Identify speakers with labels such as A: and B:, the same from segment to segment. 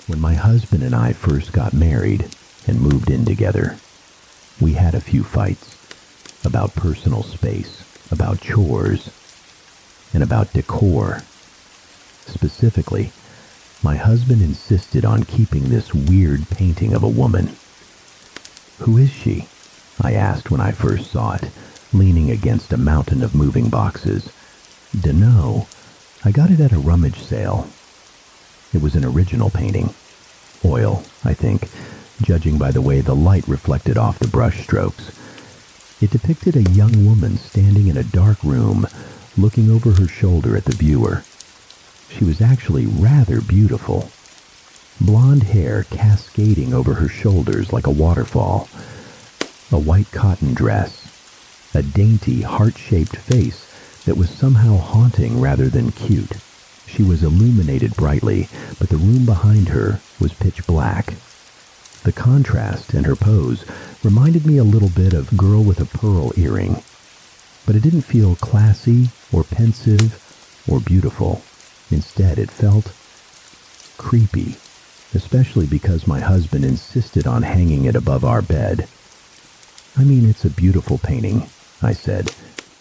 A: When my husband and I first got married and moved in together, we had a few fights about personal space, about chores, and about decor. Specifically, my husband insisted on keeping this weird painting of a woman. "Who is she?" I asked when I first saw it, leaning against a mountain of moving boxes. "Dunno. I got it at a rummage sale." It was an original painting. Oil, I think, judging by the way the light reflected off the brush strokes. It depicted a young woman standing in a dark room, looking over her shoulder at the viewer. She was actually rather beautiful. Blonde hair cascading over her shoulders like a waterfall. A white cotton dress. A dainty, heart-shaped face that was somehow haunting rather than cute. She was illuminated brightly, but the room behind her was pitch black. The contrast and her pose reminded me a little bit of Girl with a Pearl Earring, but it didn't feel classy or pensive or beautiful. Instead, it felt creepy, especially because my husband insisted on hanging it above our bed. "I mean, it's a beautiful painting," I said,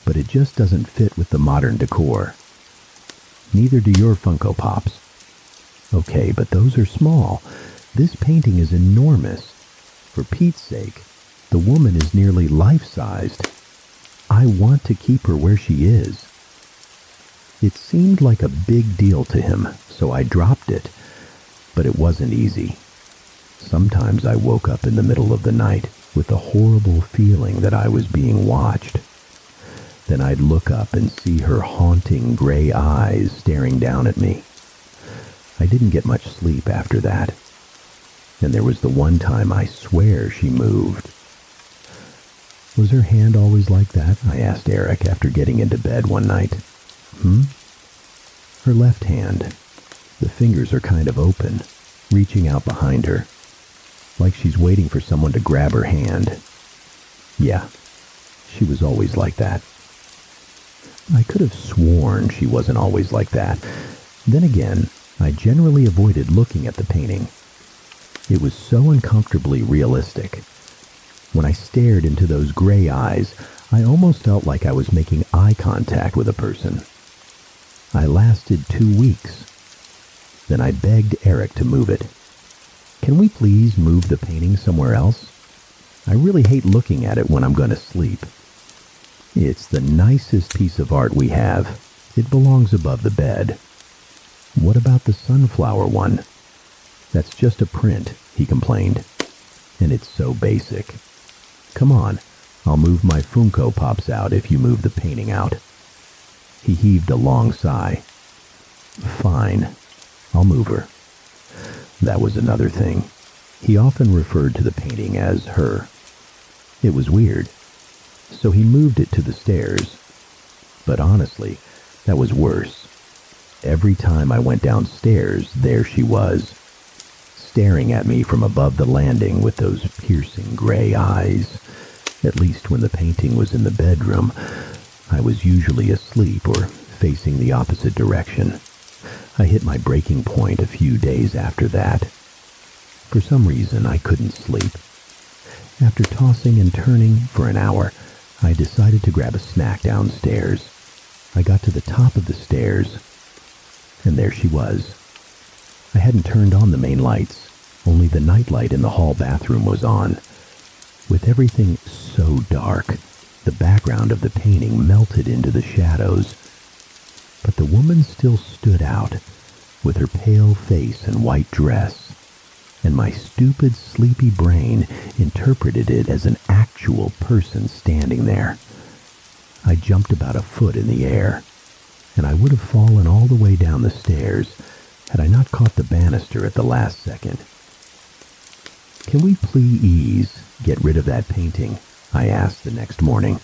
A: "but it just doesn't fit with the modern decor." "Neither do your Funko Pops." "Okay, but those are small. This painting is enormous. For Pete's sake, the woman is nearly life-sized. I want to keep her where she is." It seemed like a big deal to him, so I dropped it, but it wasn't easy. Sometimes I woke up in the middle of the night with the horrible feeling that I was being watched. Then I'd look up and see her haunting gray eyes staring down at me. I didn't get much sleep after that. And there was the one time I swear she moved. "Was her hand always like that?" I asked Eric after getting into bed one night. "Her left hand. The fingers are kind of open, reaching out behind her, like she's waiting for someone to grab her hand." "Yeah, she was always like that." I could have sworn she wasn't always like that. Then again, I generally avoided looking at the painting. It was so uncomfortably realistic. When I stared into those gray eyes, I almost felt like I was making eye contact with a person. I lasted 2 weeks. Then I begged Eric to move it. "Can we please move the painting somewhere else? I really hate looking at it when I'm going to sleep." "It's the nicest piece of art we have. It belongs above the bed." "What about the sunflower one?" "That's just a print," he complained. "And it's so basic." "Come on, I'll move my Funko Pops out if you move the painting out." He heaved a long sigh. "Fine, I'll move her." That was another thing. He often referred to the painting as her. It was weird. So he moved it to the stairs. But honestly, that was worse. Every time I went downstairs, there she was, staring at me from above the landing with those piercing gray eyes. At least when the painting was in the bedroom, I was usually asleep or facing the opposite direction. I hit my breaking point a few days after that. For some reason, I couldn't sleep. After tossing and turning for an hour, I decided to grab a snack downstairs. I got to the top of the stairs, and there she was. I hadn't turned on the main lights. Only the nightlight in the hall bathroom was on. With everything so dark, the background of the painting melted into the shadows. But the woman still stood out, with her pale face and white dress, and my stupid, sleepy brain interpreted it as an actual person standing there. I jumped about a foot in the air, and I would have fallen all the way down the stairs had I not caught the banister at the last second. "Can we please get rid of that painting?" I asked the next morning.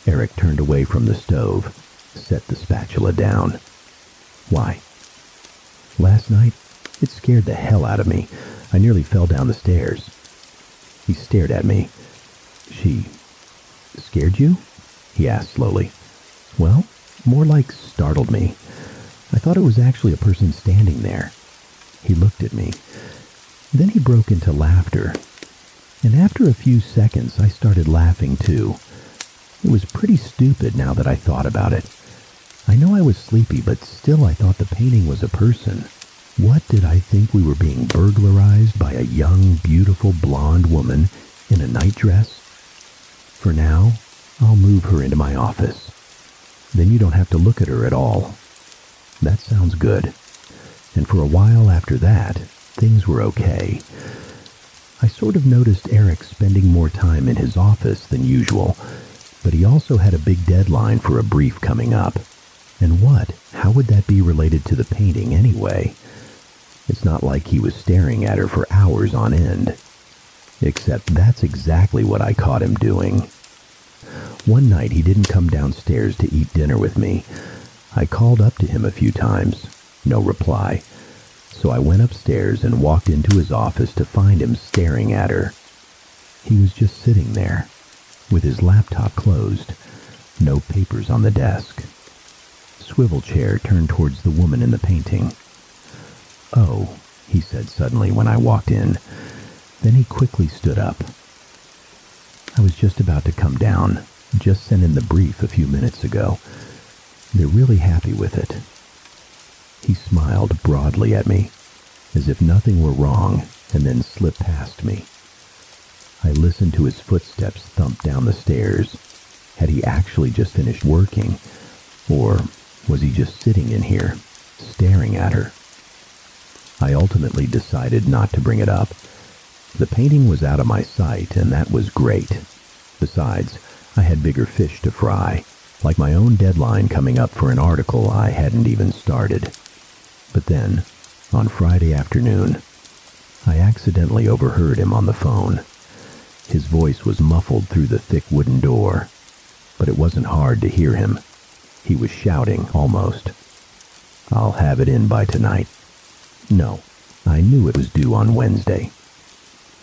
A: Eric turned away from the stove, set the spatula down. "Why?" "Last night, it scared the hell out of me. I nearly fell down the stairs." He stared at me. "She scared you?" he asked slowly. "Well, more like startled me. I thought it was actually a person standing there." He looked at me, Then he broke into laughter, and after a few seconds I started laughing too. It was pretty stupid now that I thought about it. I know I was sleepy, but still I thought the painting was a person. What did I think we were being burglarized by a young, beautiful blonde woman in a nightdress? For now, I'll move her into my office. Then you don't have to look at her at all. That sounds good. And for a while after that, things were okay. I sort of noticed Eric spending more time in his office than usual, but he also had a big deadline for a brief coming up. And how would that be related to the painting anyway? It's not like he was staring at her for hours on end. Except that's exactly what I caught him doing. One night he didn't come downstairs to eat dinner with me. I called up to him a few times. No reply. So I went upstairs and walked into his office to find him staring at her. He was just sitting there, with his laptop closed, no papers on the desk. Swivel chair turned towards the woman in the painting. "Oh," he said suddenly when I walked in. Then he quickly stood up. "I was just about to come down. Just sent in the brief a few minutes ago. They're really happy with it." He smiled broadly at me, as if nothing were wrong, and then slipped past me. I listened to his footsteps thump down the stairs. Had he actually just finished working? Or was he just sitting in here, staring at her? I ultimately decided not to bring it up. The painting was out of my sight, and that was great. Besides, I had bigger fish to fry, like my own deadline coming up for an article I hadn't even started. But then, on Friday afternoon, I accidentally overheard him on the phone. His voice was muffled through the thick wooden door, but it wasn't hard to hear him. He was shouting, almost. "I'll have it in by tonight." No, I knew it was due on Wednesday.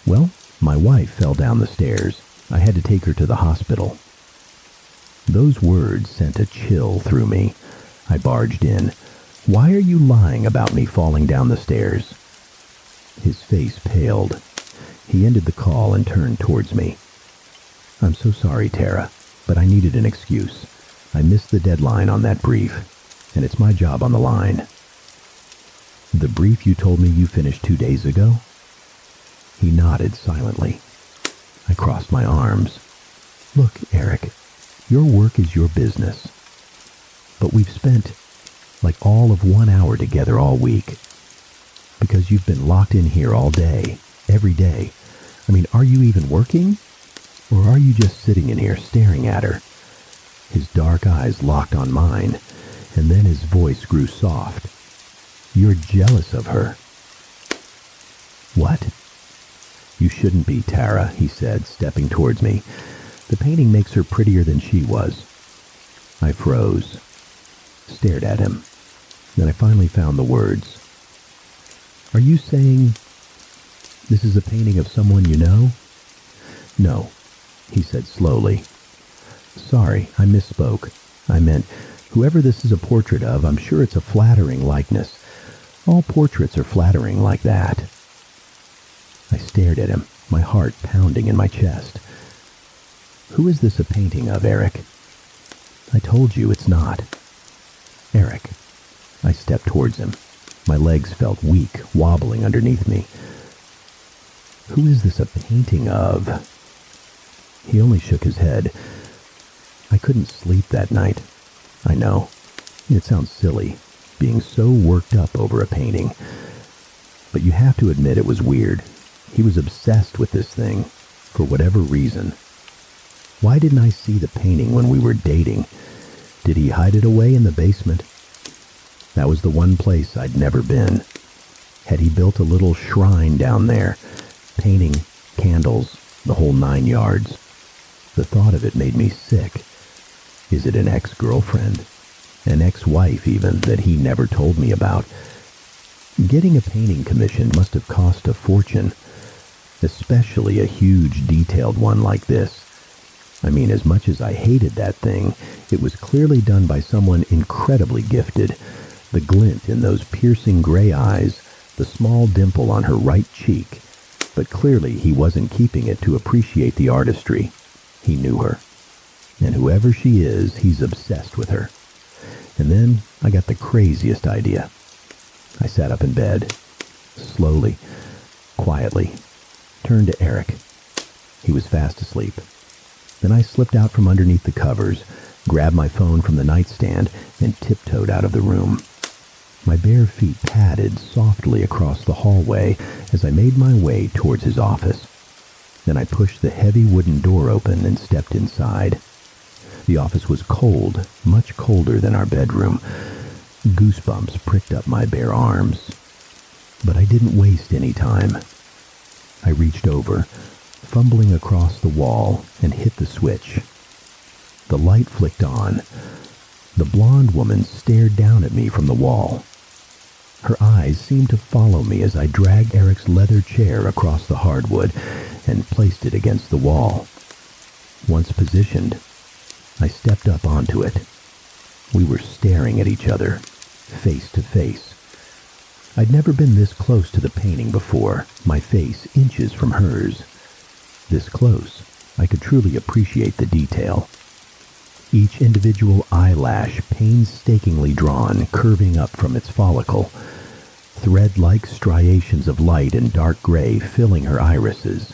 A: Well, my wife fell down the stairs. I had to take her to the hospital. Those words sent a chill through me. I barged in. "Why are you lying about me falling down the stairs?" His face paled. He ended the call and turned towards me. "I'm so sorry, Tara, but I needed an excuse. I missed the deadline on that brief, and it's my job on the line." "The brief you told me you finished 2 days ago?" He nodded silently. I crossed my arms. "Look, Eric, your work is your business. But we've spent, like, all of 1 hour together all week. Because you've been locked in here all day, every day. I mean, are you even working? Or are you just sitting in here staring at her?" His dark eyes locked on mine, and then his voice grew soft. "You're jealous of her." "What?" "You shouldn't be, Tara," he said, stepping towards me. "The painting makes her prettier than she was." I froze, stared at him. Then I finally found the words. "Are you saying this is a painting of someone you know?" "No," he said slowly. "Sorry, I misspoke. I meant, whoever this is a portrait of, I'm sure it's a flattering likeness. All portraits are flattering like that." I stared at him, my heart pounding in my chest. "Who is this a painting of, Eric?" "I told you it's not." "Eric." I stepped towards him. My legs felt weak, wobbling underneath me. "Who is this a painting of?" He only shook his head. I couldn't sleep that night. I know. It sounds silly, being so worked up over a painting. But you have to admit it was weird. He was obsessed with this thing, for whatever reason. Why didn't I see the painting when we were dating? Did he hide it away in the basement? That was the one place I'd never been. Had he built a little shrine down there? Painting, candles, the whole 9 yards. The thought of it made me sick. Is it an ex-girlfriend? An ex-wife, even, that he never told me about? Getting a painting commissioned must have cost a fortune, especially a huge, detailed one like this. I mean, as much as I hated that thing, it was clearly done by someone incredibly gifted. The glint in those piercing gray eyes, the small dimple on her right cheek, but clearly he wasn't keeping it to appreciate the artistry. He knew her. And whoever she is, he's obsessed with her. And then I got the craziest idea. I sat up in bed, slowly, quietly, turned to Eric. He was fast asleep. Then I slipped out from underneath the covers, grabbed my phone from the nightstand, and tiptoed out of the room. My bare feet padded softly across the hallway as I made my way towards his office. Then I pushed the heavy wooden door open and stepped inside. The office was cold, much colder than our bedroom. Goosebumps pricked up my bare arms. But I didn't waste any time. I reached over, fumbling across the wall, and hit the switch. The light flicked on. The blonde woman stared down at me from the wall. Her eyes seemed to follow me as I dragged Eric's leather chair across the hardwood and placed it against the wall. Once positioned, I stepped up onto it. We were staring at each other, face to face. I'd never been this close to the painting before, my face inches from hers. This close, I could truly appreciate the detail. Each individual eyelash painstakingly drawn, curving up from its follicle. Thread-like striations of light and dark gray filling her irises.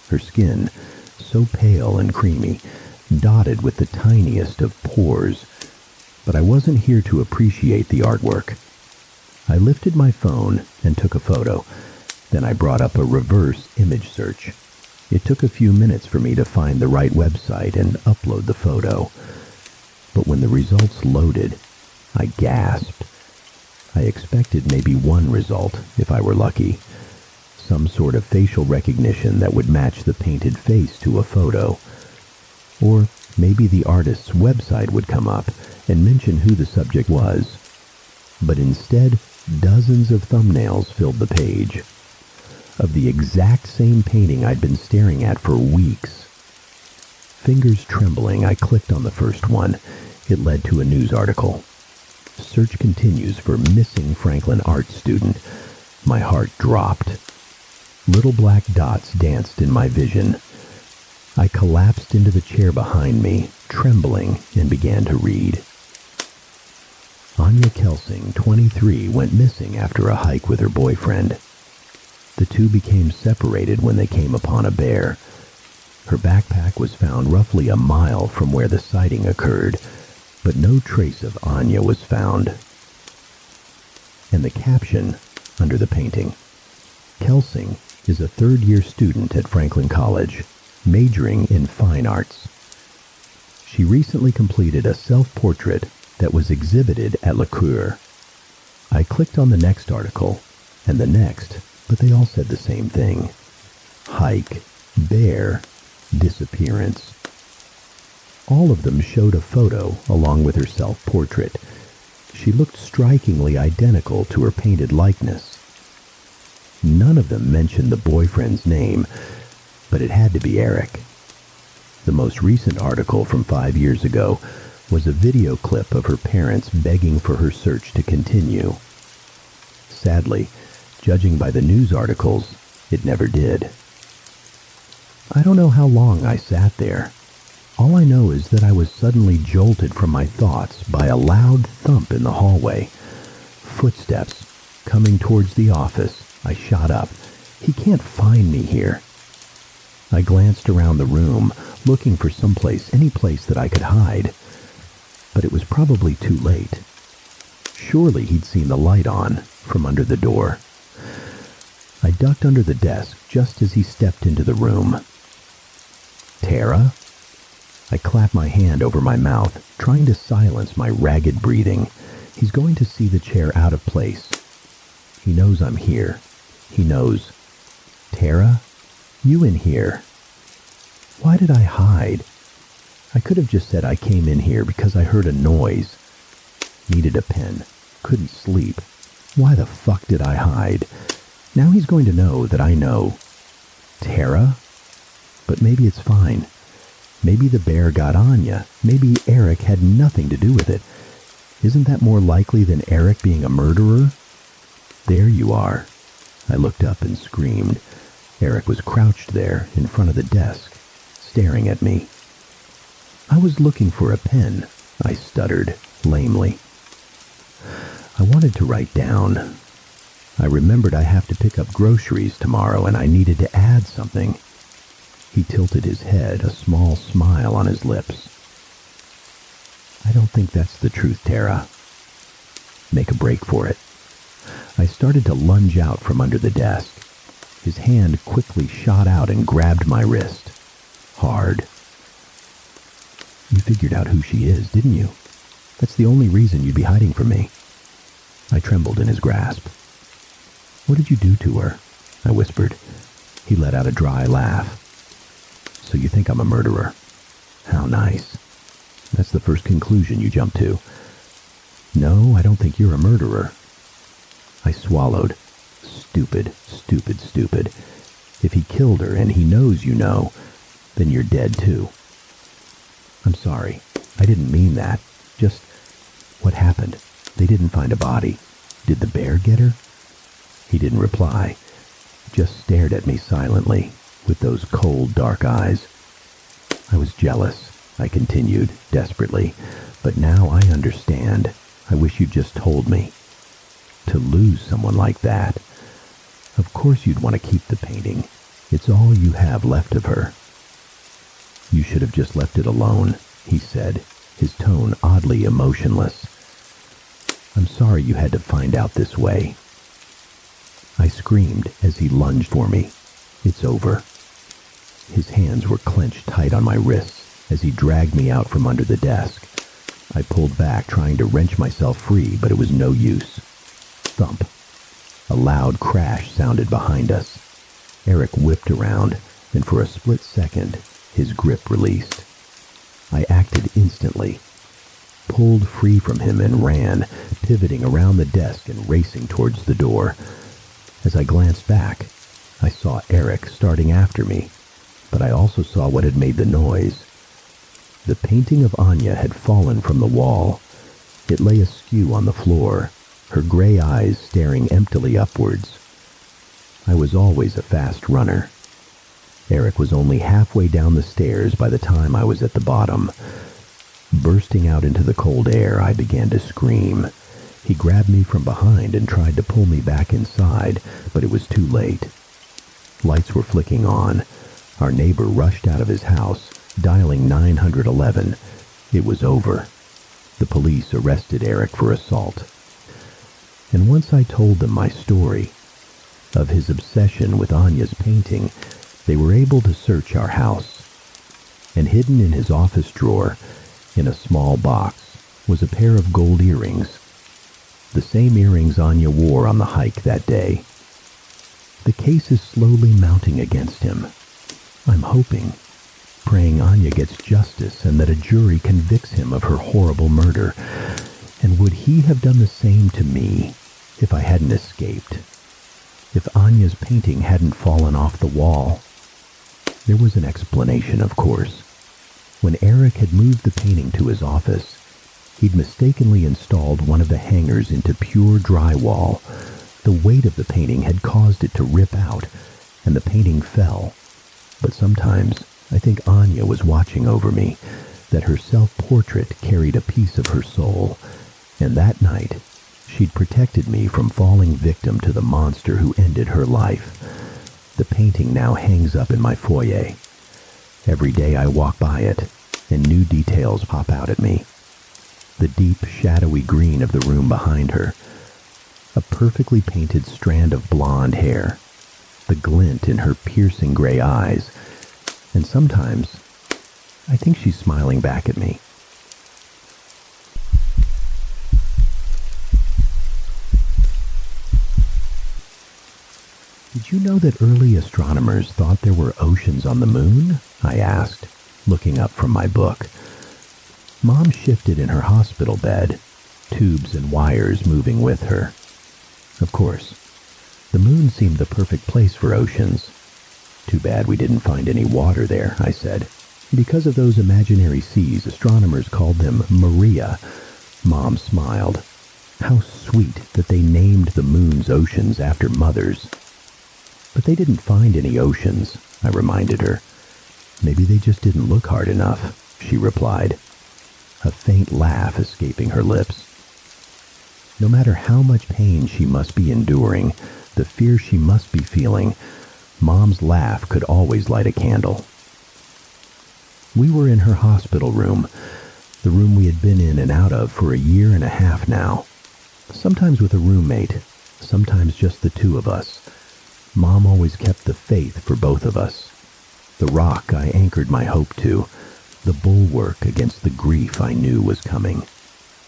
A: Her skin, so pale and creamy, dotted with the tiniest of pores. But I wasn't here to appreciate the artwork. I lifted my phone and took a photo. Then I brought up a reverse image search. It took a few minutes for me to find the right website and upload the photo. But when the results loaded, I gasped. I expected maybe one result, if I were lucky. Some sort of facial recognition that would match the painted face to a photo. Or maybe the artist's website would come up and mention who the subject was. But instead, dozens of thumbnails filled the page. Of the exact same painting I'd been staring at for weeks. Fingers trembling, I clicked on the first one. It led to a news article. Search continues for missing Franklin art student. My heart dropped. Little black dots danced in my vision. I collapsed into the chair behind me, trembling, and began to read. Anya Kelsing, 23, went missing after a hike with her boyfriend. The two became separated when they came upon a bear. Her backpack was found roughly a mile from where the sighting occurred, but no trace of Anya was found. And the caption under the painting. Kelsing is a third-year student at Franklin College, majoring in fine arts. She recently completed a self-portrait that was exhibited at La Cour. I clicked on the next article, and the next, but they all said the same thing. Hike, bear, disappearance. All of them showed a photo along with her self-portrait. She looked strikingly identical to her painted likeness. None of them mentioned the boyfriend's name, but it had to be Eric. The most recent article from 5 years ago was a video clip of her parents begging for her search to continue. Sadly, judging by the news articles, it never did. I don't know how long I sat there. All I know is that I was suddenly jolted from my thoughts by a loud thump in the hallway. Footsteps coming towards the office. I shot up. He can't find me here. I glanced around the room, looking for someplace, any place that I could hide. But it was probably too late. Surely he'd seen the light on from under the door. I ducked under the desk just as he stepped into the room. Tara? I clapped my hand over my mouth, trying to silence my ragged breathing. He's going to see the chair out of place. He knows I'm here. He knows. Tara? You in here? Why did I hide? I could have just said I came in here because I heard a noise. Needed a pen. Couldn't sleep. Why the fuck did I hide? Now he's going to know that I know. Tara? But maybe it's fine. Maybe the bear got Anya. Maybe Eric had nothing to do with it. Isn't that more likely than Eric being a murderer? There you are. I looked up and screamed. Eric was crouched there in front of the desk, staring at me. "I was looking for a pen," I stuttered, lamely. "I wanted to write down. I remembered I have to pick up groceries tomorrow and I needed to add something." He tilted his head, a small smile on his lips. "I don't think that's the truth, Tara. Make a break for it." I started to lunge out from under the desk. His hand quickly shot out and grabbed my wrist. Hard. "You figured out who she is, didn't you? That's the only reason you'd be hiding from me." I trembled in his grasp. "What did you do to her?" I whispered. He let out a dry laugh. "So you think I'm a murderer? How nice. That's the first conclusion you jump to." "No, I don't think you're a murderer." I swallowed. Stupid, stupid, stupid. If he killed her and he knows you know, then you're dead too. "I'm sorry. I didn't mean that. Just, what happened? They didn't find a body. Did the bear get her?" He didn't reply, just stared at me silently with those cold, dark eyes. "I was jealous," I continued desperately, "but now I understand. I wish you'd just told me. To lose someone like that. Of course you'd want to keep the painting. It's all you have left of her." "You should have just left it alone," he said, his tone oddly emotionless. "I'm sorry you had to find out this way." I screamed as he lunged for me. "It's over." His hands were clenched tight on my wrists as he dragged me out from under the desk. I pulled back, trying to wrench myself free, but it was no use. Thump. A loud crash sounded behind us. Eric whipped around, and for a split second, his grip released. I acted instantly, pulled free from him and ran, pivoting around the desk and racing towards the door. As I glanced back, I saw Eric starting after me, but I also saw what had made the noise. The painting of Anya had fallen from the wall. It lay askew on the floor, her gray eyes staring emptily upwards. I was always a fast runner. Eric was only halfway down the stairs by the time I was at the bottom. Bursting out into the cold air, I began to scream. He grabbed me from behind and tried to pull me back inside, but it was too late. Lights were flicking on. Our neighbor rushed out of his house, dialing 911. It was over. The police arrested Eric for assault. And once I told them my story of his obsession with Anya's painting, they were able to search our house. And hidden in his office drawer, in a small box, was a pair of gold earrings. The same earrings Anya wore on the hike that day. The case is slowly mounting against him. I'm hoping, praying Anya gets justice and that a jury convicts him of her horrible murder. And would he have done the same to me if I hadn't escaped? If Anya's painting hadn't fallen off the wall? There was an explanation, of course. When Eric had moved the painting to his office, he'd mistakenly installed one of the hangers into pure drywall. The weight of the painting had caused it to rip out, and the painting fell. But sometimes I think Anya was watching over me, that her self-portrait carried a piece of her soul, and that night she'd protected me from falling victim to the monster who ended her life. The painting now hangs up in my foyer. Every day I walk by it, and new details pop out at me. The deep, shadowy green of the room behind her, a perfectly painted strand of blonde hair, the glint in her piercing gray eyes, and sometimes I think she's smiling back at me. Did you know that early astronomers thought there were oceans on the moon? I asked, looking up from my book. Mom shifted in her hospital bed, tubes and wires moving with her. Of course, the moon seemed the perfect place for oceans. Too bad we didn't find any water there, I said. Because of those imaginary seas, astronomers called them Maria. Mom smiled. How sweet that they named the moon's oceans after mothers. But they didn't find any oceans, I reminded her. Maybe they just didn't look hard enough, she replied, a faint laugh escaping her lips. No matter how much pain she must be enduring, the fear she must be feeling, Mom's laugh could always light a candle. We were in her hospital room, the room we had been in and out of for a year and a half now. Sometimes with a roommate, sometimes just the two of us. Mom always kept the faith for both of us. The rock I anchored my hope to, the bulwark against the grief I knew was coming.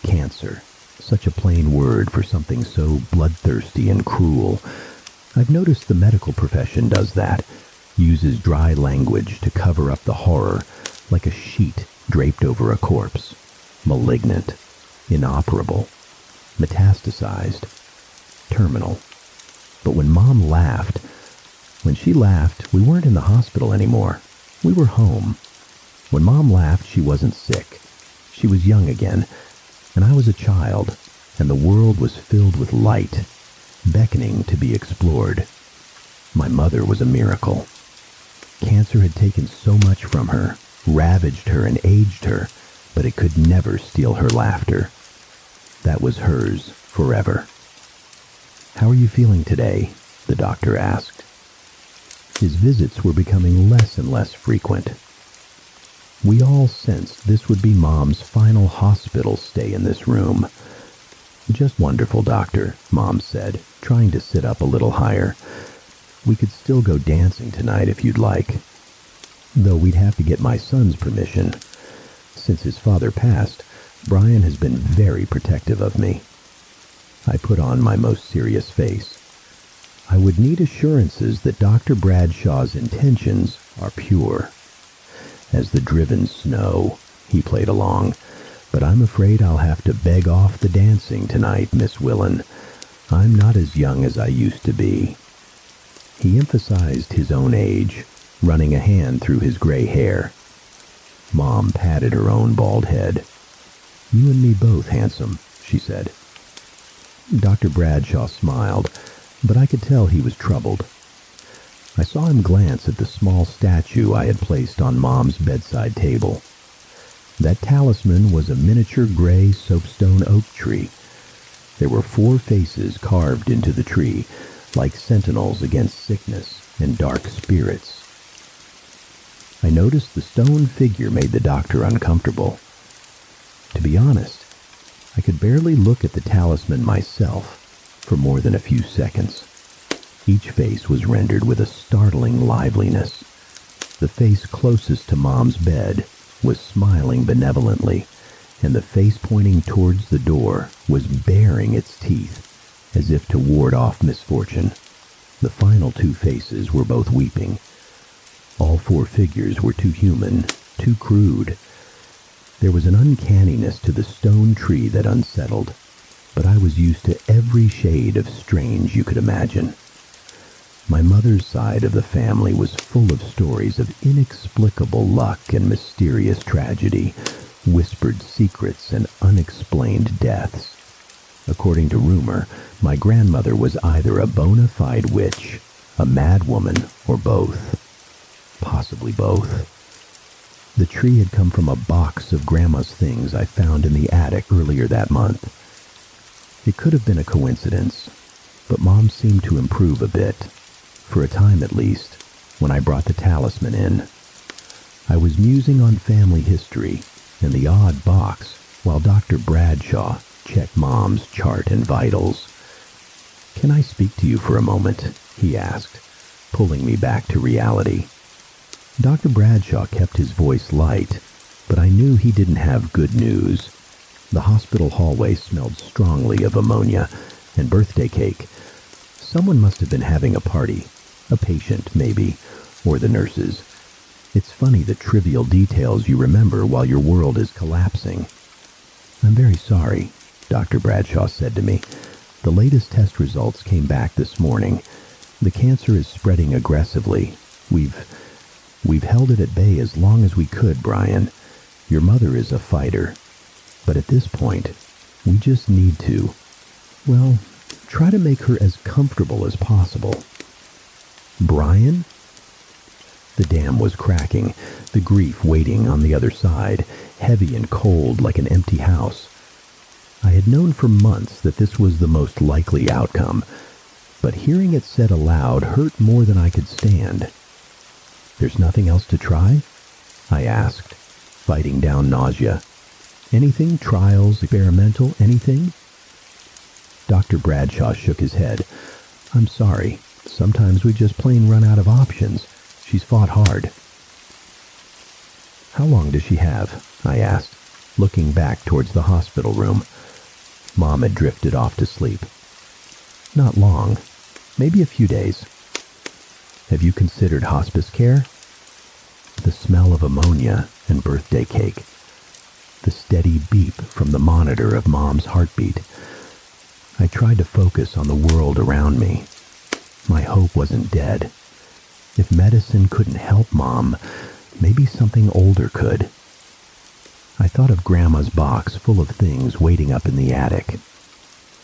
A: Cancer, such a plain word for something so bloodthirsty and cruel. I've noticed the medical profession does that, uses dry language to cover up the horror, like a sheet draped over a corpse. Malignant, inoperable, metastasized, terminal. But when Mom laughed, when she laughed, we weren't in the hospital anymore. We were home. When Mom laughed, she wasn't sick. She was young again, and I was a child, and the world was filled with light, beckoning to be explored. My mother was a miracle. Cancer had taken so much from her, ravaged her and aged her, but it could never steal her laughter. That was hers forever. "How are you feeling today?" the doctor asked. His visits were becoming less and less frequent. We all sensed this would be Mom's final hospital stay in this room. "Just wonderful, doctor," Mom said, trying to sit up a little higher. "We could still go dancing tonight if you'd like. Though we'd have to get my son's permission. Since his father passed, Brian has been very protective of me." I put on my most serious face. I would need assurances that Dr. Bradshaw's intentions are pure. "As the driven snow," he played along, "but I'm afraid I'll have to beg off the dancing tonight, Miss Willen. I'm not as young as I used to be." He emphasized his own age, running a hand through his gray hair. Mom patted her own bald head. "You and me both, handsome," she said. Dr. Bradshaw smiled, but I could tell he was troubled. I saw him glance at the small statue I had placed on Mom's bedside table. That talisman was a miniature gray soapstone oak tree. There were 4 faces carved into the tree, like sentinels against sickness and dark spirits. I noticed the stone figure made the doctor uncomfortable. To be honest, I could barely look at the talisman myself for more than a few seconds. Each face was rendered with a startling liveliness. The face closest to Mom's bed was smiling benevolently, and the face pointing towards the door was baring its teeth, as if to ward off misfortune. The final 2 faces were both weeping. All 4 figures were too human, too crude. There was an uncanniness to the stone tree that unsettled, but I was used to every shade of strange you could imagine. My mother's side of the family was full of stories of inexplicable luck and mysterious tragedy, whispered secrets and unexplained deaths. According to rumor, my grandmother was either a bona fide witch, a madwoman, or both. Possibly both. The tree had come from a box of Grandma's things I found in the attic earlier that month. It could have been a coincidence, but Mom seemed to improve a bit, for a time at least, when I brought the talisman in. I was musing on family history and the odd box while Dr. Bradshaw checked Mom's chart and vitals. "Can I speak to you for a moment?" he asked, pulling me back to reality. Dr. Bradshaw kept his voice light, but I knew he didn't have good news. The hospital hallway smelled strongly of ammonia and birthday cake. Someone must have been having a party. A patient, maybe, or the nurses. It's funny the trivial details you remember while your world is collapsing. "I'm very sorry," Dr. Bradshaw said to me. "The latest test results came back this morning. The cancer is spreading aggressively. We've held it at bay as long as we could, Brian. Your mother is a fighter. But at this point, we just need to, well, try to make her as comfortable as possible." Brian? The dam was cracking, the grief waiting on the other side, heavy and cold like an empty house. I had known for months that this was the most likely outcome, but hearing it said aloud hurt more than I could stand. "There's nothing else to try?" I asked, fighting down nausea. "Anything? Trials? Experimental? Anything?" Dr. Bradshaw shook his head. "I'm sorry. Sometimes we just plain run out of options. She's fought hard." "How long does she have?" I asked, looking back towards the hospital room. Mom had drifted off to sleep. "Not long. Maybe a few days." "Have you considered hospice care?" The smell of ammonia and birthday cake. The steady beep from the monitor of Mom's heartbeat. I tried to focus on the world around me. My hope wasn't dead. If medicine couldn't help Mom, maybe something older could. I thought of Grandma's box full of things waiting up in the attic.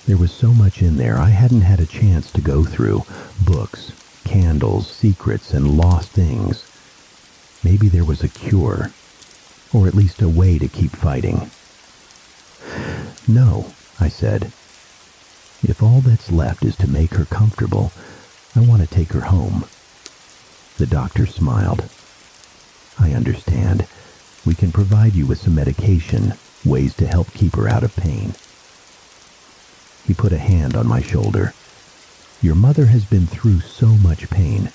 A: There was so much in there I hadn't had a chance to go through. Books, candles, secrets, and lost things. Maybe there was a cure, or at least a way to keep fighting. "No," I said. "If all that's left is to make her comfortable, I want to take her home." The doctor smiled. "I understand. We can provide you with some medication, ways to help keep her out of pain." He put a hand on my shoulder. "Your mother has been through so much pain,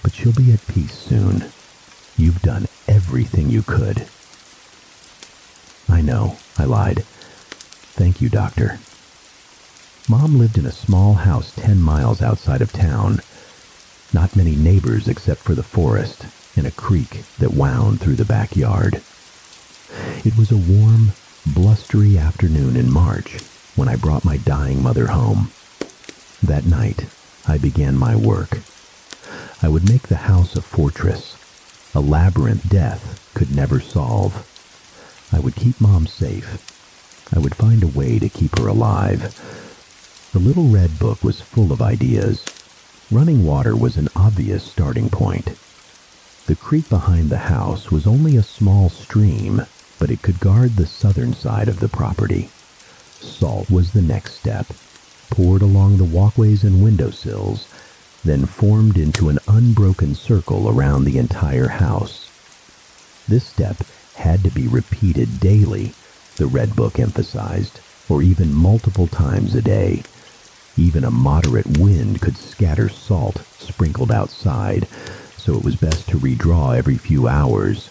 A: but she'll be at peace soon. You've done everything you could." "I know," I lied. "Thank you, doctor." Mom lived in a small house 10 miles outside of town. Not many neighbors except for the forest and a creek that wound through the backyard. It was a warm, blustery afternoon in March when I brought my dying mother home. That night, I began my work. I would make the house a fortress, a labyrinth death could never solve. I would keep Mom safe. I would find a way to keep her alive. The little red book was full of ideas. Running water was an obvious starting point. The creek behind the house was only a small stream, but it could guard the southern side of the property. Salt was the next step, poured along the walkways and windowsills, then formed into an unbroken circle around the entire house. This step had to be repeated daily, the Red Book emphasized, or even multiple times a day. Even a moderate wind could scatter salt sprinkled outside, so it was best to redraw every few hours.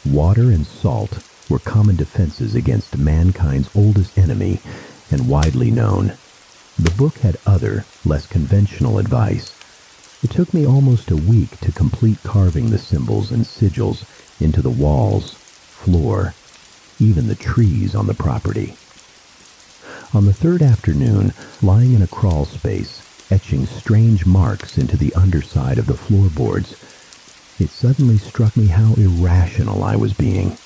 A: Water and salt were common defenses against mankind's oldest enemy, and widely known. The book had other, less conventional advice. It took me almost a week to complete carving the symbols and sigils into the walls, floor, even the trees on the property. On the third afternoon, lying in a crawl space, etching strange marks into the underside of the floorboards, it suddenly struck me how irrational I was being.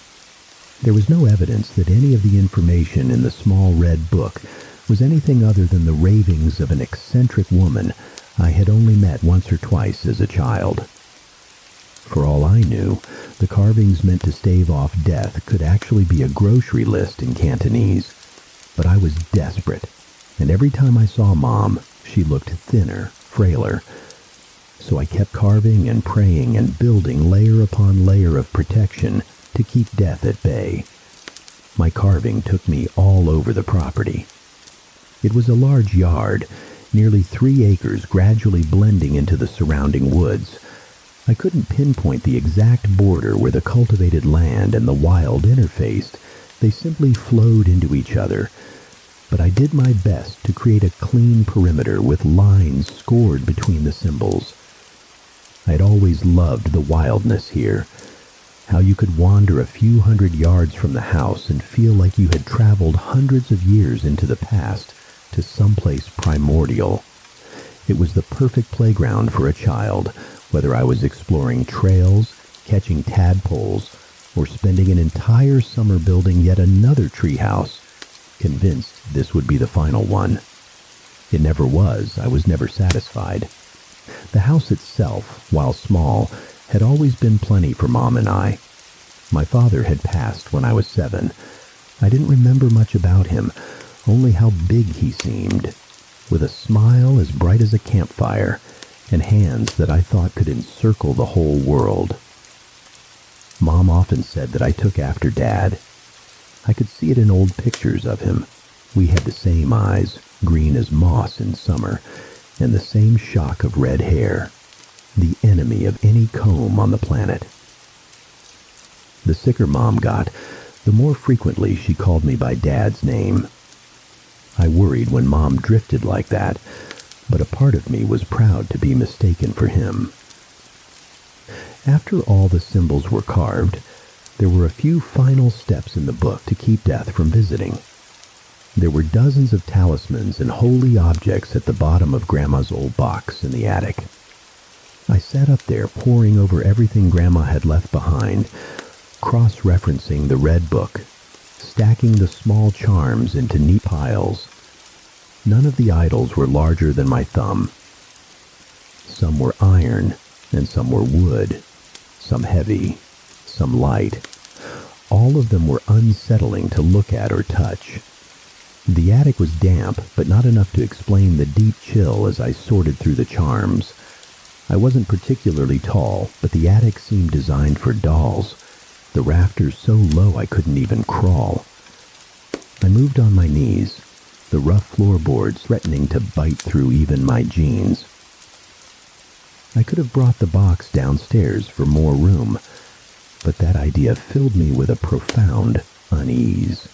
A: There was no evidence that any of the information in the small red book was anything other than the ravings of an eccentric woman I had only met once or twice as a child. For all I knew, the carvings meant to stave off death could actually be a grocery list in Cantonese. But I was desperate, and every time I saw Mom, she looked thinner, frailer. So I kept carving and praying and building layer upon layer of protection to keep death at bay. My carving took me all over the property. It was a large yard, nearly 3 acres gradually blending into the surrounding woods. I couldn't pinpoint the exact border where the cultivated land and the wild interfaced. They simply flowed into each other. But I did my best to create a clean perimeter with lines scored between the symbols. I'd always loved the wildness here. How you could wander a few hundred yards from the house and feel like you had traveled hundreds of years into the past to someplace primordial. It was the perfect playground for a child, whether I was exploring trails, catching tadpoles, or spending an entire summer building yet another treehouse, convinced this would be the final one. It never was. I was never satisfied. The house itself, while small, had always been plenty for Mom and I. My father had passed when I was 7. I didn't remember much about him, only how big he seemed, with a smile as bright as a campfire and hands that I thought could encircle the whole world. Mom often said that I took after Dad. I could see it in old pictures of him. We had the same eyes, green as moss in summer, and the same shock of red hair, the enemy of any comb on the planet. The sicker Mom got, the more frequently she called me by Dad's name. I worried when Mom drifted like that, but a part of me was proud to be mistaken for him. After all the symbols were carved, there were a few final steps in the book to keep death from visiting. There were dozens of talismans and holy objects at the bottom of Grandma's old box in the attic. I sat up there poring over everything Grandma had left behind, cross-referencing the red book, stacking the small charms into neat piles. None of the idols were larger than my thumb. Some were iron, and some were wood, some heavy, some light. All of them were unsettling to look at or touch. The attic was damp, but not enough to explain the deep chill as I sorted through the charms. I wasn't particularly tall, but the attic seemed designed for dolls, the rafters so low I couldn't even crawl. I moved on my knees, the rough floorboards threatening to bite through even my jeans. I could have brought the box downstairs for more room, but that idea filled me with a profound unease.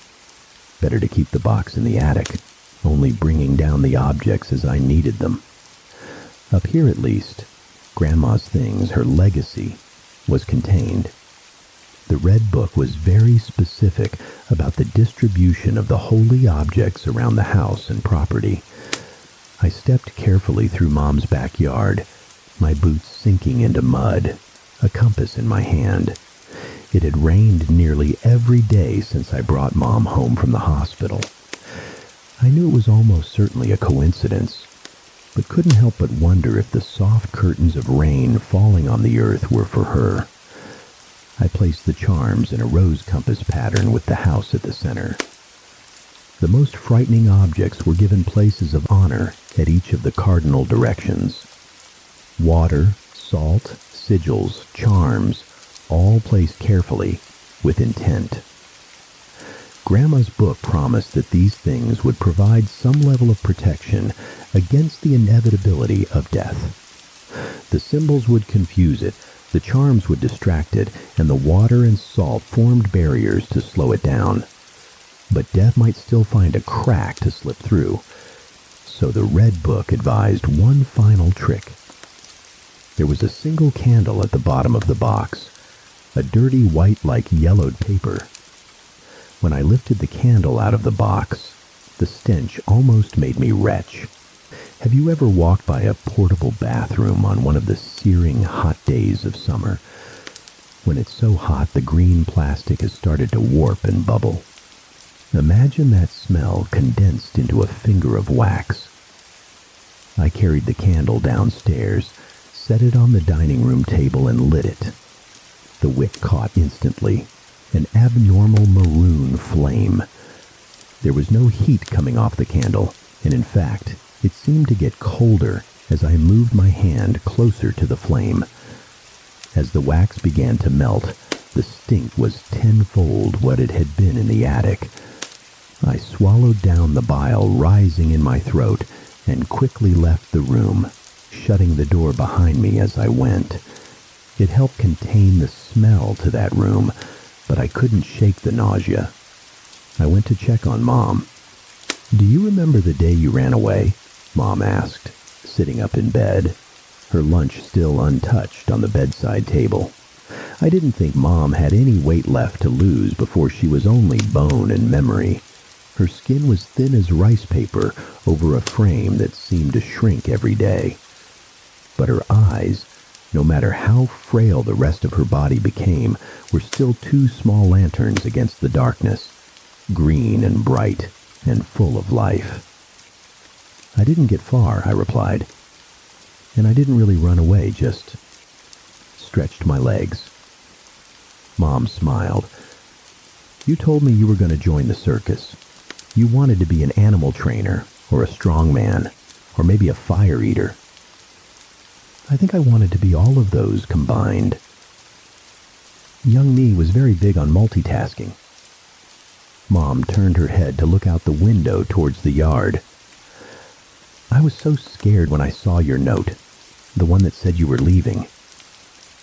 A: Better to keep the box in the attic, only bringing down the objects as I needed them. Up here at least, Grandma's things, her legacy, was contained. The red book was very specific about the distribution of the holy objects around the house and property. I stepped carefully through Mom's backyard, my boots sinking into mud, a compass in my hand. It had rained nearly every day since I brought Mom home from the hospital. I knew it was almost certainly a coincidence, but couldn't help but wonder if the soft curtains of rain falling on the earth were for her. I placed the charms in a rose compass pattern with the house at the center. The most frightening objects were given places of honor at each of the cardinal directions. Water, salt, sigils, charms, all placed carefully, with intent. Grandma's book promised that these things would provide some level of protection against the inevitability of death. The symbols would confuse it, the charms would distract it, and the water and salt formed barriers to slow it down. But death might still find a crack to slip through. So the red book advised one final trick. There was a single candle at the bottom of the box, a dirty white like yellowed paper. When I lifted the candle out of the box, the stench almost made me retch. Have you ever walked by a portable bathroom on one of the searing hot days of summer? When it's so hot the green plastic has started to warp and bubble. Imagine that smell condensed into a finger of wax. I carried the candle downstairs, set it on the dining room table and lit it. The wick caught instantly, an abnormal maroon flame. There was no heat coming off the candle, and in fact, it seemed to get colder as I moved my hand closer to the flame. As the wax began to melt, the stink was tenfold what it had been in the attic. I swallowed down the bile rising in my throat and quickly left the room, shutting the door behind me as I went. It helped contain the smell to that room, but I couldn't shake the nausea. I went to check on Mom. "Do you remember the day you ran away?" Mom asked, sitting up in bed, her lunch still untouched on the bedside table. I didn't think Mom had any weight left to lose before she was only bone and memory. Her skin was thin as rice paper over a frame that seemed to shrink every day. But her eyes, no matter how frail the rest of her body became, were still two small lanterns against the darkness, green and bright and full of life. "I didn't get far," I replied. and I didn't really run away, just stretched my legs. Mom smiled. You told me you were going to join the circus. You wanted to be an animal trainer, or a strongman, or maybe a fire eater. I think I wanted to be all of those combined. Young me was very big on multitasking. Mom turned her head to look out the window towards the yard. I was so scared when I saw your note, the one that said you were leaving.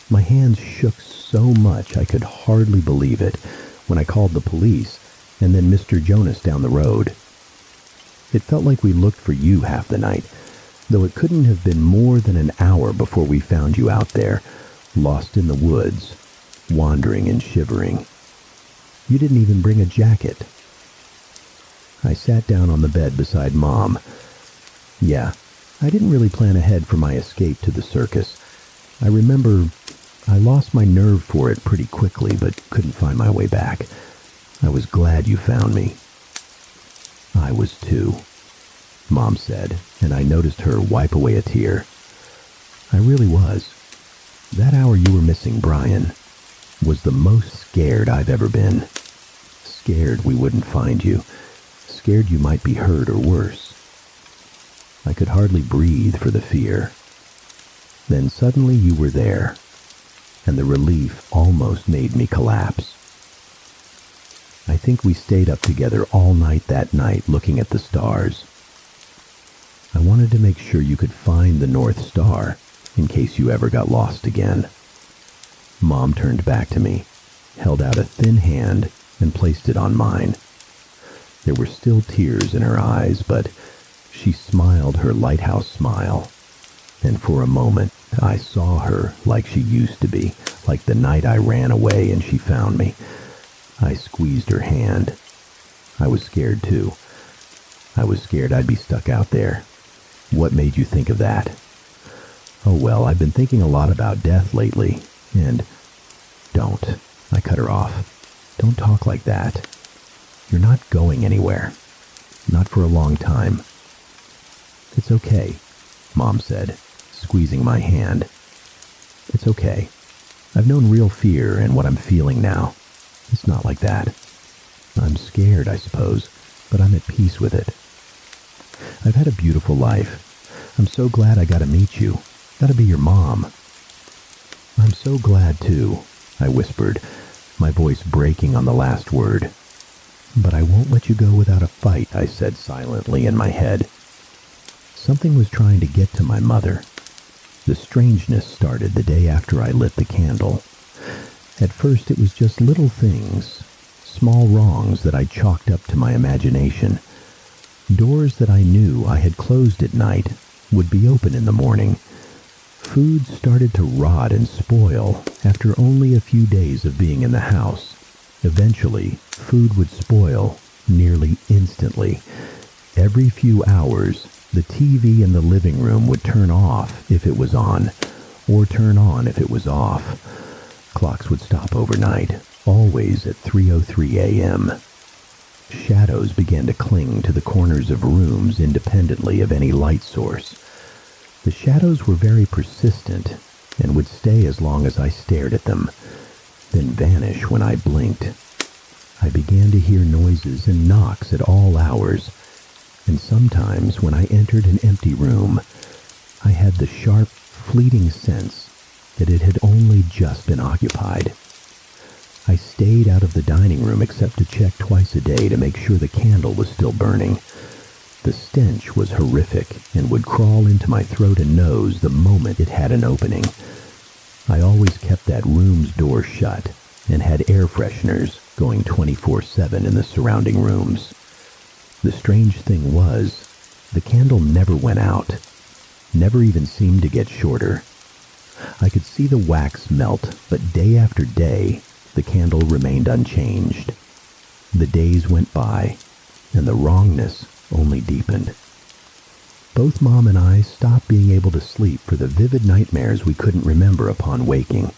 A: My hands shook so much I could hardly believe it when I called the police and then Mr. Jonas down the road. It felt like we looked for you half the night, though it couldn't have been more than an hour before we found you out there, lost in the woods, wandering and shivering. You didn't even bring a jacket. I sat down on the bed beside Mom. Yeah, I didn't really plan ahead for my escape to the circus. I remember I lost my nerve for it pretty quickly, but couldn't find my way back. I was glad you found me. I was too, Mom said, and I noticed her wipe away a tear. I really was. That hour you were missing Brian was the most scared I've ever been. Scared we wouldn't find you. Scared you might be hurt or worse. I could hardly breathe for the fear. Then suddenly you were there, and the relief almost made me collapse. I think we stayed up together all night that night looking at the stars. I wanted to make sure you could find the North Star in case you ever got lost again. Mom turned back to me, held out a thin hand, and placed it on mine. There were still tears in her eyes, but she smiled her lighthouse smile, and for a moment I saw her like she used to be, like the night I ran away and she found me. I squeezed her hand. I was scared too. I was scared I'd be stuck out there. What made you think of that? Oh well, I've been thinking a lot about death lately, and don't. I cut her off. Don't talk like that. You're not going anywhere. Not for a long time. It's okay, Mom said, squeezing my hand. It's okay. I've known real fear and what I'm feeling now. It's not like that. I'm scared, I suppose, but I'm at peace with it. I've had a beautiful life. I'm so glad I got to meet you. Got to be your mom. I'm so glad, too, I whispered, my voice breaking on the last word. But I won't let you go without a fight, I said silently in my head. Something was trying to get to my mother. The strangeness started the day after I lit the candle. At first it was just little things, small wrongs that I chalked up to my imagination. Doors that I knew I had closed at night would be open in the morning. Food started to rot and spoil after only a few days of being in the house. Eventually, food would spoil nearly instantly. Every few hours, the TV in the living room would turn off if it was on, or turn on if it was off. Clocks would stop overnight, always at 3:03 a.m. Shadows began to cling to the corners of rooms independently of any light source. The shadows were very persistent and would stay as long as I stared at them, then vanish when I blinked. I began to hear noises and knocks at all hours, and sometimes when I entered an empty room, I had the sharp, fleeting sense that it had only just been occupied. I stayed out of the dining room except to check twice a day to make sure the candle was still burning. The stench was horrific and would crawl into my throat and nose the moment it had an opening. I always kept that room's door shut and had air fresheners going 24/7 in the surrounding rooms. The strange thing was, the candle never went out, never even seemed to get shorter. I could see the wax melt, but day after day, the candle remained unchanged. The days went by, and the wrongness only deepened. Both Mom and I stopped being able to sleep for the vivid nightmares we couldn't remember upon waking.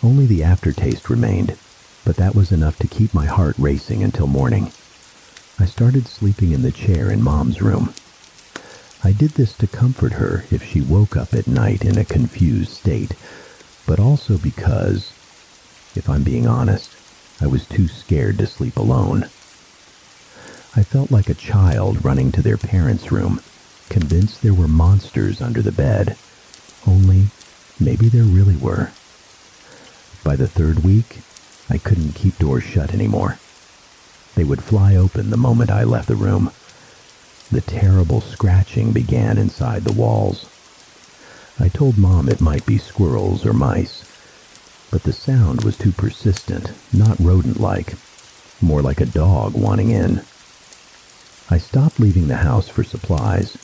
A: Only the aftertaste remained, but that was enough to keep my heart racing until morning. I started sleeping in the chair in Mom's room. I did this to comfort her if she woke up at night in a confused state, but also because, if I'm being honest, I was too scared to sleep alone. I felt like a child running to their parents' room, convinced there were monsters under the bed. Only, maybe there really were. By the third week, I couldn't keep doors shut anymore. They would fly open the moment I left the room. The terrible scratching began inside the walls. I told Mom it might be squirrels or mice, but the sound was too persistent, not rodent-like, more like a dog wanting in. I stopped leaving the house for supplies.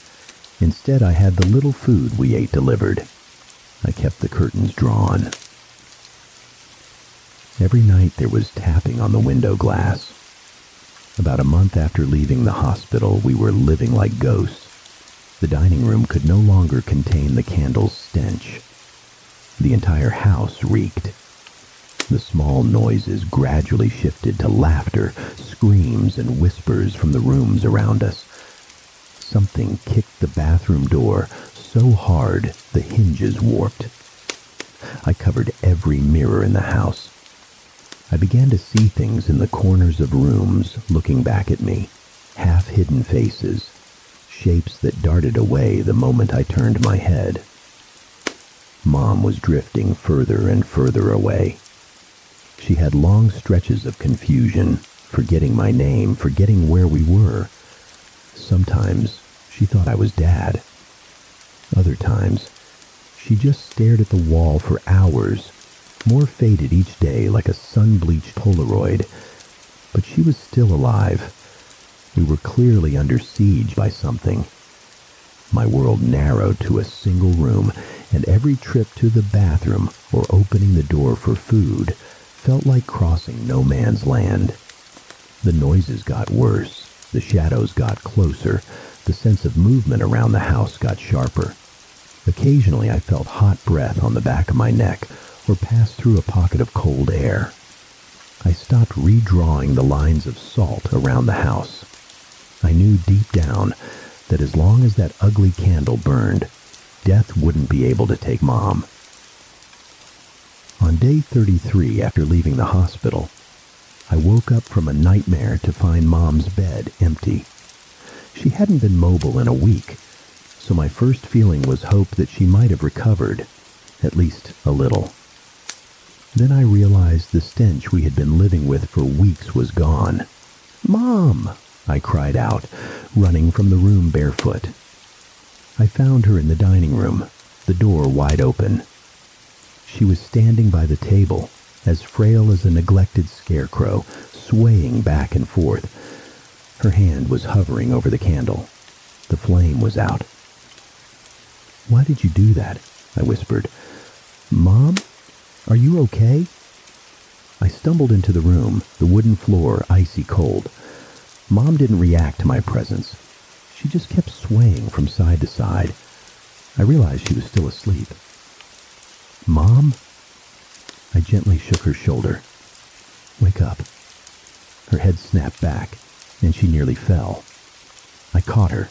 A: Instead, I had the little food we ate delivered. I kept the curtains drawn. Every night there was tapping on the window glass. About a month after leaving the hospital, we were living like ghosts. The dining room could no longer contain the candle's stench. The entire house reeked. The small noises gradually shifted to laughter, screams, and whispers from the rooms around us. Something kicked the bathroom door so hard the hinges warped. I covered every mirror in the house. I began to see things in the corners of rooms looking back at me, half-hidden faces, shapes that darted away the moment I turned my head. Mom was drifting further and further away. She had long stretches of confusion, forgetting my name, forgetting where we were. Sometimes she thought I was Dad. Other times, she just stared at the wall for hours, more faded each day like a sun-bleached Polaroid. But she was still alive. We were clearly under siege by something. My world narrowed to a single room, and every trip to the bathroom or opening the door for food felt like crossing no man's land. The noises got worse, the shadows got closer, the sense of movement around the house got sharper. Occasionally I felt hot breath on the back of my neck or passed through a pocket of cold air. I stopped redrawing the lines of salt around the house. I knew deep down that as long as that ugly candle burned, death wouldn't be able to take Mom. On day 33 after leaving the hospital, I woke up from a nightmare to find Mom's bed empty. She hadn't been mobile in a week, so my first feeling was hope that she might have recovered, at least a little. Then I realized the stench we had been living with for weeks was gone. "Mom!" I cried out, running from the room barefoot. I found her in the dining room, the door wide open. She was standing by the table, as frail as a neglected scarecrow, swaying back and forth. Her hand was hovering over the candle. The flame was out. "Why did you do that?" I whispered. "Mom? Are you okay?" I stumbled into the room, the wooden floor icy cold. Mom didn't react to my presence. She just kept swaying from side to side. I realized she was still asleep. "Mom?" I gently shook her shoulder. "Wake up." Her head snapped back, and she nearly fell. I caught her.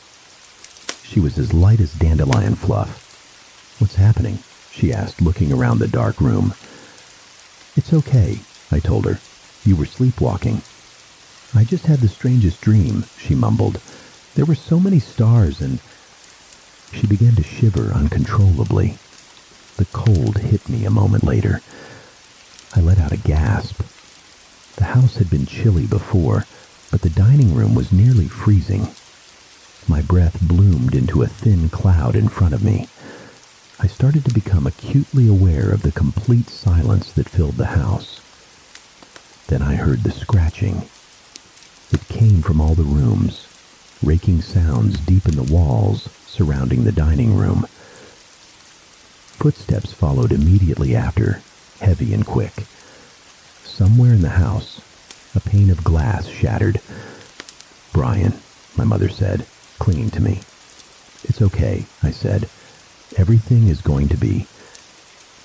A: She was as light as dandelion fluff. "What's happening?" she asked, looking around the dark room. "It's okay," I told her. "You were sleepwalking." "I just had the strangest dream," she mumbled. "There were so many stars and—" She began to shiver uncontrollably. The cold hit me a moment later. I let out a gasp. The house had been chilly before, but the dining room was nearly freezing. My breath bloomed into a thin cloud in front of me. I started to become acutely aware of the complete silence that filled the house. Then I heard the scratching. It came from all the rooms, raking sounds deep in the walls surrounding the dining room. Footsteps followed immediately after, heavy and quick. Somewhere in the house, a pane of glass shattered. "Brian," my mother said, clinging to me. "It's okay," I said. "Everything is going to be—"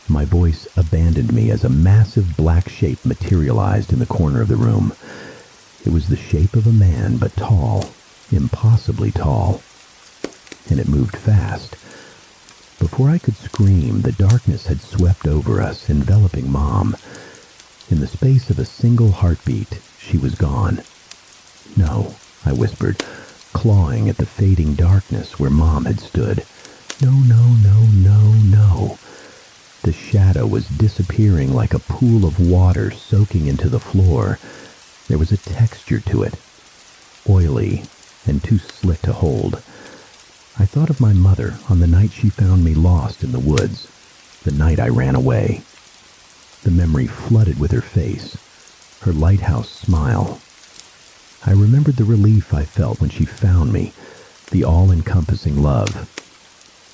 A: My voice abandoned me as a massive black shape materialized in the corner of the room. It was the shape of a man, but tall, impossibly tall. and it moved fast. Before I could scream, the darkness had swept over us, enveloping Mom. In the space of a single heartbeat, she was gone. "No," I whispered, clawing at the fading darkness where Mom had stood. "No, no, no, no, no." The shadow was disappearing like a pool of water soaking into the floor. There was a texture to it, oily and too slick to hold. I thought of my mother on the night she found me lost in the woods, the night I ran away. The memory flooded with her face, her lighthouse smile. I remembered the relief I felt when she found me, the all-encompassing love.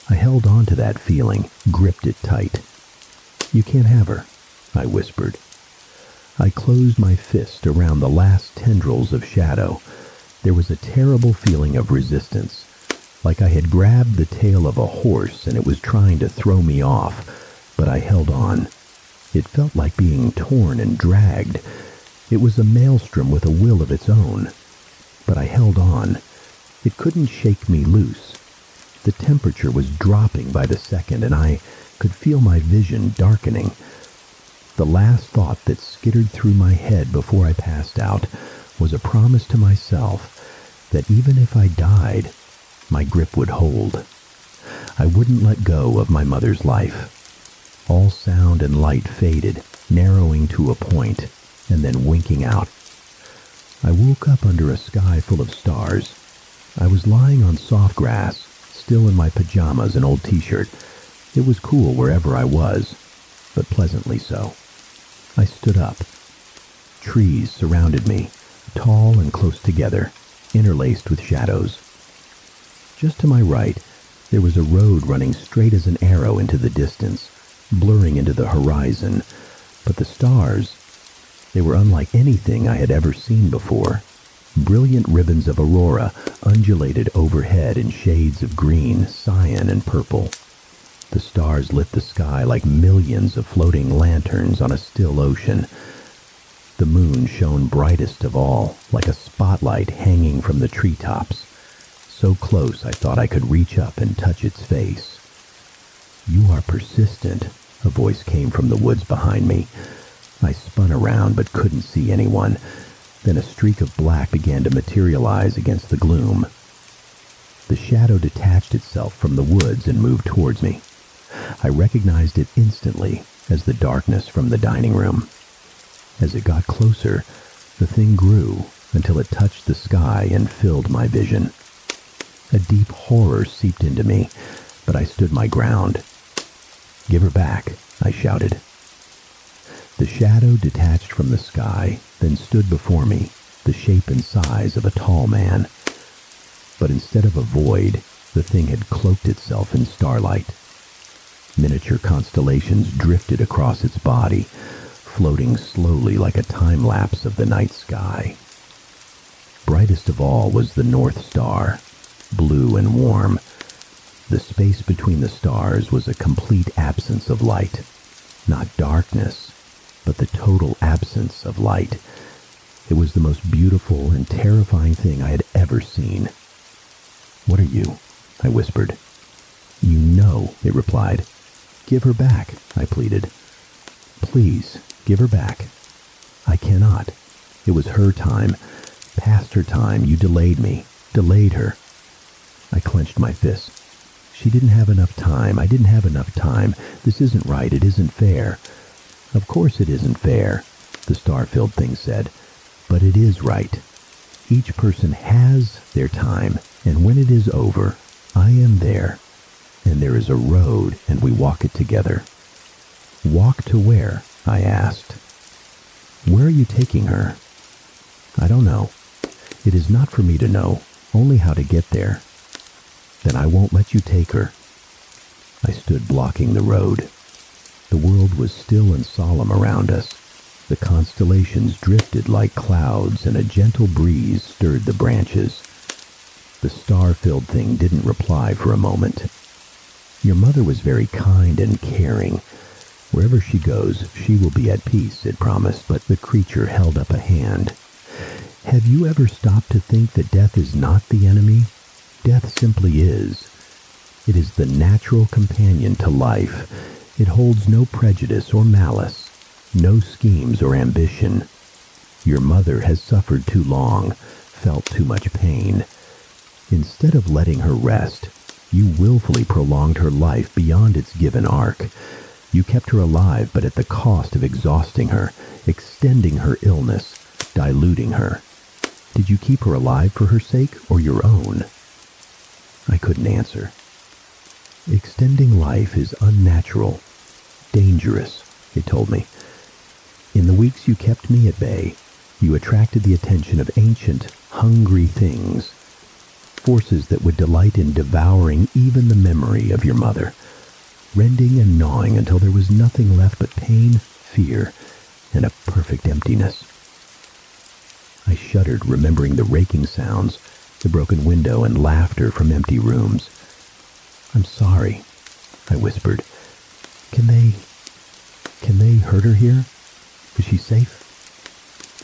A: I held on to that feeling, gripped it tight. "You can't have her," I whispered. I closed my fist around the last tendrils of shadow. There was a terrible feeling of resistance, like I had grabbed the tail of a horse and it was trying to throw me off, but I held on. It felt like being torn and dragged. It was a maelstrom with a will of its own, but I held on. It couldn't shake me loose. The temperature was dropping by the second, and I could feel my vision darkening. The last thought that skittered through my head before I passed out was a promise to myself that even if I died, my grip would hold. I wouldn't let go of my mother's life. All sound and light faded, narrowing to a point, and then winking out. I woke up under a sky full of stars. I was lying on soft grass, still in my pajamas and old t-shirt. It was cool wherever I was, but pleasantly so. I stood up. Trees surrounded me, tall and close together, interlaced with shadows. Just to my right, there was a road running straight as an arrow into the distance, blurring into the horizon. But the stars, they were unlike anything I had ever seen before. Brilliant ribbons of aurora undulated overhead in shades of green, cyan, and purple. The stars lit the sky like millions of floating lanterns on a still ocean. The moon shone brightest of all, like a spotlight hanging from the treetops. So close I thought I could reach up and touch its face. "You are persistent," a voice came from the woods behind me. I spun around but couldn't see anyone. Then a streak of black began to materialize against the gloom. The shadow detached itself from the woods and moved towards me. I recognized it instantly as the darkness from the dining room. As it got closer, the thing grew until it touched the sky and filled my vision. A deep horror seeped into me, but I stood my ground. "Give her back," I shouted. The shadow detached from the sky, then stood before me, the shape and size of a tall man. But instead of a void, the thing had cloaked itself in starlight. Miniature constellations drifted across its body, floating slowly like a time-lapse of the night sky. Brightest of all was the North Star, blue and warm. The space between the stars was a complete absence of light. Not darkness, but the total absence of light. It was the most beautiful and terrifying thing I had ever seen. "What are you?" I whispered. "You know," it replied. "Give her back," I pleaded. "Please, give her back." "I cannot. It was her time. Past her time. You delayed me. Delayed her." I clenched my fists. "She didn't have enough time. I didn't have enough time. This isn't right. It isn't fair." "Of course it isn't fair," the star-filled thing said. "But it is right. Each person has their time, and when it is over, I am there. And there is a road, and we walk it together." "Walk to where?" I asked. "Where are you taking her?" "I don't know. It is not for me to know, only how to get there." "Then I won't let you take her." I stood blocking the road. The world was still and solemn around us. The constellations drifted like clouds, and a gentle breeze stirred the branches. The star-filled thing didn't reply for a moment. "Your mother was very kind and caring. Wherever she goes, she will be at peace," it promised, but the creature held up a hand. "Have you ever stopped to think that death is not the enemy? Death simply is. It is the natural companion to life. It holds no prejudice or malice, no schemes or ambition. Your mother has suffered too long, felt too much pain. Instead of letting her rest, you willfully prolonged her life beyond its given arc. You kept her alive, but at the cost of exhausting her, extending her illness, diluting her. Did you keep her alive for her sake or your own? I couldn't answer. Extending life is unnatural, dangerous, it told me. In the weeks you kept me at bay, you attracted the attention of ancient, hungry things, forces that would delight in devouring even the memory of your mother, rending and gnawing until there was nothing left but pain, fear, and a perfect emptiness. I shuddered, remembering the raking sounds, the broken window, and laughter from empty rooms. "I'm sorry," I whispered. Can they hurt her here? Is she safe?"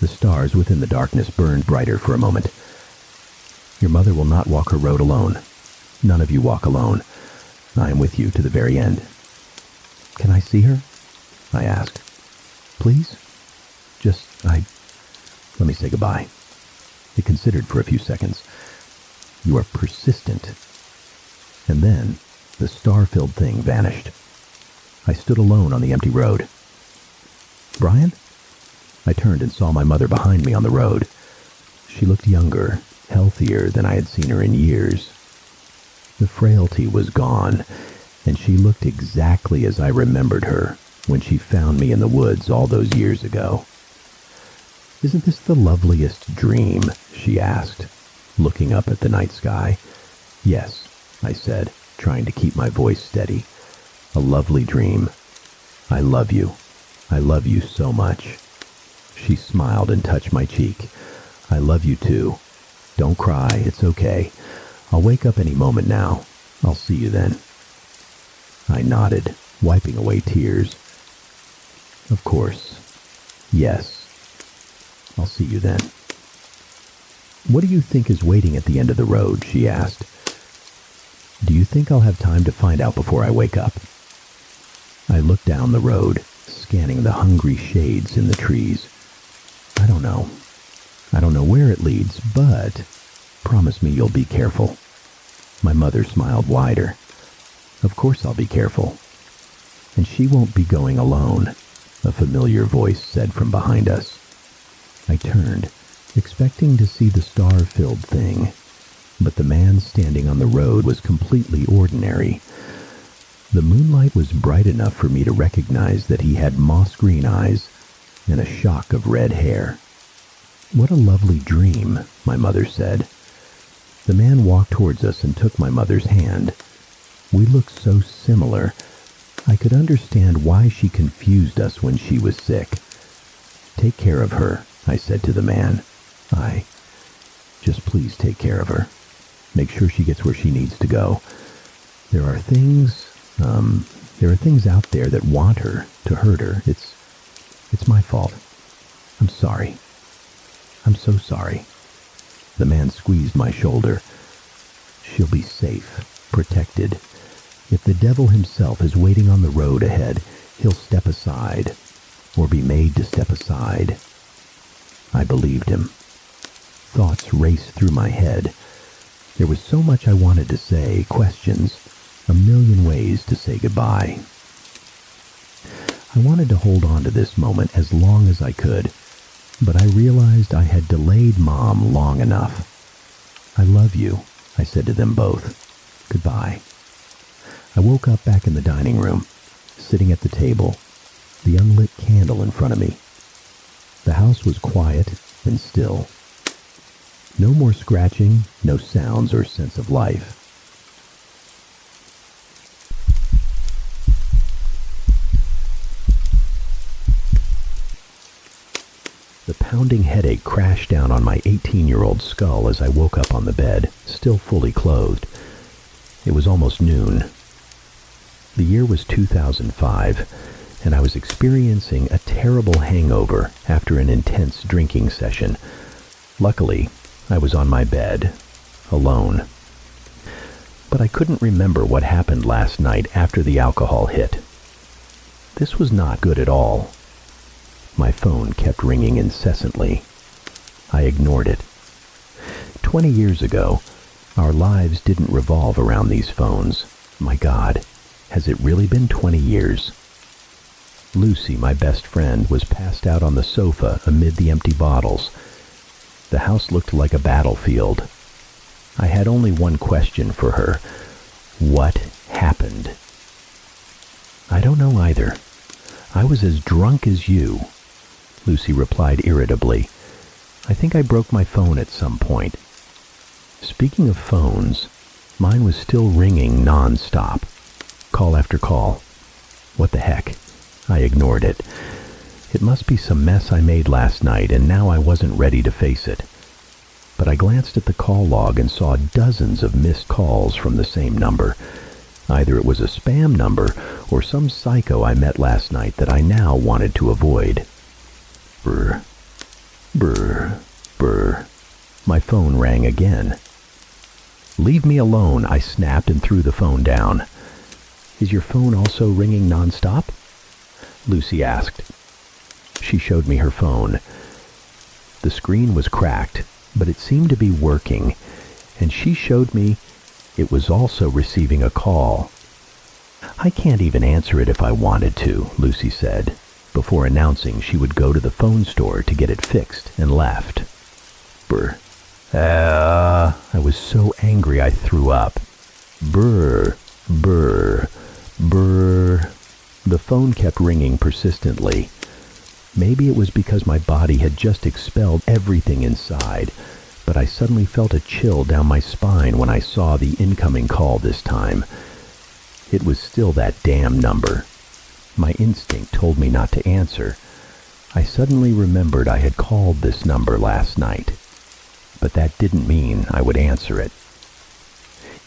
A: The stars within the darkness burned brighter for a moment. "Your mother will not walk her road alone. None of you walk alone. I am with you to the very end." "Can I see her?" I asked. "Please? Let me say goodbye." It considered for a few seconds. "You are persistent." And then the star-filled thing vanished. I stood alone on the empty road. "Brian?" I turned and saw my mother behind me on the road. She looked younger, healthier than I had seen her in years. The frailty was gone, and she looked exactly as I remembered her when she found me in the woods all those years ago. "Isn't this the loveliest dream?" she asked, looking up at the night sky. "Yes," I said, trying to keep my voice steady. "A lovely dream. I love you. I love you so much." She smiled and touched my cheek. "I love you too. Don't cry, it's okay. I'll wake up any moment now. I'll see you then." I nodded, wiping away tears. "Of course. Yes. I'll see you then." "What do you think is waiting at the end of the road?" she asked. "Do you think I'll have time to find out before I wake up?" I looked down the road, scanning the hungry shades in the trees. "I don't know. I don't know where it leads, but promise me you'll be careful." My mother smiled wider. "Of course I'll be careful." "And she won't be going alone," a familiar voice said from behind us. I turned, expecting to see the star-filled thing, but the man standing on the road was completely ordinary. The moonlight was bright enough for me to recognize that he had moss-green eyes and a shock of red hair. "What a lovely dream," my mother said. The man walked towards us and took my mother's hand. We looked so similar. I could understand why she confused us when she was sick. "Take care of her," I said to the man. Just please take care of her. Make sure she gets where she needs to go. There are things out there that want her, to hurt her. It's my fault. I'm sorry. I'm so sorry." The man squeezed my shoulder. "She'll be safe, protected. If the devil himself is waiting on the road ahead, he'll step aside, or be made to step aside." I believed him. Thoughts raced through my head. There was so much I wanted to say, questions, a million ways to say goodbye. I wanted to hold on to this moment as long as I could, but I realized I had delayed Mom long enough. "I love you," I said to them both. "Goodbye." I woke up back in the dining room, sitting at the table, the unlit candle in front of me. The house was quiet and still. No more scratching, no sounds or sense of life. The pounding headache crashed down on my 18-year-old skull as I woke up on the bed, still fully clothed. It was almost noon. The year was 2005, and I was experiencing a terrible hangover after an intense drinking session. Luckily, I was on my bed, alone. But I couldn't remember what happened last night after the alcohol hit. This was not good at all. My phone kept ringing incessantly. I ignored it. 20 years ago, our lives didn't revolve around these phones. My God, has it really been 20 years? Lucy, my best friend, was passed out on the sofa amid the empty bottles. The house looked like a battlefield. I had only one question for her. What happened? I don't know either. I was as drunk as you, Lucy replied irritably. I think I broke my phone at some point. Speaking of phones, mine was still ringing non-stop. Call after call. What the heck? I ignored it. It must be some mess I made last night, and now I wasn't ready to face it. But I glanced at the call log and saw dozens of missed calls from the same number. Either it was a spam number or some psycho I met last night that I now wanted to avoid. Brr. Brr. Brr. My phone rang again. Leave me alone, I snapped and threw the phone down. Is your phone also ringing nonstop? Lucy asked. She showed me her phone. The screen was cracked, but it seemed to be working, and she showed me it was also receiving a call. I can't even answer it if I wanted to, Lucy said, before announcing she would go to the phone store to get it fixed and left. Brr. I was so angry I threw up. Brr, brr, brr. The phone kept ringing persistently. Maybe it was because my body had just expelled everything inside, but I suddenly felt a chill down my spine when I saw the incoming call this time. It was still that damn number. My instinct told me not to answer. I suddenly remembered I had called this number last night, but that didn't mean I would answer it.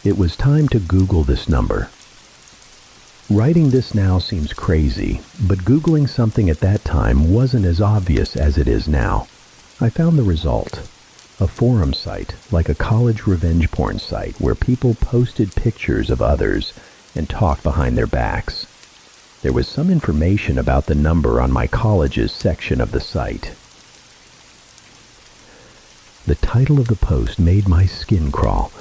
A: It was time to Google this number. Writing this now seems crazy, but Googling something at that time wasn't as obvious as it is now. I found the result. A forum site, like a college revenge porn site, where people posted pictures of others and talked behind their backs. There was some information about the number on my college's section of the site. The title of the post made my skin crawl.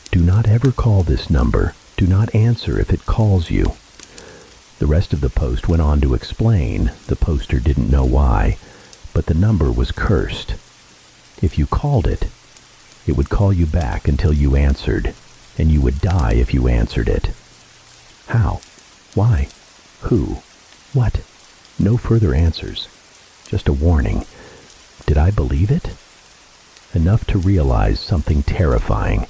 A: Do not ever call this number. Do not answer if it calls you. The rest of the post went on to explain, the poster didn't know why, but the number was cursed. If you called it, it would call you back until you answered, and you would die if you answered it. How? Why? Who? What? No further answers. Just a warning. Did I believe it? Enough to realize something terrifying.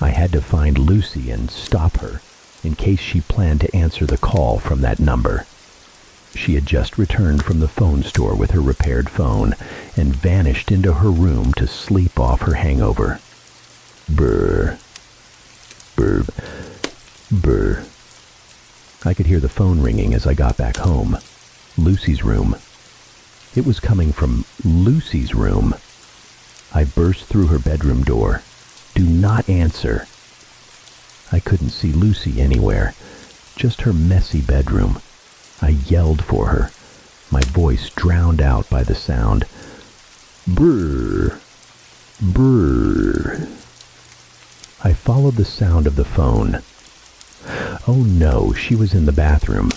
A: I had to find Lucy and stop her, in case she planned to answer the call from that number. She had just returned from the phone store with her repaired phone and vanished into her room to sleep off her hangover. Brr. Brr. Brr. I could hear the phone ringing as I got back home. Lucy's room. It was coming from Lucy's room. I burst through her bedroom door. Do not answer. I couldn't see Lucy anywhere, just her messy bedroom. I yelled for her, my voice drowned out by the sound. Brrr, brrr. I followed the sound of the phone. Oh no, she was in the bathroom.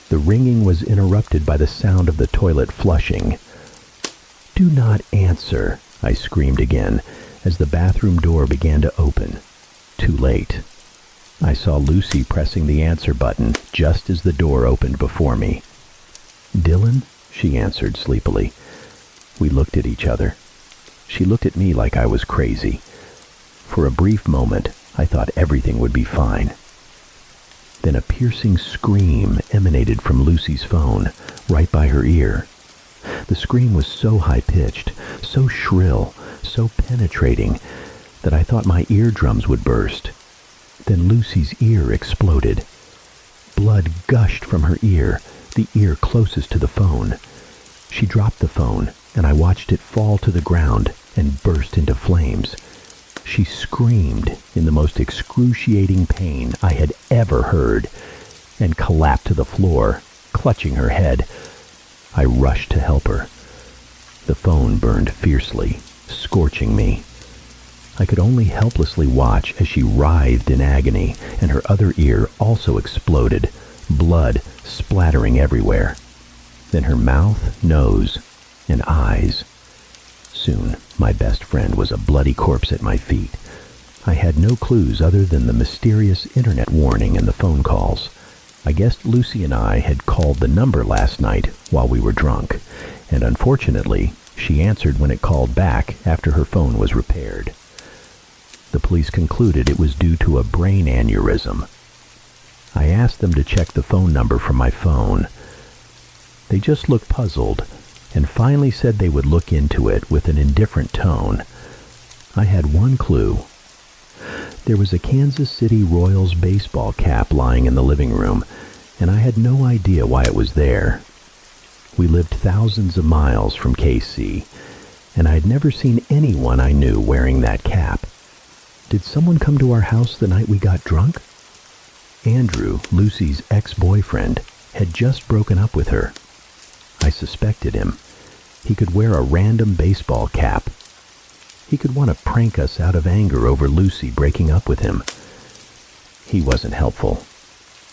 A: The ringing was interrupted by the sound of the toilet flushing. Do not answer, I screamed again, as the bathroom door began to open. Too late. I saw Lucy pressing the answer button just as the door opened before me. Dylan, she answered sleepily. We looked at each other. She looked at me like I was crazy. For a brief moment, I thought everything would be fine. Then a piercing scream emanated from Lucy's phone, right by her ear. The scream was so high-pitched, so shrill, so penetrating, that I thought my eardrums would burst. Then Lucy's ear exploded. Blood gushed from her ear, the ear closest to the phone. She dropped the phone, and I watched it fall to the ground and burst into flames. She screamed in the most excruciating pain I had ever heard and collapsed to the floor, clutching her head. I rushed to help her. The phone burned fiercely, scorching me. I could only helplessly watch as she writhed in agony, and her other ear also exploded, blood splattering everywhere. Then her mouth, nose, and eyes. Soon, my best friend was a bloody corpse at my feet. I had no clues other than the mysterious internet warning and the phone calls. I guessed Lucy and I had called the number last night while we were drunk, and unfortunately, she answered when it called back after her phone was repaired. The police concluded it was due to a brain aneurysm. I asked them to check the phone number from my phone. They just looked puzzled and finally said they would look into it with an indifferent tone. I had one clue. There was a Kansas City Royals baseball cap lying in the living room, and I had no idea why it was there. We lived thousands of miles from KC, and I had never seen anyone I knew wearing that cap. Did someone come to our house the night we got drunk? Andrew, Lucy's ex-boyfriend, had just broken up with her. I suspected him. He could wear a random baseball cap. He could want to prank us out of anger over Lucy breaking up with him. He wasn't helpful.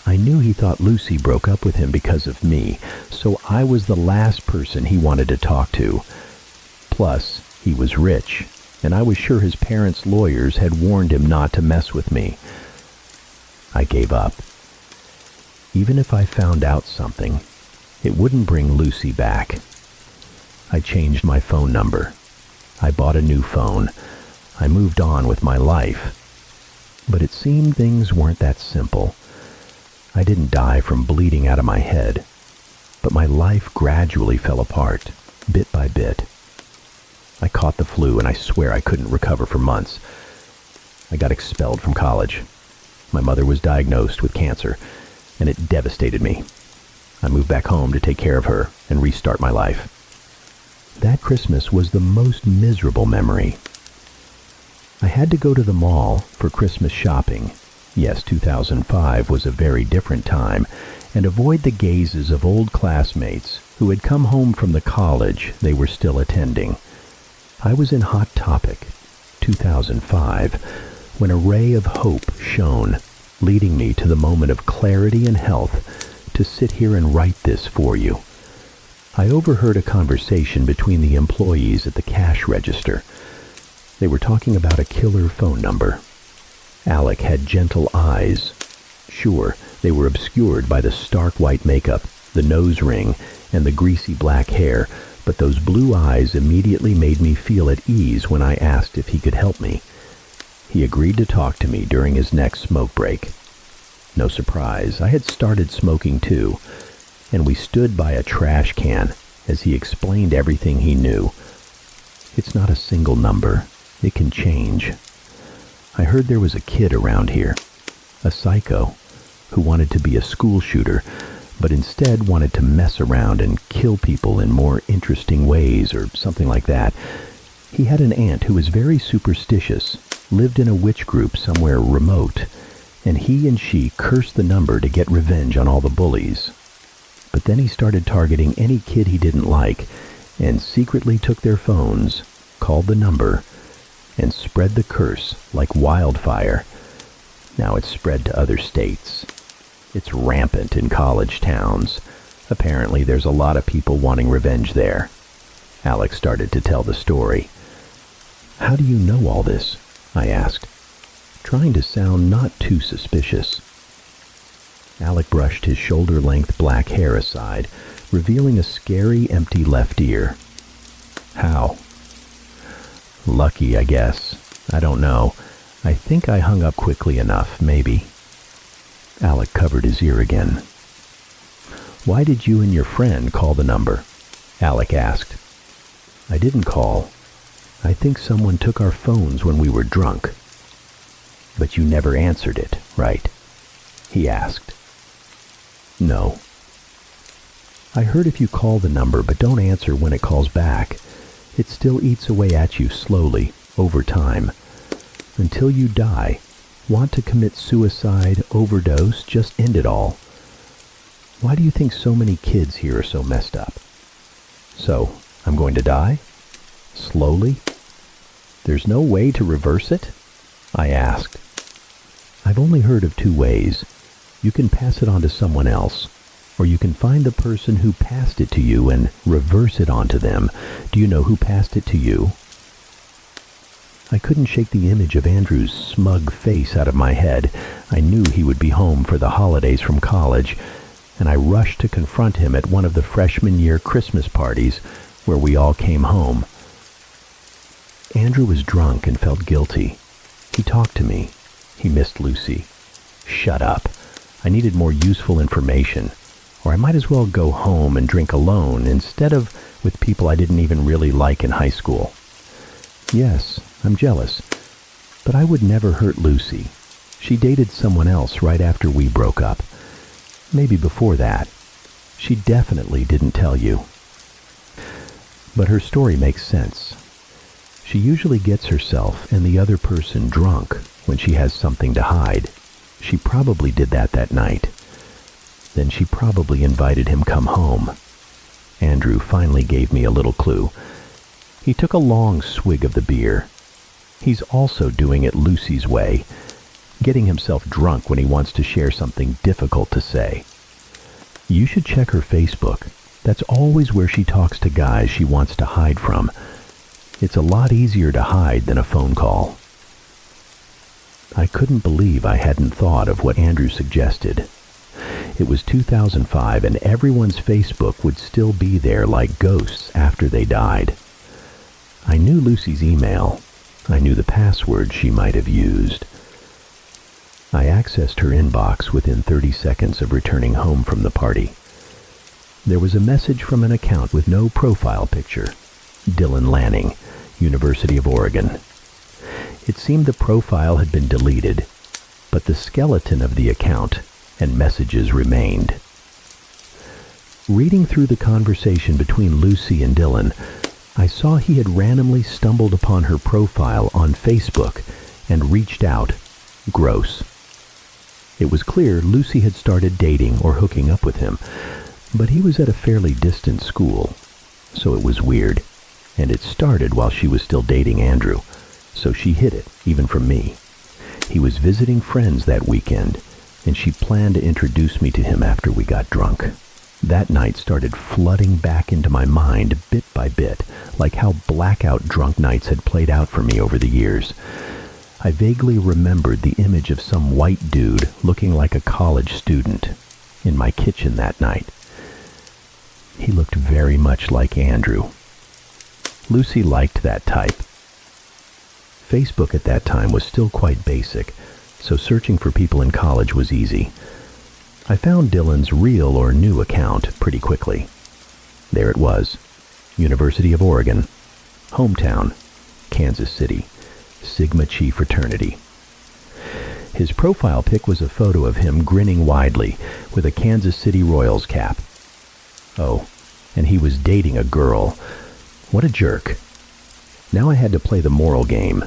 A: I knew he thought Lucy broke up with him because of me, so I was the last person he wanted to talk to. Plus, he was rich, and I was sure his parents' lawyers had warned him not to mess with me. I gave up. Even if I found out something, it wouldn't bring Lucy back. I changed my phone number. I bought a new phone. I moved on with my life. But it seemed things weren't that simple. I didn't die from bleeding out of my head, but my life gradually fell apart, bit by bit. I caught the flu, and I swear I couldn't recover for months. I got expelled from college. My mother was diagnosed with cancer, and it devastated me. I moved back home to take care of her and restart my life. That Christmas was the most miserable memory. I had to go to the mall for Christmas shopping. Yes, 2005 was a very different time, and avoid the gazes of old classmates who had come home from the college they were still attending. I was in Hot Topic, 2005, when a ray of hope shone, leading me to the moment of clarity and health to sit here and write this for you. I overheard a conversation between the employees at the cash register. They were talking about a killer phone number. Alec had gentle eyes. Sure, they were obscured by the stark white makeup, the nose ring, and the greasy black hair, but those blue eyes immediately made me feel at ease when I asked if he could help me. He agreed to talk to me during his next smoke break. No surprise, I had started smoking too, and we stood by a trash can as he explained everything he knew. It's not a single number. It can change. I heard there was a kid around here, a psycho, who wanted to be a school shooter, but instead wanted to mess around and kill people in more interesting ways or something like that. He had an aunt who was very superstitious, lived in a witch group somewhere remote, and he and she cursed the number to get revenge on all the bullies. But then he started targeting any kid he didn't like and secretly took their phones, called the number, and spread the curse like wildfire. Now it's spread to other states. It's rampant in college towns. Apparently there's a lot of people wanting revenge there. Alex started to tell the story. How do you know all this? I asked, trying to sound not too suspicious. Alec brushed his shoulder-length black hair aside, revealing a scary, empty left ear. How? Lucky, I guess. I don't know. I think I hung up quickly enough, maybe. Alec covered his ear again. Why did you and your friend call the number? Alec asked. I didn't call. I think someone took our phones when we were drunk. But you never answered it, right? He asked. No. I heard if you call the number but don't answer when it calls back, it still eats away at you slowly, over time. until you die, want to commit suicide, overdose, just end it all. Why do you think so many kids here are so messed up? So, I'm going to die? Slowly? There's no way to reverse it? I asked. I've only heard of two ways. You can pass it on to someone else, or you can find the person who passed it to you and reverse it onto them. Do you know who passed it to you? I couldn't shake the image of Andrew's smug face out of my head. I knew he would be home for the holidays from college, and I rushed to confront him at one of the freshman year Christmas parties where we all came home. Andrew was drunk and felt guilty. He talked to me. He missed Lucy. Shut up. I needed more useful information, or I might as well go home and drink alone instead of with people I didn't even really like in high school. Yes, I'm jealous, but I would never hurt Lucy. She dated someone else right after we broke up. Maybe before that. She definitely didn't tell you. But her story makes sense. She usually gets herself and the other person drunk when she has something to hide. She probably did that night. Then she probably invited him come home. Andrew finally gave me a little clue. He took a long swig of the beer. He's also doing it Lucy's way, getting himself drunk when he wants to share something difficult to say. You should check her Facebook. That's always where she talks to guys she wants to hide from. It's a lot easier to hide than a phone call. I couldn't believe I hadn't thought of what Andrew suggested. It was 2005 and everyone's Facebook would still be there like ghosts after they died. I knew Lucy's email. I knew the password she might have used. I accessed her inbox within 30 seconds of returning home from the party. There was a message from an account with no profile picture. Dylan Lanning, University of Oregon. It seemed the profile had been deleted, but the skeleton of the account and messages remained. Reading through the conversation between Lucy and Dylan, I saw he had randomly stumbled upon her profile on Facebook and reached out. Gross. It was clear Lucy had started dating or hooking up with him, but he was at a fairly distant school, so it was weird. And it started while she was still dating Andrew, so she hid it, even from me. He was visiting friends that weekend, and she planned to introduce me to him after we got drunk. That night started flooding back into my mind bit by bit, like how blackout drunk nights had played out for me over the years. I vaguely remembered the image of some white dude looking like a college student in my kitchen that night. He looked very much like Andrew. Lucy liked that type. Facebook at that time was still quite basic, so searching for people in college was easy. I found Dylan's real or new account pretty quickly. There it was. University of Oregon. Hometown. Kansas City. Sigma Chi fraternity. His profile pic was a photo of him grinning widely with a Kansas City Royals cap. Oh, and he was dating a girl. What a jerk. Now I had to play the moral game.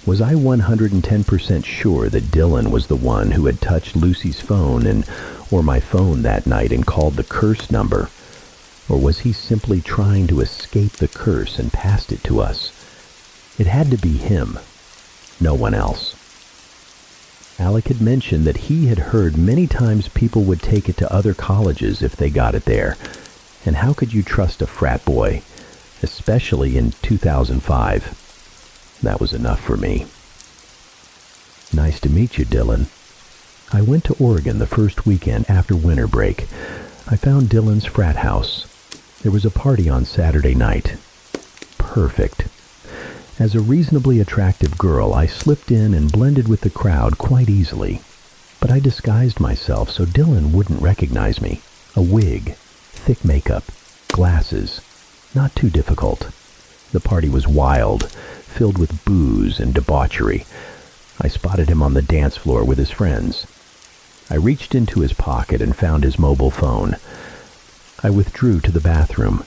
A: Was I 110% sure that Dylan was the one who had touched Lucy's phone or my phone that night and called the curse number? Or was he simply trying to escape the curse and passed it to us? It had to be him. No one else. Alec had mentioned that he had heard many times people would take it to other colleges if they got it there. And how could you trust a frat boy? Especially in 2005. That was enough for me. Nice to meet you, Dylan. I went to Oregon the first weekend after winter break. I found Dylan's frat house. There was a party on Saturday night. Perfect. As a reasonably attractive girl, I slipped in and blended with the crowd quite easily. But I disguised myself so Dylan wouldn't recognize me. A wig, thick makeup, glasses. Not too difficult. The party was wild, filled with booze and debauchery. I spotted him on the dance floor with his friends. I reached into his pocket and found his mobile phone. I withdrew to the bathroom.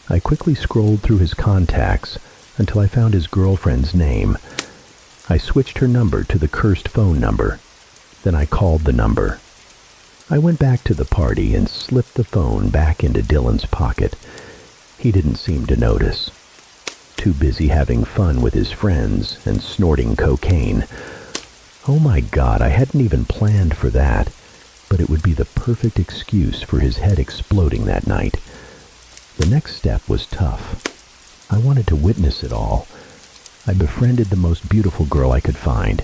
A: I quickly scrolled through his contacts until I found his girlfriend's name. I switched her number to the cursed phone number. Then I called the number. I went back to the party and slipped the phone back into Dylan's pocket. He didn't seem to notice. Too busy having fun with his friends and snorting cocaine. Oh my God, I hadn't even planned for that, but it would be the perfect excuse for his head exploding that night. The next step was tough. I wanted to witness it all. I befriended the most beautiful girl I could find.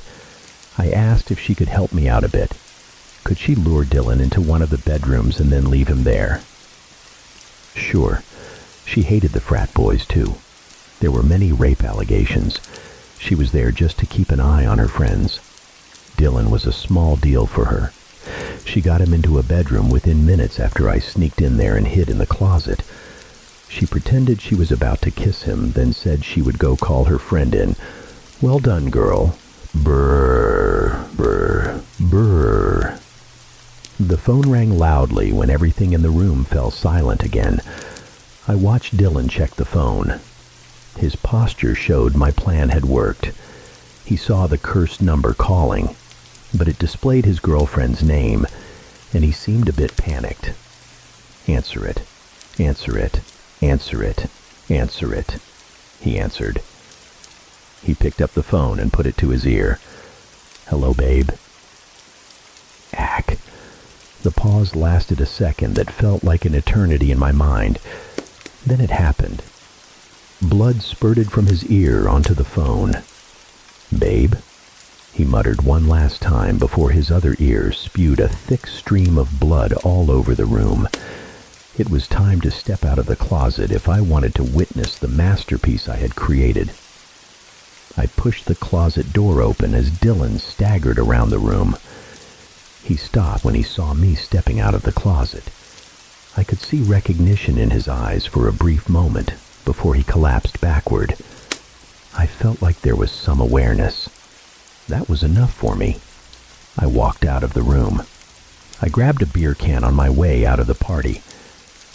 A: I asked if she could help me out a bit. Could she lure Dylan into one of the bedrooms and then leave him there? Sure, she hated the frat boys too. There were many rape allegations. She was there just to keep an eye on her friends. Dylan was a small deal for her. She got him into a bedroom within minutes after I sneaked in there and hid in the closet. She pretended she was about to kiss him, then said she would go call her friend in. Well done, girl. Brrr, brrr, brrr. The phone rang loudly when everything in the room fell silent again. I watched Dylan check the phone. His posture showed my plan had worked. He saw the cursed number calling, but it displayed his girlfriend's name, and he seemed a bit panicked. Answer it, answer it, answer it, answer it, he answered. He picked up the phone and put it to his ear. Hello, babe. Ack. The pause lasted a second that felt like an eternity in my mind. Then it happened. Blood spurted from his ear onto the phone. Babe, he muttered one last time before his other ear spewed a thick stream of blood all over the room. It was time to step out of the closet if I wanted to witness the masterpiece I had created. I pushed the closet door open as Dylan staggered around the room. He stopped when he saw me stepping out of the closet. I could see recognition in his eyes for a brief moment before he collapsed backward. I felt like there was some awareness. That was enough for me. I walked out of the room. I grabbed a beer can on my way out of the party.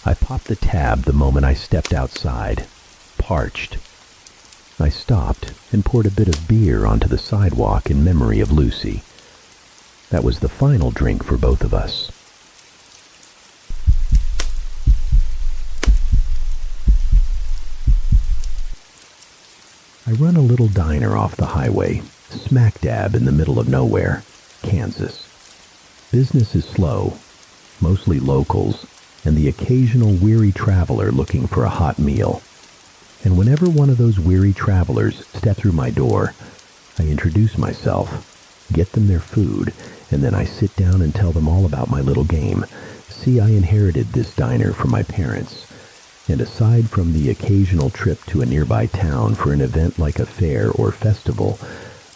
A: I popped the tab the moment I stepped outside, parched. I stopped and poured a bit of beer onto the sidewalk in memory of Lucy. That was the final drink for both of us. I run a little diner off the highway, smack dab in the middle of nowhere, Kansas. Business is slow, mostly locals, and the occasional weary traveler looking for a hot meal. And whenever one of those weary travelers step through my door, I introduce myself, get them their food, and then I sit down and tell them all about my little game. See, I inherited this diner from my parents. And aside from the occasional trip to a nearby town for an event like a fair or festival,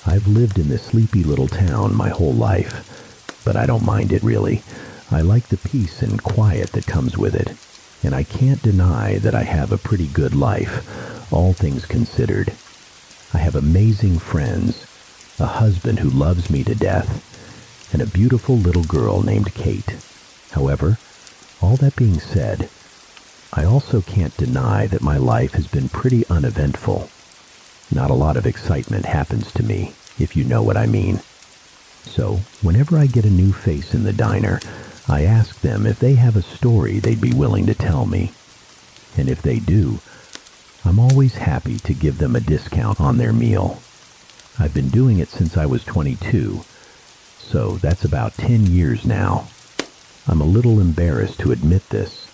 A: I've lived in this sleepy little town my whole life. But I don't mind it, really. I like the peace and quiet that comes with it. And I can't deny that I have a pretty good life, all things considered. I have amazing friends, a husband who loves me to death, and a beautiful little girl named Kate. However, all that being said, I also can't deny that my life has been pretty uneventful. Not a lot of excitement happens to me, if you know what I mean. So, whenever I get a new face in the diner, I ask them if they have a story they'd be willing to tell me. And if they do, I'm always happy to give them a discount on their meal. I've been doing it since I was 22, so that's about 10 years now. I'm a little embarrassed to admit this,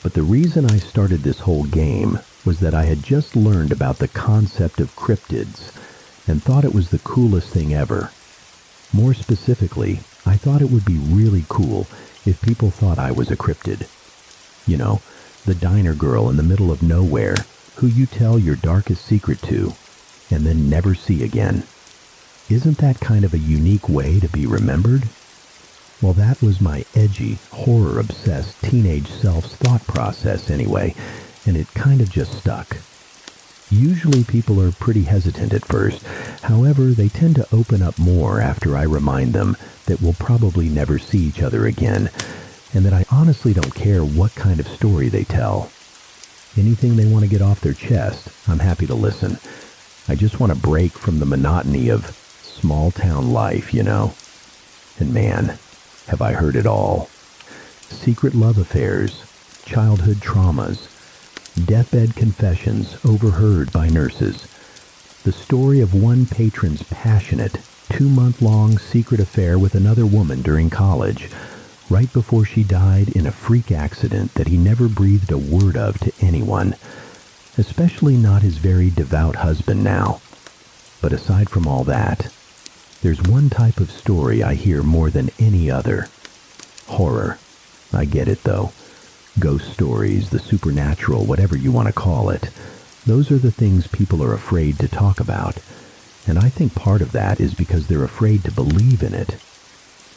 A: but the reason I started this whole game was that I had just learned about the concept of cryptids and thought it was the coolest thing ever. More specifically, I thought it would be really cool if people thought I was a cryptid. You know, the diner girl in the middle of nowhere who you tell your darkest secret to and then never see again. Isn't that kind of a unique way to be remembered? Well, that was my edgy, horror-obsessed teenage self's thought process anyway, and it kind of just stuck. Usually people are pretty hesitant at first. However, they tend to open up more after I remind them that we'll probably never see each other again, and that I honestly don't care what kind of story they tell. Anything they want to get off their chest, I'm happy to listen. I just want to break from the monotony of small-town life, you know. And man, have I heard it all. Secret love affairs, childhood traumas, deathbed confessions overheard by nurses, the story of one patron's passionate, 2-month-long secret affair with another woman during college, right before she died in a freak accident that he never breathed a word of to anyone, especially not his very devout husband now. But aside from all that, there's one type of story I hear more than any other. Horror. I get it, though. Ghost stories, the supernatural, whatever you want to call it. Those are the things people are afraid to talk about. And I think part of that is because they're afraid to believe in it.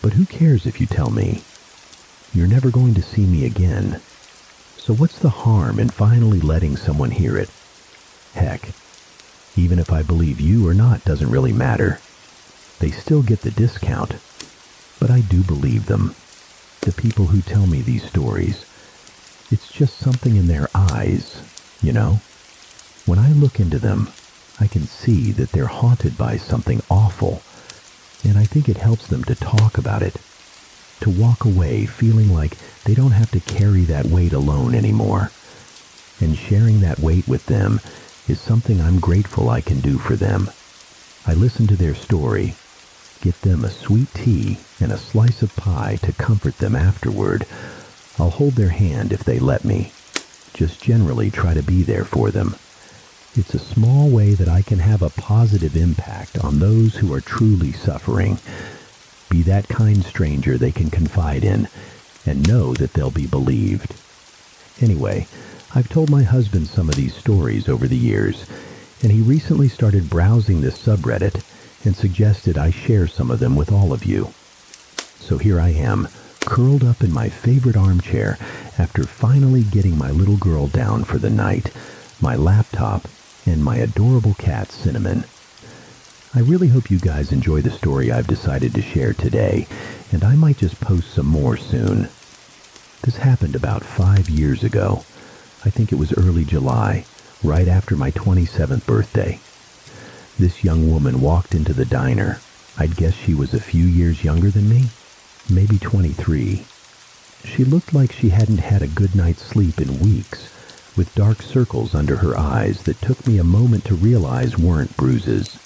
A: But who cares if you tell me? You're never going to see me again. So what's the harm in finally letting someone hear it? Heck, even if I believe you or not doesn't really matter. They still get the discount. But I do believe them. The people who tell me these stories. It's just something in their eyes, you know? When I look into them, I can see that they're haunted by something awful. And I think it helps them to talk about it. To walk away feeling like they don't have to carry that weight alone anymore. And sharing that weight with them is something I'm grateful I can do for them. I listen to their story, get them a sweet tea and a slice of pie to comfort them afterward. I'll hold their hand if they let me. Just generally try to be there for them. It's a small way that I can have a positive impact on those who are truly suffering. Be that kind stranger they can confide in and know that they'll be believed. Anyway, I've told my husband some of these stories over the years, and he recently started browsing this subreddit and suggested I share some of them with all of you. So here I am, curled up in my favorite armchair after finally getting my little girl down for the night, my laptop, and my adorable cat, Cinnamon. I really hope you guys enjoy the story I've decided to share today, and I might just post some more soon. This happened about 5 years ago. I think it was early July, right after my 27th birthday. This young woman walked into the diner. I'd guess she was a few years younger than me, maybe 23. She looked like she hadn't had a good night's sleep in weeks, with dark circles under her eyes that took me a moment to realize weren't bruises.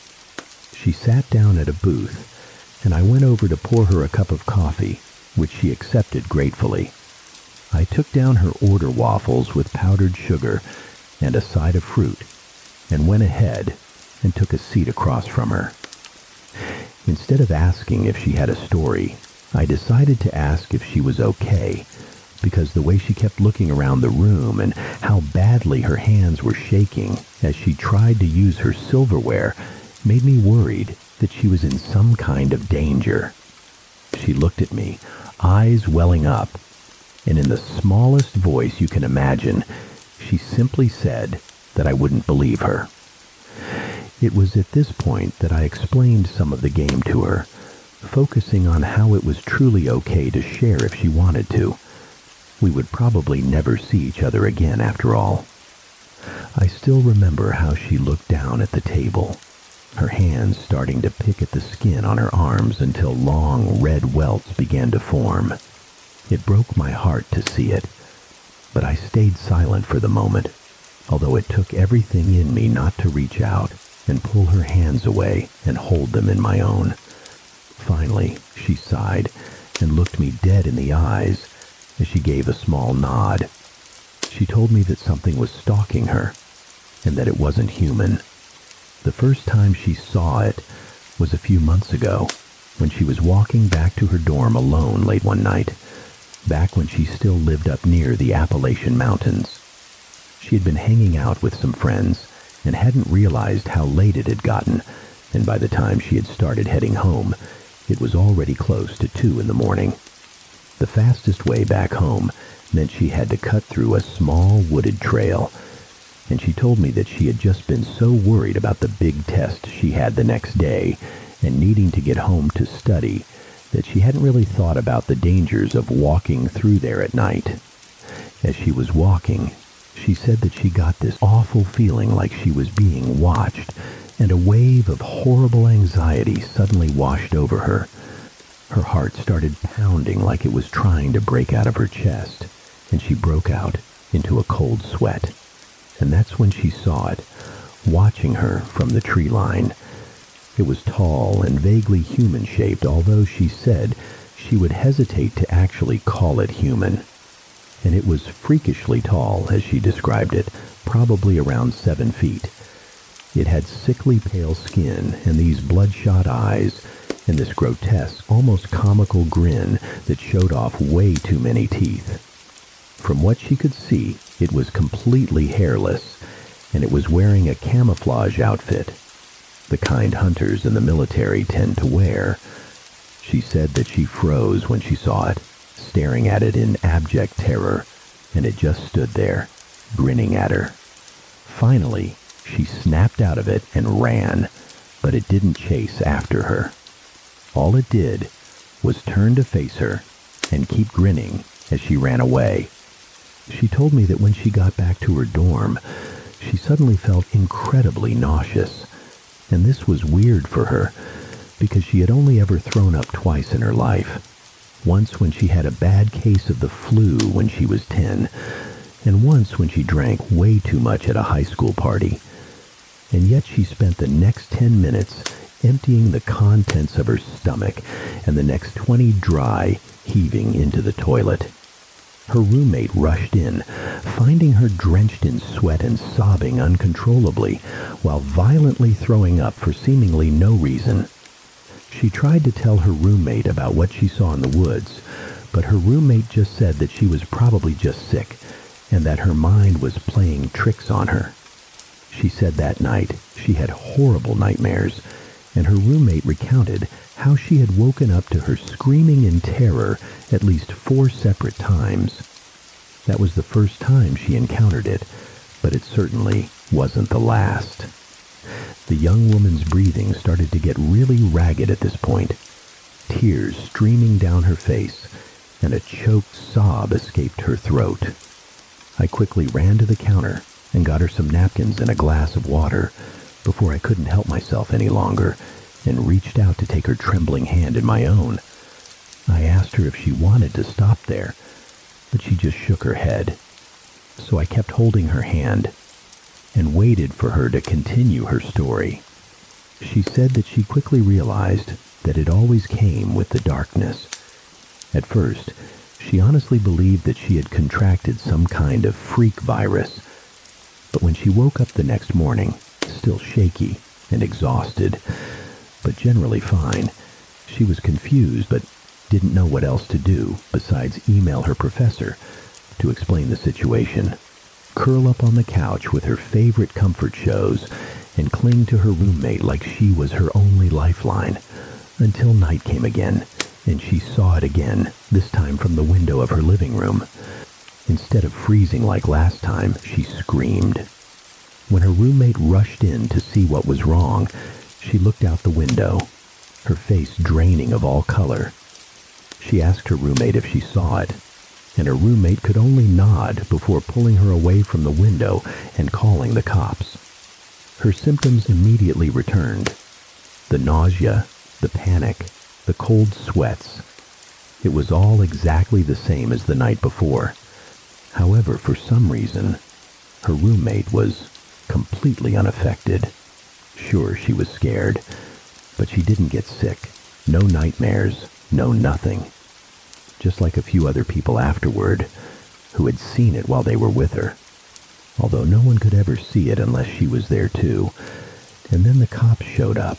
A: She sat down at a booth, and I went over to pour her a cup of coffee, which she accepted gratefully. I took down her order waffles with powdered sugar and a side of fruit, and went ahead and took a seat across from her. Instead of asking if she had a story, I decided to ask if she was okay, because the way she kept looking around the room and how badly her hands were shaking as she tried to use her silverware made me worried that she was in some kind of danger. She looked at me, eyes welling up, and in the smallest voice you can imagine, she simply said that I wouldn't believe her. It was at this point that I explained some of the game to her, focusing on how it was truly okay to share if she wanted to. We would probably never see each other again after all. I still remember how she looked down at the table, her hands starting to pick at the skin on her arms until long red welts began to form. It broke my heart to see it, but I stayed silent for the moment, although it took everything in me not to reach out and pull her hands away and hold them in my own. Finally, she sighed and looked me dead in the eyes as she gave a small nod. She told me that something was stalking her and that it wasn't human. The first time she saw it was a few months ago when she was walking back to her dorm alone late one night, back when she still lived up near the Appalachian Mountains. She had been hanging out with some friends and hadn't realized how late it had gotten, and by the time she had started heading home, it was already close to 2 in the morning. The fastest way back home meant she had to cut through a small wooded trail, and she told me that she had just been so worried about the big test she had the next day and needing to get home to study that she hadn't really thought about the dangers of walking through there at night. As she was walking, she said that she got this awful feeling like she was being watched and a wave of horrible anxiety suddenly washed over her. Her heart started pounding like it was trying to break out of her chest, and she broke out into a cold sweat. And that's when she saw it, watching her from the tree line. It was tall and vaguely human-shaped, although she said she would hesitate to actually call it human. And it was freakishly tall, as she described it, probably around 7 feet. It had sickly pale skin and these bloodshot eyes and this grotesque, almost comical grin that showed off way too many teeth. From what she could see, it was completely hairless, and it was wearing a camouflage outfit, the kind hunters in the military tend to wear. She said that she froze when she saw it, staring at it in abject terror, and it just stood there, grinning at her. Finally, she snapped out of it and ran, but it didn't chase after her. All it did was turn to face her and keep grinning as she ran away. She told me that when she got back to her dorm, she suddenly felt incredibly nauseous, and this was weird for her because she had only ever thrown up twice in her life. Once when she had a bad case of the flu when she was 10, and once when she drank way too much at a high school party. And yet she spent the next 10 minutes emptying the contents of her stomach and the next 20 dry, heaving into the toilet. Her roommate rushed in, finding her drenched in sweat and sobbing uncontrollably, while violently throwing up for seemingly no reason. She tried to tell her roommate about what she saw in the woods, but her roommate just said that she was probably just sick, and that her mind was playing tricks on her. She said that night she had horrible nightmares, and her roommate recounted how she had woken up to her screaming in terror at least 4 separate times. That was the first time she encountered it, but it certainly wasn't the last. The young woman's breathing started to get really ragged at this point, tears streaming down her face, and a choked sob escaped her throat. I quickly ran to the counter and got her some napkins and a glass of water before I couldn't help myself any longer and reached out to take her trembling hand in my own. I asked her if she wanted to stop there, but she just shook her head. So I kept holding her hand and waited for her to continue her story. She said that she quickly realized that it always came with the darkness. At first, she honestly believed that she had contracted some kind of freak virus, but when she woke up the next morning, still shaky and exhausted, but generally fine, she was confused but didn't know what else to do besides email her professor to explain the situation, curl up on the couch with her favorite comfort shows, and cling to her roommate like she was her only lifeline, until night came again, and she saw it again, this time from the window of her living room. Instead of freezing like last time, she screamed. When her roommate rushed in to see what was wrong, she looked out the window, her face draining of all color. She asked her roommate if she saw it, and her roommate could only nod before pulling her away from the window and calling the cops. Her symptoms immediately returned. The nausea, the panic, the cold sweats. It was all exactly the same as the night before. However, for some reason, her roommate was completely unaffected. Sure, she was scared, but she didn't get sick. No nightmares, no nothing. Just like a few other people afterward who had seen it while they were with her. Although no one could ever see it unless she was there too. And then the cops showed up,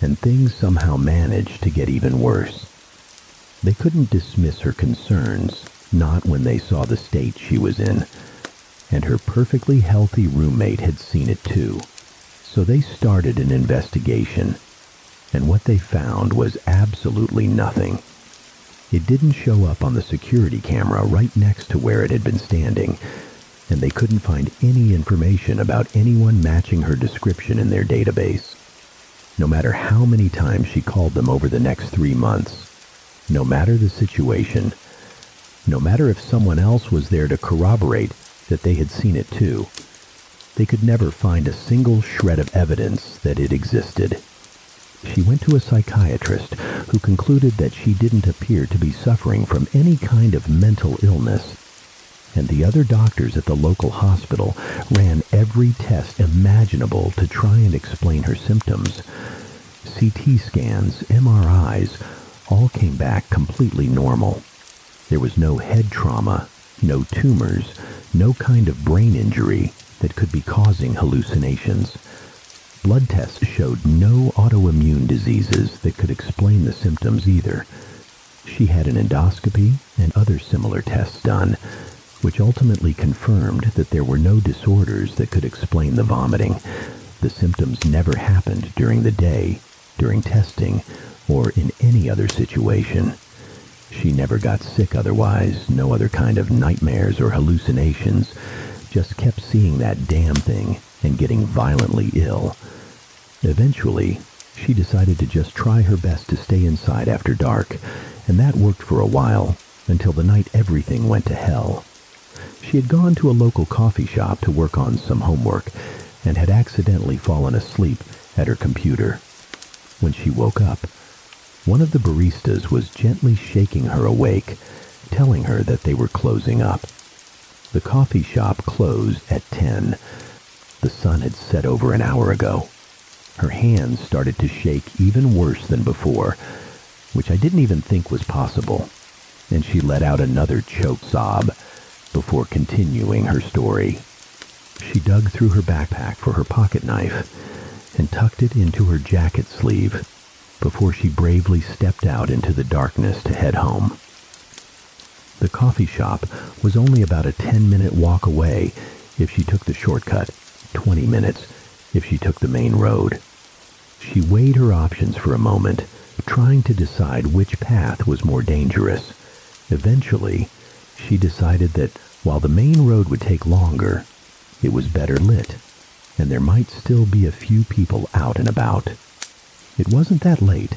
A: and things somehow managed to get even worse. They couldn't dismiss her concerns, not when they saw the state she was in, and her perfectly healthy roommate had seen it too. So they started an investigation, and what they found was absolutely nothing. It didn't show up on the security camera right next to where it had been standing, and they couldn't find any information about anyone matching her description in their database. No matter how many times she called them over the next 3 months, no matter the situation, no matter if someone else was there to corroborate that they had seen it too, they could never find a single shred of evidence that it existed. She went to a psychiatrist who concluded that she didn't appear to be suffering from any kind of mental illness, and the other doctors at the local hospital ran every test imaginable to try and explain her symptoms. CT scans, MRIs, all came back completely normal. There was no head trauma, no tumors, no kind of brain injury that could be causing hallucinations. Blood tests showed no autoimmune diseases that could explain the symptoms either. She had an endoscopy and other similar tests done, which ultimately confirmed that there were no disorders that could explain the vomiting. The symptoms never happened during the day, during testing, or in any other situation. She never got sick otherwise, no other kind of nightmares or hallucinations, just kept seeing that damn thing and getting violently ill. Eventually, she decided to just try her best to stay inside after dark, and that worked for a while, until the night everything went to hell. She had gone to a local coffee shop to work on some homework, and had accidentally fallen asleep at her computer. When she woke up, one of the baristas was gently shaking her awake, telling her that they were closing up. The coffee shop closed at 10. The sun had set over an hour ago. Her hands started to shake even worse than before, which I didn't even think was possible, and she let out another choked sob before continuing her story. She dug through her backpack for her pocket knife and tucked it into her jacket sleeve before she bravely stepped out into the darkness to head home. The coffee shop was only about a 10-minute walk away if she took the shortcut, 20 minutes if she took the main road. She weighed her options for a moment, trying to decide which path was more dangerous. Eventually, she decided that while the main road would take longer, it was better lit, and there might still be a few people out and about. It wasn't that late,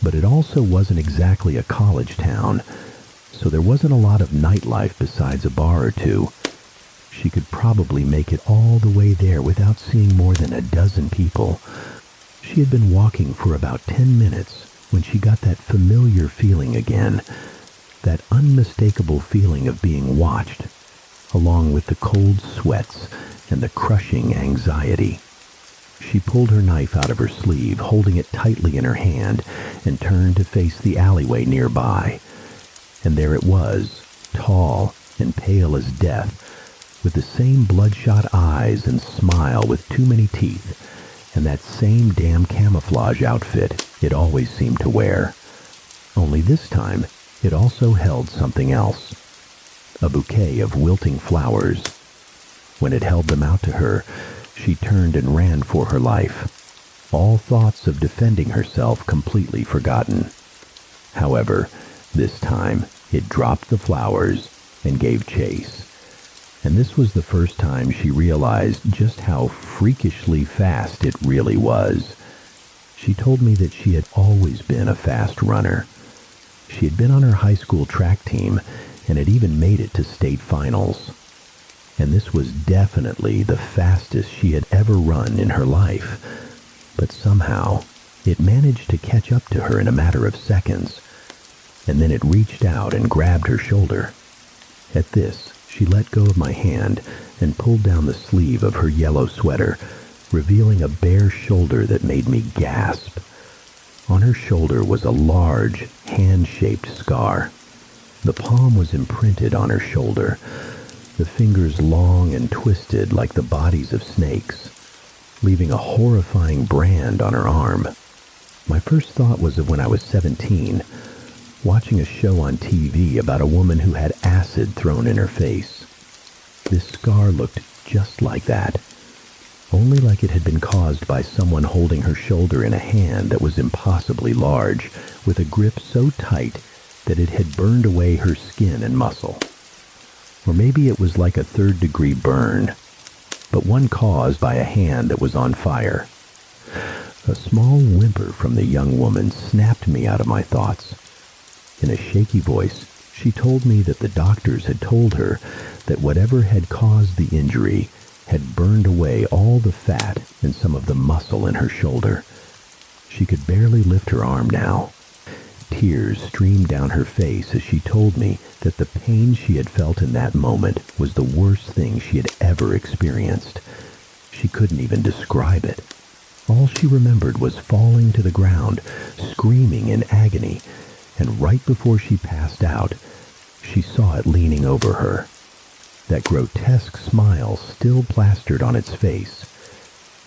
A: but it also wasn't exactly a college town, so there wasn't a lot of nightlife besides a bar or two. She could probably make it all the way there without seeing more than a dozen people. She had been walking for about 10 minutes when she got that familiar feeling again, that unmistakable feeling of being watched, along with the cold sweats and the crushing anxiety. She pulled her knife out of her sleeve, holding it tightly in her hand, and turned to face the alleyway nearby. And there it was, tall and pale as death, with the same bloodshot eyes and smile with too many teeth, and that same damn camouflage outfit it always seemed to wear. Only this time, it also held something else. A bouquet of wilting flowers. When it held them out to her, she turned and ran for her life, all thoughts of defending herself completely forgotten. However, this time, it dropped the flowers and gave chase. And this was the first time she realized just how freakishly fast it really was. She told me that she had always been a fast runner. She had been on her high school track team and had even made it to state finals. And this was definitely the fastest she had ever run in her life. But somehow, it managed to catch up to her in a matter of seconds. And then it reached out and grabbed her shoulder. At this, she let go of my hand and pulled down the sleeve of her yellow sweater, revealing a bare shoulder that made me gasp. On her shoulder was a large, hand-shaped scar. The palm was imprinted on her shoulder, the fingers long and twisted like the bodies of snakes, leaving a horrifying brand on her arm. My first thought was of when I was 17, watching a show on TV about a woman who had acid thrown in her face. This scar looked just like that, only like it had been caused by someone holding her shoulder in a hand that was impossibly large, with a grip so tight that it had burned away her skin and muscle. Or maybe it was like a third-degree burn, but one caused by a hand that was on fire. A small whimper from the young woman snapped me out of my thoughts. In a shaky voice, she told me that the doctors had told her that whatever had caused the injury had burned away all the fat and some of the muscle in her shoulder. She could barely lift her arm now. Tears streamed down her face as she told me that the pain she had felt in that moment was the worst thing she had ever experienced. She couldn't even describe it. All she remembered was falling to the ground, screaming in agony, and right before she passed out, she saw it leaning over her. That grotesque smile still plastered on its face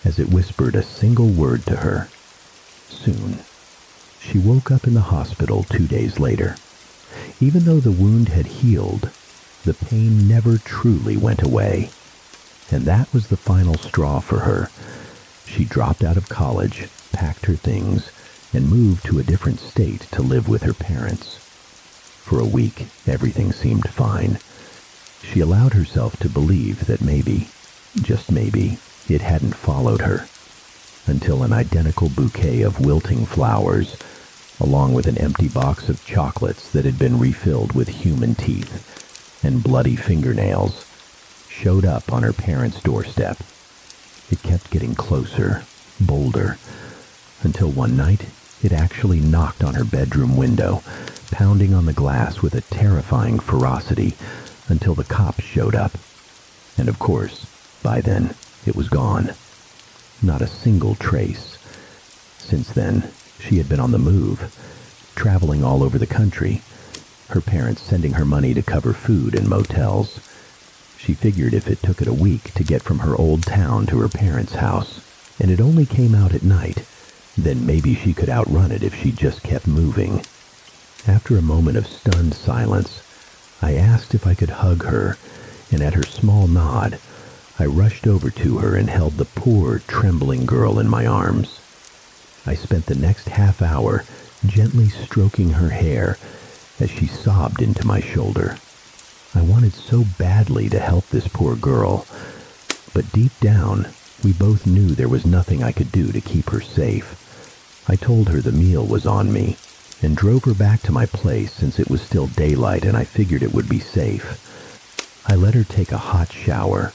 A: as it whispered a single word to her. Soon. She woke up in the hospital 2 days later. Even though the wound had healed, the pain never truly went away. And that was the final straw for her. She dropped out of college, packed her things, and moved to a different state to live with her parents. For a week, everything seemed fine. She allowed herself to believe that maybe, just maybe, it hadn't followed her, until an identical bouquet of wilting flowers, along with an empty box of chocolates that had been refilled with human teeth and bloody fingernails, showed up on her parents' doorstep. It kept getting closer, bolder, until one night it actually knocked on her bedroom window, pounding on the glass with a terrifying ferocity until the cops showed up. And of course, by then, it was gone. Not a single trace. Since then, she had been on the move, traveling all over the country, her parents sending her money to cover food and motels. She figured if it took it a week to get from her old town to her parents' house, and it only came out at night, then maybe she could outrun it if she just kept moving. After a moment of stunned silence, I asked if I could hug her, and at her small nod, I rushed over to her and held the poor, trembling girl in my arms. I spent the next half hour gently stroking her hair as she sobbed into my shoulder. I wanted so badly to help this poor girl, but deep down, we both knew there was nothing I could do to keep her safe. I told her the meal was on me, and drove her back to my place since it was still daylight and I figured it would be safe. I let her take a hot shower,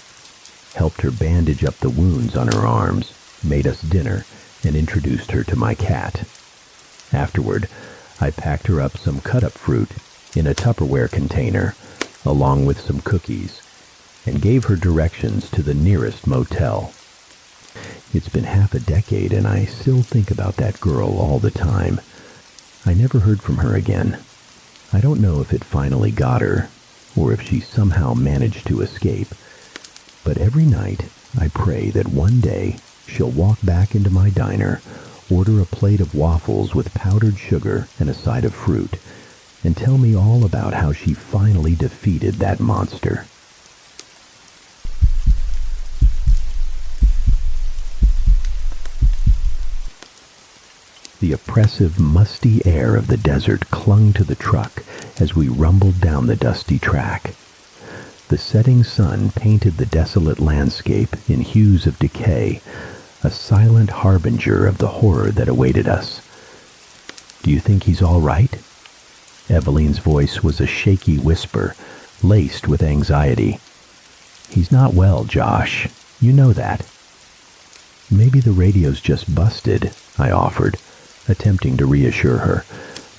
A: helped her bandage up the wounds on her arms, made us dinner, and introduced her to my cat. Afterward, I packed her up some cut-up fruit in a Tupperware container, along with some cookies, and gave her directions to the nearest motel. It's been half a decade and I still think about that girl all the time. I never heard from her again. I don't know if it finally got her, or if she somehow managed to escape, but every night I pray that one day she'll walk back into my diner, order a plate of waffles with powdered sugar and a side of fruit, and tell me all about how she finally defeated that monster. The oppressive, musty air of the desert clung to the truck as we rumbled down the dusty track. The setting sun painted the desolate landscape in hues of decay, a silent harbinger of the horror that awaited us. "Do you think he's all right?" Eveline's voice was a shaky whisper, laced with anxiety. "He's not well, Josh. You know that." "Maybe the radio's just busted," I offered, attempting to reassure her,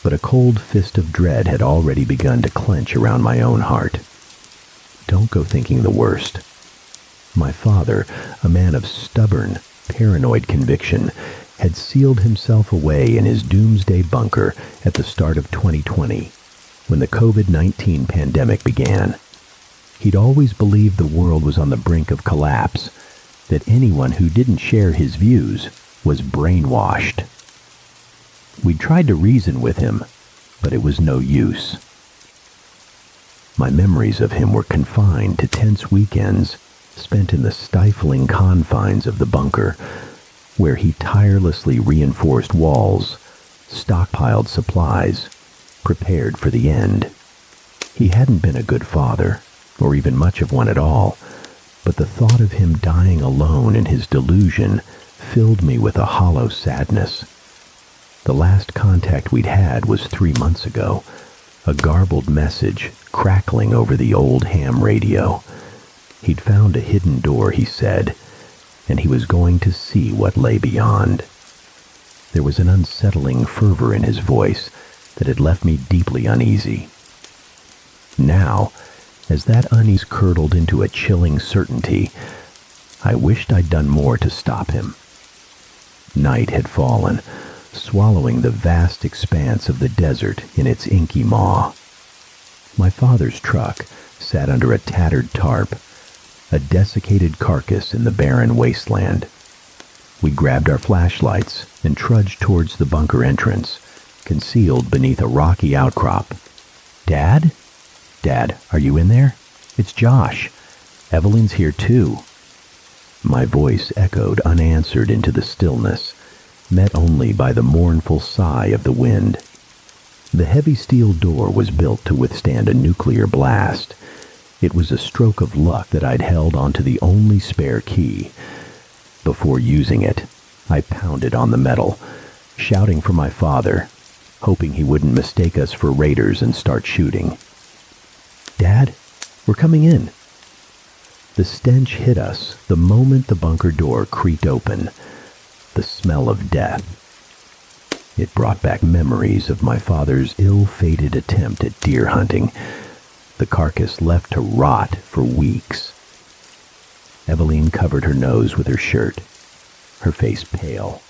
A: but a cold fist of dread had already begun to clench around my own heart. Don't go thinking the worst. My father, a man of stubborn, paranoid conviction, had sealed himself away in his doomsday bunker at the start of 2020, when the COVID-19 pandemic began. He'd always believed the world was on the brink of collapse, that anyone who didn't share his views was brainwashed. We tried to reason with him, but it was no use. My memories of him were confined to tense weekends spent in the stifling confines of the bunker, where he tirelessly reinforced walls, stockpiled supplies, prepared for the end. He hadn't been a good father, or even much of one at all, but the thought of him dying alone in his delusion filled me with a hollow sadness. The last contact we'd had was 3 months ago, a garbled message crackling over the old ham radio. He'd found a hidden door, he said, and he was going to see what lay beyond. There was an unsettling fervor in his voice that had left me deeply uneasy. Now, as that unease curdled into a chilling certainty, I wished I'd done more to stop him. Night had fallen, swallowing the vast expanse of the desert in its inky maw. My father's truck sat under a tattered tarp, a desiccated carcass in the barren wasteland. We grabbed our flashlights and trudged towards the bunker entrance, concealed beneath a rocky outcrop. "Dad? Dad, are you in there? It's Josh. Evelyn's here too." My voice echoed unanswered into the stillness, met only by the mournful sigh of the wind. The heavy steel door was built to withstand a nuclear blast. It was a stroke of luck that I'd held onto the only spare key. Before using it, I pounded on the metal, shouting for my father, hoping he wouldn't mistake us for raiders and start shooting. "Dad, we're coming in." The stench hit us the moment the bunker door creaked open. The smell of death. It brought back memories of my father's ill-fated attempt at deer hunting, the carcass left to rot for weeks. Evelyn covered her nose with her shirt, her face pale.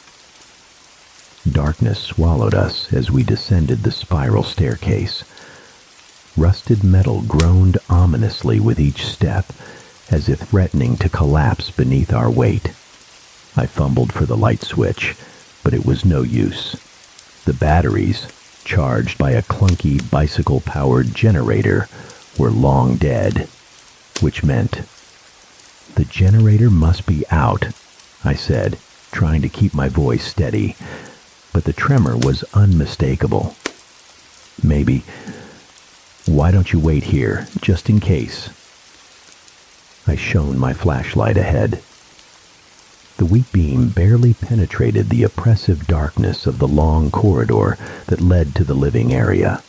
A: Darkness swallowed us as we descended the spiral staircase. Rusted metal groaned ominously with each step, as if threatening to collapse beneath our weight. I fumbled for the light switch, but it was no use. The batteries, charged by a clunky bicycle-powered generator, were long dead, which meant the generator must be out, I said, trying to keep my voice steady, but the tremor was unmistakable. "Maybe. Why don't you wait here, just in case?" I shone my flashlight ahead. The weak beam barely penetrated the oppressive darkness of the long corridor that led to the living area.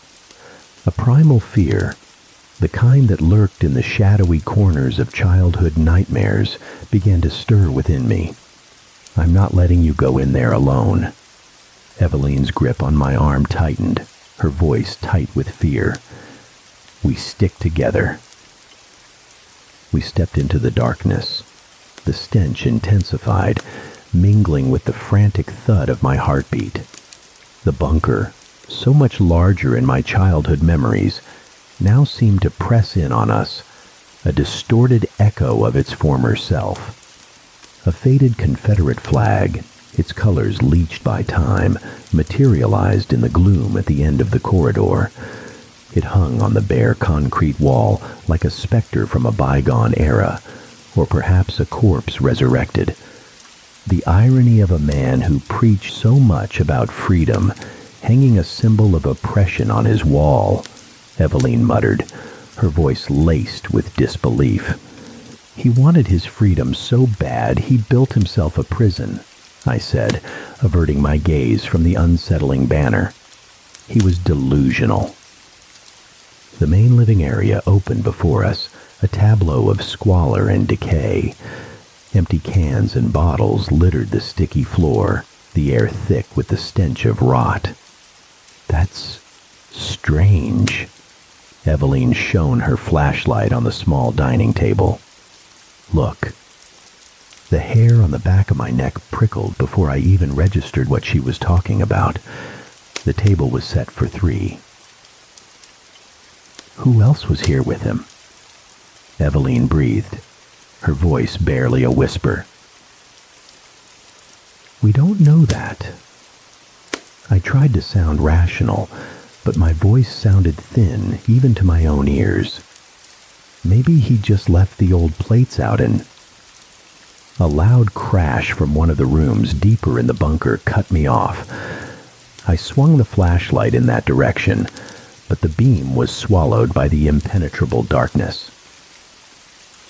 A: A primal fear, the kind that lurked in the shadowy corners of childhood nightmares, began to stir within me. "I'm not letting you go in there alone." Evelyn's grip on my arm tightened, her voice tight with fear. "We stick together." We stepped into the darkness. The stench intensified, mingling with the frantic thud of my heartbeat. The bunker, so much larger in my childhood memories, now seemed to press in on us, a distorted echo of its former self. A faded Confederate flag, its colors leached by time, materialized in the gloom at the end of the corridor. It hung on the bare concrete wall like a specter from a bygone era, or perhaps a corpse resurrected. The irony of a man who preached so much about freedom, hanging a symbol of oppression on his wall, Evelyn muttered, her voice laced with disbelief. "He wanted his freedom so bad he built himself a prison," I said, averting my gaze from the unsettling banner. "He was delusional." The main living area opened before us, a tableau of squalor and decay. Empty cans and bottles littered the sticky floor, the air thick with the stench of rot. "That's strange." Evelyn shone her flashlight on the small dining table. "Look." The hair on the back of my neck prickled before I even registered what she was talking about. The table was set for 3. "Who else was here with him?" Evelyn breathed, her voice barely a whisper. "We don't know that." I tried to sound rational, but my voice sounded thin even to my own ears. Maybe he just left the old plates out and... A loud crash from one of the rooms deeper in the bunker cut me off. I swung the flashlight in that direction, but the beam was swallowed by the impenetrable darkness.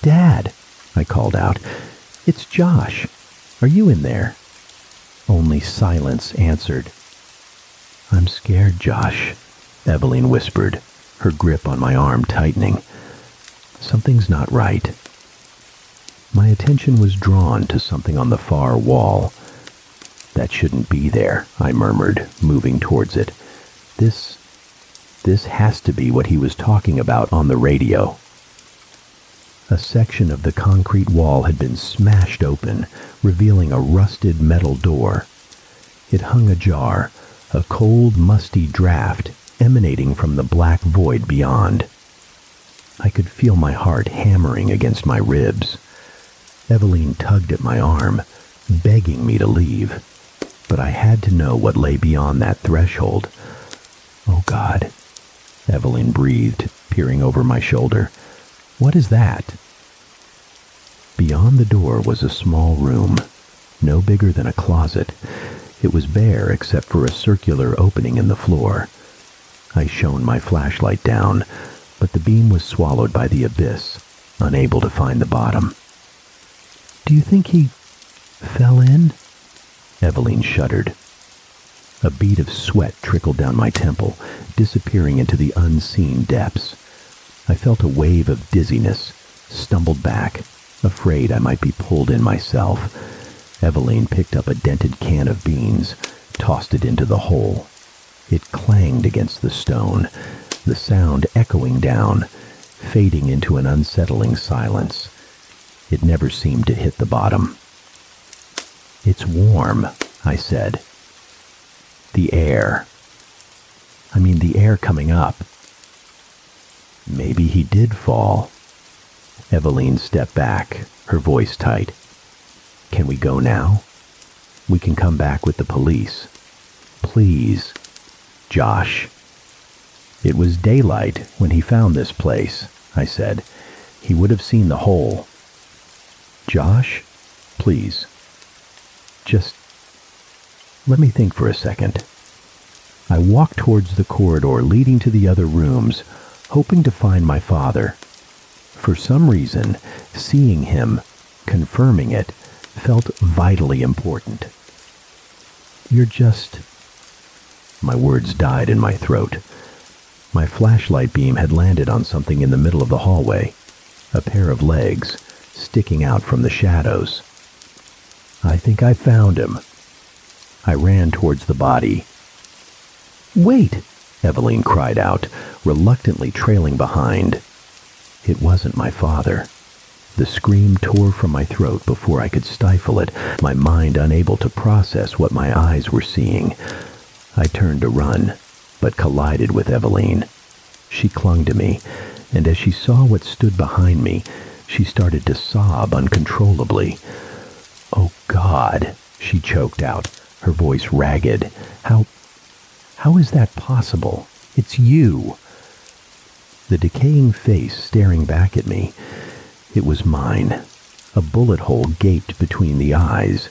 A: "Dad," I called out, "it's Josh. Are you in there?" Only silence answered. "I'm scared, Josh," Evelyn whispered, her grip on my arm tightening. "Something's not right." My attention was drawn to something on the far wall. "That shouldn't be there," I murmured, moving towards it. This has to be what he was talking about on the radio." A section of the concrete wall had been smashed open, revealing a rusted metal door. It hung ajar, a cold, musty draft emanating from the black void beyond. I could feel my heart hammering against my ribs. Eveline tugged at my arm, begging me to leave, but I had to know what lay beyond that threshold. "Oh God," Eveline breathed, peering over my shoulder. "What is that?" Beyond the door was a small room, no bigger than a closet. It was bare except for a circular opening in the floor. I shone my flashlight down, but the beam was swallowed by the abyss, unable to find the bottom. "Do you think he fell in?" Eveline shuddered. A bead of sweat trickled down my temple, disappearing into the unseen depths. I felt a wave of dizziness, stumbled back, afraid I might be pulled in myself. Eveline picked up a dented can of beans, tossed it into the hole. It clanged against the stone, the sound echoing down, fading into an unsettling silence. It never seemed to hit the bottom. "It's warm," I said. "The air. The air coming up." "Maybe he did fall." Eveline stepped back, her voice tight. "Can we go now? We can come back with the police. Please, Josh." "It was daylight when he found this place," I said. "He would have seen the hole." "Josh, please. Just let me think for a second." I walked towards the corridor leading to the other rooms, hoping to find my father. For some reason, seeing him, confirming it, felt vitally important. "You're just..." My words died in my throat. My flashlight beam had landed on something in the middle of the hallway, a pair of legs sticking out from the shadows. "I think I found him." I ran towards the body. "Wait!" Eveline cried out, reluctantly trailing behind. It wasn't my father. The scream tore from my throat before I could stifle it, my mind unable to process what my eyes were seeing. I turned to run, but collided with Eveline. She clung to me, and as she saw what stood behind me, she started to sob uncontrollably. "Oh God," she choked out, her voice ragged. How is that possible? It's you." The decaying face staring back at me. It was mine. A bullet hole gaped between the eyes.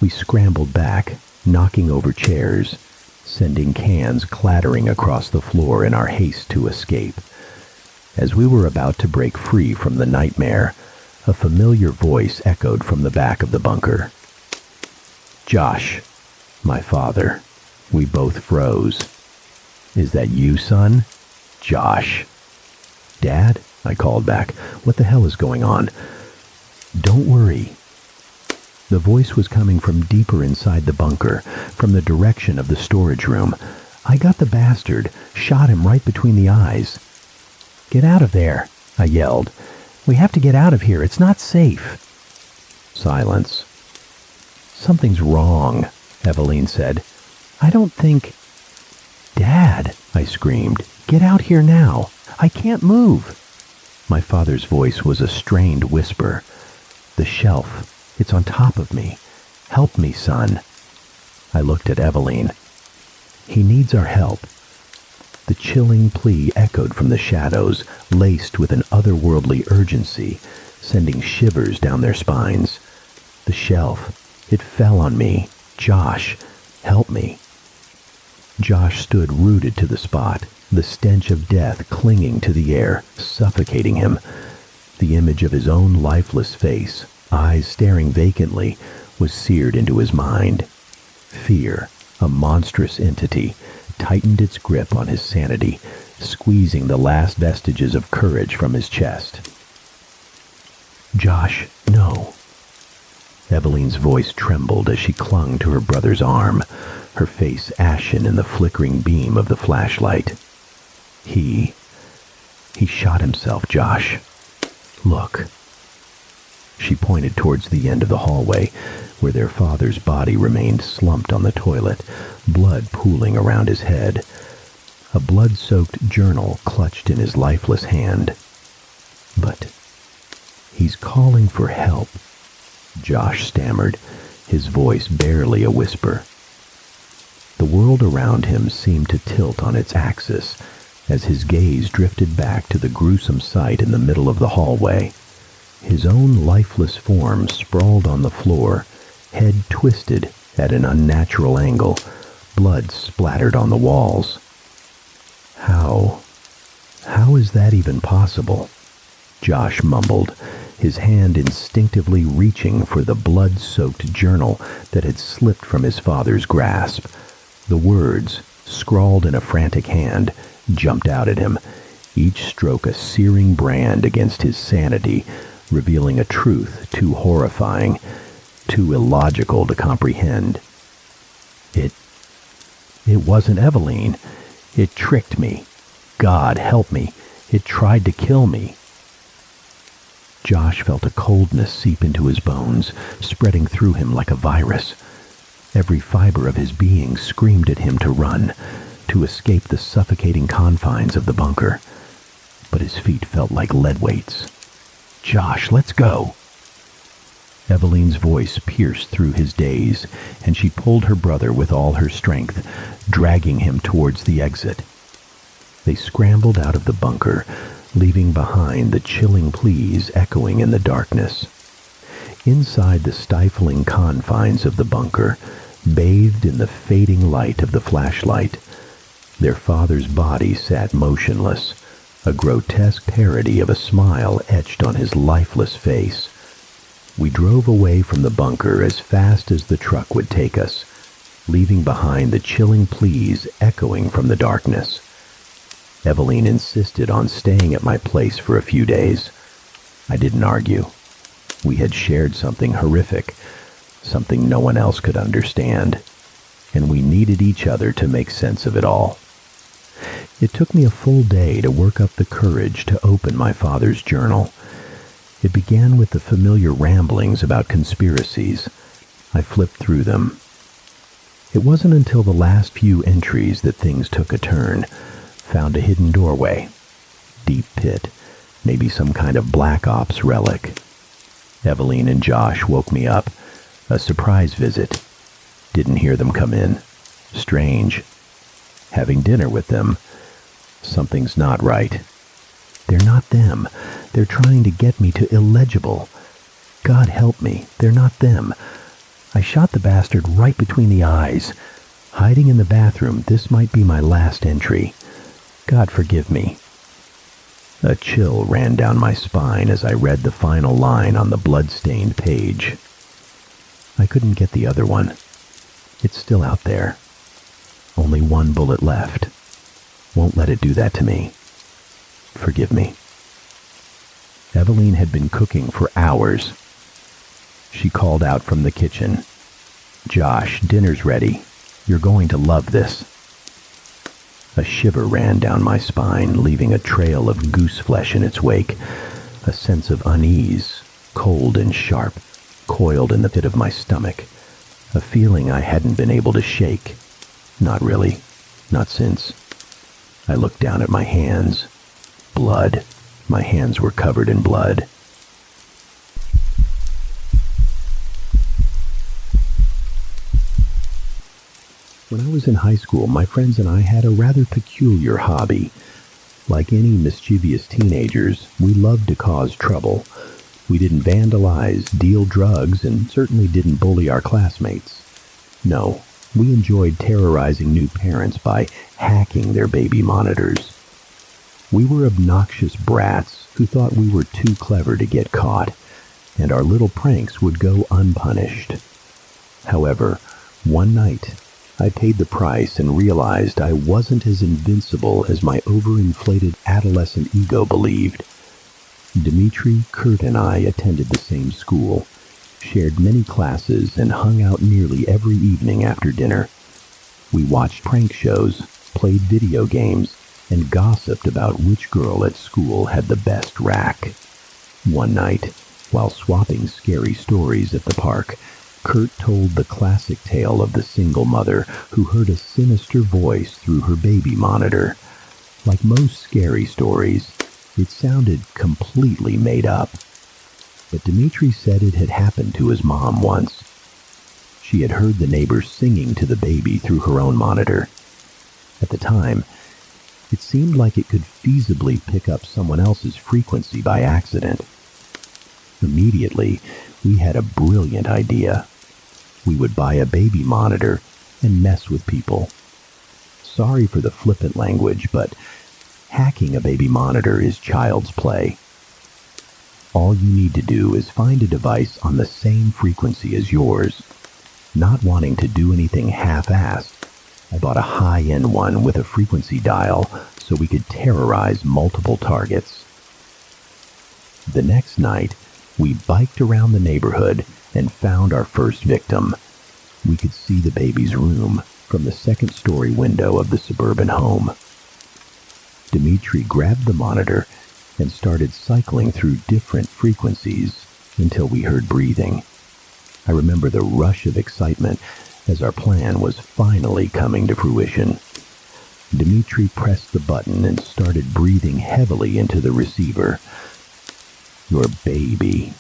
A: We scrambled back, knocking over chairs, sending cans clattering across the floor in our haste to escape. As we were about to break free from the nightmare, a familiar voice echoed from the back of the bunker. "Josh, my father." We both froze. "Is that you, son?" "Josh." "Dad?" I called back. "What the hell is going on?" "Don't worry." The voice was coming from deeper inside the bunker, from the direction of the storage room. "I got the bastard, shot him right between the eyes." "Get out of there," I yelled. "We have to get out of here. It's not safe." Silence. "Something's wrong," Eveline said. "I don't think..." "Dad," I screamed. "Get out here now. I can't move." My father's voice was a strained whisper. "The shelf. It's on top of me. Help me, son." I looked at Eveline. "He needs our help." The chilling plea echoed from the shadows, laced with an otherworldly urgency, sending shivers down their spines. "The shelf. It fell on me. Josh, help me." Josh stood rooted to the spot, the stench of death clinging to the air, suffocating him. The image of his own lifeless face, eyes staring vacantly, was seared into his mind. Fear, a monstrous entity, tightened its grip on his sanity, squeezing the last vestiges of courage from his chest. "Josh, no." Eveline's voice trembled as she clung to her brother's arm, her face ashen in the flickering beam of the flashlight. He shot himself, Josh. Look." She pointed towards the end of the hallway, where their father's body remained slumped on the toilet, blood pooling around his head. A blood-soaked journal clutched in his lifeless hand. "But he's calling for help," Josh stammered, his voice barely a whisper. The world around him seemed to tilt on its axis as his gaze drifted back to the gruesome sight in the middle of the hallway. His own lifeless form sprawled on the floor, head twisted at an unnatural angle, blood splattered on the walls. How is that even possible?" Josh mumbled, his hand instinctively reaching for the blood-soaked journal that had slipped from his father's grasp. The words, scrawled in a frantic hand, jumped out at him, each stroke a searing brand against his sanity, revealing a truth too horrifying, too illogical to comprehend. It wasn't Eveline. It tricked me. God help me. It tried to kill me." Josh felt a coldness seep into his bones, spreading through him like a virus. Every fiber of his being screamed at him to run, to escape the suffocating confines of the bunker. But his feet felt like lead weights. "Josh, let's go." Eveline's voice pierced through his daze, and she pulled her brother with all her strength, dragging him towards the exit. They scrambled out of the bunker, leaving behind the chilling pleas echoing in the darkness. Inside the stifling confines of the bunker, bathed in the fading light of the flashlight, their father's body sat motionless, a grotesque parody of a smile etched on his lifeless face. We drove away from the bunker as fast as the truck would take us, leaving behind the chilling pleas echoing from the darkness. Eveline insisted on staying at my place for a few days. I didn't argue. We had shared something horrific, something no one else could understand, and we needed each other to make sense of it all. It took me a full day to work up the courage to open my father's journal. It began with the familiar ramblings about conspiracies. I flipped through them. It wasn't until the last few entries that things took a turn. Found a hidden doorway. Deep pit. Maybe some kind of Black Ops relic. Eveline and Josh woke me up. A surprise visit. Didn't hear them come in. Strange. Having dinner with them. Something's not right. They're not them. They're trying to get me to illegible. God help me. They're not them. I shot the bastard right between the eyes. Hiding in the bathroom, this might be my last entry. God forgive me. A chill ran down my spine as I read the final line on the blood-stained page. I couldn't get the other one. It's still out there. Only one bullet left. Won't let it do that to me. Forgive me. Eveline had been cooking for hours. She called out from the kitchen. "Josh, dinner's ready. You're going to love this." A shiver ran down my spine, leaving a trail of goose flesh in its wake. A sense of unease, cold and sharp, coiled in the pit of my stomach. A feeling I hadn't been able to shake. Not really. Not since. I looked down at my hands. Blood. My hands were covered in blood. When I was in high school, my friends and I had a rather peculiar hobby. Like any mischievous teenagers, we loved to cause trouble. We didn't vandalize, deal drugs, and certainly didn't bully our classmates. No, we enjoyed terrorizing new parents by hacking their baby monitors. We were obnoxious brats who thought we were too clever to get caught, and our little pranks would go unpunished. However, one night, I paid the price and realized I wasn't as invincible as my overinflated adolescent ego believed. Dimitri, Kurt, and I attended the same school, shared many classes, and hung out nearly every evening after dinner. We watched prank shows, played video games, and gossiped about which girl at school had the best rack. One night, while swapping scary stories at the park, Kurt told the classic tale of the single mother who heard a sinister voice through her baby monitor. Like most scary stories, it sounded completely made up. But Dimitri said it had happened to his mom once. She had heard the neighbor singing to the baby through her own monitor. At the time, it seemed like it could feasibly pick up someone else's frequency by accident. Immediately, we had a brilliant idea. We would buy a baby monitor and mess with people. Sorry for the flippant language, but hacking a baby monitor is child's play. All you need to do is find a device on the same frequency as yours. Not wanting to do anything half-assed, I bought a high-end one with a frequency dial so we could terrorize multiple targets. The next night, we biked around the neighborhood and found our first victim. We could see the baby's room from the second-story window of the suburban home. Dimitri grabbed the monitor and started cycling through different frequencies until we heard breathing. I remember the rush of excitement as our plan was finally coming to fruition. Dimitri pressed the button and started breathing heavily into the receiver. "Your baby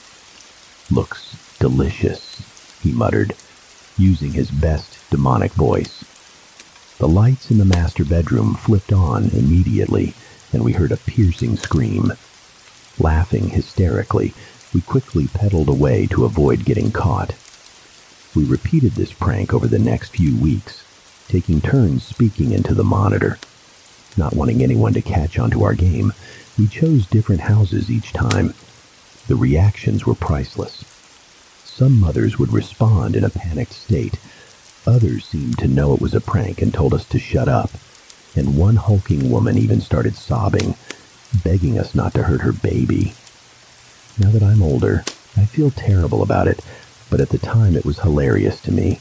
A: looks delicious," he muttered, using his best demonic voice. The lights in the master bedroom flipped on immediately, and we heard a piercing scream. Laughing hysterically, we quickly pedaled away to avoid getting caught. We repeated this prank over the next few weeks, taking turns speaking into the monitor. Not wanting anyone to catch on to our game, we chose different houses each time. The reactions were priceless. Some mothers would respond in a panicked state. Others seemed to know it was a prank and told us to shut up. And one hulking woman even started sobbing, begging us not to hurt her baby. Now that I'm older, I feel terrible about it, but at the time it was hilarious to me.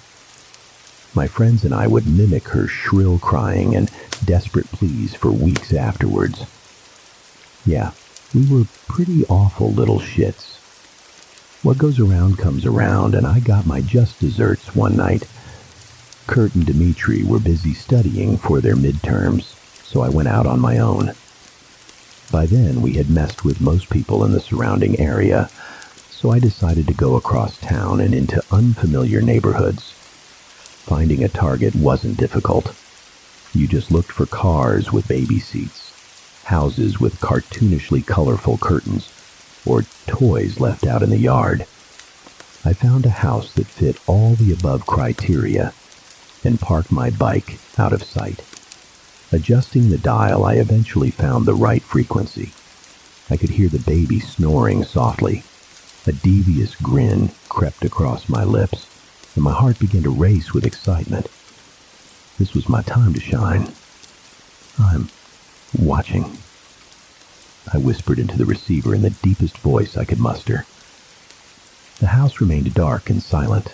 A: My friends and I would mimic her shrill crying and desperate pleas for weeks afterwards. Yeah, we were pretty awful little shits. What goes around comes around, and I got my just desserts one night. Kurt and Dimitri were busy studying for their midterms, so I went out on my own. By then, we had messed with most people in the surrounding area, so I decided to go across town and into unfamiliar neighborhoods. Finding a target wasn't difficult. You just looked for cars with baby seats, houses with cartoonishly colorful curtains, or toys left out in the yard. I found a house that fit all the above criteria and parked my bike out of sight. Adjusting the dial, I eventually found the right frequency. I could hear the baby snoring softly. A devious grin crept across my lips, and my heart began to race with excitement. This was my time to shine. "I'm watching," I whispered into the receiver in the deepest voice I could muster. The house remained dark and silent.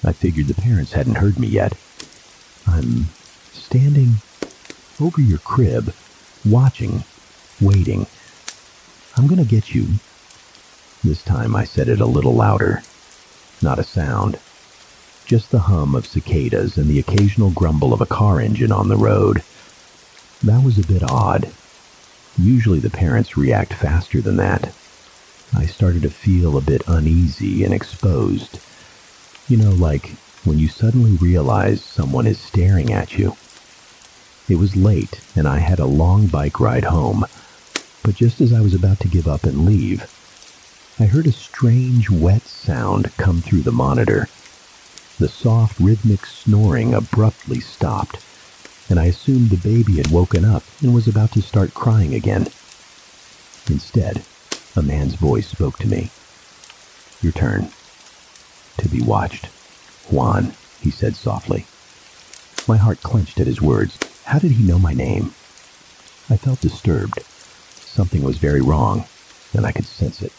A: I figured the parents hadn't heard me yet. "I'm standing over your crib, watching, waiting. I'm gonna get you." This time I said it a little louder. Not a sound. Just the hum of cicadas and the occasional grumble of a car engine on the road. That was a bit odd. Usually the parents react faster than that. I started to feel a bit uneasy and exposed. You know, like when you suddenly realize someone is staring at you. It was late, and I had a long bike ride home, but just as I was about to give up and leave, I heard a strange, wet sound come through the monitor. The soft, rhythmic snoring abruptly stopped, and I assumed the baby had woken up and was about to start crying again. Instead, a man's voice spoke to me. "Your turn. To be watched. Juan," he said softly. My heart clenched at his words. How did he know my name? I felt disturbed. Something was very wrong. and I could sense it.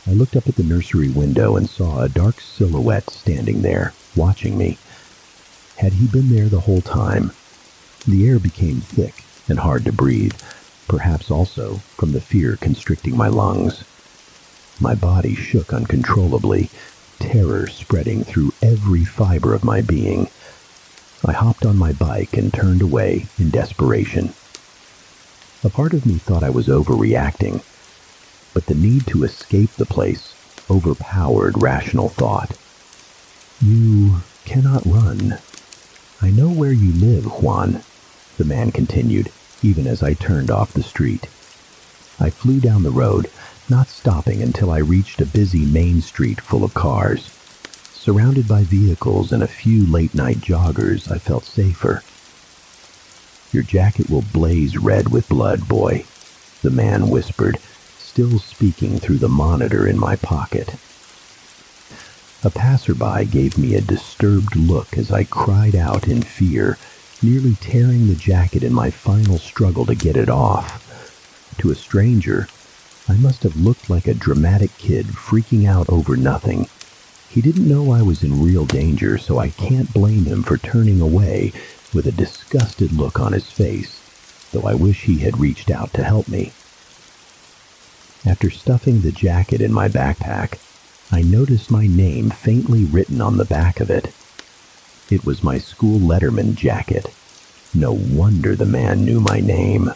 A: I looked up at the nursery window and saw a dark silhouette standing there, watching me. Had he been there the whole time? The air became thick and hard to breathe, perhaps also from the fear constricting my lungs. My body shook uncontrollably, terror spreading through every fiber of my being. I hopped on my bike and turned away in desperation. A part of me thought I was overreacting, but the need to escape the place overpowered rational thought. "You cannot run. I know where you live, Juan," the man continued, even as I turned off the street. I flew down the road, not stopping until I reached a busy main street full of cars. Surrounded by vehicles and a few late-night joggers, I felt safer. "Your jacket will blaze red with blood, boy," the man whispered, still speaking through the monitor in my pocket. A passerby gave me a disturbed look as I cried out in fear, nearly tearing the jacket in my final struggle to get it off. To a stranger, I must have looked like a dramatic kid freaking out over nothing. He didn't know I was in real danger, so I can't blame him for turning away with a disgusted look on his face, though I wish he had reached out to help me. After stuffing the jacket in my backpack, I noticed my name faintly written on the back of it. It was my school letterman jacket. No wonder the man knew my name.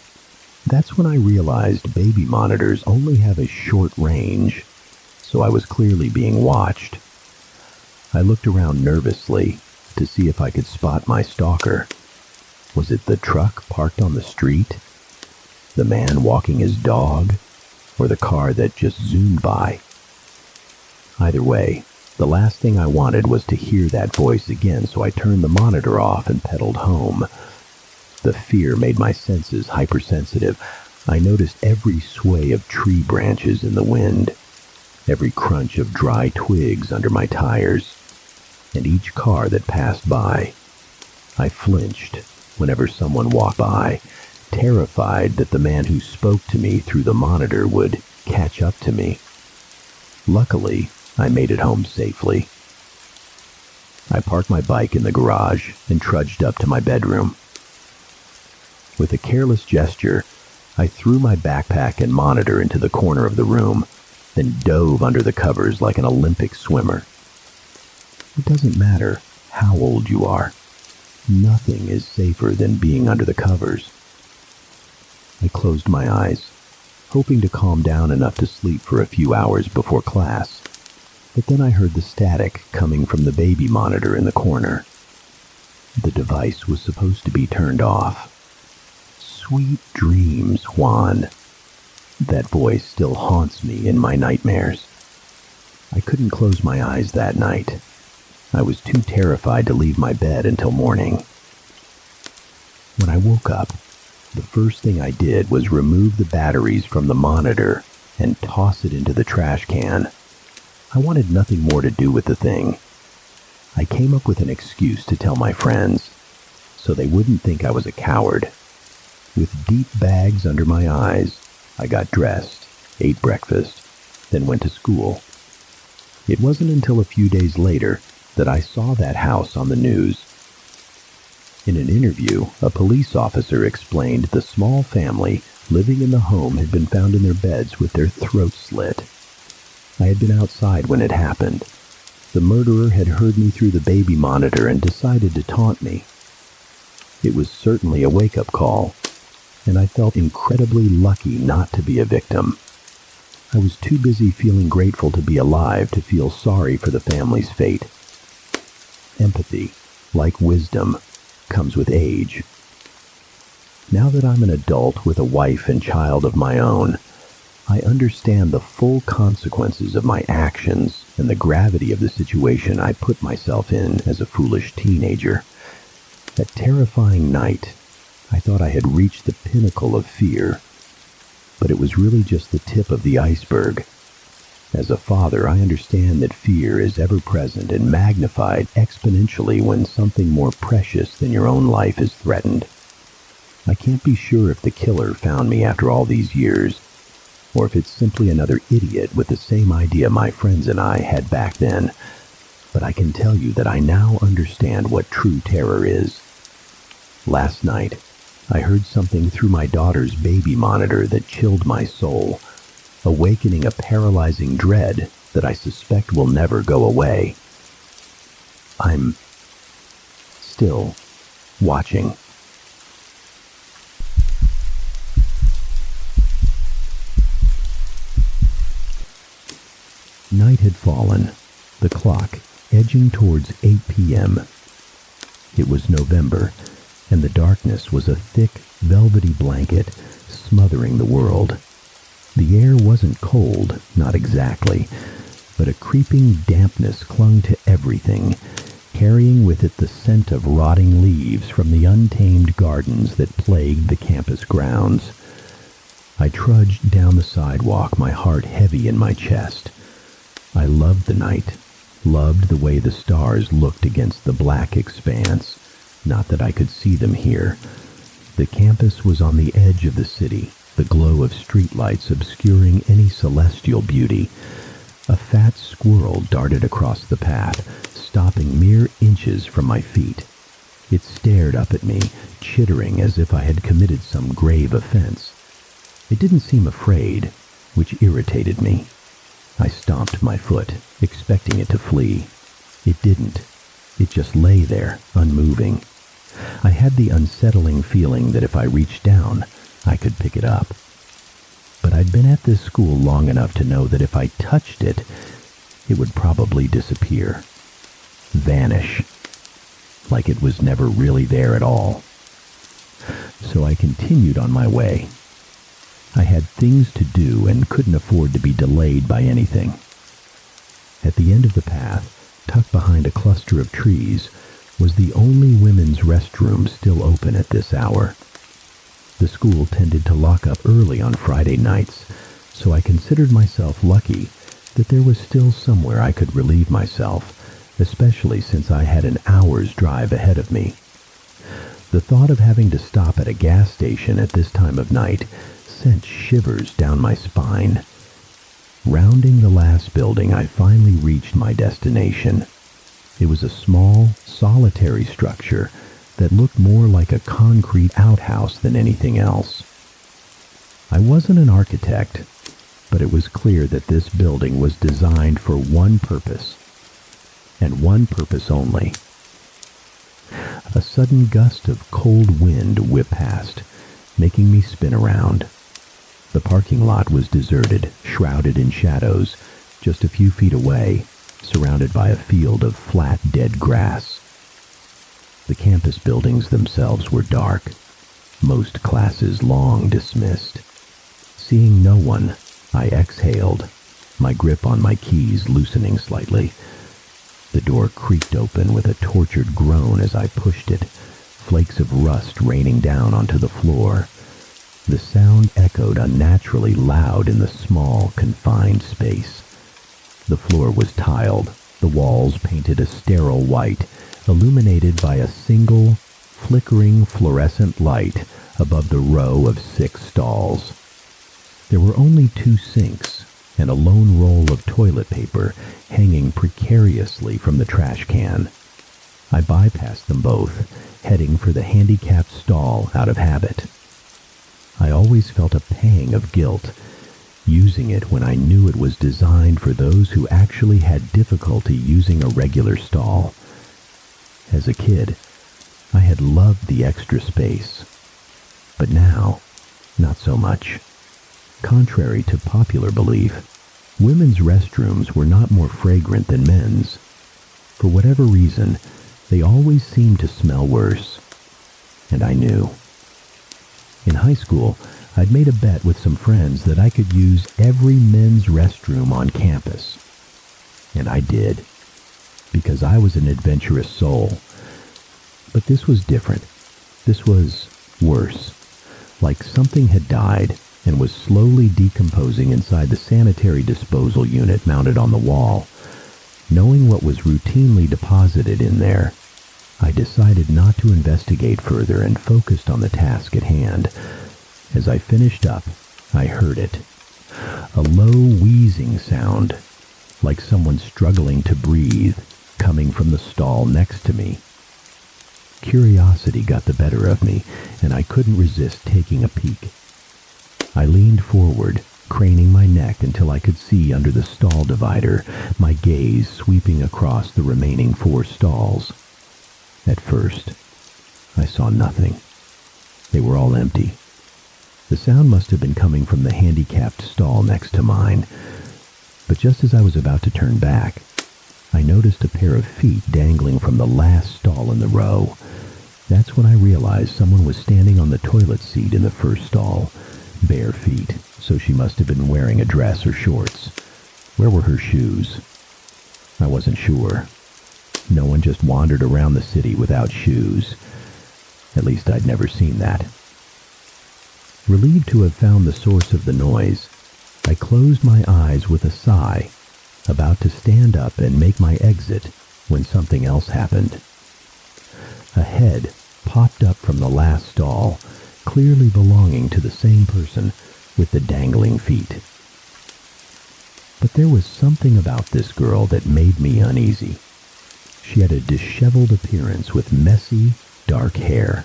A: That's when I realized baby monitors only have a short range, so I was clearly being watched. I looked around nervously to see if I could spot my stalker. Was it the truck parked on the street? The man walking his dog? Or the car that just zoomed by? Either way, the last thing I wanted was to hear that voice again, so I turned the monitor off and pedaled home. The fear made my senses hypersensitive. I noticed every sway of tree branches in the wind, every crunch of dry twigs under my tires, and each car that passed by. I flinched whenever someone walked by, terrified that the man who spoke to me through the monitor would catch up to me. Luckily, I made it home safely. I parked my bike in the garage and trudged up to my bedroom. With a careless gesture, I threw my backpack and monitor into the corner of the room, then dove under the covers like an Olympic swimmer. It doesn't matter how old you are. Nothing is safer than being under the covers. I closed my eyes, hoping to calm down enough to sleep for a few hours before class. But then I heard the static coming from the baby monitor in the corner. The device was supposed to be turned off. "Sweet dreams, Juan." That voice still haunts me in my nightmares. I couldn't close my eyes that night. I was too terrified to leave my bed until morning. When I woke up, the first thing I did was remove the batteries from the monitor and toss it into the trash can. I wanted nothing more to do with the thing. I came up with an excuse to tell my friends, so they wouldn't think I was a coward. With deep bags under my eyes, I got dressed, ate breakfast, then went to school. It wasn't until a few days later that I saw that house on the news. In an interview, a police officer explained the small family living in the home had been found in their beds with their throats slit. I had been outside when it happened. The murderer had heard me through the baby monitor and decided to taunt me. It was certainly a wake-up call, and I felt incredibly lucky not to be a victim. I was too busy feeling grateful to be alive to feel sorry for the family's fate. Empathy, like wisdom, comes with age. Now that I'm an adult with a wife and child of my own, I understand the full consequences of my actions and the gravity of the situation I put myself in as a foolish teenager. That terrifying night, I thought I had reached the pinnacle of fear, but it was really just the tip of the iceberg. As a father, I understand that fear is ever present and magnified exponentially when something more precious than your own life is threatened. I can't be sure if the killer found me after all these years, or if it's simply another idiot with the same idea my friends and I had back then. But I can tell you that I now understand what true terror is. Last night, I heard something through my daughter's baby monitor that chilled my soul, awakening a paralyzing dread that I suspect will never go away. I'm still watching. Night had fallen, the clock edging towards 8 p.m. It was November, and the darkness was a thick, velvety blanket smothering the world. The air wasn't cold, not exactly, but a creeping dampness clung to everything, carrying with it the scent of rotting leaves from the untamed gardens that plagued the campus grounds. I trudged down the sidewalk, my heart heavy in my chest. I loved the night, loved the way the stars looked against the black expanse. Not that I could see them here. The campus was on the edge of the city, the glow of streetlights obscuring any celestial beauty. A fat squirrel darted across the path, stopping mere inches from my feet. It stared up at me, chittering as if I had committed some grave offense. It didn't seem afraid, which irritated me. I stomped my foot, expecting it to flee. It didn't. It just lay there, unmoving. I had the unsettling feeling that if I reached down, I could pick it up. But I'd been at this school long enough to know that if I touched it, it would probably disappear. Vanish. Like it was never really there at all. So I continued on my way. I had things to do and couldn't afford to be delayed by anything. At the end of the path, tucked behind a cluster of trees, was the only women's restroom still open at this hour. The school tended to lock up early on Friday nights, so I considered myself lucky that there was still somewhere I could relieve myself, especially since I had an hour's drive ahead of me. The thought of having to stop at a gas station at this time of night sent shivers down my spine. Rounding the last building, I finally reached my destination. It was a small, solitary structure that looked more like a concrete outhouse than anything else. I wasn't an architect, but it was clear that this building was designed for one purpose, and one purpose only. A sudden gust of cold wind whipped past, making me spin around. The parking lot was deserted, shrouded in shadows, just a few feet away, surrounded by a field of flat, dead grass. The campus buildings themselves were dark, most classes long dismissed. Seeing no one, I exhaled, my grip on my keys loosening slightly. The door creaked open with a tortured groan as I pushed it, flakes of rust raining down onto the floor. The sound echoed unnaturally loud in the small, confined space. The floor was tiled, the walls painted a sterile white, illuminated by a single, flickering fluorescent light above the row of 6 stalls. There were only 2 sinks and a lone roll of toilet paper hanging precariously from the trash can. I bypassed them both, heading for the handicapped stall out of habit. I always felt a pang of guilt, using it when I knew it was designed for those who actually had difficulty using a regular stall. As a kid, I had loved the extra space, but now, not so much. Contrary to popular belief, women's restrooms were not more fragrant than men's. For whatever reason, they always seemed to smell worse, and I knew. In high school, I'd made a bet with some friends that I could use every men's restroom on campus. And I did, because I was an adventurous soul. But this was different. This was worse. Like something had died and was slowly decomposing inside the sanitary disposal unit mounted on the wall. Knowing what was routinely deposited in there, I decided not to investigate further and focused on the task at hand. As I finished up, I heard it. A low wheezing sound, like someone struggling to breathe, coming from the stall next to me. Curiosity got the better of me, and I couldn't resist taking a peek. I leaned forward, craning my neck until I could see under the stall divider, my gaze sweeping across the remaining 4 stalls. At first, I saw nothing. They were all empty. The sound must have been coming from the handicapped stall next to mine, but just as I was about to turn back, I noticed a pair of feet dangling from the last stall in the row. That's when I realized someone was standing on the toilet seat in the first stall, bare feet, so she must have been wearing a dress or shorts. Where were her shoes? I wasn't sure. No one just wandered around the city without shoes. At least I'd never seen that. Relieved to have found the source of the noise, I closed my eyes with a sigh, about to stand up and make my exit when something else happened. A head popped up from the last stall, clearly belonging to the same person with the dangling feet. But there was something about this girl that made me uneasy. She had a disheveled appearance with messy, dark hair.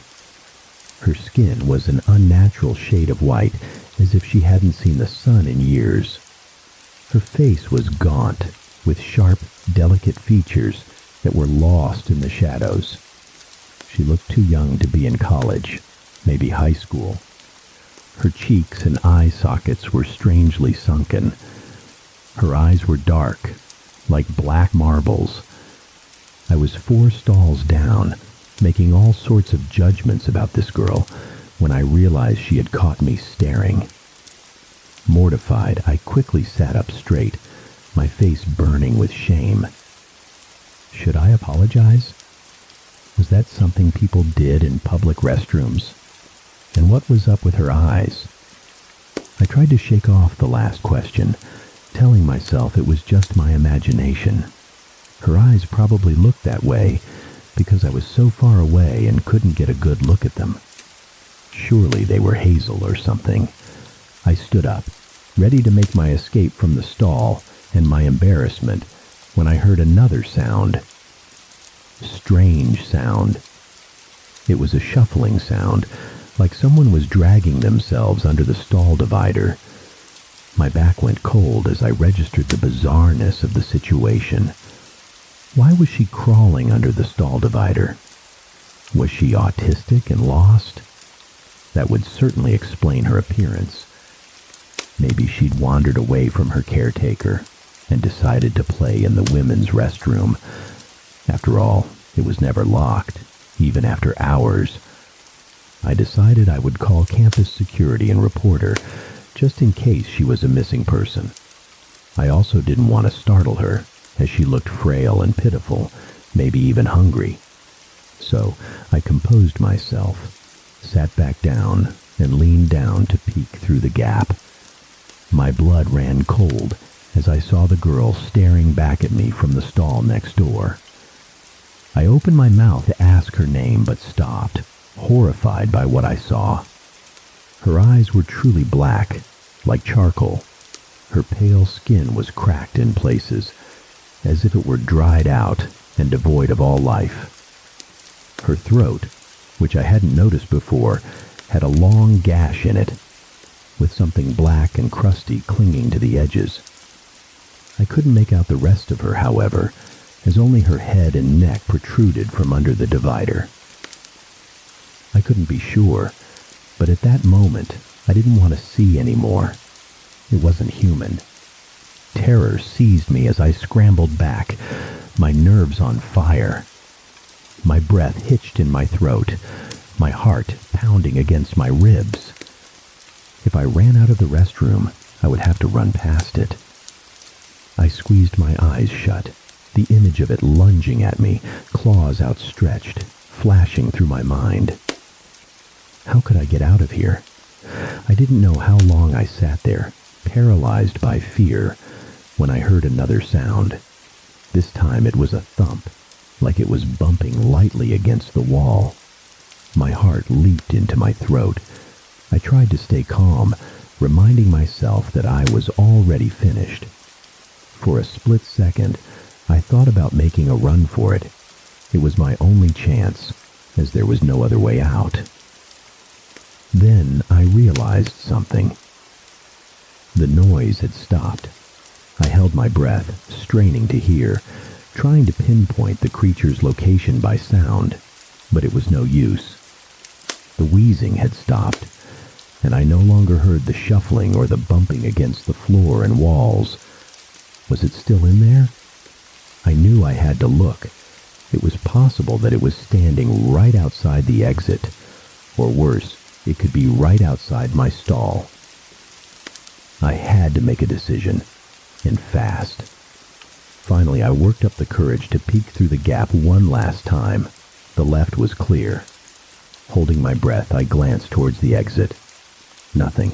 A: Her skin was an unnatural shade of white, as if she hadn't seen the sun in years. Her face was gaunt, with sharp, delicate features that were lost in the shadows. She looked too young to be in college, maybe high school. Her cheeks and eye sockets were strangely sunken. Her eyes were dark, like black marbles. I was 4 stalls down, making all sorts of judgments about this girl, when I realized she had caught me staring. Mortified, I quickly sat up straight, my face burning with shame. Should I apologize? Was that something people did in public restrooms? And what was up with her eyes? I tried to shake off the last question, telling myself it was just my imagination. Her eyes probably looked that way because I was so far away and couldn't get a good look at them. Surely they were hazel or something. I stood up, ready to make my escape from the stall and my embarrassment, when I heard another sound. Strange sound. It was a shuffling sound, like someone was dragging themselves under the stall divider. My back went cold as I registered the bizarreness of the situation. Why was she crawling under the stall divider? Was she autistic and lost? That would certainly explain her appearance. Maybe she'd wandered away from her caretaker and decided to play in the women's restroom. After all, it was never locked, even after hours. I decided I would call campus security and report her, just in case she was a missing person. I also didn't want to startle her, as she looked frail and pitiful, maybe even hungry. So I composed myself, sat back down, and leaned down to peek through the gap. My blood ran cold as I saw the girl staring back at me from the stall next door. I opened my mouth to ask her name, but stopped, horrified by what I saw. Her eyes were truly black, like charcoal. Her pale skin was cracked in places, as if it were dried out and devoid of all life. Her throat, which I hadn't noticed before, had a long gash in it, with something black and crusty clinging to the edges. I couldn't make out the rest of her, however, as only her head and neck protruded from under the divider. I couldn't be sure, but at that moment, I didn't want to see anymore. It wasn't human. Terror seized me as I scrambled back, my nerves on fire. My breath hitched in my throat, my heart pounding against my ribs. If I ran out of the restroom, I would have to run past it. I squeezed my eyes shut, the image of it lunging at me, claws outstretched, flashing through my mind. How could I get out of here? I didn't know how long I sat there, paralyzed by fear, when I heard another sound. This time it was a thump, like it was bumping lightly against the wall. My heart leaped into my throat. I tried to stay calm, reminding myself that I was already finished. For a split second, I thought about making a run for it. It was my only chance, as there was no other way out. Then I realized something. The noise had stopped. I held my breath, straining to hear, trying to pinpoint the creature's location by sound, but it was no use. The wheezing had stopped, and I no longer heard the shuffling or the bumping against the floor and walls. Was it still in there? I knew I had to look. It was possible that it was standing right outside the exit, or worse, it could be right outside my stall. I had to make a decision, and fast. Finally, I worked up the courage to peek through the gap one last time. The left was clear. Holding my breath, I glanced towards the exit. Nothing.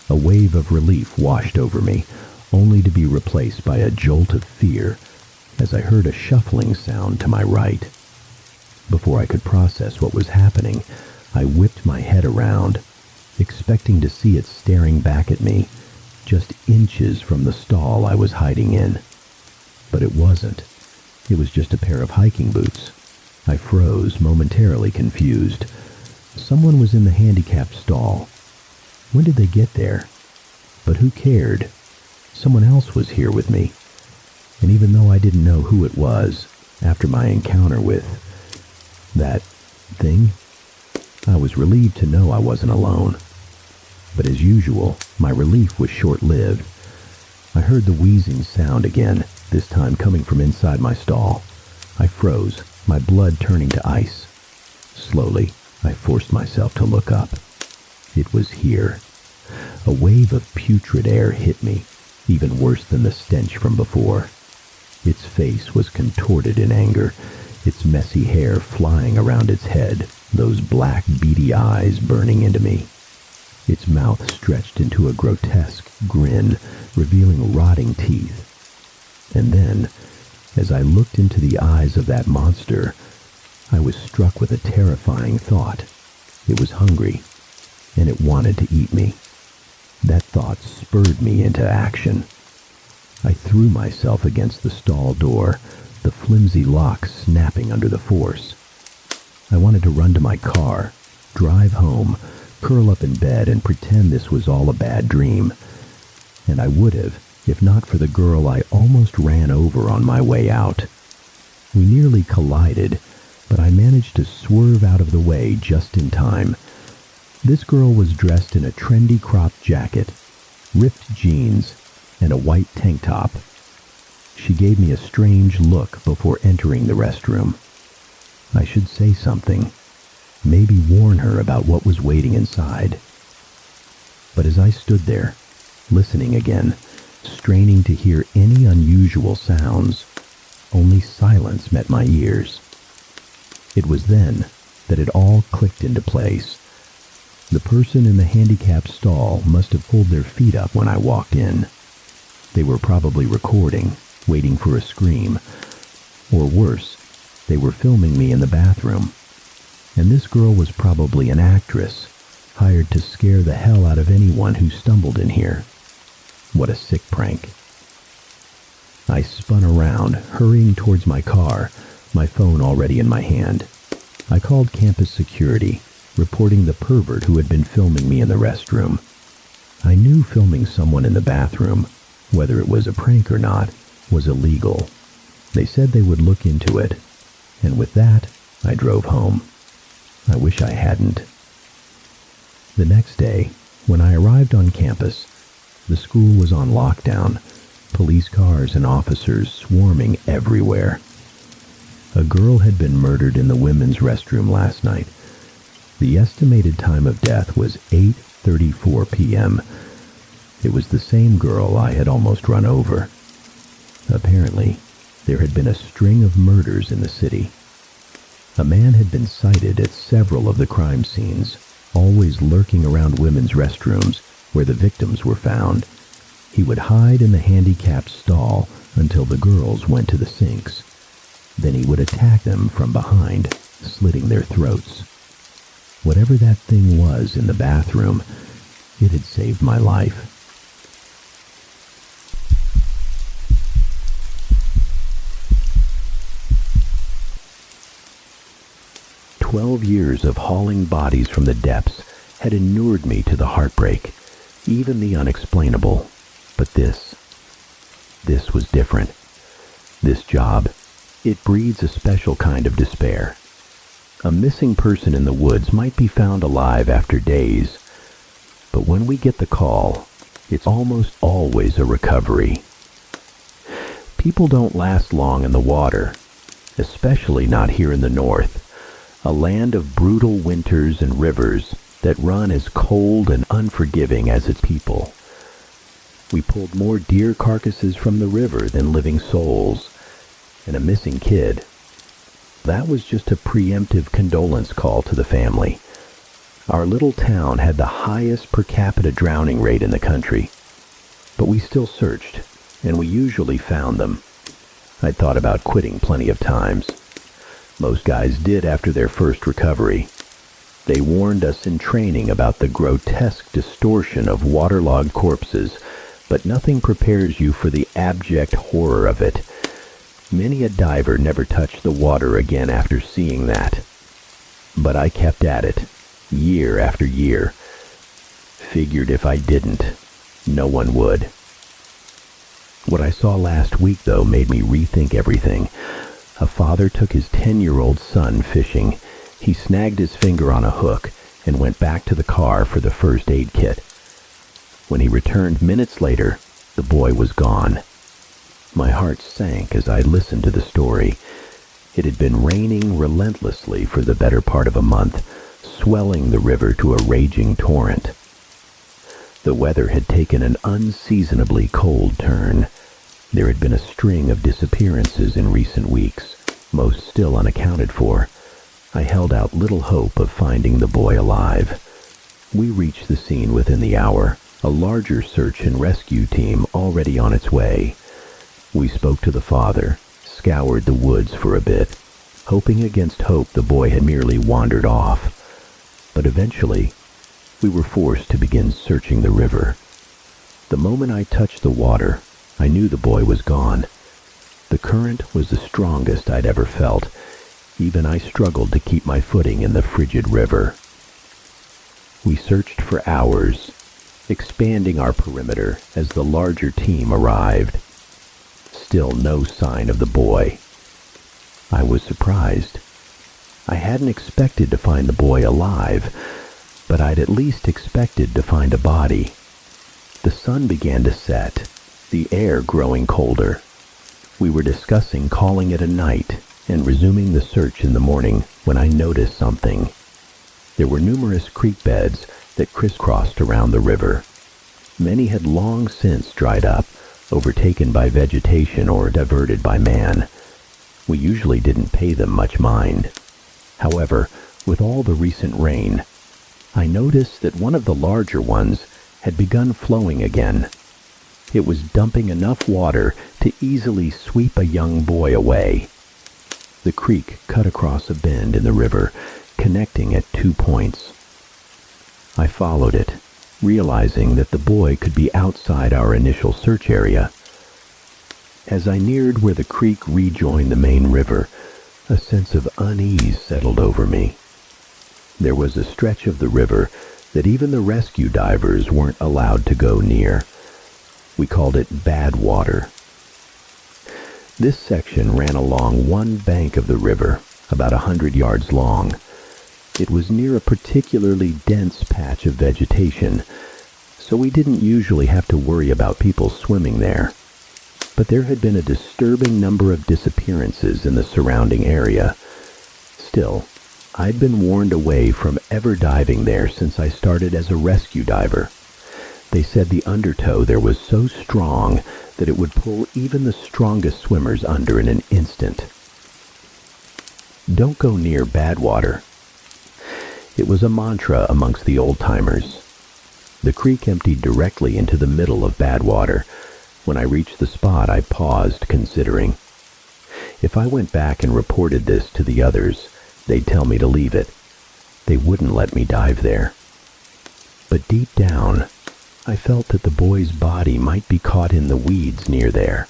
A: A wave of relief washed over me, only to be replaced by a jolt of fear as I heard a shuffling sound to my right. Before I could process what was happening, I whipped my head around, expecting to see it staring back at me, just inches from the stall I was hiding in. But it wasn't. It was just a pair of hiking boots. I froze, momentarily confused. Someone was in the handicapped stall. When did they get there? But who cared? Someone else was here with me. And even though I didn't know who it was, after my encounter with that thing, I was relieved to know I wasn't alone. But as usual, my relief was short-lived. I heard the wheezing sound again, this time coming from inside my stall. I froze, my blood turning to ice. Slowly, I forced myself to look up. It was here. A wave of putrid air hit me, even worse than the stench from before. Its face was contorted in anger, its messy hair flying around its head, those black, beady eyes burning into me. Its mouth stretched into a grotesque grin, revealing rotting teeth. And then, as I looked into the eyes of that monster, I was struck with a terrifying thought. It was hungry, and it wanted to eat me. That thought spurred me into action. I threw myself against the stall door, the flimsy lock snapping under the force. I wanted to run to my car, drive home, curl up in bed and pretend this was all a bad dream. And I would have, if not for the girl I almost ran over on my way out. We nearly collided, but I managed to swerve out of the way just in time. This girl was dressed in a trendy cropped jacket, ripped jeans, and a white tank top. She gave me a strange look before entering the restroom. I should say something, maybe warn her about what was waiting inside. But as I stood there, listening again, straining to hear any unusual sounds, only silence met my ears. It was then that it all clicked into place. The person in the handicapped stall must have pulled their feet up when I walked in. They were probably recording, waiting for a scream. Or worse, they were filming me in the bathroom. And this girl was probably an actress, hired to scare the hell out of anyone who stumbled in here. What a sick prank. I spun around, hurrying towards my car, my phone already in my hand. I called campus security, reporting the pervert who had been filming me in the restroom. I knew filming someone in the bathroom, whether it was a prank or not, was illegal. They said they would look into it, and with that, I drove home. I wish I hadn't. The next day, when I arrived on campus, the school was on lockdown, police cars and officers swarming everywhere. A girl had been murdered in the women's restroom last night. The estimated time of death was 8:34 p.m. It was the same girl I had almost run over. Apparently, there had been a string of murders in the city. A man had been sighted at several of the crime scenes, always lurking around women's restrooms where the victims were found. He would hide in the handicapped stall until the girls went to the sinks. Then he would attack them from behind, slitting their throats. Whatever that thing was in the bathroom, It had saved my life. "12 years of hauling bodies from the depths had inured me to the heartbreak, even the unexplainable. But this was different. This job, it breeds a special kind of despair. A missing person in the woods might be found alive after days, but when we get the call, it's almost always a recovery. People don't last long in the water, especially not here in the north, a land of brutal winters and rivers that run as cold and unforgiving as its people. We pulled more deer carcasses from the river than living souls, and a missing kid. That was just a preemptive condolence call to the family. Our little town had the highest per capita drowning rate in the country, but we still searched, and we usually found them. I'd thought about quitting plenty of times. Most guys did after their first recovery. They warned us in training about the grotesque distortion of waterlogged corpses, but nothing prepares you for the abject horror of it. Many a diver never touched the water again after seeing that. But I kept at it, year after year. Figured if I didn't, no one would. What I saw last week, though, made me rethink everything. A father took his 10-year-old son fishing. He snagged his finger on a hook and went back to the car for the first aid kit. When he returned minutes later, the boy was gone. My heart sank as I listened to the story. It had been raining relentlessly for the better part of a month, swelling the river to a raging torrent. The weather had taken an unseasonably cold turn. There had been a string of disappearances in recent weeks, most still unaccounted for. I held out little hope of finding the boy alive. We reached the scene within the hour, a larger search and rescue team already on its way. We spoke to the father, scoured the woods for a bit, hoping against hope the boy had merely wandered off. But eventually, we were forced to begin searching the river. The moment I touched the water, I knew the boy was gone. The current was the strongest I'd ever felt. Even I struggled to keep my footing in the frigid river. We searched for hours, expanding our perimeter as the larger team arrived. Still no sign of the boy. I was surprised. I hadn't expected to find the boy alive, but I'd at least expected to find a body. The sun began to set, the air growing colder. We were discussing calling it a night and resuming the search in the morning when I noticed something. There were numerous creek beds that crisscrossed around the river. Many had long since dried up, overtaken by vegetation or diverted by man. We usually didn't pay them much mind. However, with all the recent rain, I noticed that one of the larger ones had begun flowing again. It was dumping enough water to easily sweep a young boy away. The creek cut across a bend in the river, connecting at 2 points. I followed it, realizing that the boy could be outside our initial search area. As I neared where the creek rejoined the main river, a sense of unease settled over me. There was a stretch of the river that even the rescue divers weren't allowed to go near. We called it bad water. This section ran along one bank of the river, about 100 yards long. It was near a particularly dense patch of vegetation, so we didn't usually have to worry about people swimming there. But there had been a disturbing number of disappearances in the surrounding area. Still, I'd been warned away from ever diving there since I started as a rescue diver. They said the undertow there was so strong that it would pull even the strongest swimmers under in an instant. Don't go near bad water. It was a mantra amongst the old-timers. The creek emptied directly into the middle of bad water. When I reached the spot, I paused, considering. If I went back and reported this to the others, they'd tell me to leave it. They wouldn't let me dive there. But deep down, I felt that the boy's body might be caught in the weeds near there.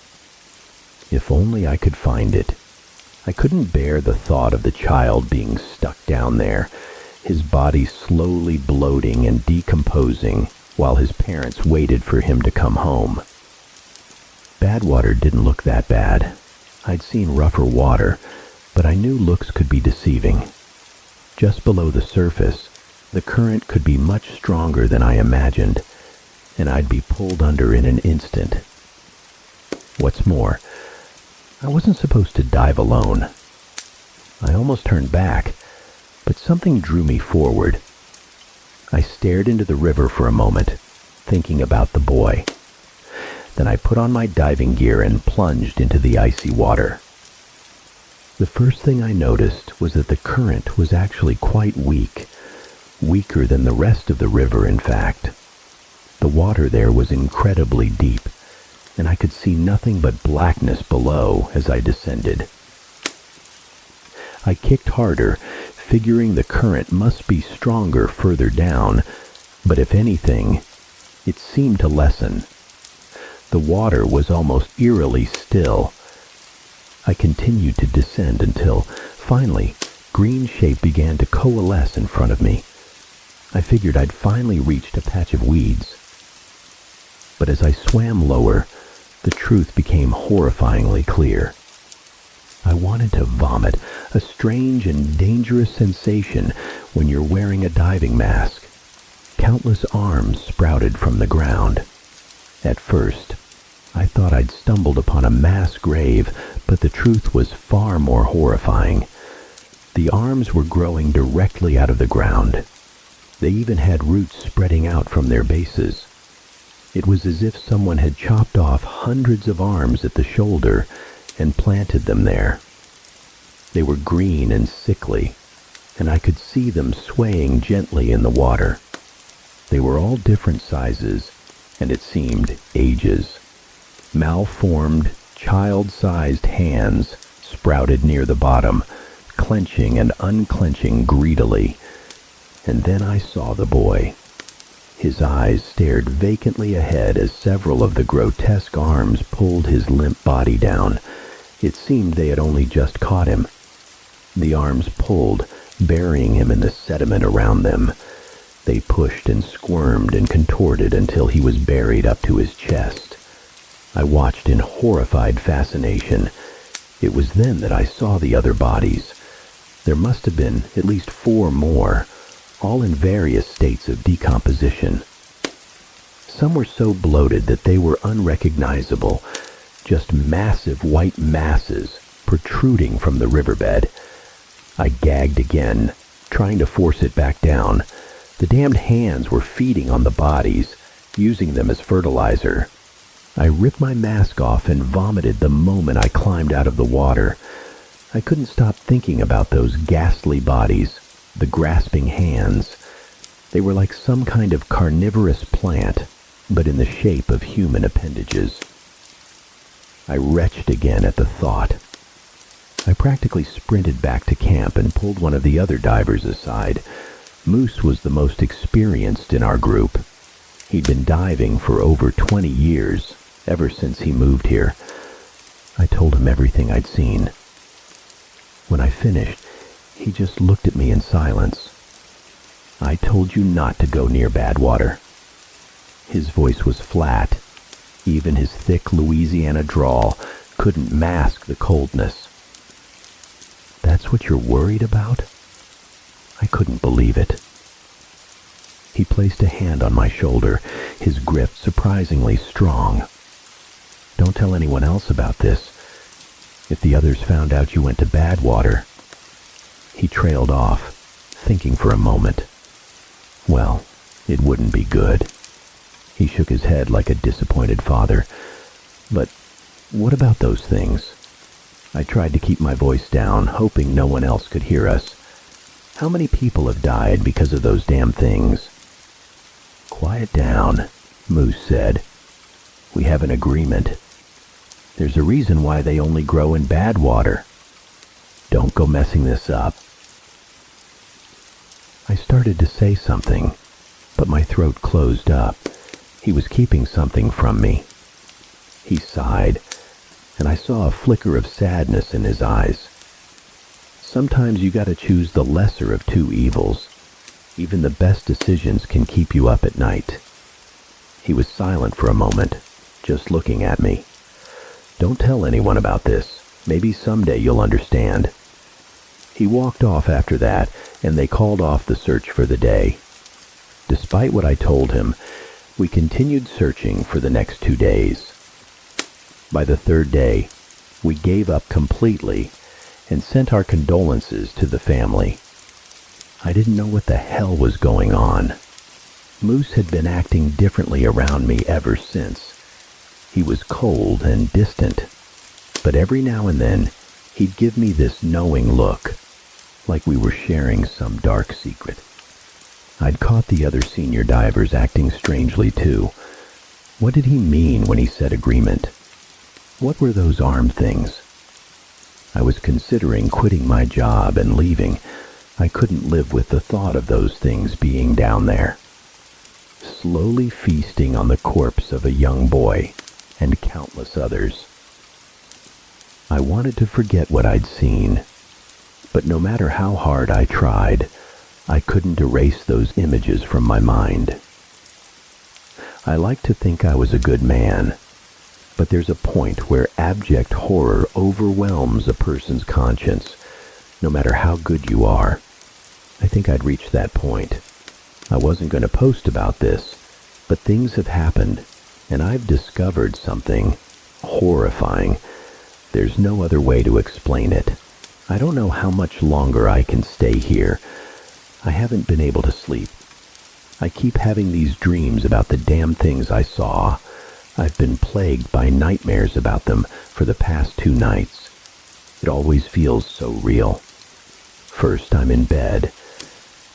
A: If only I could find it. I couldn't bear the thought of the child being stuck down there, his body slowly bloating and decomposing while his parents waited for him to come home. Badwater didn't look that bad. I'd seen rougher water, but I knew looks could be deceiving. Just below the surface, the current could be much stronger than I imagined, and I'd be pulled under in an instant. What's more, I wasn't supposed to dive alone. I almost turned back, but something drew me forward. I stared into the river for a moment, thinking about the boy. Then I put on my diving gear and plunged into the icy water. The first thing I noticed was that the current was actually quite weak, weaker than the rest of the river, in fact. The water there was incredibly deep, and I could see nothing but blackness below as I descended. I kicked harder, figuring the current must be stronger further down, but if anything, it seemed to lessen. The water was almost eerily still. I continued to descend until, finally, green shape began to coalesce in front of me. I figured I'd finally reached a patch of weeds. But as I swam lower, the truth became horrifyingly clear. I wanted to vomit, a strange and dangerous sensation when you're wearing a diving mask. Countless arms sprouted from the ground. At first, I thought I'd stumbled upon a mass grave, but the truth was far more horrifying. The arms were growing directly out of the ground. They even had roots spreading out from their bases. It was as if someone had chopped off hundreds of arms at the shoulder and planted them there. They were green and sickly, and I could see them swaying gently in the water. They were all different sizes, and it seemed ages. Malformed, child-sized hands sprouted near the bottom, clenching and unclenching greedily. And then I saw the boy. His eyes stared vacantly ahead as several of the grotesque arms pulled his limp body down. It seemed they had only just caught him. The arms pulled, burying him in the sediment around them. They pushed and squirmed and contorted until he was buried up to his chest. I watched in horrified fascination. It was then that I saw the other bodies. There must have been at least 4 more, all in various states of decomposition. Some were so bloated that they were unrecognizable, just massive white masses protruding from the riverbed. I gagged again, trying to force it back down. The damned hands were feeding on the bodies, using them as fertilizer. I ripped my mask off and vomited the moment I climbed out of the water. I couldn't stop thinking about those ghastly bodies, the grasping hands. They were like some kind of carnivorous plant, but in the shape of human appendages. I retched again at the thought. I practically sprinted back to camp and pulled one of the other divers aside. Moose was the most experienced in our group. He'd been diving for over 20 years, ever since he moved here. I told him everything I'd seen. When I finished, he just looked at me in silence. I told you not to go near Badwater. His voice was flat. Even his thick Louisiana drawl couldn't mask the coldness. That's what you're worried about? I couldn't believe it. He placed a hand on my shoulder, his grip surprisingly strong. Don't tell anyone else about this. If the others found out you went to Badwater. He trailed off, thinking for a moment. Well, it wouldn't be good. He shook his head like a disappointed father. But what about those things? I tried to keep my voice down, hoping no one else could hear us. How many people have died because of those damn things? Quiet down, Moose said. We have an agreement. There's a reason why they only grow in Badwater. Don't go messing this up. I started to say something, but my throat closed up. He was keeping something from me. He sighed, and I saw a flicker of sadness in his eyes. Sometimes you gotta choose the lesser of two evils. Even the best decisions can keep you up at night. He was silent for a moment, just looking at me. Don't tell anyone about this. Maybe someday you'll understand. He walked off after that, and they called off the search for the day. Despite what I told him, we continued searching for the next 2 days. By the third day, we gave up completely and sent our condolences to the family. I didn't know what the hell was going on. Moose had been acting differently around me ever since. He was cold and distant, but every now and then he'd give me this knowing look, like we were sharing some dark secret. I'd caught the other senior divers acting strangely too. What did he mean when he said agreement? What were those arm things? I was considering quitting my job and leaving. I couldn't live with the thought of those things being down there, slowly feasting on the corpse of a young boy and countless others. I wanted to forget what I'd seen, but no matter how hard I tried, I couldn't erase those images from my mind. I like to think I was a good man, but there's a point where abject horror overwhelms a person's conscience, no matter how good you are. I think I'd reached that point. I wasn't going to post about this, but things have happened, and I've discovered something horrifying. There's no other way to explain it. I don't know how much longer I can stay here. I haven't been able to sleep. I keep having these dreams about the damn things I saw. I've been plagued by nightmares about them for the past 2 nights. It always feels so real. First I'm in bed.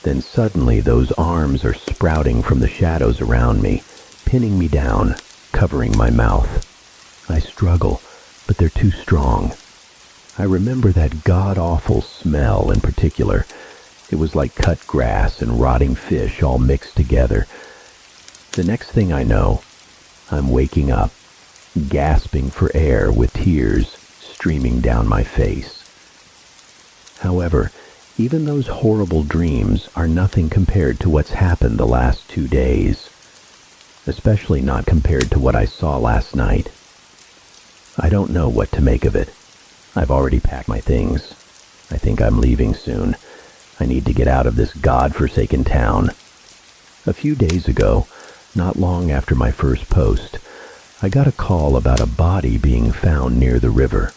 A: Then suddenly those arms are sprouting from the shadows around me, pinning me down, covering my mouth. I struggle, but they're too strong. I remember that god-awful smell in particular. It was like cut grass and rotting fish all mixed together. The next thing I know, I'm waking up, gasping for air with tears streaming down my face. However, even those horrible dreams are nothing compared to what's happened the last 2 days, especially not compared to what I saw last night. I don't know what to make of it. I've already packed my things. I think I'm leaving soon. I need to get out of this god-forsaken town. A few days ago, not long after my first post, I got a call about a body being found near the river.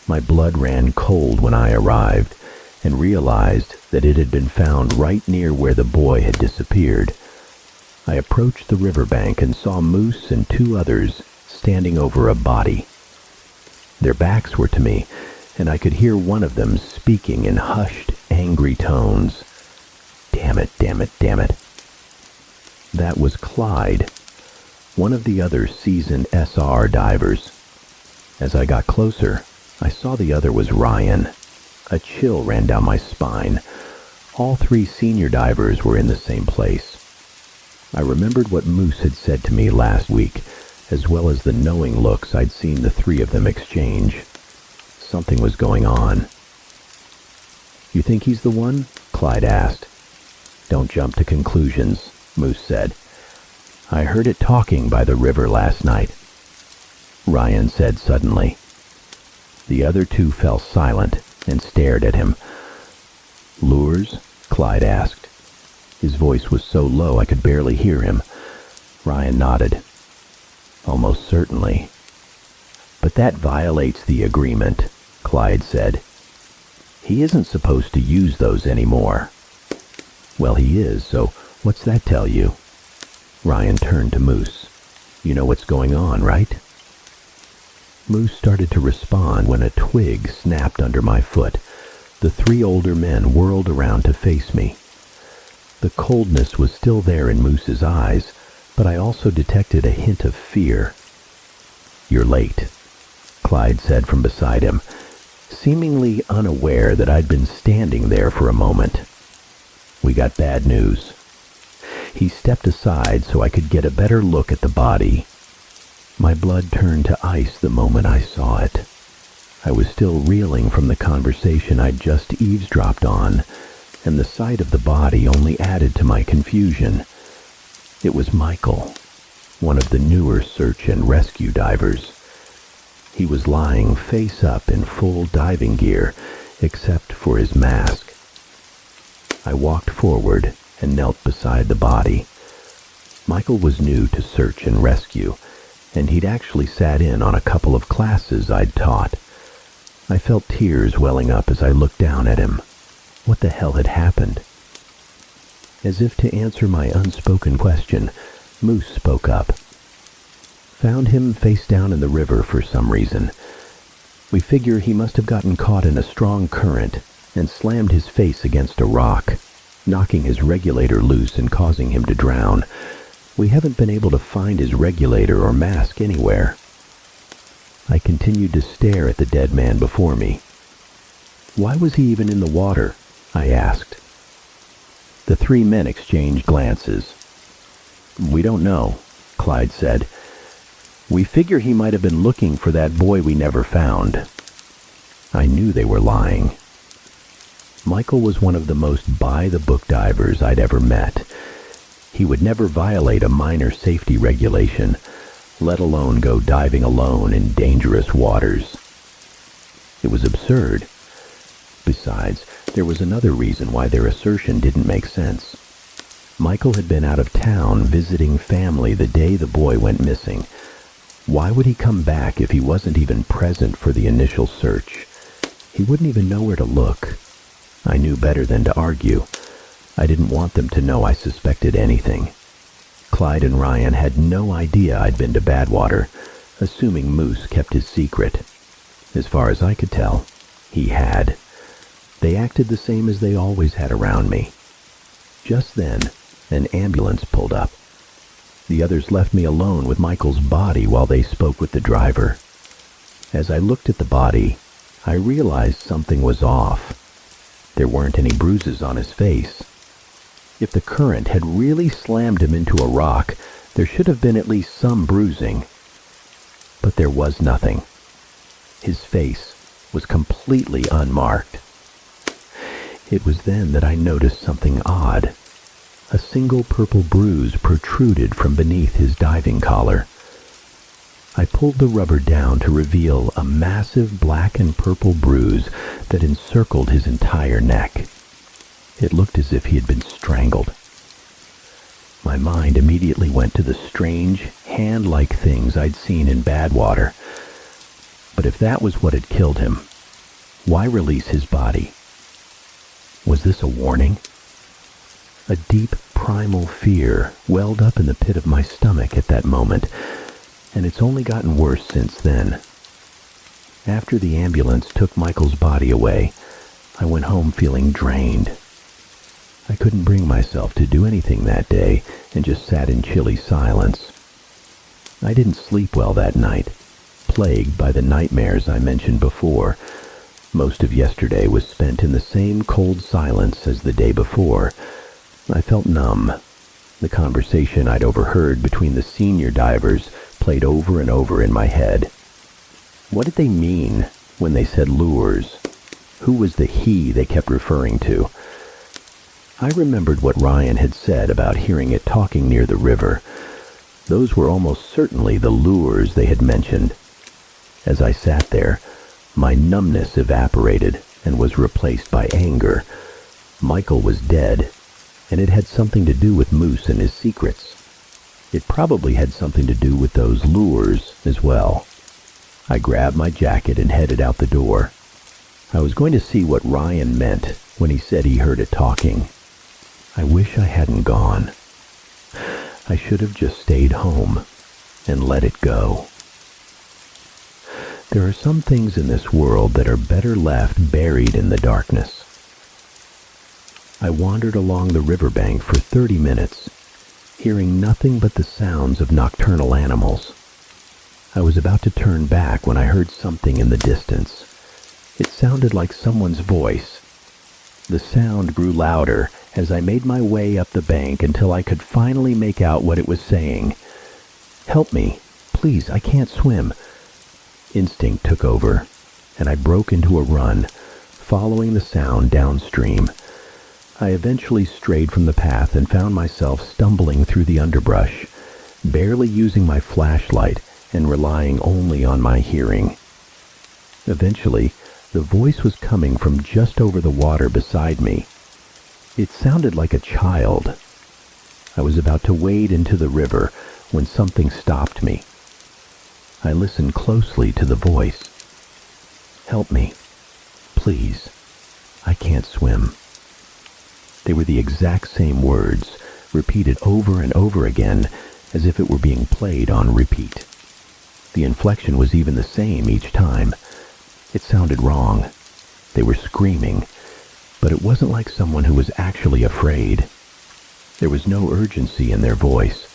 A: My blood ran cold when I arrived and realized that it had been found right near where the boy had disappeared. I approached the riverbank and saw Moose and 2 others standing over a body. Their backs were to me, and I could hear one of them speaking in hushed, angry tones. Damn it, damn it, damn it. That was Clyde, one of the other seasoned SR divers. As I got closer, I saw the other was Ryan. A chill ran down my spine. All 3 senior divers were in the same place. I remembered what Moose had said to me last week, as well as the knowing looks I'd seen the 3 of them exchange. Something was going on. You think he's the one? Clyde asked. Don't jump to conclusions, Moose said. I heard it talking by the river last night, Ryan said suddenly. The other 2 fell silent and stared at him. Lures? Clyde asked. His voice was so low I could barely hear him. Ryan nodded. Almost certainly. But that violates the agreement, Clyde said. He isn't supposed to use those anymore. Well, he is, so what's that tell you? Ryan turned to Moose. You know what's going on, right? Moose started to respond when a twig snapped under my foot. The 3 older men whirled around to face me. The coldness was still there in Moose's eyes, but I also detected a hint of fear. You're late, Clyde said from beside him, seemingly unaware that I'd been standing there for a moment. We got bad news. He stepped aside so I could get a better look at the body. My blood turned to ice the moment I saw it. I was still reeling from the conversation I'd just eavesdropped on, and the sight of the body only added to my confusion. It was Michael, one of the newer search and rescue divers. He was lying face up in full diving gear, except for his mask. I walked forward and knelt beside the body. Michael was new to search and rescue, and he'd actually sat in on a couple of classes I'd taught. I felt tears welling up as I looked down at him. What the hell had happened? As if to answer my unspoken question, Moose spoke up. Found him face down in the river for some reason. We figure he must have gotten caught in a strong current and slammed his face against a rock, knocking his regulator loose and causing him to drown. We haven't been able to find his regulator or mask anywhere. I continued to stare at the dead man before me. Why was he even in the water? I asked. The three men exchanged glances. We don't know, Clyde said. We figure he might have been looking for that boy we never found. I knew they were lying. Michael was one of the most by-the-book divers I'd ever met. He would never violate a minor safety regulation, let alone go diving alone in dangerous waters. It was absurd. Besides, there was another reason why their assertion didn't make sense. Michael had been out of town visiting family the day the boy went missing. Why would he come back if he wasn't even present for the initial search? He wouldn't even know where to look. I knew better than to argue. I didn't want them to know I suspected anything. Clyde and Ryan had no idea I'd been to Badwater, assuming Moose kept his secret. As far as I could tell, he had. They acted the same as they always had around me. Just then, an ambulance pulled up. The others left me alone with Michael's body while they spoke with the driver. As I looked at the body, I realized something was off. There weren't any bruises on his face. If the current had really slammed him into a rock, there should have been at least some bruising. But there was nothing. His face was completely unmarked. It was then that I noticed something odd. A single purple bruise protruded from beneath his diving collar. I pulled the rubber down to reveal a massive black and purple bruise that encircled his entire neck. It looked as if he had been strangled. My mind immediately went to the strange, hand-like things I'd seen in Badwater. But if that was what had killed him, why release his body? Was this a warning? A deep, primal fear welled up in the pit of my stomach at that moment, and it's only gotten worse since then. After the ambulance took Michael's body away, I went home feeling drained. I couldn't bring myself to do anything that day and just sat in chilly silence. I didn't sleep well that night, plagued by the nightmares I mentioned before. Most of yesterday was spent in the same cold silence as the day before. I felt numb. The conversation I'd overheard between the senior divers played over and over in my head. What did they mean when they said lures? Who was the he they kept referring to? I remembered what Ryan had said about hearing it talking near the river. Those were almost certainly the lures they had mentioned. As I sat there, my numbness evaporated and was replaced by anger. Michael was dead, and it had something to do with Moose and his secrets. It probably had something to do with those lures as well. I grabbed my jacket and headed out the door. I was going to see what Ryan meant when he said he heard it talking. I wish I hadn't gone. I should have just stayed home and let it go. There are some things in this world that are better left buried in the darkness. I wandered along the riverbank for 30 minutes, hearing nothing but the sounds of nocturnal animals. I was about to turn back when I heard something in the distance. It sounded like someone's voice. The sound grew louder as I made my way up the bank until I could finally make out what it was saying. "Help me. Please, I can't swim." Instinct took over, and I broke into a run, following the sound downstream. I eventually strayed from the path and found myself stumbling through the underbrush, barely using my flashlight and relying only on my hearing. Eventually, the voice was coming from just over the water beside me. It sounded like a child. I was about to wade into the river when something stopped me. I listened closely to the voice. "Help me. Please. I can't swim." They were the exact same words, repeated over and over again, as if it were being played on repeat. The inflection was even the same each time. It sounded wrong. They were screaming, but it wasn't like someone who was actually afraid. There was no urgency in their voice.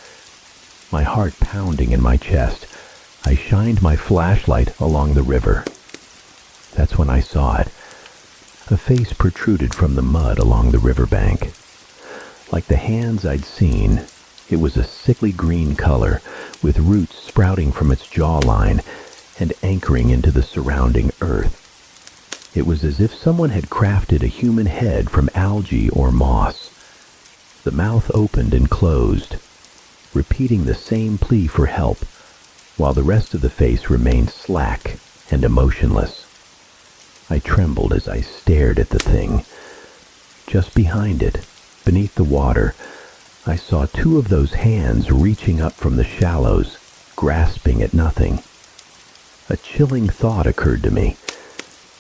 A: My heart pounding in my chest, I shined my flashlight along the river. That's when I saw it. A face protruded from the mud along the riverbank. Like the hands I'd seen, it was a sickly green color, with roots sprouting from its jawline and anchoring into the surrounding earth. It was as if someone had crafted a human head from algae or moss. The mouth opened and closed, repeating the same plea for help, while the rest of the face remained slack and emotionless. I trembled as I stared at the thing. Just behind it, beneath the water, I saw two of those hands reaching up from the shallows, grasping at nothing. A chilling thought occurred to me.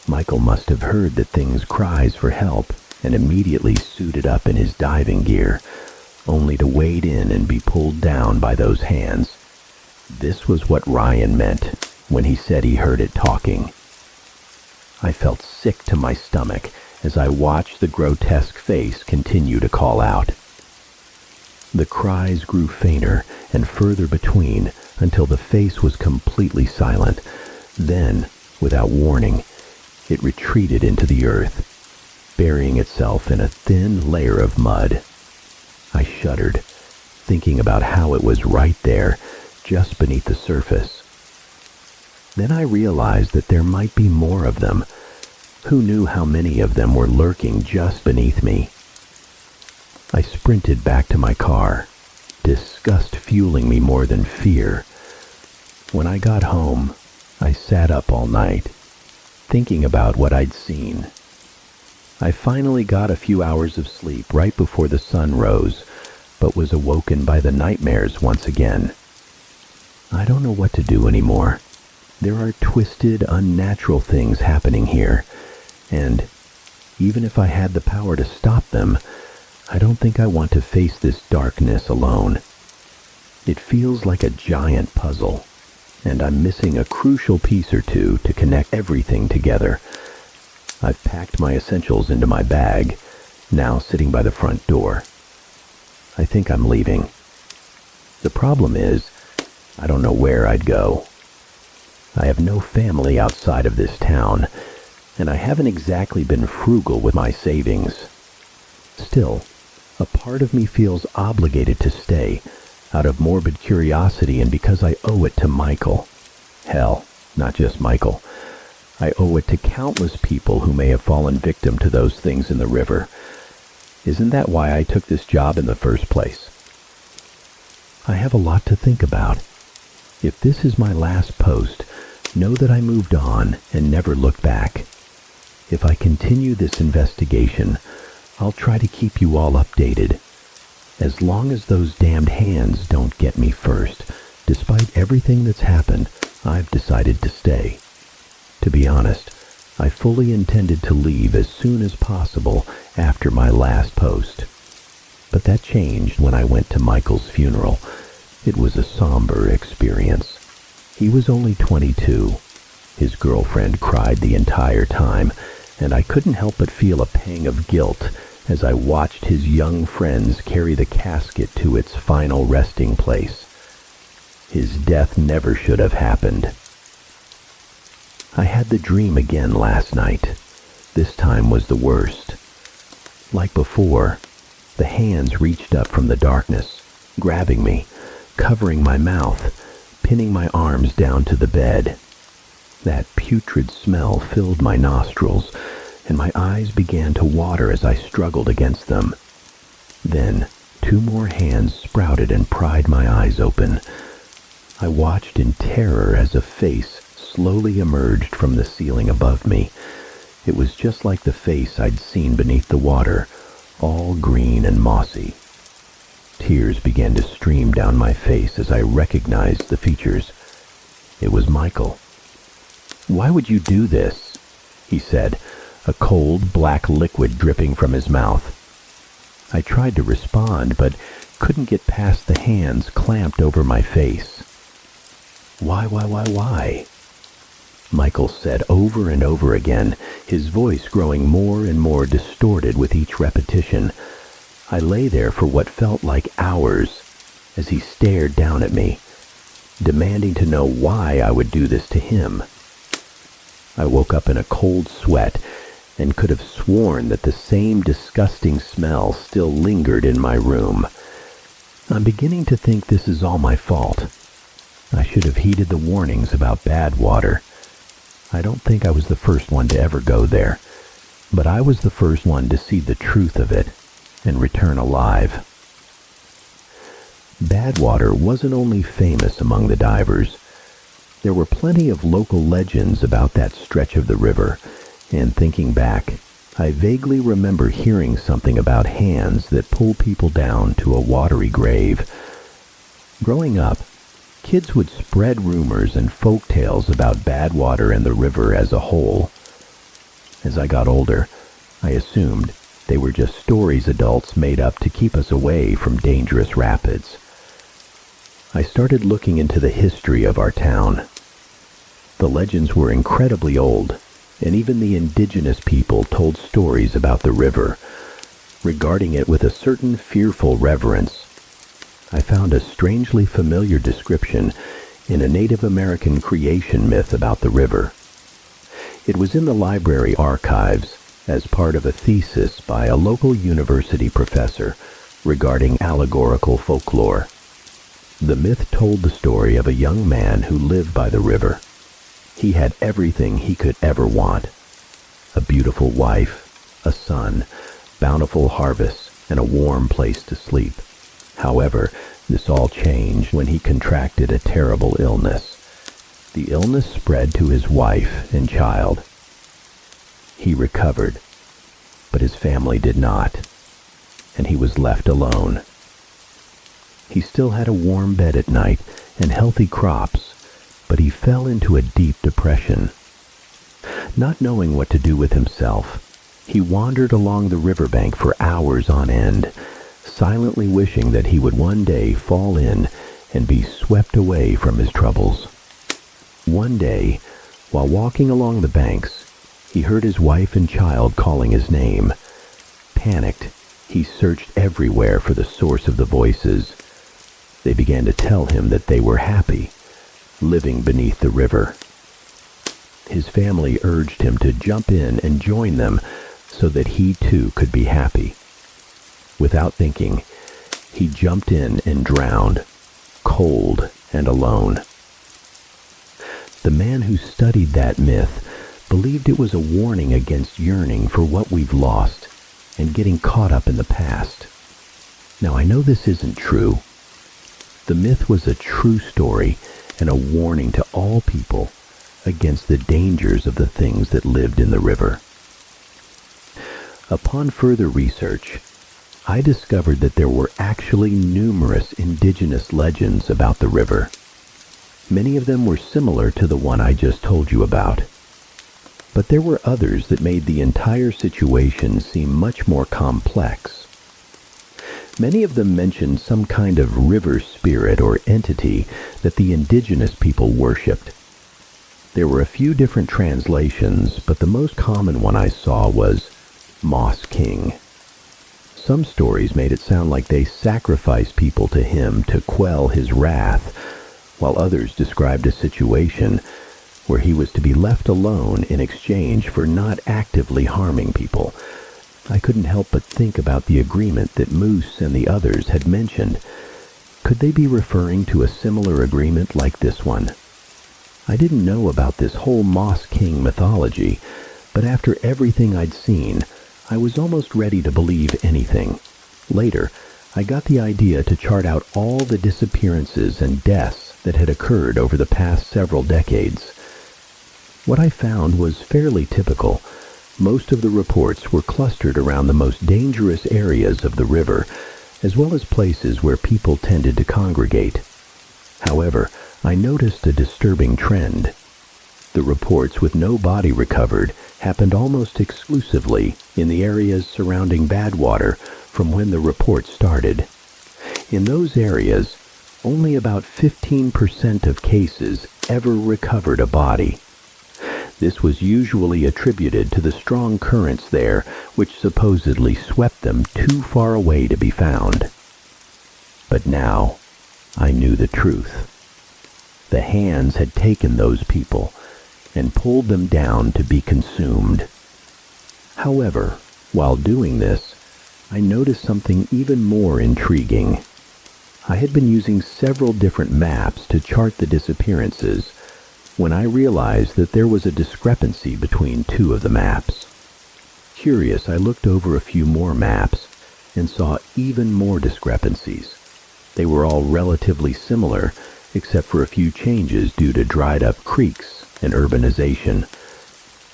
A: Michael must have heard the thing's cries for help and immediately suited up in his diving gear, only to wade in and be pulled down by those hands. This was what Ryan meant when he said he heard it talking. I felt sick to my stomach as I watched the grotesque face continue to call out. The cries grew fainter and further between until the face was completely silent. Then, without warning, it retreated into the earth, burying itself in a thin layer of mud. I shuddered, thinking about how it was right there, just beneath the surface. Then I realized that there might be more of them. Who knew how many of them were lurking just beneath me? I sprinted back to my car, disgust fueling me more than fear. When I got home, I sat up all night, thinking about what I'd seen. I finally got a few hours of sleep right before the sun rose, but was awoken by the nightmares once again. I don't know what to do anymore. There are twisted, unnatural things happening here, and even if I had the power to stop them, I don't think I want to face this darkness alone. It feels like a giant puzzle, and I'm missing a crucial piece or two to connect everything together. I've packed my essentials into my bag, now sitting by the front door. I think I'm leaving. The problem is, I don't know where I'd go. I have no family outside of this town, and I haven't exactly been frugal with my savings. Still, a part of me feels obligated to stay, out of morbid curiosity and because I owe it to Michael. Hell, not just Michael. I owe it to countless people who may have fallen victim to those things in the river. Isn't that why I took this job in the first place? I have a lot to think about. If this is my last post, know that I moved on and never looked back. If I continue this investigation, I'll try to keep you all updated. As long as those damned hands don't get me first, despite everything that's happened, I've decided to stay. To be honest, I fully intended to leave as soon as possible after my last post. But that changed when I went to Michael's funeral. It was a somber experience. He was only 22. His girlfriend cried the entire time, and I couldn't help but feel a pang of guilt as I watched his young friends carry the casket to its final resting place. His death never should have happened. I had the dream again last night. This time was the worst. Like before, the hands reached up from the darkness, grabbing me, covering my mouth, pinning my arms down to the bed. That putrid smell filled my nostrils, and my eyes began to water as I struggled against them. Then, 2 more hands sprouted and pried my eyes open. I watched in terror as a face slowly emerged from the ceiling above me. It was just like the face I'd seen beneath the water, all green and mossy. Tears began to stream down my face as I recognized the features. It was Michael. "Why would you do this?" he said, a cold, black liquid dripping from his mouth. I tried to respond, but couldn't get past the hands clamped over my face. Why? Michael said over and over again, his voice growing more and more distorted with each repetition. I lay there for what felt like hours as he stared down at me, demanding to know why I would do this to him. I woke up in a cold sweat and could have sworn that the same disgusting smell still lingered in my room. I'm beginning to think this is all my fault. I should have heeded the warnings about bad water. I don't think I was the first one to ever go there, but I was the first one to see the truth of it and return alive. Bad water wasn't only famous among the divers. There were plenty of local legends about that stretch of the river, and thinking back, I vaguely remember hearing something about hands that pull people down to a watery grave. Growing up, kids would spread rumors and folk tales about bad water and the river as a whole. As I got older, I assumed they were just stories adults made up to keep us away from dangerous rapids. I started looking into the history of our town. The legends were incredibly old, and even the indigenous people told stories about the river, regarding it with a certain fearful reverence. I found a strangely familiar description in a Native American creation myth about the river. It was in the library archives as part of a thesis by a local university professor regarding allegorical folklore. The myth told the story of a young man who lived by the river. He had everything he could ever want: a beautiful wife, a son, bountiful harvests, and a warm place to sleep. However, this all changed when he contracted a terrible illness. The illness spread to his wife and child. He recovered, but his family did not, and he was left alone. He still had a warm bed at night and healthy crops, but he fell into a deep depression. Not knowing what to do with himself, he wandered along the riverbank for hours on end, silently wishing that he would one day fall in and be swept away from his troubles. One day, while walking along the banks, he heard his wife and child calling his name. Panicked, he searched everywhere for the source of the voices. They began to tell him that they were happy, living beneath the river. His family urged him to jump in and join them so that he too could be happy. Without thinking, he jumped in and drowned, cold and alone. The man who studied that myth believed it was a warning against yearning for what we've lost and getting caught up in the past. Now, I know this isn't true. The myth was a true story and a warning to all people against the dangers of the things that lived in the river. Upon further research, I discovered that there were actually numerous indigenous legends about the river. Many of them were similar to the one I just told you about. But there were others that made the entire situation seem much more complex. Many of them mentioned some kind of river spirit or entity that the indigenous people worshipped. There were a few different translations, but the most common one I saw was Moss King. Some stories made it sound like they sacrificed people to him to quell his wrath, while others described a situation where he was to be left alone in exchange for not actively harming people. I couldn't help but think about the agreement that Moose and the others had mentioned. Could they be referring to a similar agreement like this one? I didn't know about this whole Moss King mythology, but after everything I'd seen, I was almost ready to believe anything. Later, I got the idea to chart out all the disappearances and deaths that had occurred over the past several decades. What I found was fairly typical. Most of the reports were clustered around the most dangerous areas of the river, as well as places where people tended to congregate. However, I noticed a disturbing trend. The reports with no body recovered happened almost exclusively in the areas surrounding Badwater from when the report started. In those areas, only about 15% of cases ever recovered a body. This was usually attributed to the strong currents there, which supposedly swept them too far away to be found. But now, I knew the truth. The hands had taken those people and pulled them down to be consumed. However, while doing this, I noticed something even more intriguing. I had been using several different maps to chart the disappearances when I realized that there was a discrepancy between two of the maps. Curious, I looked over a few more maps and saw even more discrepancies. They were all relatively similar, except for a few changes due to dried-up creeks and urbanization.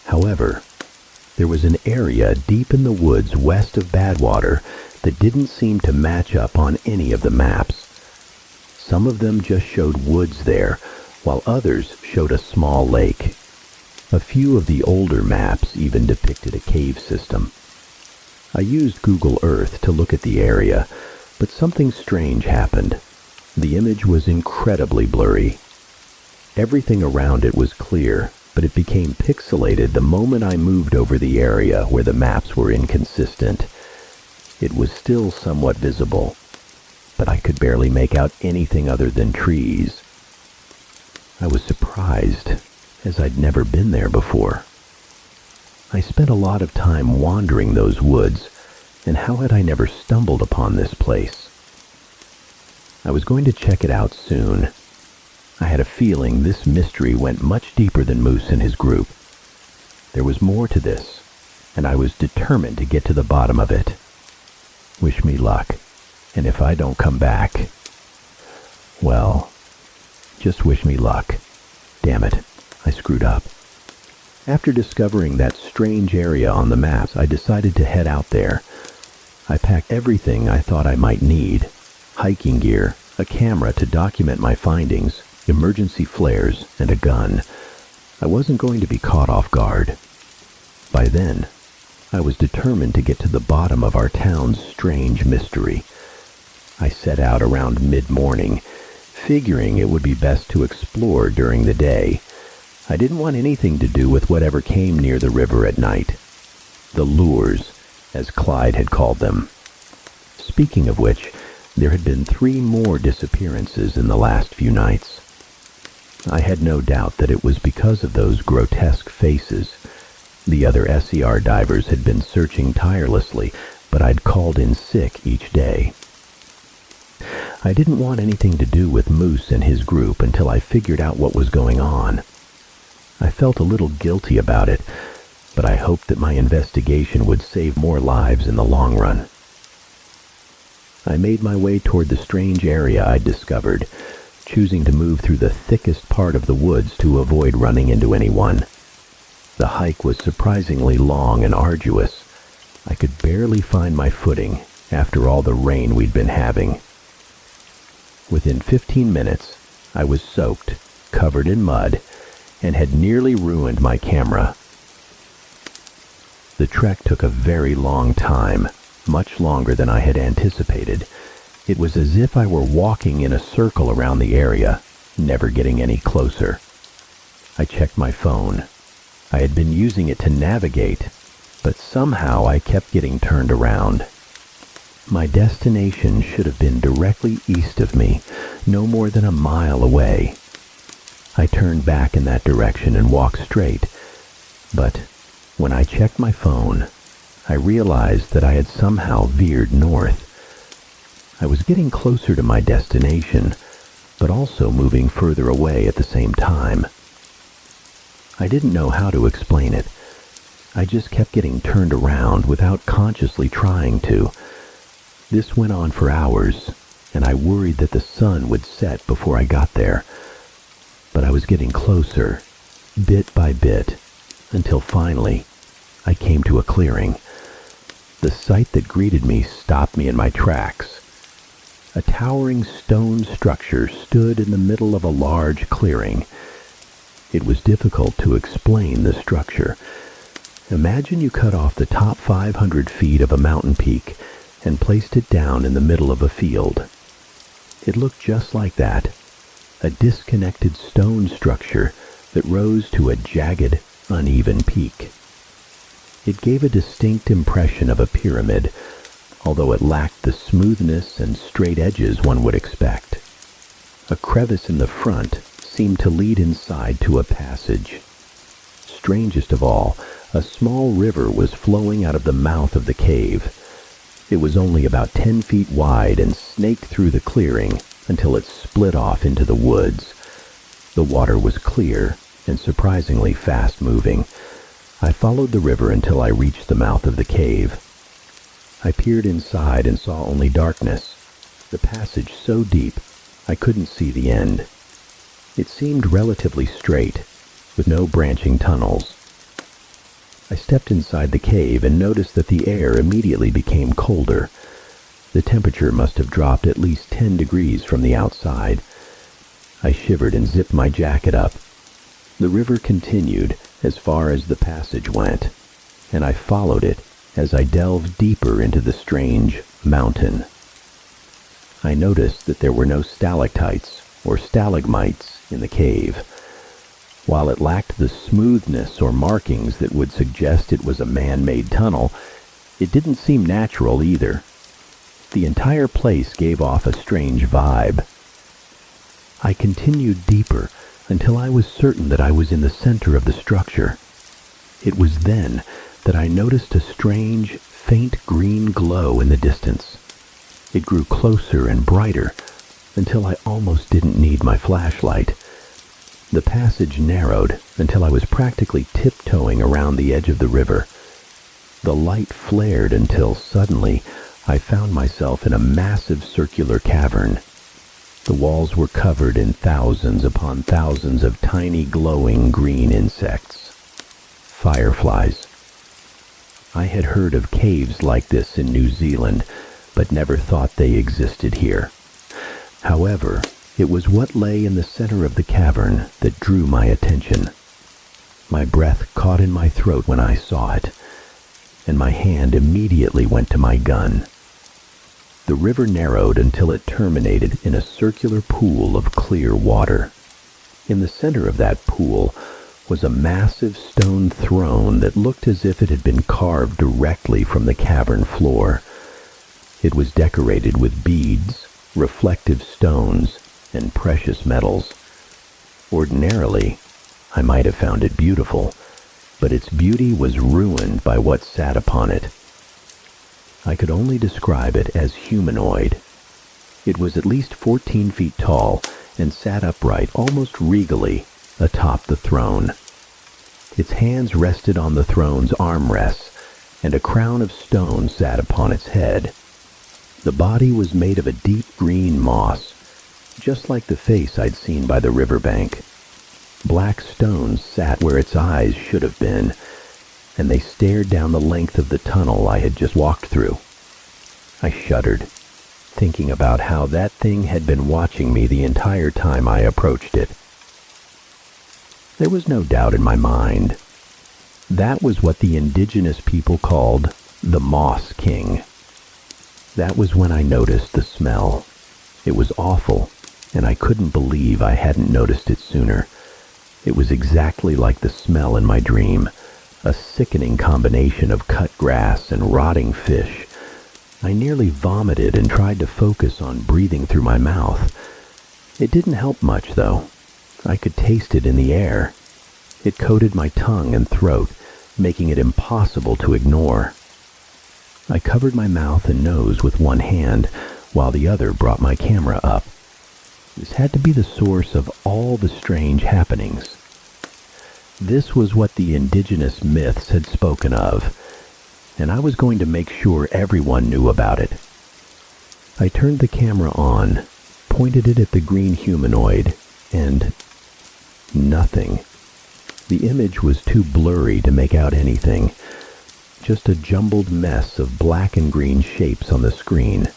A: However, there was an area deep in the woods west of Badwater that didn't seem to match up on any of the maps. Some of them just showed woods there, while others showed a small lake. A few of the older maps even depicted a cave system. I used Google Earth to look at the area, but something strange happened. The image was incredibly blurry. Everything around it was clear, but it became pixelated the moment I moved over the area where the maps were inconsistent. It was still somewhat visible, but I could barely make out anything other than trees. I was surprised, as I'd never been there before. I spent a lot of time wandering those woods, and how had I never stumbled upon this place? I was going to check it out soon. I had a feeling this mystery went much deeper than Moose and his group. There was more to this, and I was determined to get to the bottom of it. Wish me luck, and if I don't come back, well, just wish me luck. Damn it, I screwed up. After discovering that strange area on the maps, I decided to head out there. I packed everything I thought I might need: hiking gear, a camera to document my findings, emergency flares, and a gun. I wasn't going to be caught off guard. By then, I was determined to get to the bottom of our town's strange mystery. I set out around mid-morning, figuring it would be best to explore during the day. I didn't want anything to do with whatever came near the river at night. The lures, as Clyde had called them. Speaking of which, there had been 3 more disappearances in the last few nights. I had no doubt that it was because of those grotesque faces. The other SER divers had been searching tirelessly, but I'd called in sick each day. I didn't want anything to do with Moose and his group until I figured out what was going on. I felt a little guilty about it, but I hoped that my investigation would save more lives in the long run. I made my way toward the strange area I'd discovered, choosing to move through the thickest part of the woods to avoid running into anyone. The hike was surprisingly long and arduous. I could barely find my footing after all the rain we'd been having. Within 15 minutes, I was soaked, covered in mud, and had nearly ruined my camera. The trek took a very long time, much longer than I had anticipated. It was as if I were walking in a circle around the area, never getting any closer. I checked my phone. I had been using it to navigate, but somehow I kept getting turned around. My destination should have been directly east of me, no more than a mile away. I turned back in that direction and walked straight, but when I checked my phone, I realized that I had somehow veered north. I was getting closer to my destination, but also moving further away at the same time. I didn't know how to explain it. I just kept getting turned around without consciously trying to. This went on for hours, and I worried that the sun would set before I got there. But I was getting closer, bit by bit, until finally I came to a clearing. The sight that greeted me stopped me in my tracks. A towering stone structure stood in the middle of a large clearing. It was difficult to explain the structure. Imagine you cut off the top 500 feet of a mountain peak and placed it down in the middle of a field. It looked just like that, a disconnected stone structure that rose to a jagged, uneven peak. It gave a distinct impression of a pyramid, although it lacked the smoothness and straight edges one would expect. A crevice in the front seemed to lead inside to a passage. Strangest of all, a small river was flowing out of the mouth of the cave. It was only about 10 feet wide and snaked through the clearing until it split off into the woods. The water was clear and surprisingly fast-moving. I followed the river until I reached the mouth of the cave. I peered inside and saw only darkness, the passage so deep I couldn't see the end. It seemed relatively straight, with no branching tunnels. I stepped inside the cave and noticed that the air immediately became colder. The temperature must have dropped at least 10 degrees from the outside. I shivered and zipped my jacket up. The river continued as far as the passage went, and I followed it as I delved deeper into the strange mountain. I noticed that there were no stalactites or stalagmites in the cave. While it lacked the smoothness or markings that would suggest it was a man-made tunnel, it didn't seem natural either. The entire place gave off a strange vibe. I continued deeper until I was certain that I was in the center of the structure. It was then that I noticed a strange, faint green glow in the distance. It grew closer and brighter until I almost didn't need my flashlight. The passage narrowed until I was practically tiptoeing around the edge of the river. The light flared until suddenly I found myself in a massive circular cavern. The walls were covered in thousands upon thousands of tiny glowing green insects. Fireflies. I had heard of caves like this in New Zealand, but never thought they existed here. However, it was what lay in the center of the cavern that drew my attention. My breath caught in my throat when I saw it, and my hand immediately went to my gun. The river narrowed until it terminated in a circular pool of clear water. In the center of that pool was a massive stone throne that looked as if it had been carved directly from the cavern floor. It was decorated with beads, reflective stones, and precious metals. Ordinarily, I might have found it beautiful, but its beauty was ruined by what sat upon it. I could only describe it as humanoid. It was at least 14 feet tall and sat upright almost regally atop the throne. Its hands rested on the throne's armrests, and a crown of stone sat upon its head. The body was made of a deep green moss, just like the face I'd seen by the riverbank. Black stones sat where its eyes should have been, and they stared down the length of the tunnel I had just walked through. I shuddered, thinking about how that thing had been watching me the entire time I approached it. There was no doubt in my mind. That was what the indigenous people called the Moss King. That was when I noticed the smell. It was awful, and I couldn't believe I hadn't noticed it sooner. It was exactly like the smell in my dream, a sickening combination of cut grass and rotting fish. I nearly vomited and tried to focus on breathing through my mouth. It didn't help much, though. I could taste it in the air. It coated my tongue and throat, making it impossible to ignore. I covered my mouth and nose with one hand, while the other brought my camera up. This had to be the source of all the strange happenings. This was what the indigenous myths had spoken of, and I was going to make sure everyone knew about it. I turned the camera on, pointed it at the green humanoid, and nothing. The image was too blurry to make out anything. Just a jumbled mess of black and green shapes on the screen.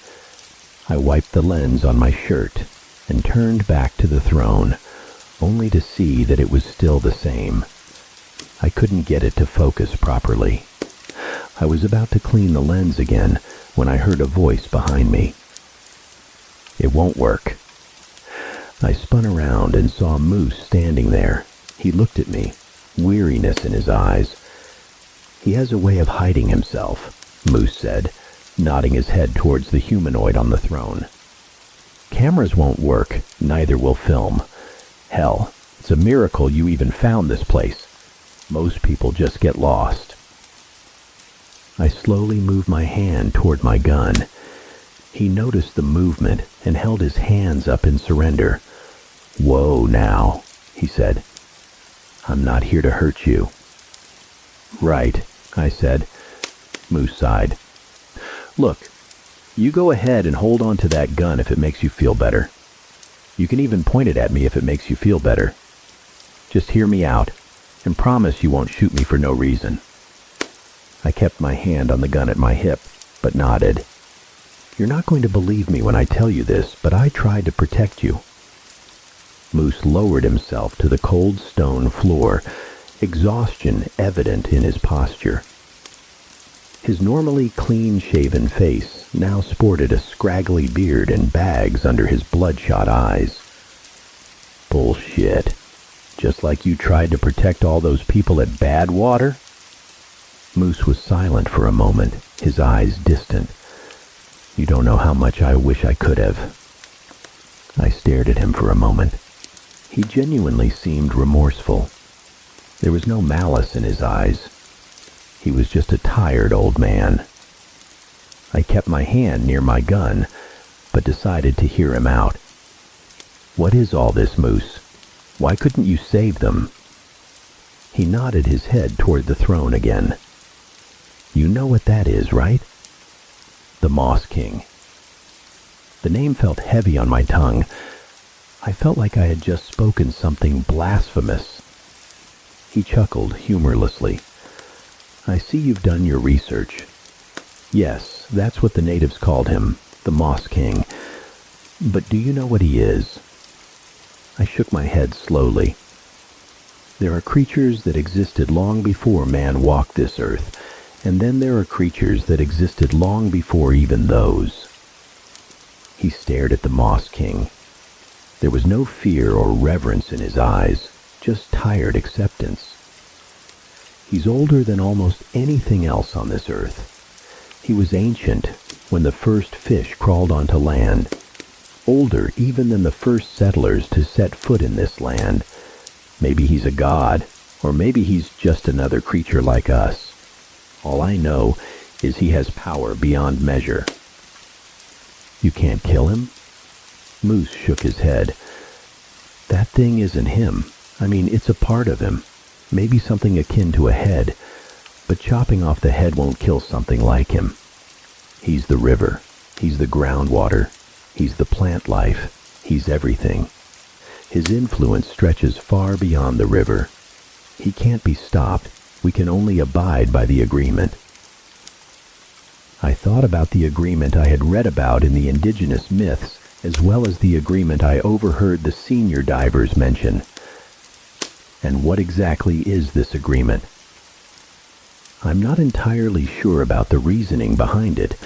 A: I wiped the lens on my shirt and turned back to the throne, only to see that it was still the same. I couldn't get it to focus properly. I was about to clean the lens again when I heard a voice behind me. "It won't work." I spun around and saw Moose standing there. He looked at me, weariness in his eyes. "He has a way of hiding himself," Moose said, nodding his head towards the humanoid on the throne. "Cameras won't work, neither will film. Hell, it's a miracle you even found this place. Most people just get lost." I slowly moved my hand toward my gun. He noticed the movement and held his hands up in surrender. "Whoa now," he said. "I'm not here to hurt you." "Right," I said. Moose sighed. "Look, you go ahead and hold on to that gun if it makes you feel better. You can even point it at me if it makes you feel better. Just hear me out, and promise you won't shoot me for no reason." I kept my hand on the gun at my hip, but nodded. "You're not going to believe me when I tell you this, but I tried to protect you." Moose lowered himself to the cold stone floor, exhaustion evident in his posture. His normally clean-shaven face now sported a scraggly beard and bags under his bloodshot eyes. "Bullshit. Just like you tried to protect all those people at Badwater?" Moose was silent for a moment, his eyes distant. "You don't know how much I wish I could have." I stared at him for a moment. He genuinely seemed remorseful. There was no malice in his eyes. He was just a tired old man. I kept my hand near my gun, but decided to hear him out. "What is all this, Moose? Why couldn't you save them?" He nodded his head toward the throne again. "You know what that is, right?" "The Moss King." The name felt heavy on my tongue. I felt like I had just spoken something blasphemous. He chuckled humorlessly. "I see you've done your research. Yes, that's what the natives called him, the Moss King. But do you know what he is?" I shook my head slowly. "There are creatures that existed long before man walked this earth, and then there are creatures that existed long before even those." He stared at the Moss King. There was no fear or reverence in his eyes, just tired acceptance. "He's older than almost anything else on this earth. He was ancient when the first fish crawled onto land, older even than the first settlers to set foot in this land. Maybe he's a god, or maybe he's just another creature like us. All I know is he has power beyond measure." "You can't kill him?" Moose shook his head. "That thing isn't him. I mean, it's a part of him. Maybe something akin to a head. But chopping off the head won't kill something like him. He's the river. He's the groundwater. He's the plant life. He's everything. His influence stretches far beyond the river. He can't be stopped. We can only abide by the agreement." I thought about the agreement I had read about in the indigenous myths, as well as the agreement I overheard the senior divers mention. And what exactly is this agreement? I'm not entirely sure about the reasoning behind it,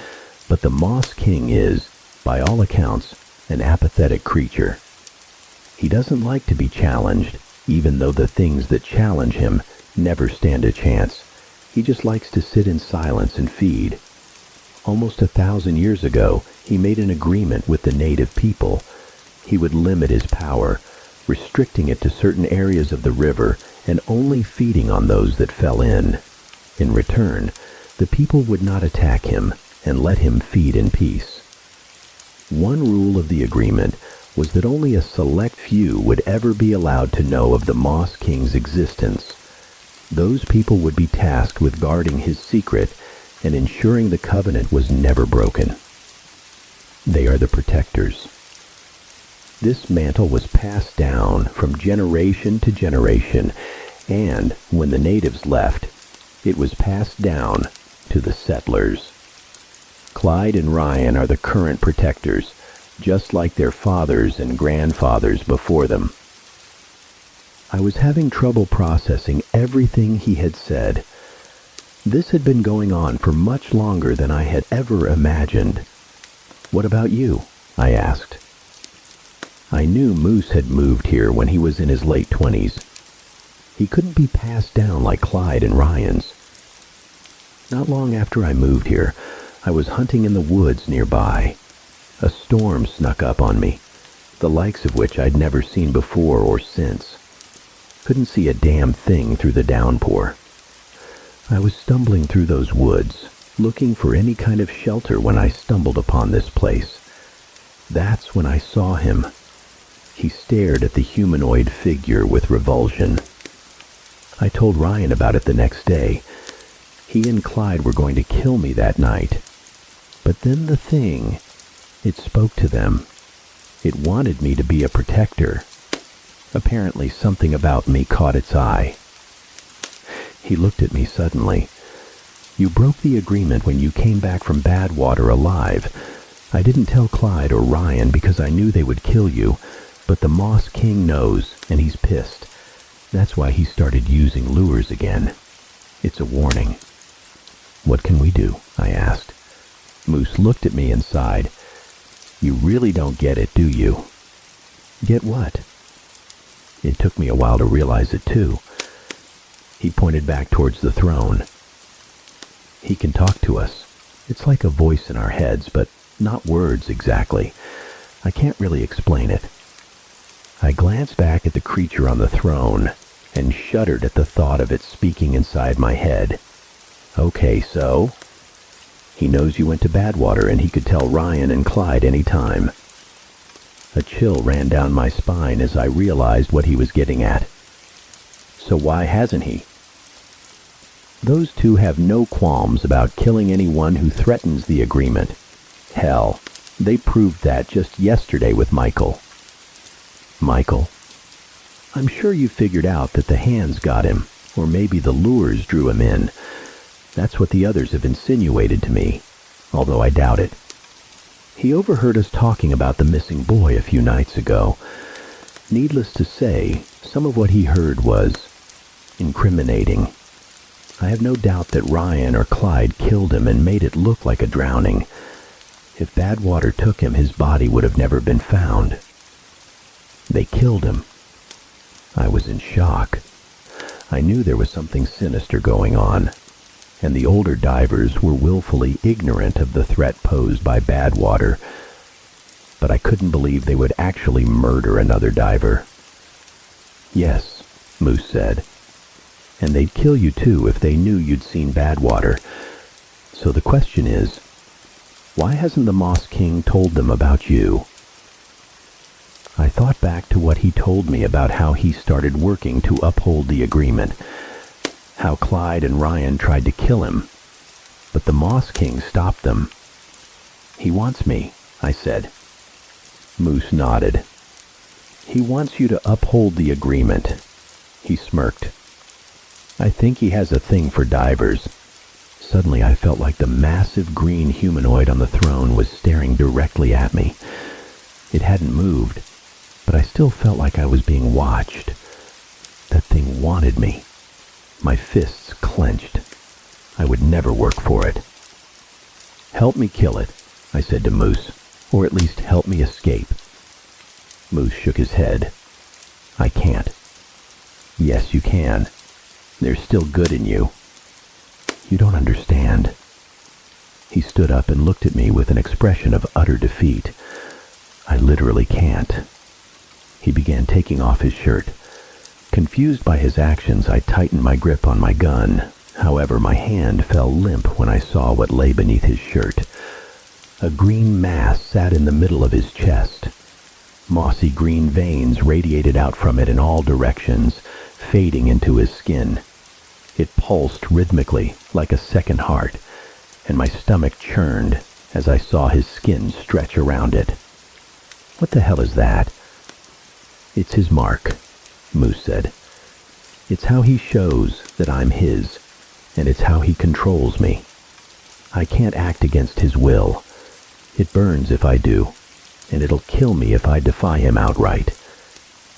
A: but the Moss King is, by all accounts, an apathetic creature. He doesn't like to be challenged, even though the things that challenge him never stand a chance. He just likes to sit in silence and feed. Almost 1,000 years ago, he made an agreement with the native people. He would limit his power, restricting it to certain areas of the river and only feeding on those that fell in. In return, the people would not attack him and let him feed in peace. One rule of the agreement was that only a select few would ever be allowed to know of the Moss King's existence. Those people would be tasked with guarding his secret and ensuring the covenant was never broken. They are the protectors. This mantle was passed down from generation to generation, and when the natives left, it was passed down to the settlers. Clyde and Ryan are the current protectors, just like their fathers and grandfathers before them. I was having trouble processing everything he had said. This had been going on for much longer than I had ever imagined. "What about you?" I asked. I knew Moose had moved here when he was in his late 20s. He couldn't be passed down like Clyde and Ryan's. Not long after I moved here, I was hunting in the woods nearby. A storm snuck up on me, the likes of which I'd never seen before or since. Couldn't see a damn thing through the downpour. I was stumbling through those woods, looking for any kind of shelter when I stumbled upon this place. That's when I saw him. He stared at the humanoid figure with revulsion. I told Ryan about it the next day. He and Clyde were going to kill me that night. But then the thing, it spoke to them. It wanted me to be a protector. Apparently something about me caught its eye. He looked at me suddenly. "You broke the agreement when you came back from Badwater alive. I didn't tell Clyde or Ryan because I knew they would kill you, but the Moss King knows, and he's pissed. That's why he started using lures again. It's a warning." "What can we do?" I asked. Moose looked at me and sighed. "You really don't get it, do you?" "Get what?" It took me a while to realize it too. He pointed back towards the throne. "He can talk to us. It's like a voice in our heads, but not words exactly. I can't really explain it." I glanced back at the creature on the throne and shuddered at the thought of it speaking inside my head. "Okay, so?" "He knows you went to Badwater and he could tell Ryan and Clyde any time." A chill ran down my spine as I realized what he was getting at. "So why hasn't he?" "Those two have no qualms about killing anyone who threatens the agreement. Hell, they proved that just yesterday with Michael." "Michael?" "I'm sure you figured out that the hands got him, or maybe the lures drew him in. That's what the others have insinuated to me, although I doubt it. He overheard us talking about the missing boy a few nights ago. Needless to say, some of what he heard was incriminating. I have no doubt that Ryan or Clyde killed him and made it look like a drowning. If Badwater took him, his body would have never been found. They killed him." I was in shock. I knew there was something sinister going on, and the older divers were willfully ignorant of the threat posed by Badwater, but I couldn't believe they would actually murder another diver. "Yes," Moose said, "and they'd kill you too if they knew you'd seen Badwater. So the question is, why hasn't the Moss King told them about you?" I thought back to what he told me about how he started working to uphold the agreement, how Clyde and Ryan tried to kill him, but the Moss King stopped them. "He wants me," I said. Moose nodded. "He wants you to uphold the agreement." He smirked. "I think he has a thing for divers." Suddenly I felt like the massive green humanoid on the throne was staring directly at me. It hadn't moved, but I still felt like I was being watched. That thing wanted me. My fists clenched. I would never work for it. "Help me kill it," I said to Moose, "or at least help me escape." Moose shook his head. "I can't." "Yes, you can. There's still good in you." "You don't understand." He stood up and looked at me with an expression of utter defeat. "I literally can't." He began taking off his shirt. Confused by his actions, I tightened my grip on my gun. However, my hand fell limp when I saw what lay beneath his shirt. A green mass sat in the middle of his chest. Mossy green veins radiated out from it in all directions, fading into his skin. It pulsed rhythmically, like a second heart, and my stomach churned as I saw his skin stretch around it. "What the hell is that?" "It's his mark," Moose said. "It's how he shows that I'm his, and it's how he controls me. I can't act against his will. It burns if I do, and it'll kill me if I defy him outright.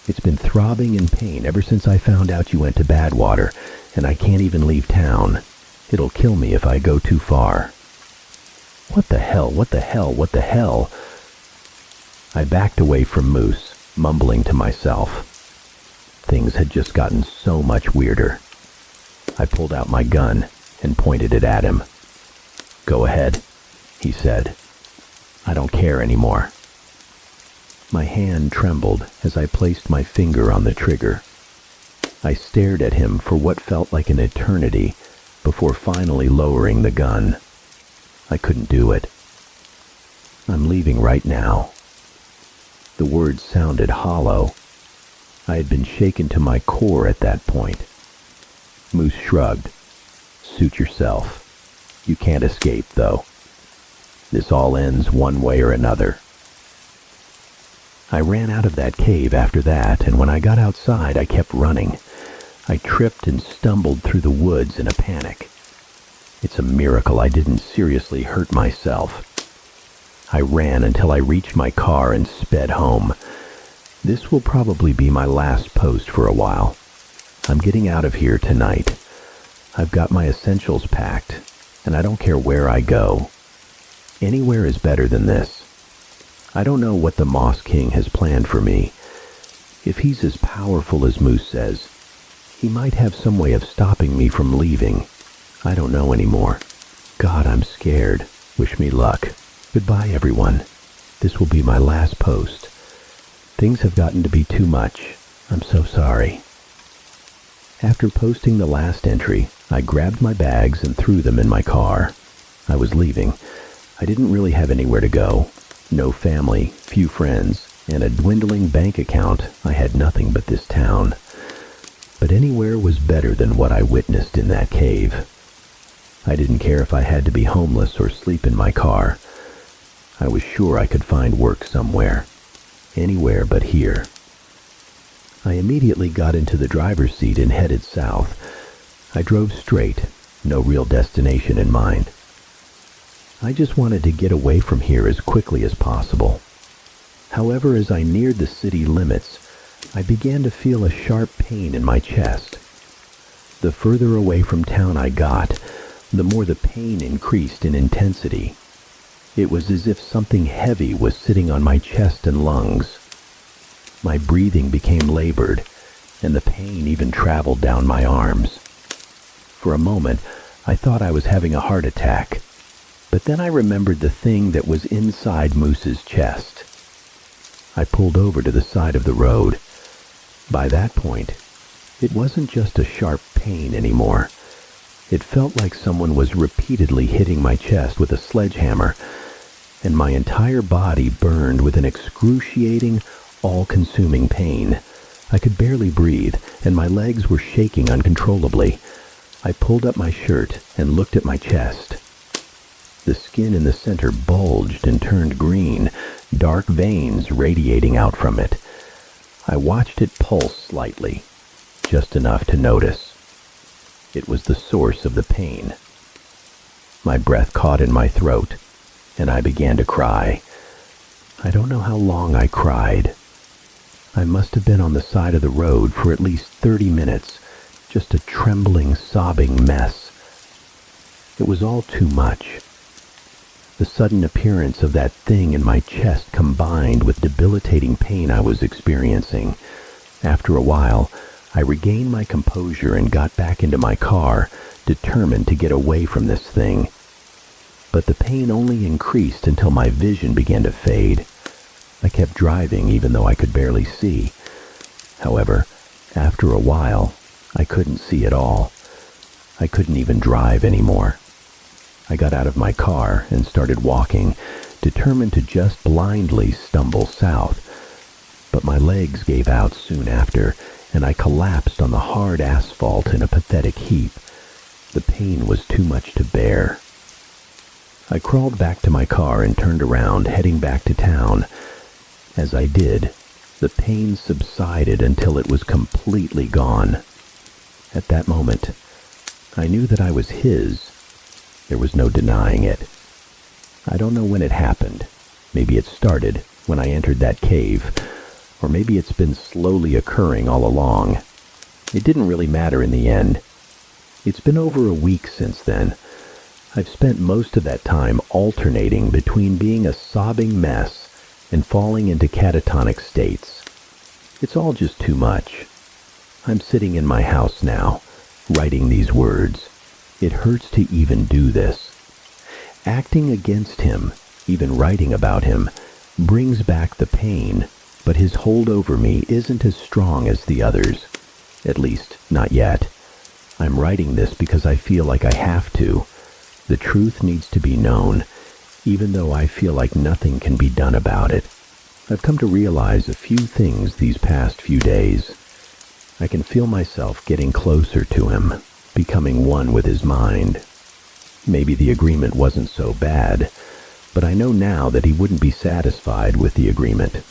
A: It's been throbbing in pain ever since I found out you went to Badwater, and I can't even leave town. It'll kill me if I go too far." What the hell, what the hell, what the hell? I backed away from Moose, mumbling to myself. Things had just gotten so much weirder. I pulled out my gun and pointed it at him. "Go ahead," he said. "I don't care anymore." My hand trembled as I placed my finger on the trigger. I stared at him for what felt like an eternity before finally lowering the gun. I couldn't do it. "I'm leaving right now." The words sounded hollow. I had been shaken to my core at that point. Moose shrugged. "Suit yourself. You can't escape, though. This all ends one way or another." I ran out of that cave after that, and when I got outside, I kept running. I tripped and stumbled through the woods in a panic. It's a miracle I didn't seriously hurt myself. I ran until I reached my car and sped home. This will probably be my last post for a while. I'm getting out of here tonight. I've got my essentials packed, and I don't care where I go. Anywhere is better than this. I don't know what the Moss King has planned for me. If he's as powerful as Moose says, he might have some way of stopping me from leaving. I don't know anymore. God, I'm scared. Wish me luck. Goodbye, everyone. This will be my last post. Things have gotten to be too much. I'm so sorry. After posting the last entry, I grabbed my bags and threw them in my car. I was leaving. I didn't really have anywhere to go. No family, few friends, and a dwindling bank account. I had nothing but this town. But anywhere was better than what I witnessed in that cave. I didn't care if I had to be homeless or sleep in my car. I was sure I could find work somewhere. Anywhere but here. I immediately got into the driver's seat and headed south. I drove straight, no real destination in mind. I just wanted to get away from here as quickly as possible. However, as I neared the city limits, I began to feel a sharp pain in my chest. The further away from town I got, the more the pain increased in intensity. It was as if something heavy was sitting on my chest and lungs. My breathing became labored, and the pain even traveled down my arms. For a moment, I thought I was having a heart attack. But then I remembered the thing that was inside Moose's chest. I pulled over to the side of the road. By that point, it wasn't just a sharp pain anymore. It felt like someone was repeatedly hitting my chest with a sledgehammer, and my entire body burned with an excruciating, all-consuming pain. I could barely breathe, and my legs were shaking uncontrollably. I pulled up my shirt and looked at my chest. The skin in the center bulged and turned green, dark veins radiating out from it. I watched it pulse slightly, just enough to notice. It was the source of the pain. My breath caught in my throat, and I began to cry. I don't know how long I cried. I must have been on the side of the road for at least 30 minutes, just a trembling, sobbing mess. It was all too much. The sudden appearance of that thing in my chest combined with debilitating pain I was experiencing. After a while, I regained my composure and got back into my car, determined to get away from this thing. But the pain only increased until my vision began to fade. I kept driving even though I could barely see. However, after a while, I couldn't see at all. I couldn't even drive anymore. I got out of my car and started walking, determined to just blindly stumble south. But my legs gave out soon after, and I collapsed on the hard asphalt in a pathetic heap. The pain was too much to bear. I crawled back to my car and turned around, heading back to town. As I did, the pain subsided until it was completely gone. At that moment, I knew that I was his. There was no denying it. I don't know when it happened. Maybe it started when I entered that cave, or maybe it's been slowly occurring all along. It didn't really matter in the end. It's been over a week since then. I've spent most of that time alternating between being a sobbing mess and falling into catatonic states. It's all just too much. I'm sitting in my house now, writing these words. It hurts to even do this. Acting against him, even writing about him, brings back the pain, but his hold over me isn't as strong as the others. At least, not yet. I'm writing this because I feel like I have to. The truth needs to be known, even though I feel like nothing can be done about it. I've come to realize a few things these past few days. I can feel myself getting closer to him, becoming one with his mind. Maybe the agreement wasn't so bad, but I know now that he wouldn't be satisfied with the agreement.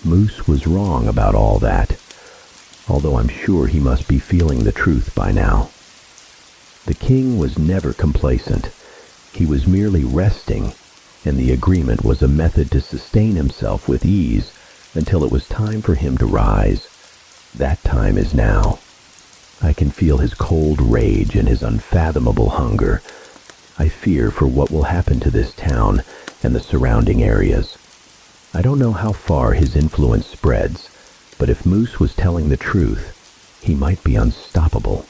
A: Moose was wrong about all that, although I'm sure he must be feeling the truth by now. The king was never complacent. He was merely resting, and the agreement was a method to sustain himself with ease until it was time for him to rise. That time is now. I can feel his cold rage and his unfathomable hunger. I fear for what will happen to this town and the surrounding areas. I don't know how far his influence spreads, but if Moose was telling the truth, he might be unstoppable.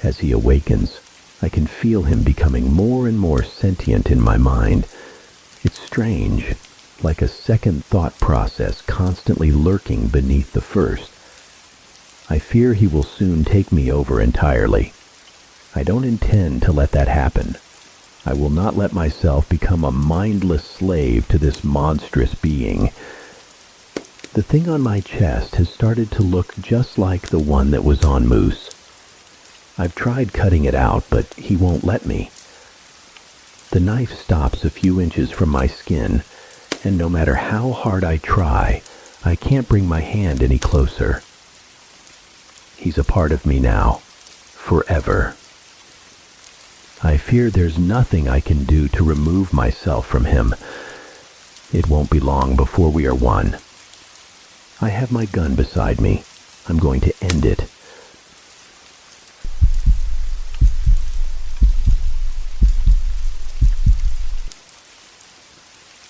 A: As he awakens, I can feel him becoming more and more sentient in my mind. It's strange, like a second thought process constantly lurking beneath the first. I fear he will soon take me over entirely. I don't intend to let that happen. I will not let myself become a mindless slave to this monstrous being. The thing on my chest has started to look just like the one that was on Moose. I've tried cutting it out, but he won't let me. The knife stops a few inches from my skin, and no matter how hard I try, I can't bring my hand any closer. He's a part of me now, forever. I fear there's nothing I can do to remove myself from him. It won't be long before we are one. I have my gun beside me. I'm going to end it.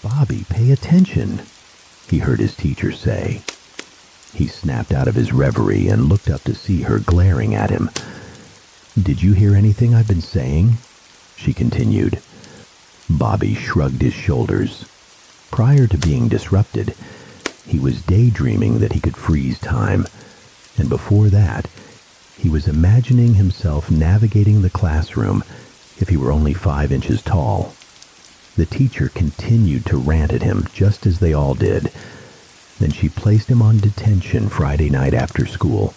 A: "Bobby, pay attention," he heard his teacher say. He snapped out of his reverie and looked up to see her glaring at him. "Did you hear anything I've been saying?" she continued. Bobby shrugged his shoulders. Prior to being disrupted, he was daydreaming that he could freeze time, and before that, he was imagining himself navigating the classroom if he were only 5 inches tall. The teacher continued to rant at him, just as they all did. Then she placed him on detention Friday night after school.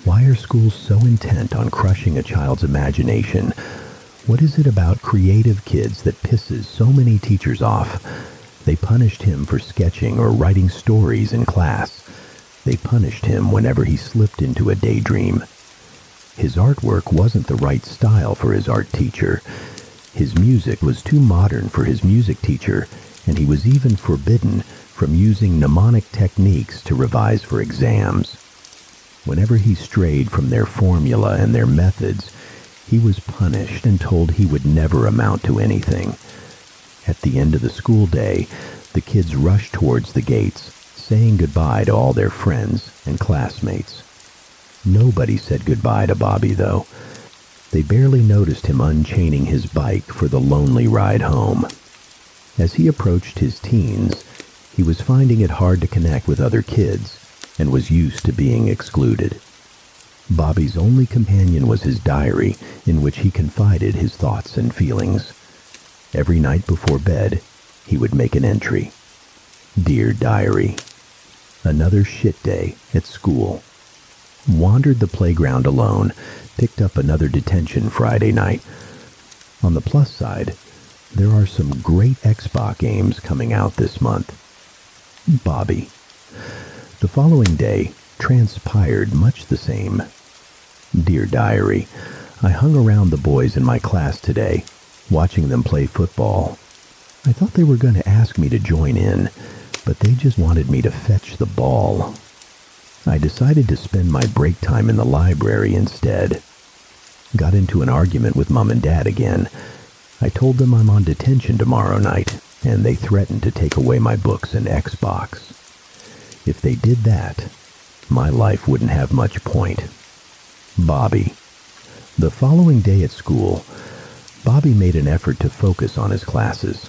A: Why are schools so intent on crushing a child's imagination? What is it about creative kids that pisses so many teachers off? They punished him for sketching or writing stories in class. They punished him whenever he slipped into a daydream. His artwork wasn't the right style for his art teacher. His music was too modern for his music teacher, and he was even forbidden from using mnemonic techniques to revise for exams. Whenever he strayed from their formula and their methods, he was punished and told he would never amount to anything. At the end of the school day, the kids rushed towards the gates, saying goodbye to all their friends and classmates. Nobody said goodbye to Bobby, though. They barely noticed him unchaining his bike for the lonely ride home. As he approached his teens, he was finding it hard to connect with other kids and was used to being excluded. Bobby's only companion was his diary, in which he confided his thoughts and feelings. Every night before bed, he would make an entry. Dear Diary, another shit day at school. Wandered the playground alone, picked up another detention Friday night. On the plus side, there are some great Xbox games coming out this month. Bobby. The following day transpired much the same. Dear Diary, I hung around the boys in my class today, watching them play football. I thought they were going to ask me to join in, but they just wanted me to fetch the ball. I decided to spend my break time in the library instead. Got into an argument with Mom and Dad again. I told them I'm on detention tomorrow night, and they threatened to take away my books and Xbox. If they did that, my life wouldn't have much point. Bobby. The following day at school, Bobby made an effort to focus on his classes.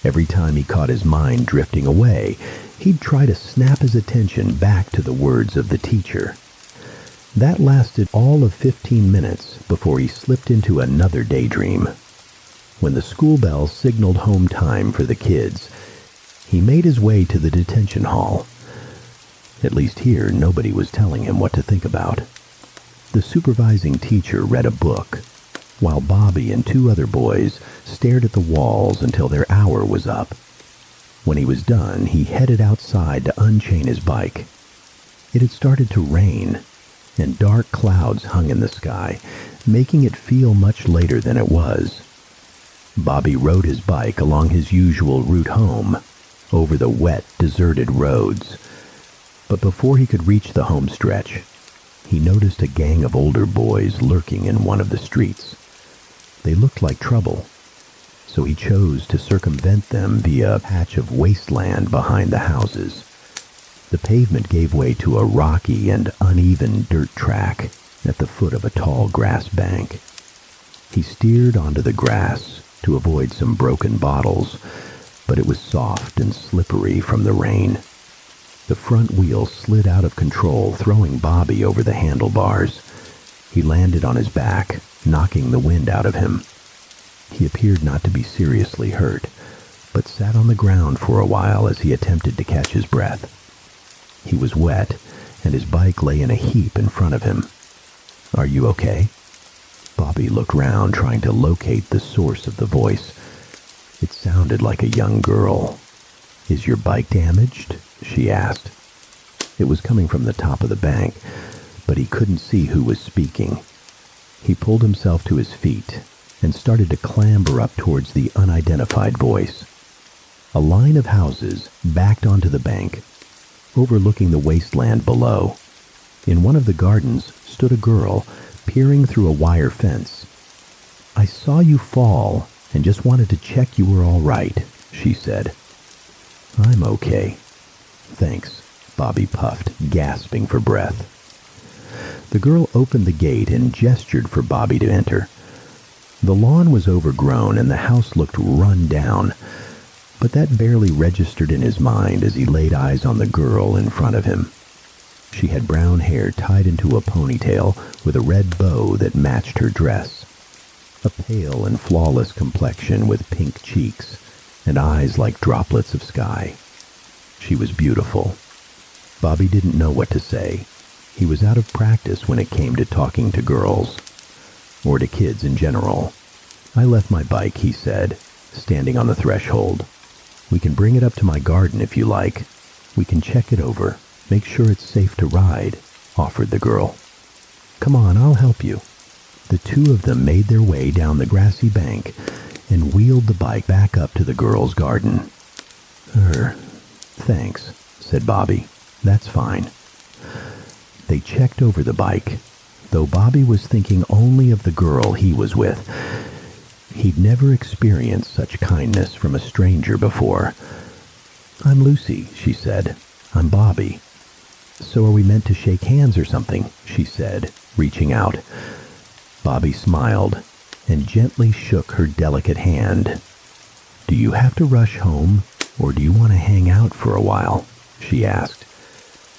A: Every time he caught his mind drifting away, he'd try to snap his attention back to the words of the teacher. That lasted all of 15 minutes before he slipped into another daydream. When the school bell signaled home time for the kids, he made his way to the detention hall. At least here, nobody was telling him what to think about. The supervising teacher read a book, while Bobby and two other boys stared at the walls until their hour was up. When he was done, he headed outside to unchain his bike. It had started to rain, and dark clouds hung in the sky, making it feel much later than it was. Bobby rode his bike along his usual route home, over the wet, deserted roads. But before he could reach the home stretch, he noticed a gang of older boys lurking in one of the streets. They looked like trouble, so he chose to circumvent them via a patch of wasteland behind the houses. The pavement gave way to a rocky and uneven dirt track at the foot of a tall grass bank. He steered onto the grass to avoid some broken bottles, but it was soft and slippery from the rain. The front wheel slid out of control, throwing Bobby over the handlebars. He landed on his back, knocking the wind out of him. He appeared not to be seriously hurt, but sat on the ground for a while as he attempted to catch his breath. He was wet, and his bike lay in a heap in front of him. "Are you okay?" Bobby looked round, trying to locate the source of the voice. It sounded like a young girl. "Is your bike damaged?" she asked. It was coming from the top of the bank, but he couldn't see who was speaking. He pulled himself to his feet and started to clamber up towards the unidentified voice. A line of houses backed onto the bank, overlooking the wasteland below. In one of the gardens stood a girl, peering through a wire fence. "I saw you fall and just wanted to check you were all right," she said. "I'm okay. Thanks," Bobby puffed, gasping for breath. The girl opened the gate and gestured for Bobby to enter. The lawn was overgrown and the house looked run down, but that barely registered in his mind as he laid eyes on the girl in front of him. She had brown hair tied into a ponytail with a red bow that matched her dress. A pale and flawless complexion with pink cheeks and eyes like droplets of sky. She was beautiful. Bobby didn't know what to say. He was out of practice when it came to talking to girls, or to kids in general. "I left my bike," he said, standing on the threshold. "We can bring it up to my garden if you like. We can check it over, make sure it's safe to ride," offered the girl. "Come on, I'll help you." The two of them made their way down the grassy bank and wheeled the bike back up to the girl's garden. Thanks," said Bobby. "That's fine." They checked over the bike, though Bobby was thinking only of the girl he was with. He'd never experienced such kindness from a stranger before. "I'm Lucy," she said. "I'm Bobby." "So are we meant to shake hands or something?" she said, reaching out. Bobby smiled and gently shook her delicate hand. "Do you have to rush home, or do you want to hang out for a while?" she asked.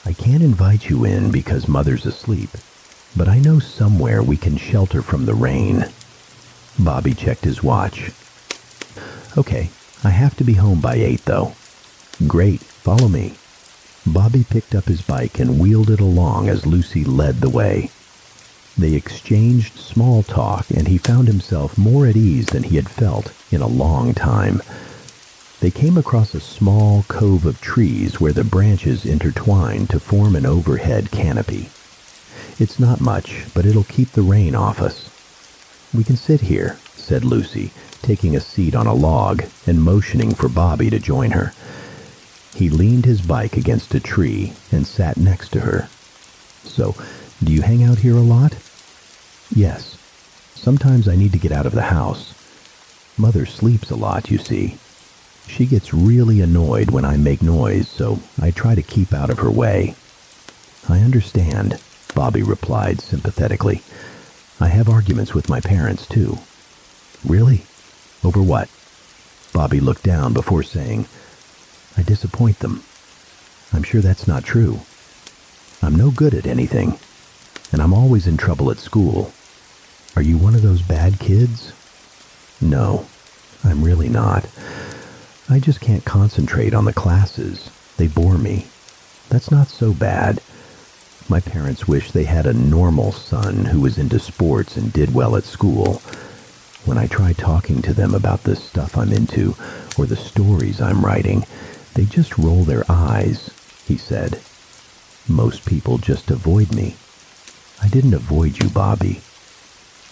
A: "I can't invite you in because Mother's asleep. but I know somewhere we can shelter from the rain. Bobby checked his watch. Okay, I have to be home by 8, though. Great, follow me. Bobby picked up his bike and wheeled it along as Lucy led the way. They exchanged small talk, and he found himself more at ease than he had felt in a long time. They came across a small cove of trees where the branches intertwined to form an overhead canopy. It's not much, but it'll keep the rain off us. We can sit here, said Lucy, taking a seat on a log and motioning for Bobby to join her. He leaned his bike against a tree and sat next to her. So, do you hang out here a lot? Yes. Sometimes I need to get out of the house. Mother sleeps a lot, you see. She gets really annoyed when I make noise, so I try to keep out of her way. I understand, Bobby replied sympathetically. I have arguments with my parents, too. Really? Over what? Bobby looked down before saying, I disappoint them. I'm sure that's not true. I'm no good at anything, and I'm always in trouble at school. Are you one of those bad kids? No, I'm really not. I just can't concentrate on the classes. They bore me. That's not so bad. My parents wish they had a normal son who was into sports and did well at school. When I try talking to them about the stuff I'm into or the stories I'm writing, they just roll their eyes, he said. Most people just avoid me. I didn't avoid you, Bobby.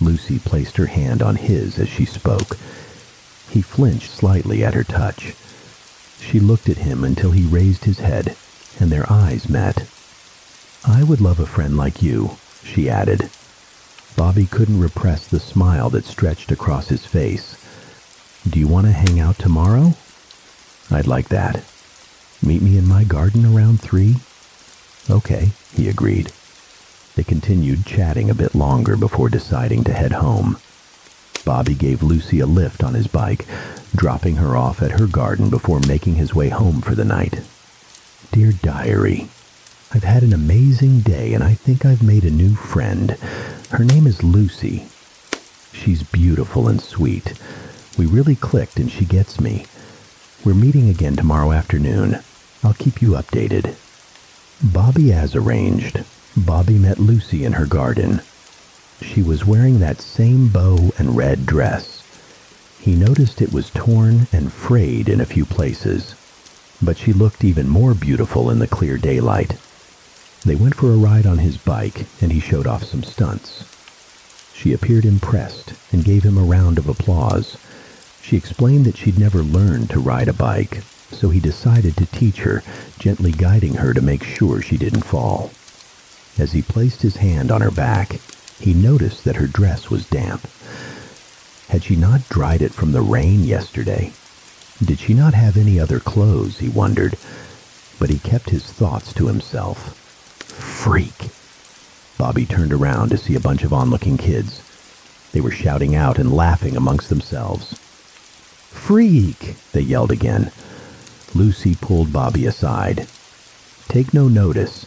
A: Lucy placed her hand on his as she spoke. He flinched slightly at her touch. She looked at him until he raised his head, and their eyes met. I would love a friend like you, she added. Bobby couldn't repress the smile that stretched across his face. Do you want to hang out tomorrow? I'd like that. Meet me in my garden around 3? Okay, he agreed. They continued chatting a bit longer before deciding to head home. Bobby gave Lucy a lift on his bike, dropping her off at her garden before making his way home for the night. Dear Diary, I've had an amazing day and I think I've made a new friend. Her name is Lucy. She's beautiful and sweet. We really clicked and she gets me. We're meeting again tomorrow afternoon. I'll keep you updated. Bobby as arranged. Bobby met Lucy in her garden. She was wearing that same bow and red dress. He noticed it was torn and frayed in a few places, but she looked even more beautiful in the clear daylight. They went for a ride on his bike, and he showed off some stunts. She appeared impressed and gave him a round of applause. She explained that she'd never learned to ride a bike, so he decided to teach her, gently guiding her to make sure she didn't fall. As he placed his hand on her back, he noticed that her dress was damp. Had she not dried it from the rain yesterday? Did she not have any other clothes, he wondered, but he kept his thoughts to himself. Freak! Bobby turned around to see a bunch of onlooking kids. They were shouting out and laughing amongst themselves. Freak! They yelled again. Lucy pulled Bobby aside. Take no notice.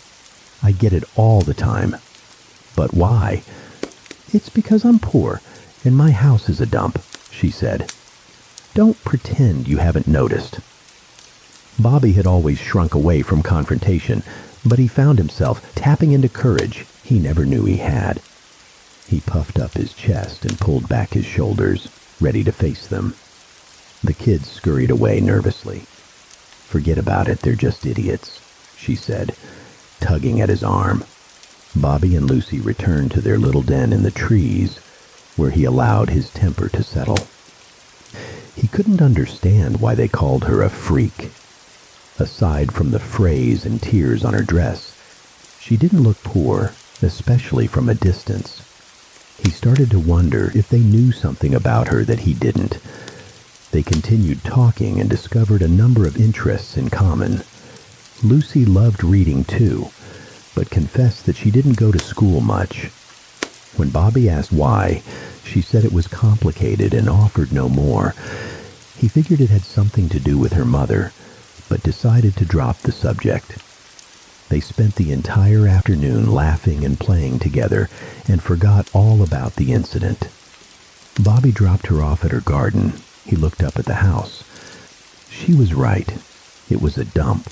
A: I get it all the time. But why? It's because I'm poor, and my house is a dump, she said. Don't pretend you haven't noticed. Bobby had always shrunk away from confrontation, but he found himself tapping into courage he never knew he had. He puffed up his chest and pulled back his shoulders, ready to face them. The kids scurried away nervously. Forget about it, they're just idiots, she said, tugging at his arm. Bobby and Lucy returned to their little den in the trees, where he allowed his temper to settle. He couldn't understand why they called her a freak. Aside from the frays and tears on her dress, she didn't look poor, especially from a distance. He started to wonder if they knew something about her that he didn't. They continued talking and discovered a number of interests in common. Lucy loved reading too, but confessed that she didn't go to school much. When Bobby asked why, she said it was complicated and offered no more. He figured it had something to do with her mother, but decided to drop the subject. They spent the entire afternoon laughing and playing together and forgot all about the incident. Bobby dropped her off at her garden. He looked up at the house. She was right. It was a dump.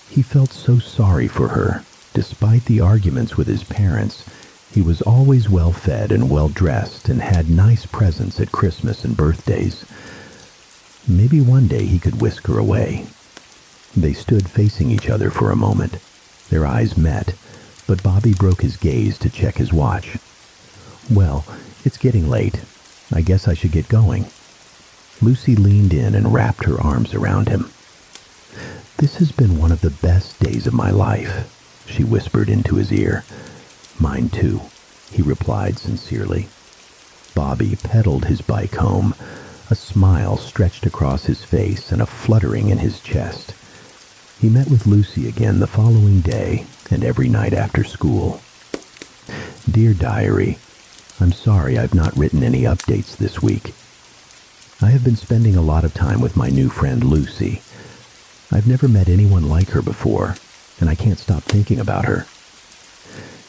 A: He felt so sorry for her. Despite the arguments with his parents, he was always well-fed and well-dressed and had nice presents at Christmas and birthdays. Maybe one day he could whisk her away. They stood facing each other for a moment. Their eyes met, but Bobby broke his gaze to check his watch. "Well, it's getting late. I guess I should get going." Lucy leaned in and wrapped her arms around him. "This has been one of the best days of my life," she whispered into his ear. "Mine too," he replied sincerely. Bobby pedaled his bike home. A smile stretched across his face and a fluttering in his chest. He met with Lucy again the following day and every night after school. "Dear Diary, I'm sorry I've not written any updates this week. I have been spending a lot of time with my new friend Lucy. I've never met anyone like her before, and I can't stop thinking about her.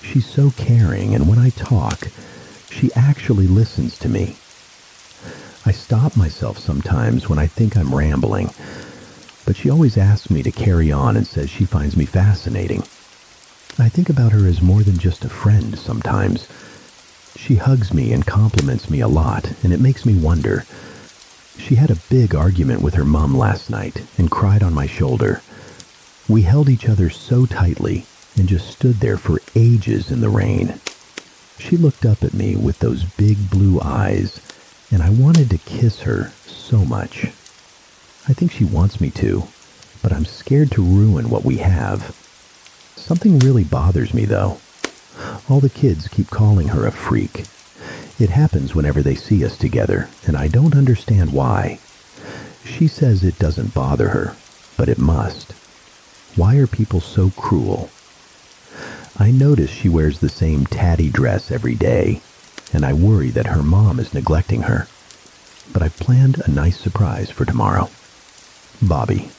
A: She's so caring, and when I talk, she actually listens to me. I stop myself sometimes when I think I'm rambling, but she always asks me to carry on and says she finds me fascinating. I think about her as more than just a friend sometimes. She hugs me and compliments me a lot, and it makes me wonder. She had a big argument with her mom last night and cried on my shoulder. We held each other so tightly and just stood there for ages in the rain. She looked up at me with those big blue eyes, and I wanted to kiss her so much. I think she wants me to, but I'm scared to ruin what we have. Something really bothers me, though. All the kids keep calling her a freak. It happens whenever they see us together, and I don't understand why. She says it doesn't bother her, but it must. Why are people so cruel? I notice she wears the same tatty dress every day, and I worry that her mom is neglecting her. But I've planned a nice surprise for tomorrow. Bobby."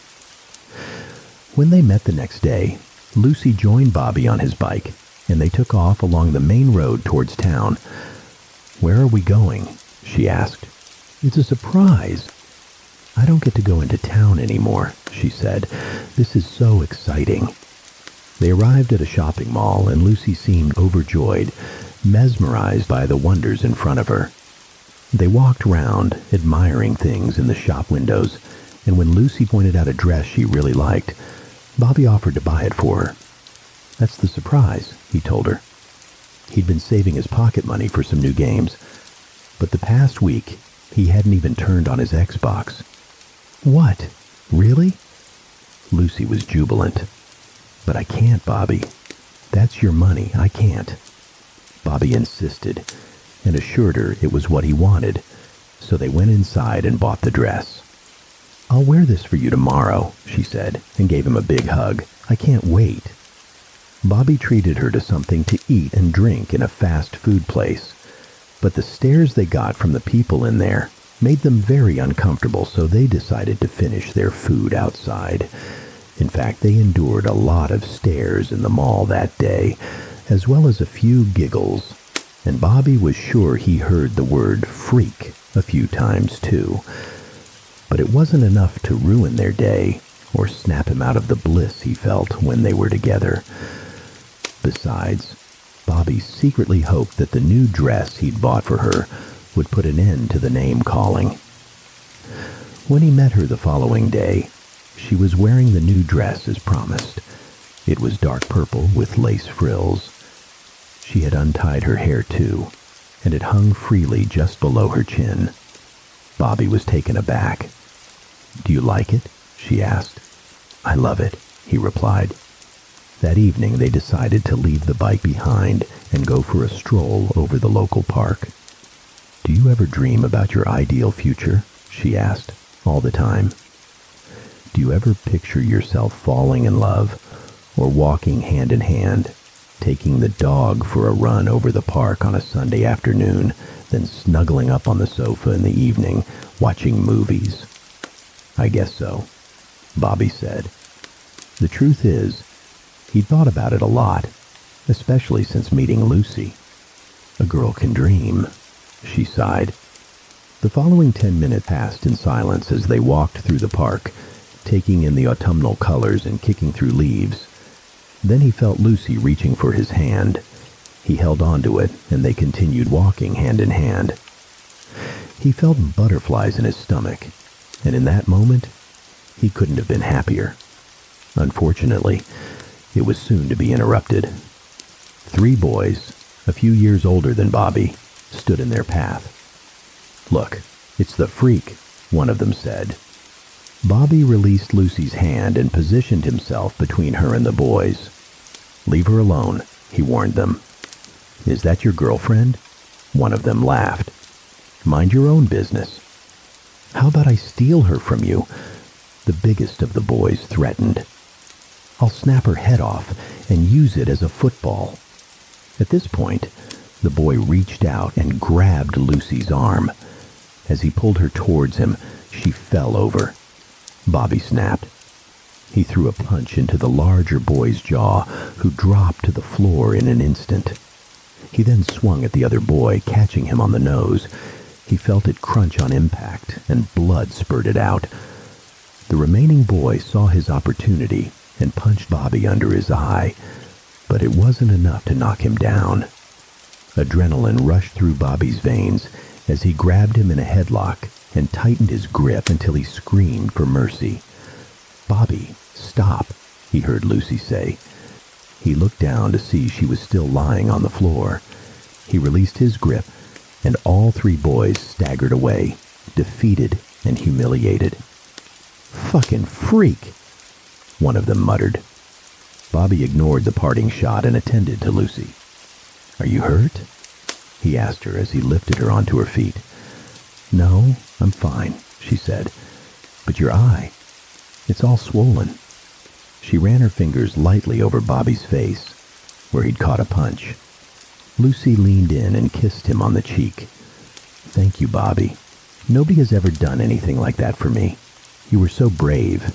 A: When they met the next day, Lucy joined Bobby on his bike, and they took off along the main road towards town. "Where are we going?" she asked. "It's a surprise." "I don't get to go into town anymore," she said. "This is so exciting." They arrived at a shopping mall, and Lucy seemed overjoyed, mesmerized by the wonders in front of her. They walked round, admiring things in the shop windows, and when Lucy pointed out a dress she really liked, Bobby offered to buy it for her. "That's the surprise," he told her. He'd been saving his pocket money for some new games, but the past week, he hadn't even turned on his Xbox. "What? Really?" Lucy was jubilant. "But I can't, Bobby. That's your money. I can't." Bobby insisted and assured her it was what he wanted, so they went inside and bought the dress. "I'll wear this for you tomorrow," she said, and gave him a big hug. "I can't wait." Bobby treated her to something to eat and drink in a fast food place, but the stares they got from the people in there made them very uncomfortable, so they decided to finish their food outside. In fact, they endured a lot of stares in the mall that day, as well as a few giggles, and Bobby was sure he heard the word freak a few times too. But it wasn't enough to ruin their day or snap him out of the bliss he felt when they were together. Besides, Bobby secretly hoped that the new dress he'd bought for her would put an end to the name-calling. When he met her the following day, she was wearing the new dress as promised. It was dark purple with lace frills. She had untied her hair too, and it hung freely just below her chin. Bobby was taken aback. "Do you like it?" she asked. "I love it," he replied. That evening they decided to leave the bike behind and go for a stroll over the local park. "Do you ever dream about your ideal future?" she asked. "All the time? Do you ever picture yourself falling in love or walking hand in hand, taking the dog for a run over the park on a Sunday afternoon, then snuggling up on the sofa in the evening, watching movies?" "I guess so," Bobby said. "The truth is, He'd thought about it a lot, especially since meeting Lucy. A girl can dream, she sighed. The following 10 minutes passed in silence as they walked through the park, taking in the autumnal colors and kicking through leaves. Then he felt Lucy reaching for his hand. He held onto it, and they continued walking hand in hand. He felt butterflies in his stomach, and in that moment, he couldn't have been happier. Unfortunately, it was soon to be interrupted. 3 boys, a few years older than Bobby, stood in their path. "Look, it's the freak," one of them said. Bobby released Lucy's hand and positioned himself between her and the boys. "Leave her alone," he warned them. "Is that your girlfriend?" One of them laughed. "Mind your own business." "How about I steal her from you?" the biggest of the boys threatened. "I'll snap her head off and use it as a football." At this point, the boy reached out and grabbed Lucy's arm. As he pulled her towards him, she fell over. Bobby snapped. He threw a punch into the larger boy's jaw, who dropped to the floor in an instant. He then swung at the other boy, catching him on the nose. He felt it crunch on impact, and blood spurted out. The remaining boy saw his opportunity and punched Bobby under his eye, but it wasn't enough to knock him down. Adrenaline rushed through Bobby's veins as he grabbed him in a headlock and tightened his grip until he screamed for mercy. "Bobby, stop," he heard Lucy say. He looked down to see she was still lying on the floor. He released his grip, and all 3 boys staggered away, defeated and humiliated. "Fucking freak," one of them muttered. Bobby ignored the parting shot and attended to Lucy. "Are you hurt?" he asked her as he lifted her onto her feet. "No, I'm fine," she said. "But your eye, it's all swollen." She ran her fingers lightly over Bobby's face, where he'd caught a punch. Lucy leaned in and kissed him on the cheek. "Thank you, Bobby. Nobody has ever done anything like that for me. You were so brave."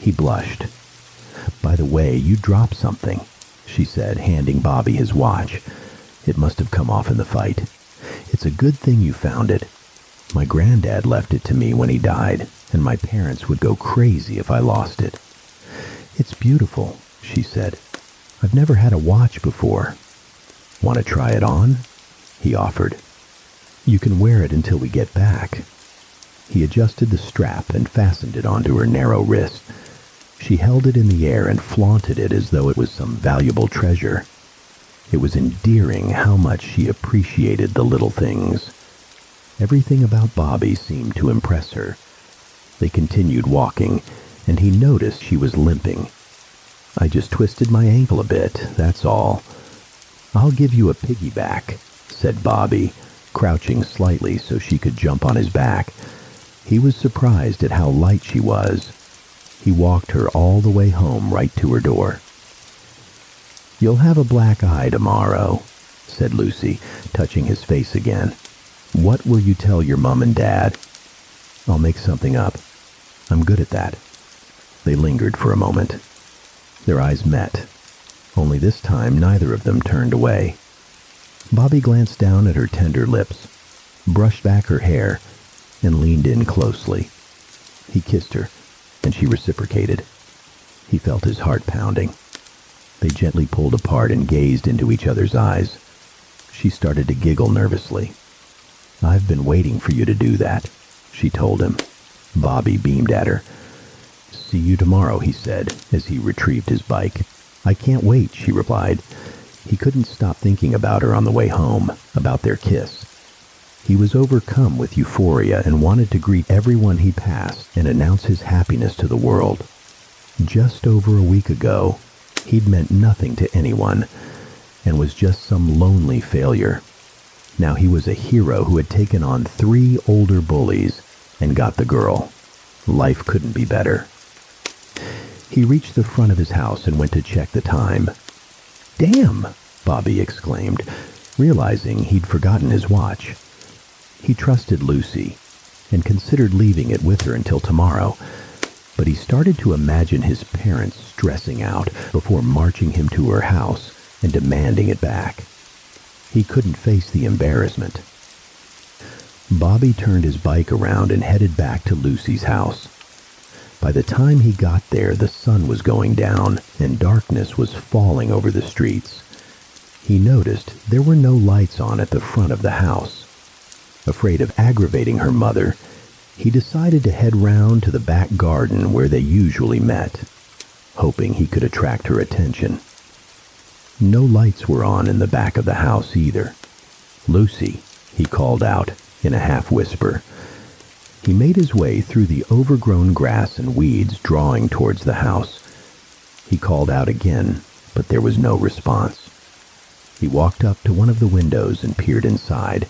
A: He blushed. "By the way, you dropped something," she said, handing Bobby his watch. "It must have come off in the fight. It's a good thing you found it. My granddad left it to me when he died, and my parents would go crazy if I lost it." "It's beautiful," she said. "I've never had a watch before." "Want to try it on?" he offered. "You can wear it until we get back." He adjusted the strap and fastened it onto her narrow wrist. She held it in the air and flaunted it as though it was some valuable treasure. It was endearing how much she appreciated the little things. Everything about Bobby seemed to impress her. They continued walking, and he noticed she was limping. "I just twisted my ankle a bit, that's all." "I'll give you a piggyback," said Bobby, crouching slightly so she could jump on his back. He was surprised at how light she was. He walked her all the way home right to her door. "You'll have a black eye tomorrow," said Lucy, touching his face again. "What will you tell your mom and dad?" "I'll make something up. I'm good at that." They lingered for a moment. Their eyes met. Only this time, neither of them turned away. Bobby glanced down at her tender lips, brushed back her hair, and leaned in closely. He kissed her, and she reciprocated. He felt his heart pounding. They gently pulled apart and gazed into each other's eyes. She started to giggle nervously. "I've been waiting for you to do that," she told him. Bobby beamed at her. "See you tomorrow," he said, as he retrieved his bike. "I can't wait," she replied. He couldn't stop thinking about her on the way home, about their kiss. He was overcome with euphoria and wanted to greet everyone he passed and announce his happiness to the world. Just over a week ago, he'd meant nothing to anyone and was just some lonely failure. Now he was a hero who had taken on 3 older bullies and got the girl. Life couldn't be better. He reached the front of his house and went to check the time. "Damn!" Bobby exclaimed, realizing he'd forgotten his watch. He trusted Lucy and considered leaving it with her until tomorrow, but he started to imagine his parents stressing out before marching him to her house and demanding it back. He couldn't face the embarrassment. Bobby turned his bike around and headed back to Lucy's house. By the time he got there, the sun was going down and darkness was falling over the streets. He noticed there were no lights on at the front of the house. Afraid of aggravating her mother, he decided to head round to the back garden where they usually met, hoping he could attract her attention. No lights were on in the back of the house either. "Lucy," he called out in a half-whisper. He made his way through the overgrown grass and weeds, drawing towards the house. He called out again, but there was no response. He walked up to one of the windows and peered inside.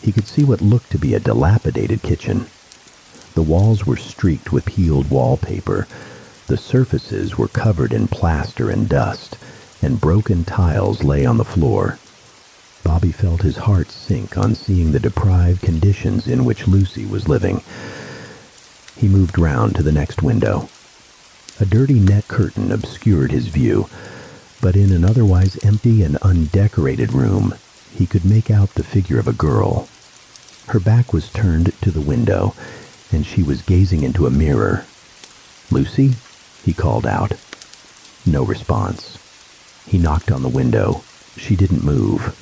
A: He could see what looked to be a dilapidated kitchen. The walls were streaked with peeled wallpaper. The surfaces were covered in plaster and dust, and broken tiles lay on the floor. Bobby felt his heart sink on seeing the deprived conditions in which Lucy was living. He moved round to the next window. A dirty net curtain obscured his view, but in an otherwise empty and undecorated room, he could make out the figure of a girl. Her back was turned to the window, and she was gazing into a mirror. "Lucy?" he called out. No response. He knocked on the window. She didn't move.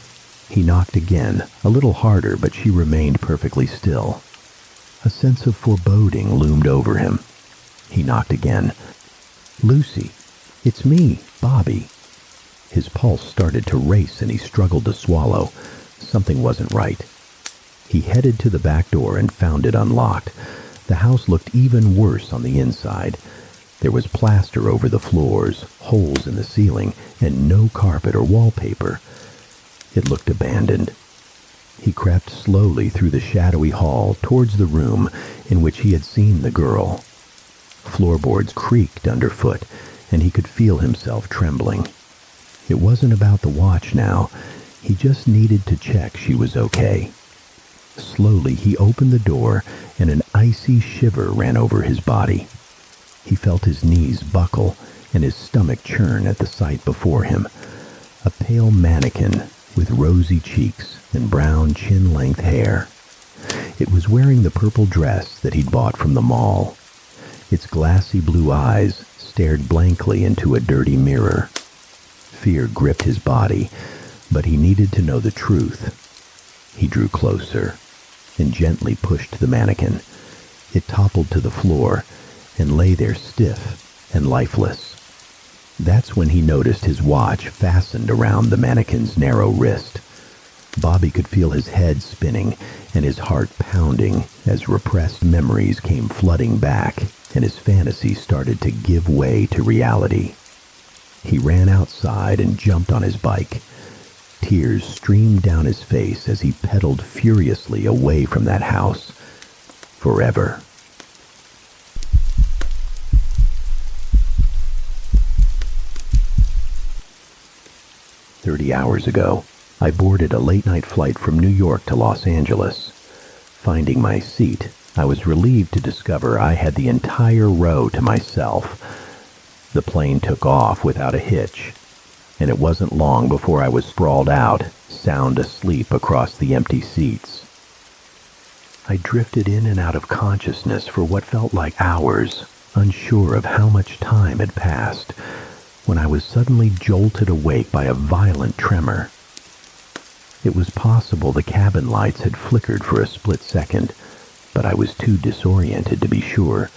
A: He knocked again, a little harder, but she remained perfectly still. A sense of foreboding loomed over him. He knocked again. "Lucy, it's me, Bobby." His pulse started to race and he struggled to swallow. Something wasn't right. He headed to the back door and found it unlocked. The house looked even worse on the inside. There was plaster over the floors, holes in the ceiling, and no carpet or wallpaper. It looked abandoned. He crept slowly through the shadowy hall towards the room in which he had seen the girl. Floorboards creaked underfoot, and he could feel himself trembling. It wasn't about the watch now. He just needed to check she was okay. Slowly, he opened the door, and an icy shiver ran over his body. He felt his knees buckle and his stomach churn at the sight before him. A pale mannequin with rosy cheeks and brown chin-length hair. It was wearing the purple dress that he'd bought from the mall. Its glassy blue eyes stared blankly into a dirty mirror. Fear gripped his body, but he needed to know the truth. He drew closer and gently pushed the mannequin. It toppled to the floor and lay there stiff and lifeless. That's when he noticed his watch fastened around the mannequin's narrow wrist. Bobby could feel his head spinning and his heart pounding as repressed memories came flooding back and his fantasy started to give way to reality. He ran outside and jumped on his bike. Tears streamed down his face as he pedaled furiously away from that house. Forever. "30 hours ago, I boarded a late-night flight from New York to Los Angeles. Finding my seat, I was relieved to discover I had the entire row to myself. The plane took off without a hitch, and it wasn't long before I was sprawled out, sound asleep across the empty seats. I drifted in and out of consciousness for what felt like hours, unsure of how much time had passed, when I was suddenly jolted awake by a violent tremor. It was possible the cabin lights had flickered for a split second, but I was too disoriented to be sure.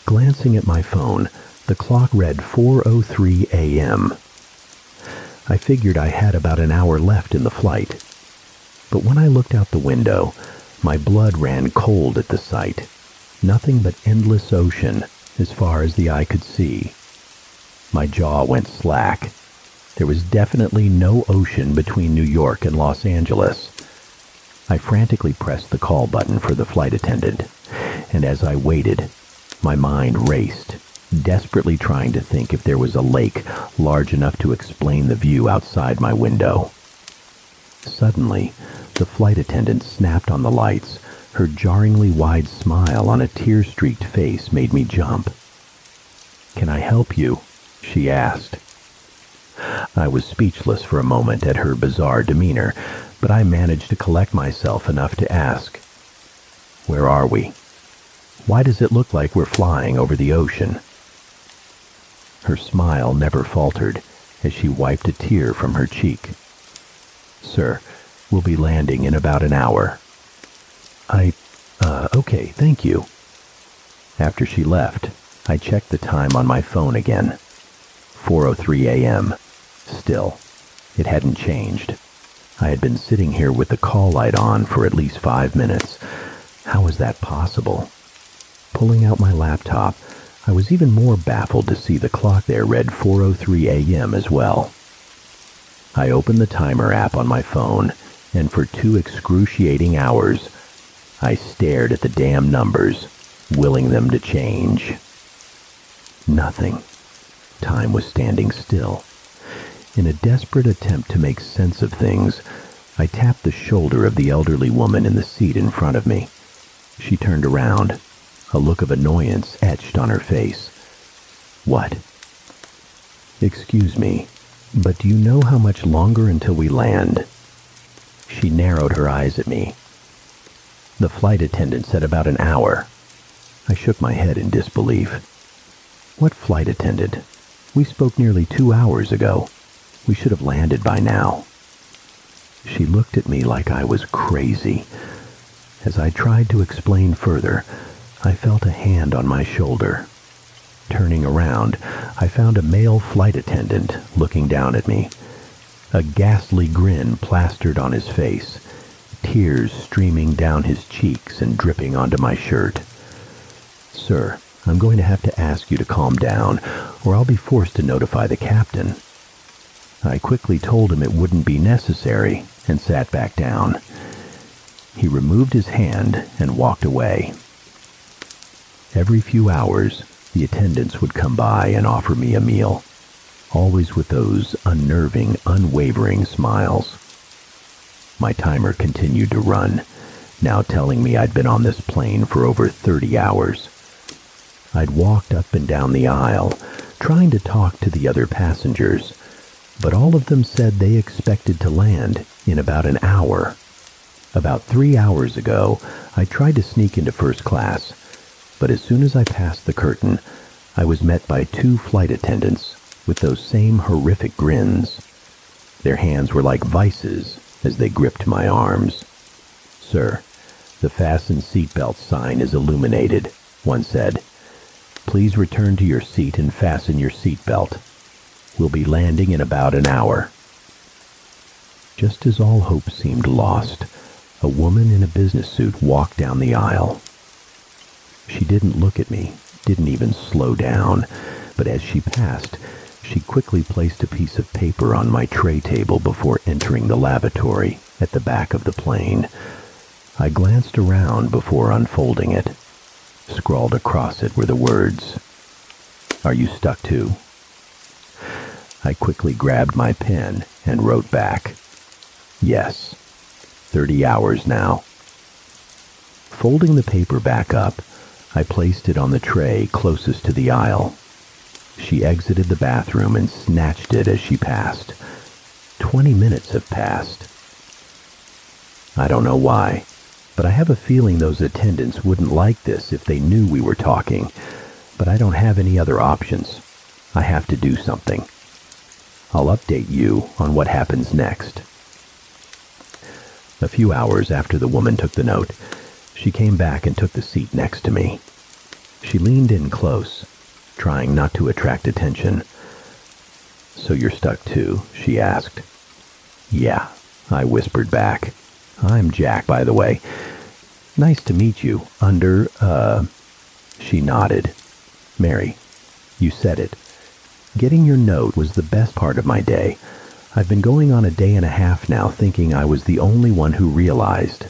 A: Glancing at my phone, the clock read 4:03 a.m. I figured I had about an hour left in the flight. But when I looked out the window, my blood ran cold at the sight. Nothing but endless ocean as far as the eye could see. My jaw went slack. There was definitely no ocean between New York and Los Angeles. I frantically pressed the call button for the flight attendant, and as I waited, my mind raced, desperately trying to think if there was a lake large enough to explain the view outside my window. Suddenly, the flight attendant snapped on the lights. Her jarringly wide smile on a tear-streaked face made me jump. "Can I help you?" she asked. I was speechless for a moment at her bizarre demeanor, but I managed to collect myself enough to ask, "Where are we? Why does it look like we're flying over the ocean?" Her smile never faltered as she wiped a tear from her cheek. "Sir, we'll be landing in about an hour." Okay, thank you." After she left, I checked the time on my phone again. 4:03 a.m. Still, it hadn't changed. I had been sitting here with the call light on for at least 5 minutes. How was that possible? Pulling out my laptop, I was even more baffled to see the clock there read 4:03 a.m. as well. I opened the timer app on my phone, and for 2 excruciating hours, I stared at the damn numbers, willing them to change. Nothing. Time was standing still. In a desperate attempt to make sense of things, I tapped the shoulder of the elderly woman in the seat in front of me. She turned around, a look of annoyance etched on her face. "What?" "Excuse me, but do you know how much longer until we land?" She narrowed her eyes at me. "The flight attendant said about an hour." I shook my head in disbelief. "What flight attendant? We spoke nearly 2 hours ago. We should have landed by now." She looked at me like I was crazy. As I tried to explain further, I felt a hand on my shoulder. Turning around, I found a male flight attendant looking down at me. A ghastly grin plastered on his face, tears streaming down his cheeks and dripping onto my shirt. "Sir, I'm going to have to ask you to calm down, or I'll be forced to notify the captain." I quickly told him it wouldn't be necessary and sat back down. He removed his hand and walked away. Every few hours, the attendants would come by and offer me a meal, always with those unnerving, unwavering smiles. My timer continued to run, now telling me I'd been on this plane for over 30 hours. I'd walked up and down the aisle, trying to talk to the other passengers, but all of them said they expected to land in about an hour. About 3 hours ago, I tried to sneak into first class, but as soon as I passed the curtain, I was met by 2 flight attendants with those same horrific grins. Their hands were like vices as they gripped my arms. "Sir, the fasten seatbelt sign is illuminated," one said. "Please return to your seat and fasten your seatbelt. We'll be landing in about an hour." Just as all hope seemed lost, a woman in a business suit walked down the aisle. She didn't look at me, didn't even slow down, but as she passed, she quickly placed a piece of paper on my tray table before entering the lavatory at the back of the plane. I glanced around before unfolding it. Scrawled across it were the words, "Are you stuck too?" I quickly grabbed my pen and wrote back, "Yes, 30 hours now." Folding the paper back up, I placed it on the tray closest to the aisle. She exited the bathroom and snatched it as she passed. 20 minutes have passed. I don't know why, but I have a feeling those attendants wouldn't like this if they knew we were talking, but I don't have any other options. I have to do something. I'll update you on what happens next. A few hours after the woman took the note, she came back and took the seat next to me. She leaned in close, trying not to attract attention. "So you're stuck too?" she asked. "Yeah," I whispered back. "I'm Jack, by the way. Nice to meet you. She nodded. "Mary, you said it. Getting your note was the best part of my day. I've been going on a day and a half now thinking I was the only one who realized."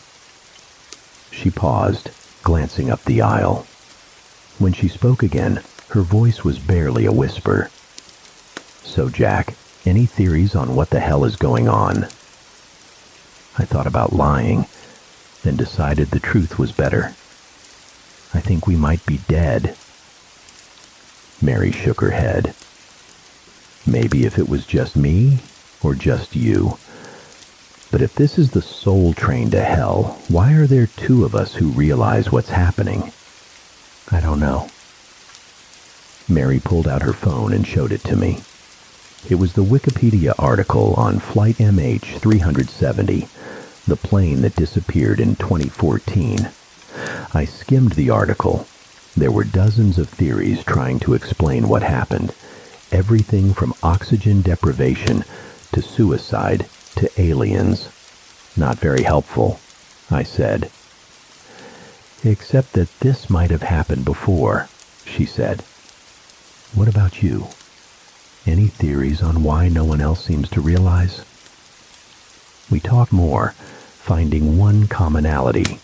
A: She paused, glancing up the aisle. When she spoke again, her voice was barely a whisper. "So, Jack, any theories on what the hell is going on?" I thought about lying, then decided the truth was better. "I think we might be dead." Mary shook her head. Maybe if it was just me, or just you. But if this is the soul train to hell, why are there two of us who realize what's happening? I don't know. Mary pulled out her phone and showed it to me. It was the Wikipedia article on Flight MH370, the plane that disappeared in 2014. I skimmed the article. There were dozens of theories trying to explain what happened. Everything from oxygen deprivation to suicide to aliens. Not very helpful, I said. Except that this might have happened before, she said. What about you? Any theories on why no one else seems to realize? We talked more, finding one commonality.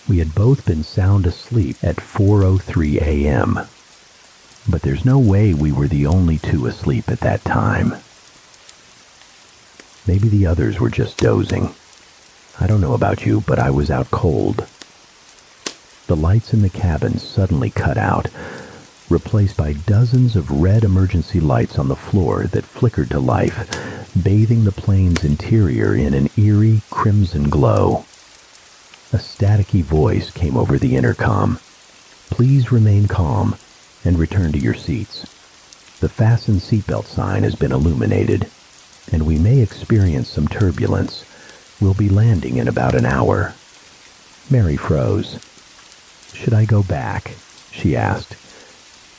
A: We had both been sound asleep at 4:03 a.m. But there's no way we were the only two asleep at that time. Maybe the others were just dozing. I don't know about you, but I was out cold. The lights in the cabin suddenly cut out, replaced by dozens of red emergency lights on the floor that flickered to life, bathing the plane's interior in an eerie crimson glow. A staticky voice came over the intercom. Please remain calm and return to your seats. The fasten seatbelt sign has been illuminated, and we may experience some turbulence. We'll be landing in about an hour. Mary froze. Should I go back? She asked.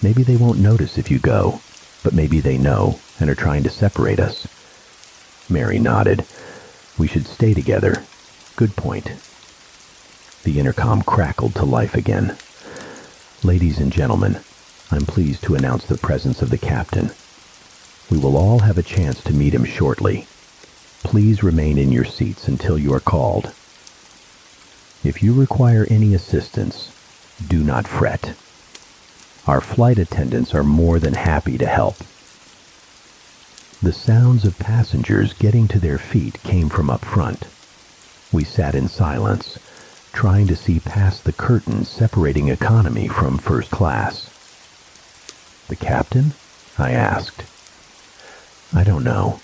A: Maybe they won't notice if you go, but maybe they know and are trying to separate us. Mary nodded. We should stay together. Good point. The intercom crackled to life again. Ladies and gentlemen, I'm pleased to announce the presence of the captain. We will all have a chance to meet him shortly. Please remain in your seats until you are called. If you require any assistance, do not fret. Our flight attendants are more than happy to help. The sounds of passengers getting to their feet came from up front. We sat in silence, trying to see past the curtain separating economy from first class. The captain? I asked. I don't know,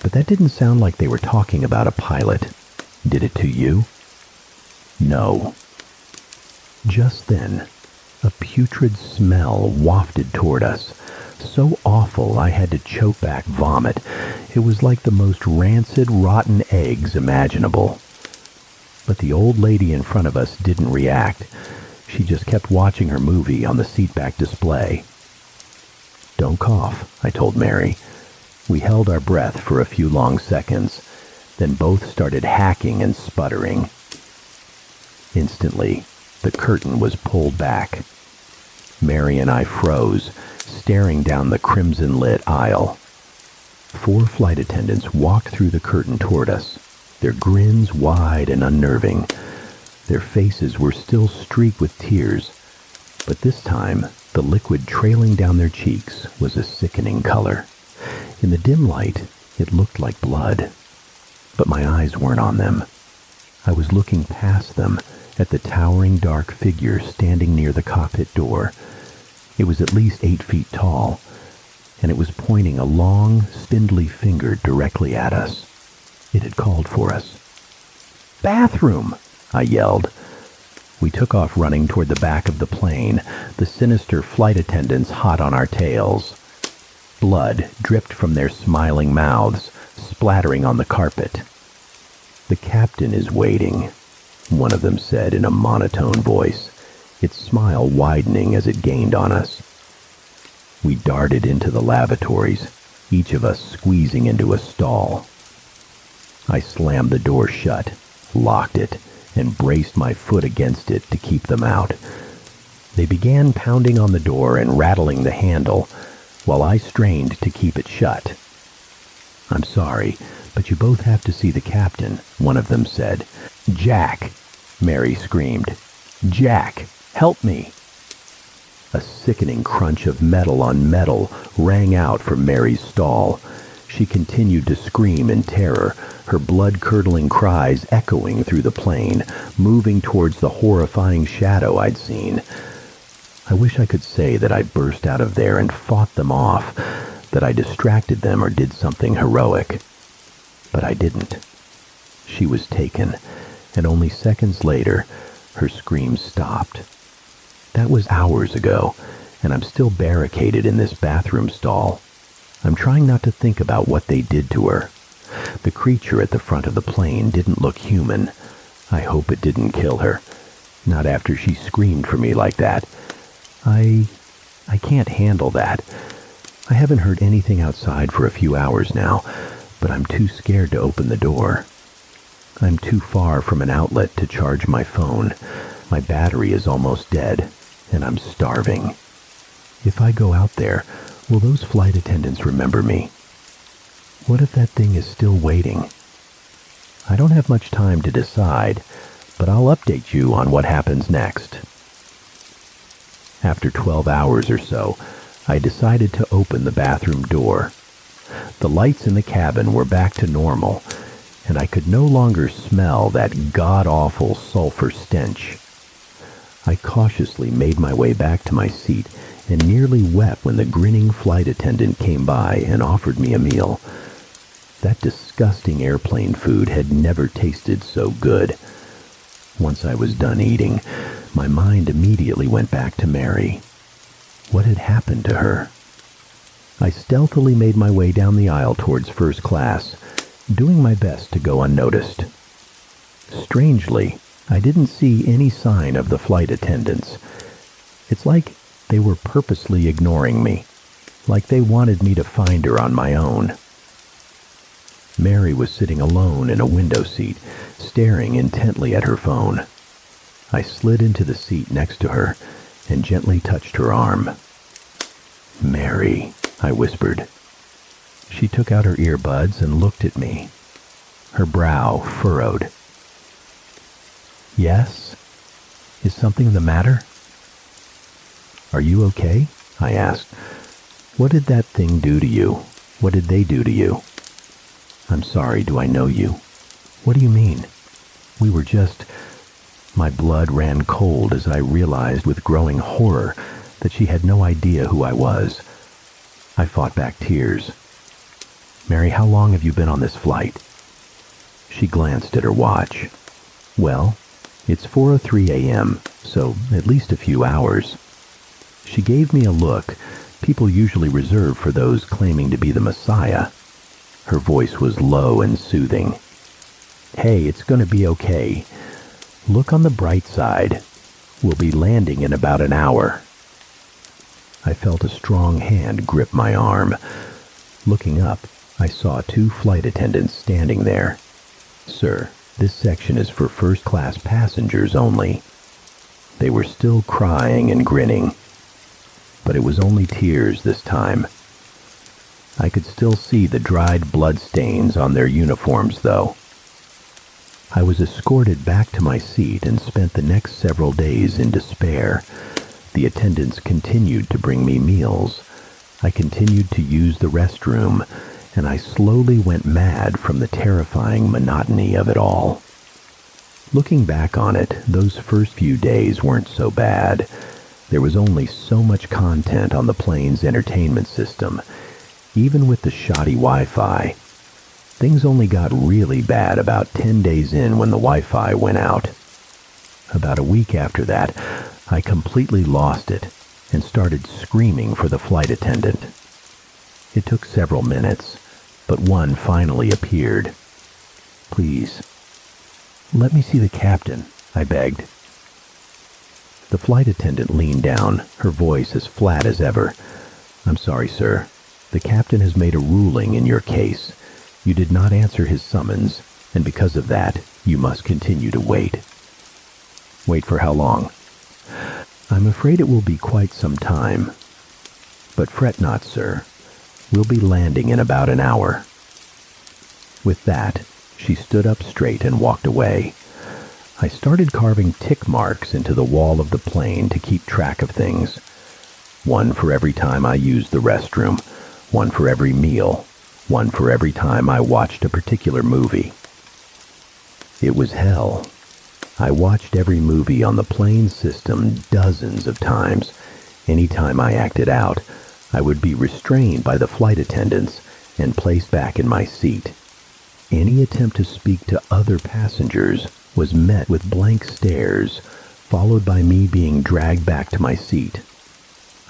A: but that didn't sound like they were talking about a pilot. Did it to you? No. Just then, a putrid smell wafted toward us, so awful I had to choke back vomit. It was like the most rancid, rotten eggs imaginable. But the old lady in front of us didn't react. She just kept watching her movie on the seatback display. Don't cough, I told Mary. We held our breath for a few long seconds, then both started hacking and sputtering. Instantly, the curtain was pulled back. Mary and I froze, staring down the crimson-lit aisle. 4 flight attendants walked through the curtain toward us, their grins wide and unnerving. Their faces were still streaked with tears, but this time, the liquid trailing down their cheeks was a sickening color. In the dim light, it looked like blood, but my eyes weren't on them. I was looking past them at the towering dark figure standing near the cockpit door. It was at least 8 feet tall, and it was pointing a long, spindly finger directly at us. It had called for us. "Bathroom!" I yelled. We took off running toward the back of the plane, the sinister flight attendants hot on our tails. Blood dripped from their smiling mouths, splattering on the carpet. "The captain is waiting," one of them said in a monotone voice, its smile widening as it gained on us. We darted into the lavatories, each of us squeezing into a stall. I slammed the door shut, locked it, and braced my foot against it to keep them out. They began pounding on the door and rattling the handle, while I strained to keep it shut. "I'm sorry, but you both have to see the captain," one of them said. "Jack!" Mary screamed. "Jack, help me!" A sickening crunch of metal on metal rang out from Mary's stall. She continued to scream in terror, her blood-curdling cries echoing through the plane, moving towards the horrifying shadow I'd seen. I wish I could say that I burst out of there and fought them off, that I distracted them or did something heroic. But I didn't. She was taken, and only seconds later, her screams stopped. That was hours ago, and I'm still barricaded in this bathroom stall. I'm trying not to think about what they did to her. The creature at the front of the plane didn't look human. I hope it didn't kill her. Not after she screamed for me like that. I can't handle that. I haven't heard anything outside for a few hours now, but I'm too scared to open the door. I'm too far from an outlet to charge my phone. My battery is almost dead, and I'm starving. If I go out there, will those flight attendants remember me? What if that thing is still waiting? I don't have much time to decide, but I'll update you on what happens next. After 12 hours or so, I decided to open the bathroom door. The lights in the cabin were back to normal, and I could no longer smell that god-awful sulfur stench. I cautiously made my way back to my seat and nearly wept when the grinning flight attendant came by and offered me a meal. That disgusting airplane food had never tasted so good. Once I was done eating, my mind immediately went back to Mary. What had happened to her? I stealthily made my way down the aisle towards first class, doing my best to go unnoticed. Strangely, I didn't see any sign of the flight attendants. It's like they were purposely ignoring me, like they wanted me to find her on my own. Mary was sitting alone in a window seat, staring intently at her phone. I slid into the seat next to her and gently touched her arm. "Mary," I whispered. She took out her earbuds and looked at me, her brow furrowed. "Yes? Is something the matter?" "Are you okay?" I asked. "What did that thing do to you? What did they do to you?" "I'm sorry, do I know you?" "What do you mean?" "We were just..." My blood ran cold as I realized with growing horror that she had no idea who I was. I fought back tears. "Mary, how long have you been on this flight?" She glanced at her watch. "Well, it's 4:03 a.m., so at least a few hours." She gave me a look people usually reserve for those claiming to be the Messiah. Her voice was low and soothing. "Hey, it's going to be okay. Look on the bright side. We'll be landing in about an hour." I felt a strong hand grip my arm. Looking up, I saw 2 flight attendants standing there. "Sir, this section is for first-class passengers only." They were still crying and grinning, but it was only tears this time. I could still see the dried blood stains on their uniforms, though. I was escorted back to my seat and spent the next several days in despair. The attendants continued to bring me meals. I continued to use the restroom, and I slowly went mad from the terrifying monotony of it all. Looking back on it, those first few days weren't so bad. There was only so much content on the plane's entertainment system. Even with the shoddy Wi-Fi, things only got really bad about 10 days in when the Wi-Fi went out. About a week after that, I completely lost it and started screaming for the flight attendant. It took several minutes, but one finally appeared. "Please, let me see the captain," I begged. The flight attendant leaned down, her voice as flat as ever. "I'm sorry, sir. The captain has made a ruling in your case. You did not answer his summons, and because of that, you must continue to wait." "Wait for how long?" "I'm afraid it will be quite some time. But fret not, sir. We'll be landing in about an hour." With that, she stood up straight and walked away. I started carving tick marks into the wall of the plane to keep track of things. One for every time I used the restroom, one for every meal, one for every time I watched a particular movie. It was hell. I watched every movie on the plane system dozens of times, Anytime I acted out, I would be restrained by the flight attendants and placed back in my seat. Any attempt to speak to other passengers was met with blank stares, followed by me being dragged back to my seat.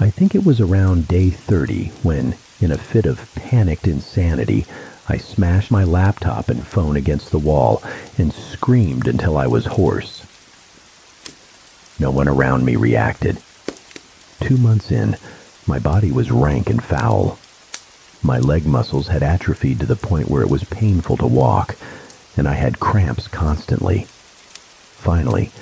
A: I think it was around day 30 when, in a fit of panicked insanity, I smashed my laptop and phone against the wall and screamed until I was hoarse. No one around me reacted. 2 months in, my body was rank and foul. My leg muscles had atrophied to the point where it was painful to walk, and I had cramps constantly. Finally,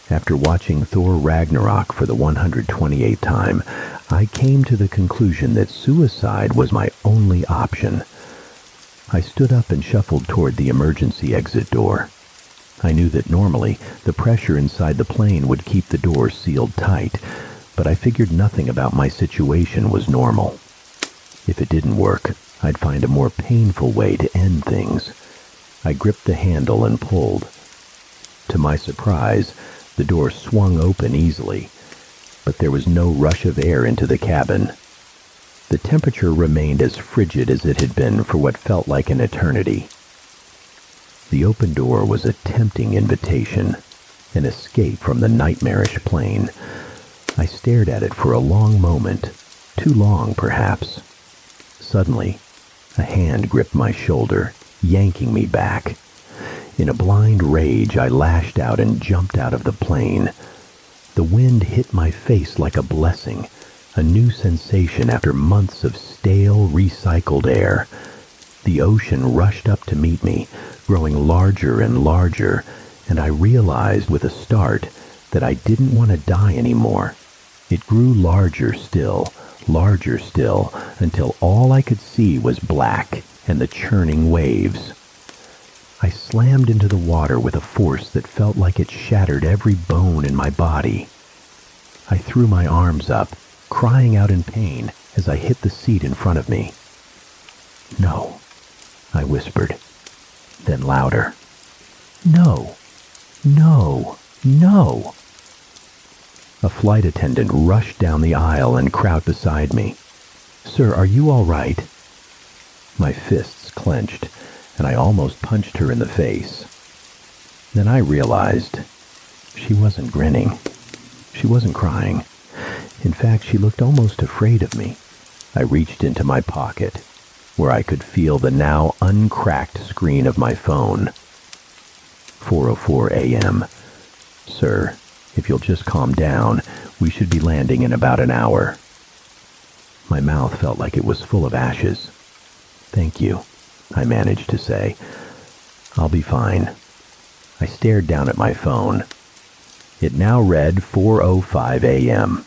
A: after watching Thor Ragnarok for the 128th time, I came to the conclusion that suicide was my only option. I stood up and shuffled toward the emergency exit door. I knew that normally the pressure inside the plane would keep the door sealed tight, but I figured nothing about my situation was normal. If it didn't work, I'd find a more painful way to end things. I gripped the handle and pulled. To my surprise, the door swung open easily, but there was no rush of air into the cabin. The temperature remained as frigid as it had been for what felt like an eternity. The open door was a tempting invitation, an escape from the nightmarish plane. I stared at it for a long moment, too long perhaps. Suddenly, a hand gripped my shoulder, yanking me back. In a blind rage, I lashed out and jumped out of the plane. The wind hit my face like a blessing, a new sensation after months of stale, recycled air. The ocean rushed up to meet me, growing larger and larger, and I realized with a start that I didn't want to die anymore. It grew larger still, until all I could see was black and the churning waves. I slammed into the water with a force that felt like it shattered every bone in my body. I threw my arms up, crying out in pain as I hit the seat in front of me. "No," I whispered, then louder. "No, no, no." A flight attendant rushed down the aisle and crouched beside me. "Sir, are you all right?" My fists clenched, and I almost punched her in the face. Then I realized she wasn't grinning. She wasn't crying. In fact, she looked almost afraid of me. I reached into my pocket, where I could feel the now uncracked screen of my phone. 4:04 a.m. "Sir, if you'll just calm down, we should be landing in about an hour." My mouth felt like it was full of ashes. "Thank you," I managed to say. "I'll be fine." I stared down at my phone. It now read 4:05 a.m.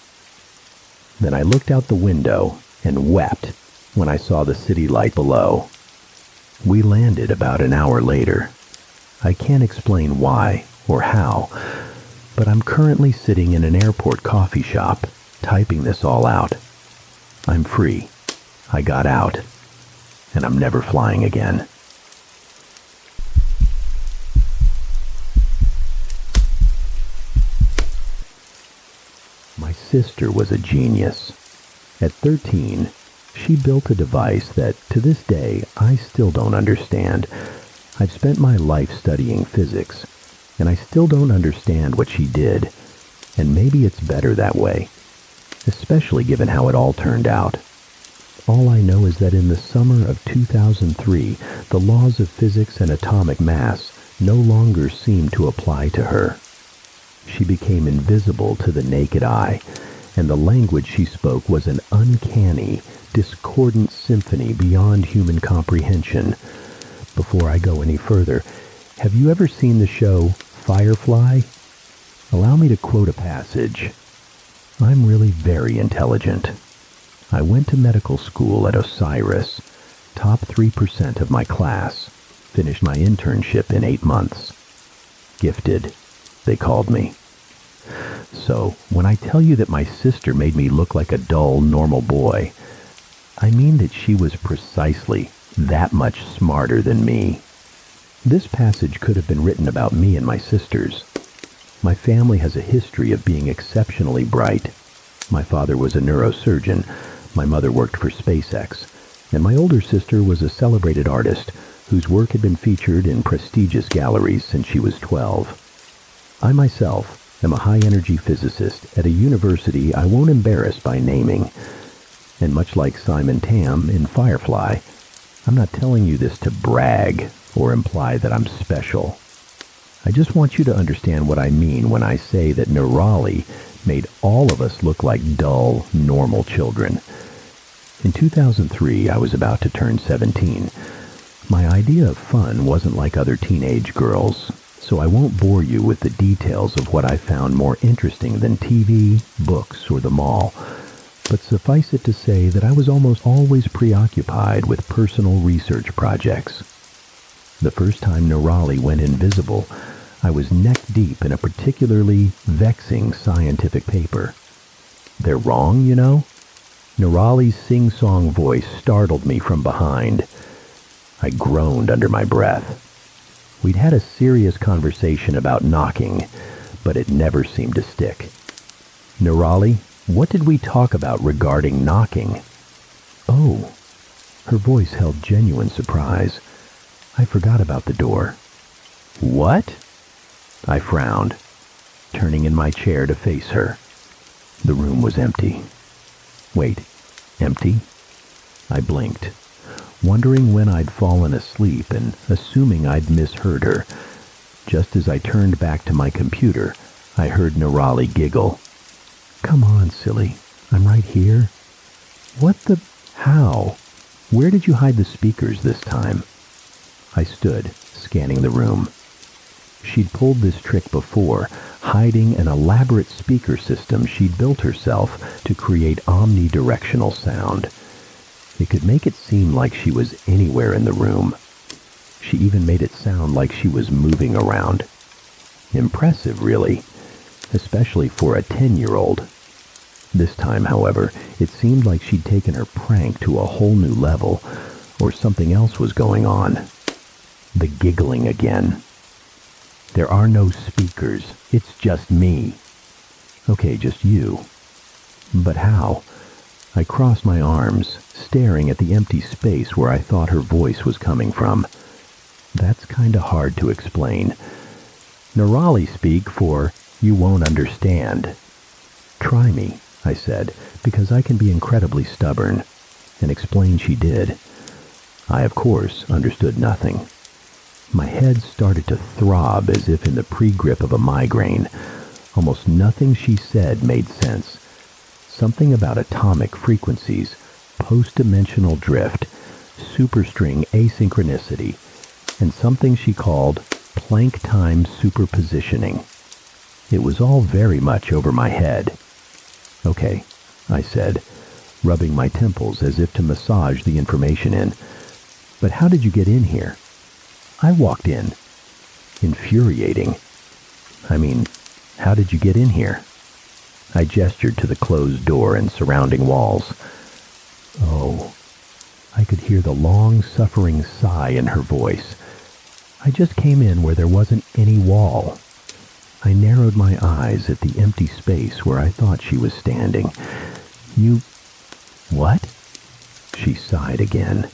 A: Then I looked out the window and wept when I saw the city light below. We landed about an hour later. I can't explain why or how, but I'm currently sitting in an airport coffee shop, typing this all out. I'm free. I got out, and I'm never flying again. My sister was a genius. At 13, she built a device that, to this day, I still don't understand. I've spent my life studying physics, and I still don't understand what she did. And maybe it's better that way, especially given how it all turned out. All I know is that in the summer of 2003, the laws of physics and atomic mass no longer seemed to apply to her. She became invisible to the naked eye, and the language she spoke was an uncanny, discordant symphony beyond human comprehension. Before I go any further, have you ever seen the show Firefly? Allow me to quote a passage. "I'm really very intelligent. I went to medical school at Osiris, top 3% of my class, finished my internship in 8 months. Gifted, they called me." So, when I tell you that my sister made me look like a dull, normal boy, I mean that she was precisely that much smarter than me. This passage could have been written about me and my sisters. My family has a history of being exceptionally bright. My father was a neurosurgeon, my mother worked for SpaceX, and my older sister was a celebrated artist whose work had been featured in prestigious galleries since she was 12. I myself am a high-energy physicist at a university I won't embarrass by naming. And much like Simon Tam in Firefly, I'm not telling you this to brag or imply that I'm special. I just want you to understand what I mean when I say that Neurali made all of us look like dull, normal children. In 2003, I was about to turn 17. My idea of fun wasn't like other teenage girls, so I won't bore you with the details of what I found more interesting than TV, books, or the mall. But suffice it to say that I was almost always preoccupied with personal research projects. The first time Neurali went invisible, I was neck-deep in a particularly vexing scientific paper. They're wrong, you know? Neurali's sing-song voice startled me from behind. I groaned under my breath. We'd had a serious conversation about knocking, but it never seemed to stick. Neurali, what did we talk about regarding knocking? Oh, her voice held genuine surprise. I forgot about the door. What? I frowned, turning in my chair to face her. The room was empty. Wait, empty? I blinked, wondering when I'd fallen asleep and assuming I'd misheard her. Just as I turned back to my computer, I heard Neurali giggle. Come on, silly. I'm right here. What the... How? Where did you hide the speakers this time? I stood, scanning the room. She'd pulled this trick before, hiding an elaborate speaker system she'd built herself to create omnidirectional sound. It could make it seem like she was anywhere in the room. She even made it sound like she was moving around. Impressive, really, especially for a 10-year-old. This time, however, it seemed like she'd taken her prank to a whole new level, or something else was going on. The giggling again. There are no speakers. It's just me. Okay, just you. But how? I crossed my arms, staring at the empty space where I thought her voice was coming from. That's kinda hard to explain. Neurali speak for, you won't understand. Try me, I said, because I can be incredibly stubborn, and explain she did. I, of course, understood nothing. My head started to throb as if in the pre-grip of a migraine. Almost nothing she said made sense. Something about atomic frequencies, post-dimensional drift, superstring asynchronicity, and something she called Planck time superpositioning. It was all very much over my head. Okay, I said, rubbing my temples as if to massage the information in. But how did you get in here? I walked in. Infuriating. I mean, how did you get in here? I gestured to the closed door and surrounding walls. Oh, I could hear the long, suffering sigh in her voice. I just came in where there wasn't any wall. I narrowed my eyes at the empty space where I thought she was standing. You... What? She sighed again.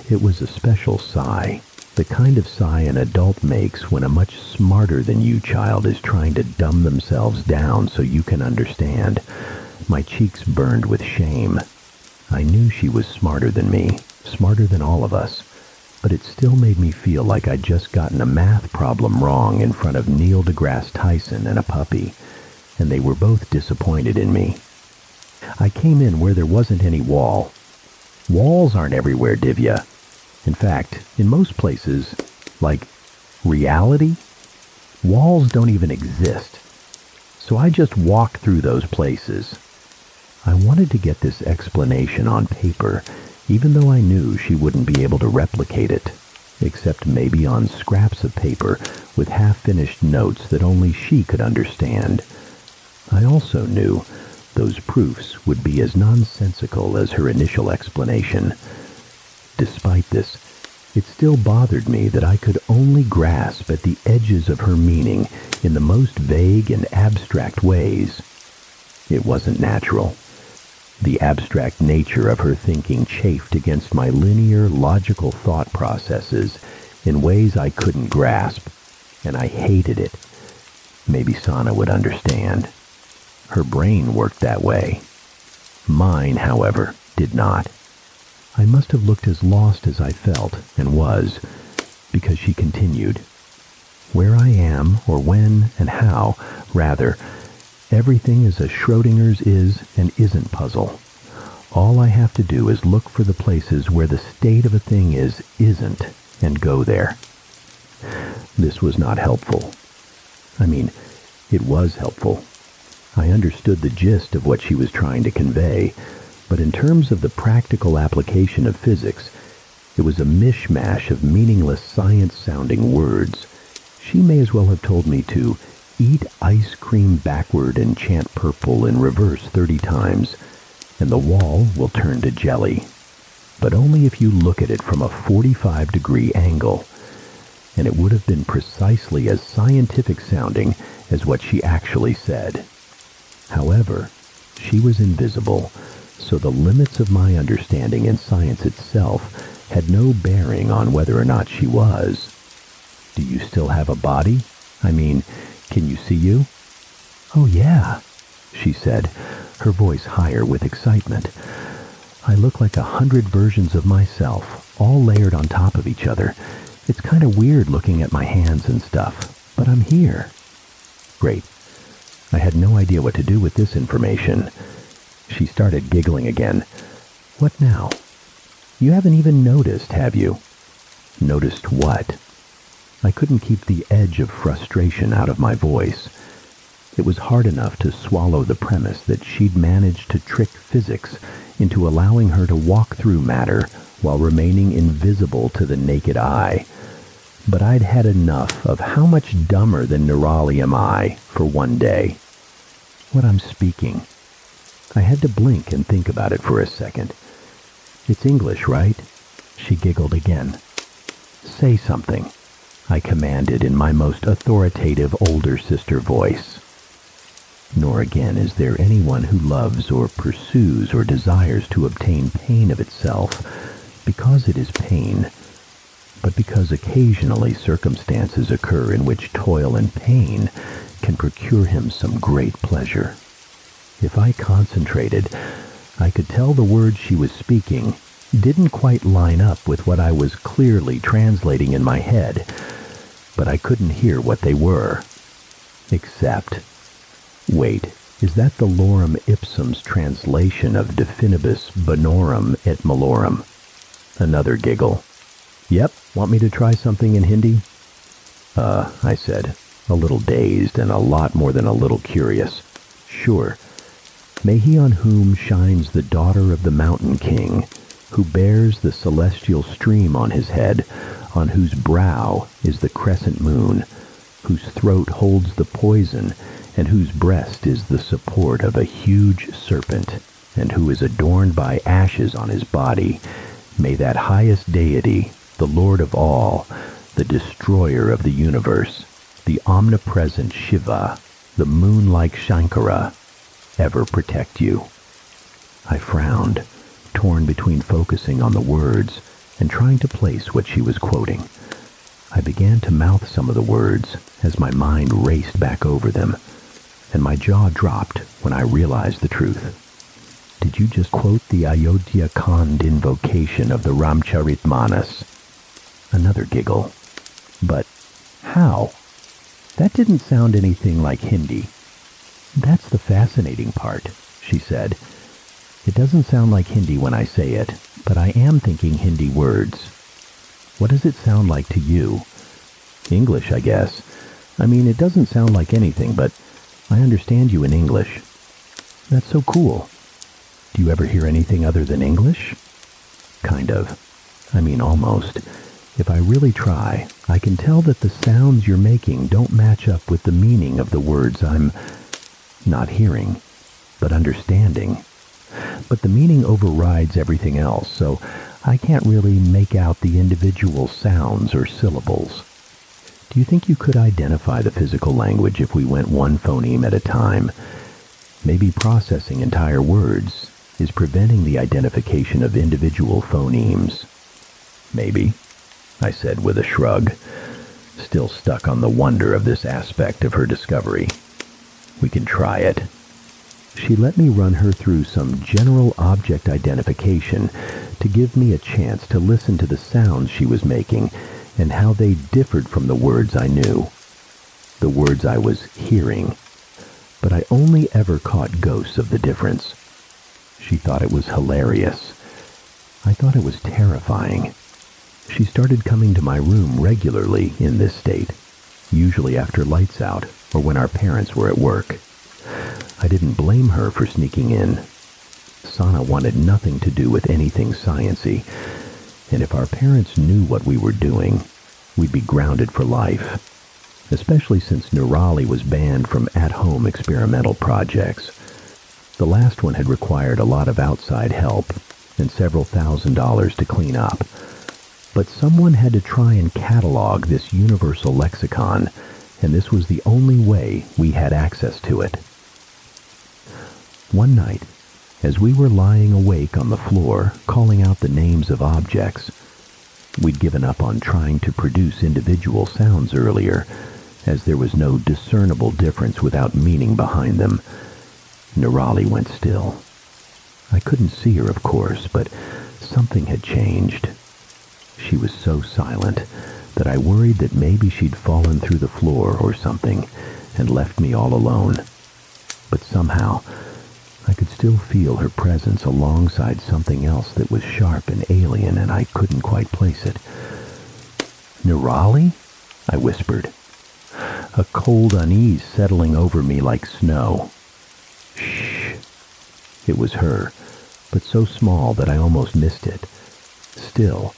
A: It was a special sigh. The kind of sigh an adult makes when a much smarter than you child is trying to dumb themselves down so you can understand. My cheeks burned with shame. I knew she was smarter than me, smarter than all of us, but it still made me feel like I'd just gotten a math problem wrong in front of Neil deGrasse Tyson and a puppy, and they were both disappointed in me. I came in where there wasn't any wall. Walls aren't everywhere, Divya. In fact, in most places, like reality, walls don't even exist. So I just walked through those places. I wanted to get this explanation on paper, even though I knew she wouldn't be able to replicate it, except maybe on scraps of paper with half-finished notes that only she could understand. I also knew those proofs would be as nonsensical as her initial explanation. Despite this, it still bothered me that I could only grasp at the edges of her meaning in the most vague and abstract ways. It wasn't natural. The abstract nature of her thinking chafed against my linear, logical thought processes in ways I couldn't grasp, and I hated it. Maybe Sana would understand. Her brain worked that way. Mine, however, did not. I must have looked as lost as I felt, and was, because she continued. Where I am, or when and how, rather, everything is a Schrodinger's is and isn't puzzle. All I have to do is look for the places where the state of a thing is isn't, and go there. This was not helpful. I mean, it was helpful. I understood the gist of what she was trying to convey, but in terms of the practical application of physics, it was a mishmash of meaningless science-sounding words. She may as well have told me to eat ice cream backward and chant purple in reverse 30 times, and the wall will turn to jelly. But only if you look at it from a 45-degree angle, and it would have been precisely as scientific sounding as what she actually said. However, she was invisible, so the limits of my understanding in science itself had no bearing on whether or not she was. Do you still have a body? I mean, can you see you? Oh yeah, she said, her voice higher with excitement. I look like 100 versions of myself, all layered on top of each other. It's kind of weird looking at my hands and stuff, but I'm here. Great. I had no idea what to do with this information. She started giggling again. What now? You haven't even noticed, have you? Noticed what? I couldn't keep the edge of frustration out of my voice. It was hard enough to swallow the premise that she'd managed to trick physics into allowing her to walk through matter while remaining invisible to the naked eye. But I'd had enough of how much dumber than Nirali am I for one day. What I'm speaking. I had to blink and think about it for a second. It's English, right? She giggled again. Say something, I commanded in my most authoritative older sister voice. Nor again is there anyone who loves or pursues or desires to obtain pain of itself because it is pain, but because occasionally circumstances occur in which toil and pain can procure him some great pleasure. If I concentrated, I could tell the words she was speaking didn't quite line up with what I was clearly translating in my head, but I couldn't hear what they were. Except, wait, is that the lorem ipsum's translation of definibus bonorum et malorum? Another giggle. Yep, want me to try something in Hindi? I said, a little dazed and a lot more than a little curious. Sure. May he on whom shines the daughter of the mountain king, who bears the celestial stream on his head, on whose brow is the crescent moon, whose throat holds the poison, and whose breast is the support of a huge serpent, and who is adorned by ashes on his body, may that highest deity, the Lord of all, the destroyer of the universe, the omnipresent Shiva, the moon-like Shankara, ever protect you. I frowned, torn between focusing on the words and trying to place what she was quoting. I began to mouth some of the words as my mind raced back over them, and my jaw dropped when I realized the truth. Did you just quote the Ayodhya Kand invocation of the Ramcharitmanas? Another giggle. But how? That didn't sound anything like Hindi. That's the fascinating part, she said. It doesn't sound like Hindi when I say it, but I am thinking Hindi words. What does it sound like to you? English, I guess. I mean, it doesn't sound like anything, but I understand you in English. That's so cool. Do you ever hear anything other than English? Kind of. I mean, almost. If I really try, I can tell that the sounds you're making don't match up with the meaning of the words I'm not hearing, but understanding. But the meaning overrides everything else, so I can't really make out the individual sounds or syllables. Do you think you could identify the physical language if we went one phoneme at a time? Maybe processing entire words, is preventing the identification of individual phonemes. Maybe, I said with a shrug, still stuck on the wonder of this aspect of her discovery. We can try it. She let me run her through some general object identification to give me a chance to listen to the sounds she was making and how they differed from the words I knew, the words I was hearing, but I only ever caught ghosts of the difference. She thought it was hilarious. I thought it was terrifying. She started coming to my room regularly in this state, usually after lights out or when our parents were at work. I didn't blame her for sneaking in. Sana wanted nothing to do with anything science-y, and if our parents knew what we were doing, we'd be grounded for life, especially since Nirali was banned from at-home experimental projects. The last one had required a lot of outside help and several $1,000s to clean up. But someone had to try and catalog this universal lexicon, and this was the only way we had access to it. One night, as we were lying awake on the floor, calling out the names of objects, we'd given up on trying to produce individual sounds earlier, as there was no discernible difference without meaning behind them. Nirali went still. I couldn't see her, of course, but something had changed. She was so silent that I worried that maybe she'd fallen through the floor or something and left me all alone. But somehow, I could still feel her presence alongside something else that was sharp and alien, and I couldn't quite place it. "Nirali?" I whispered, a cold unease settling over me like snow. "Shh." It was her, but so small that I almost missed it. Still,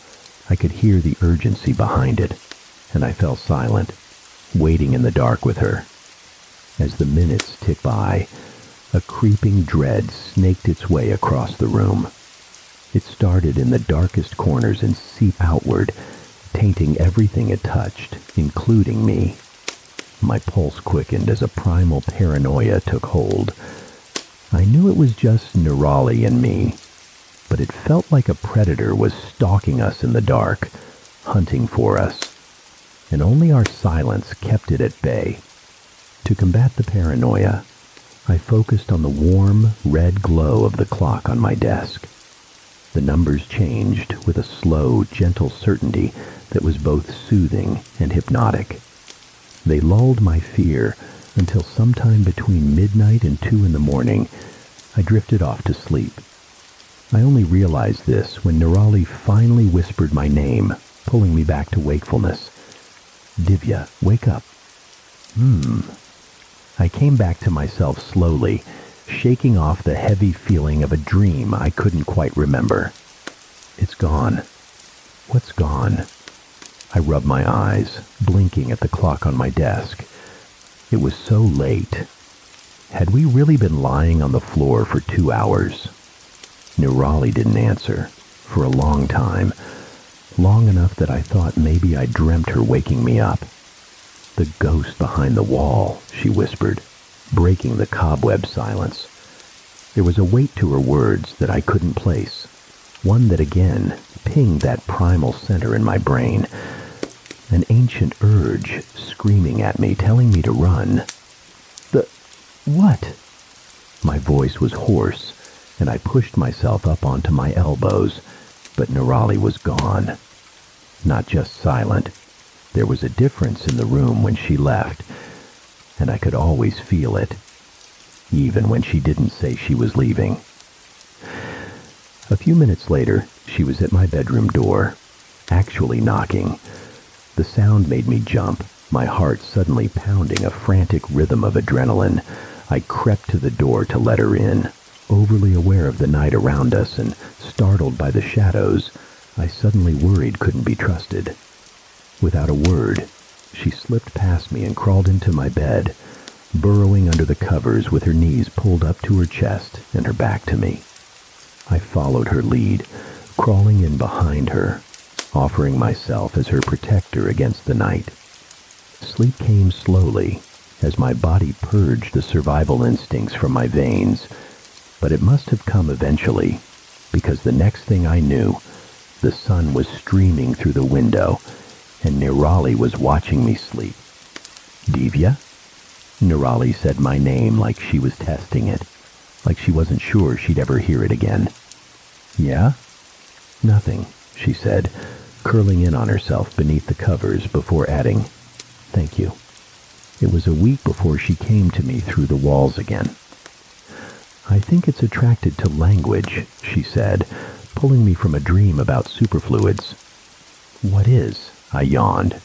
A: I could hear the urgency behind it, and I fell silent, waiting in the dark with her. As the minutes ticked by, a creeping dread snaked its way across the room. It started in the darkest corners and seeped outward, tainting everything it touched, including me. My pulse quickened as a primal paranoia took hold. I knew it was just Nirali and me, but it felt like a predator was stalking us in the dark, hunting for us, and only our silence kept it at bay. To combat the paranoia, I focused on the warm, red glow of the clock on my desk. The numbers changed with a slow, gentle certainty that was both soothing and hypnotic. They lulled my fear until sometime between midnight and 2 in the morning, I drifted off to sleep. I only realized this when Nirali finally whispered my name, pulling me back to wakefulness. "Divya, wake up." I came back to myself slowly, shaking off the heavy feeling of a dream I couldn't quite remember. "It's gone." "What's gone?" I rubbed my eyes, blinking at the clock on my desk. It was so late. Had we really been lying on the floor for 2 hours? Nirali didn't answer, for a long time, long enough that I thought maybe I dreamt her waking me up. "The ghost behind the wall," she whispered, breaking the cobweb silence. There was a weight to her words that I couldn't place, one that again pinged that primal center in my brain, an ancient urge screaming at me, telling me to run. What?" My voice was hoarse, and I pushed myself up onto my elbows, but Nirali was gone. Not just silent. There was a difference in the room when she left, and I could always feel it, even when she didn't say she was leaving. A few minutes later, she was at my bedroom door, actually knocking. The sound made me jump, my heart suddenly pounding a frantic rhythm of adrenaline. I crept to the door to let her in, overly aware of the night around us and startled by the shadows I suddenly worried couldn't be trusted. Without a word, she slipped past me and crawled into my bed, burrowing under the covers with her knees pulled up to her chest and her back to me. I followed her lead, crawling in behind her, offering myself as her protector against the night. Sleep came slowly as my body purged the survival instincts from my veins, But it must have come eventually, because the next thing I knew, the sun was streaming through the window, and Nirali was watching me sleep. Divya? Nirali said my name like she was testing it, like she wasn't sure she'd ever hear it again. Yeah? Nothing, she said, curling in on herself beneath the covers before adding, thank you. It was a week before she came to me through the walls again. I think it's attracted to language, she said, pulling me from a dream about superfluids. What is? I yawned,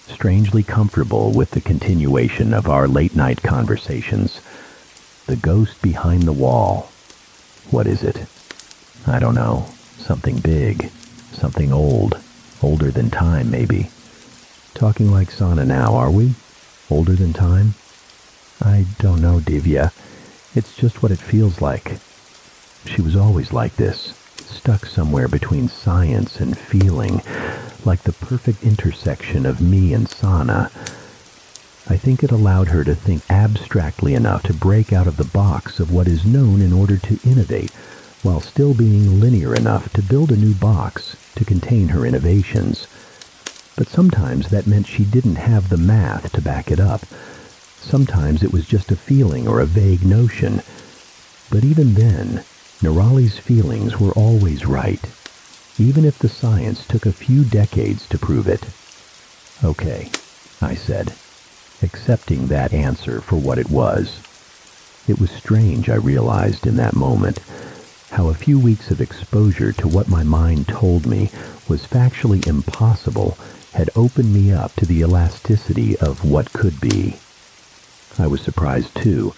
A: strangely comfortable with the continuation of our late-night conversations. The ghost behind the wall. What is it? I don't know. Something big. Something old. Older than time, maybe. Talking like Sana now, are we? Older than time? I don't know, Divya. It's just what it feels like. She was always like this, stuck somewhere between science and feeling, like the perfect intersection of me and Sana. I think it allowed her to think abstractly enough to break out of the box of what is known in order to innovate, while still being linear enough to build a new box to contain her innovations. But sometimes that meant she didn't have the math to back it up. Sometimes it was just a feeling or a vague notion. But even then, Nirali's feelings were always right, even if the science took a few decades to prove it. Okay, I said, accepting that answer for what it was. It was strange, I realized in that moment, how a few weeks of exposure to what my mind told me was factually impossible had opened me up to the elasticity of what could be. I was surprised, too,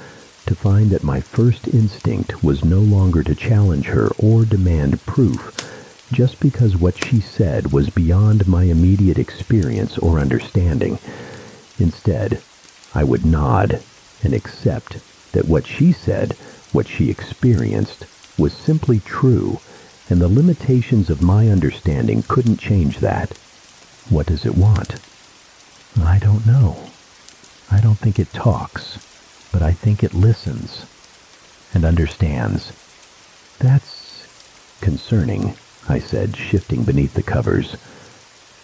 A: to find that my first instinct was no longer to challenge her or demand proof, just because what she said was beyond my immediate experience or understanding. Instead, I would nod and accept that what she said, what she experienced, was simply true, and the limitations of my understanding couldn't change that. What does it want? I don't know. I don't think it talks, but I think it listens and understands. That's concerning, I said, shifting beneath the covers.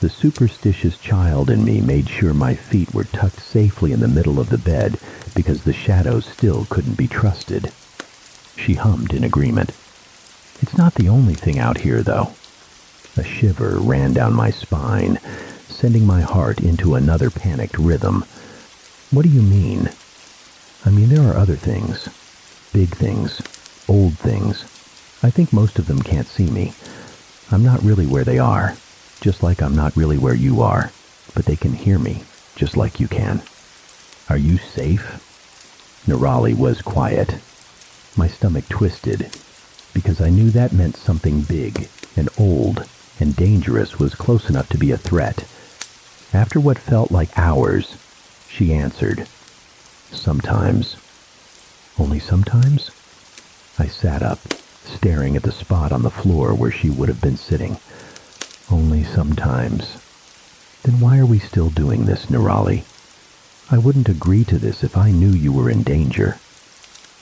A: The superstitious child in me made sure my feet were tucked safely in the middle of the bed because the shadows still couldn't be trusted. She hummed in agreement. It's not the only thing out here, though. A shiver ran down my spine, sending my heart into another panicked rhythm. What do you mean? I mean, there are other things. Big things. Old things. I think most of them can't see me. I'm not really where they are, just like I'm not really where you are, but they can hear me, just like you can. Are you safe? Nirali was quiet. My stomach twisted, because I knew that meant something big and old and dangerous was close enough to be a threat. After what felt like hours, she answered, sometimes. Only sometimes? I sat up, staring at the spot on the floor where she would have been sitting. Only sometimes. Then why are we still doing this, Nirali? I wouldn't agree to this if I knew you were in danger.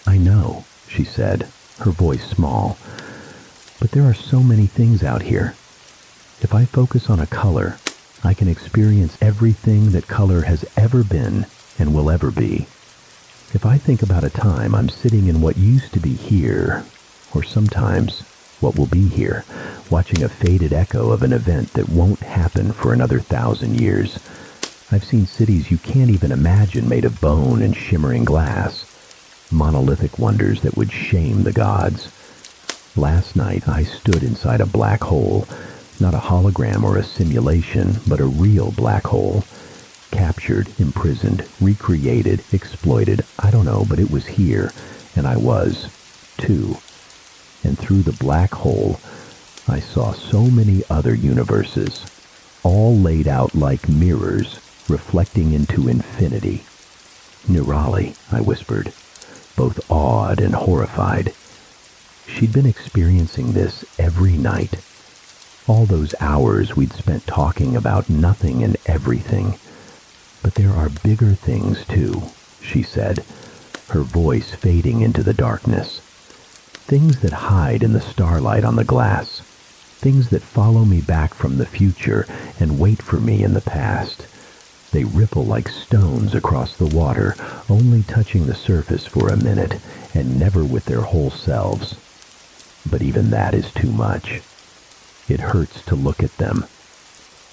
A: I know, she said, her voice small. But there are so many things out here. If I focus on a color, I can experience everything that color has ever been and will ever be. If I think about a time I'm sitting in what used to be here, or sometimes what will be here, watching a faded echo of an event that won't happen for another 1,000 years. I've seen cities you can't even imagine made of bone and shimmering glass, monolithic wonders that would shame the gods. Last night I stood inside a black hole, not a hologram or a simulation, but a real black hole. Captured, imprisoned, recreated, exploited, I don't know, but it was here, and I was, too. And through the black hole, I saw so many other universes, all laid out like mirrors, reflecting into infinity. Nirali, I whispered, both awed and horrified. She'd been experiencing this every night. All those hours we'd spent talking about nothing and everything. But there are bigger things, too, she said, her voice fading into the darkness. Things that hide in the starlight on the glass. Things that follow me back from the future and wait for me in the past. They ripple like stones across the water, only touching the surface for a minute, and never with their whole selves. But even that is too much. It hurts to look at them.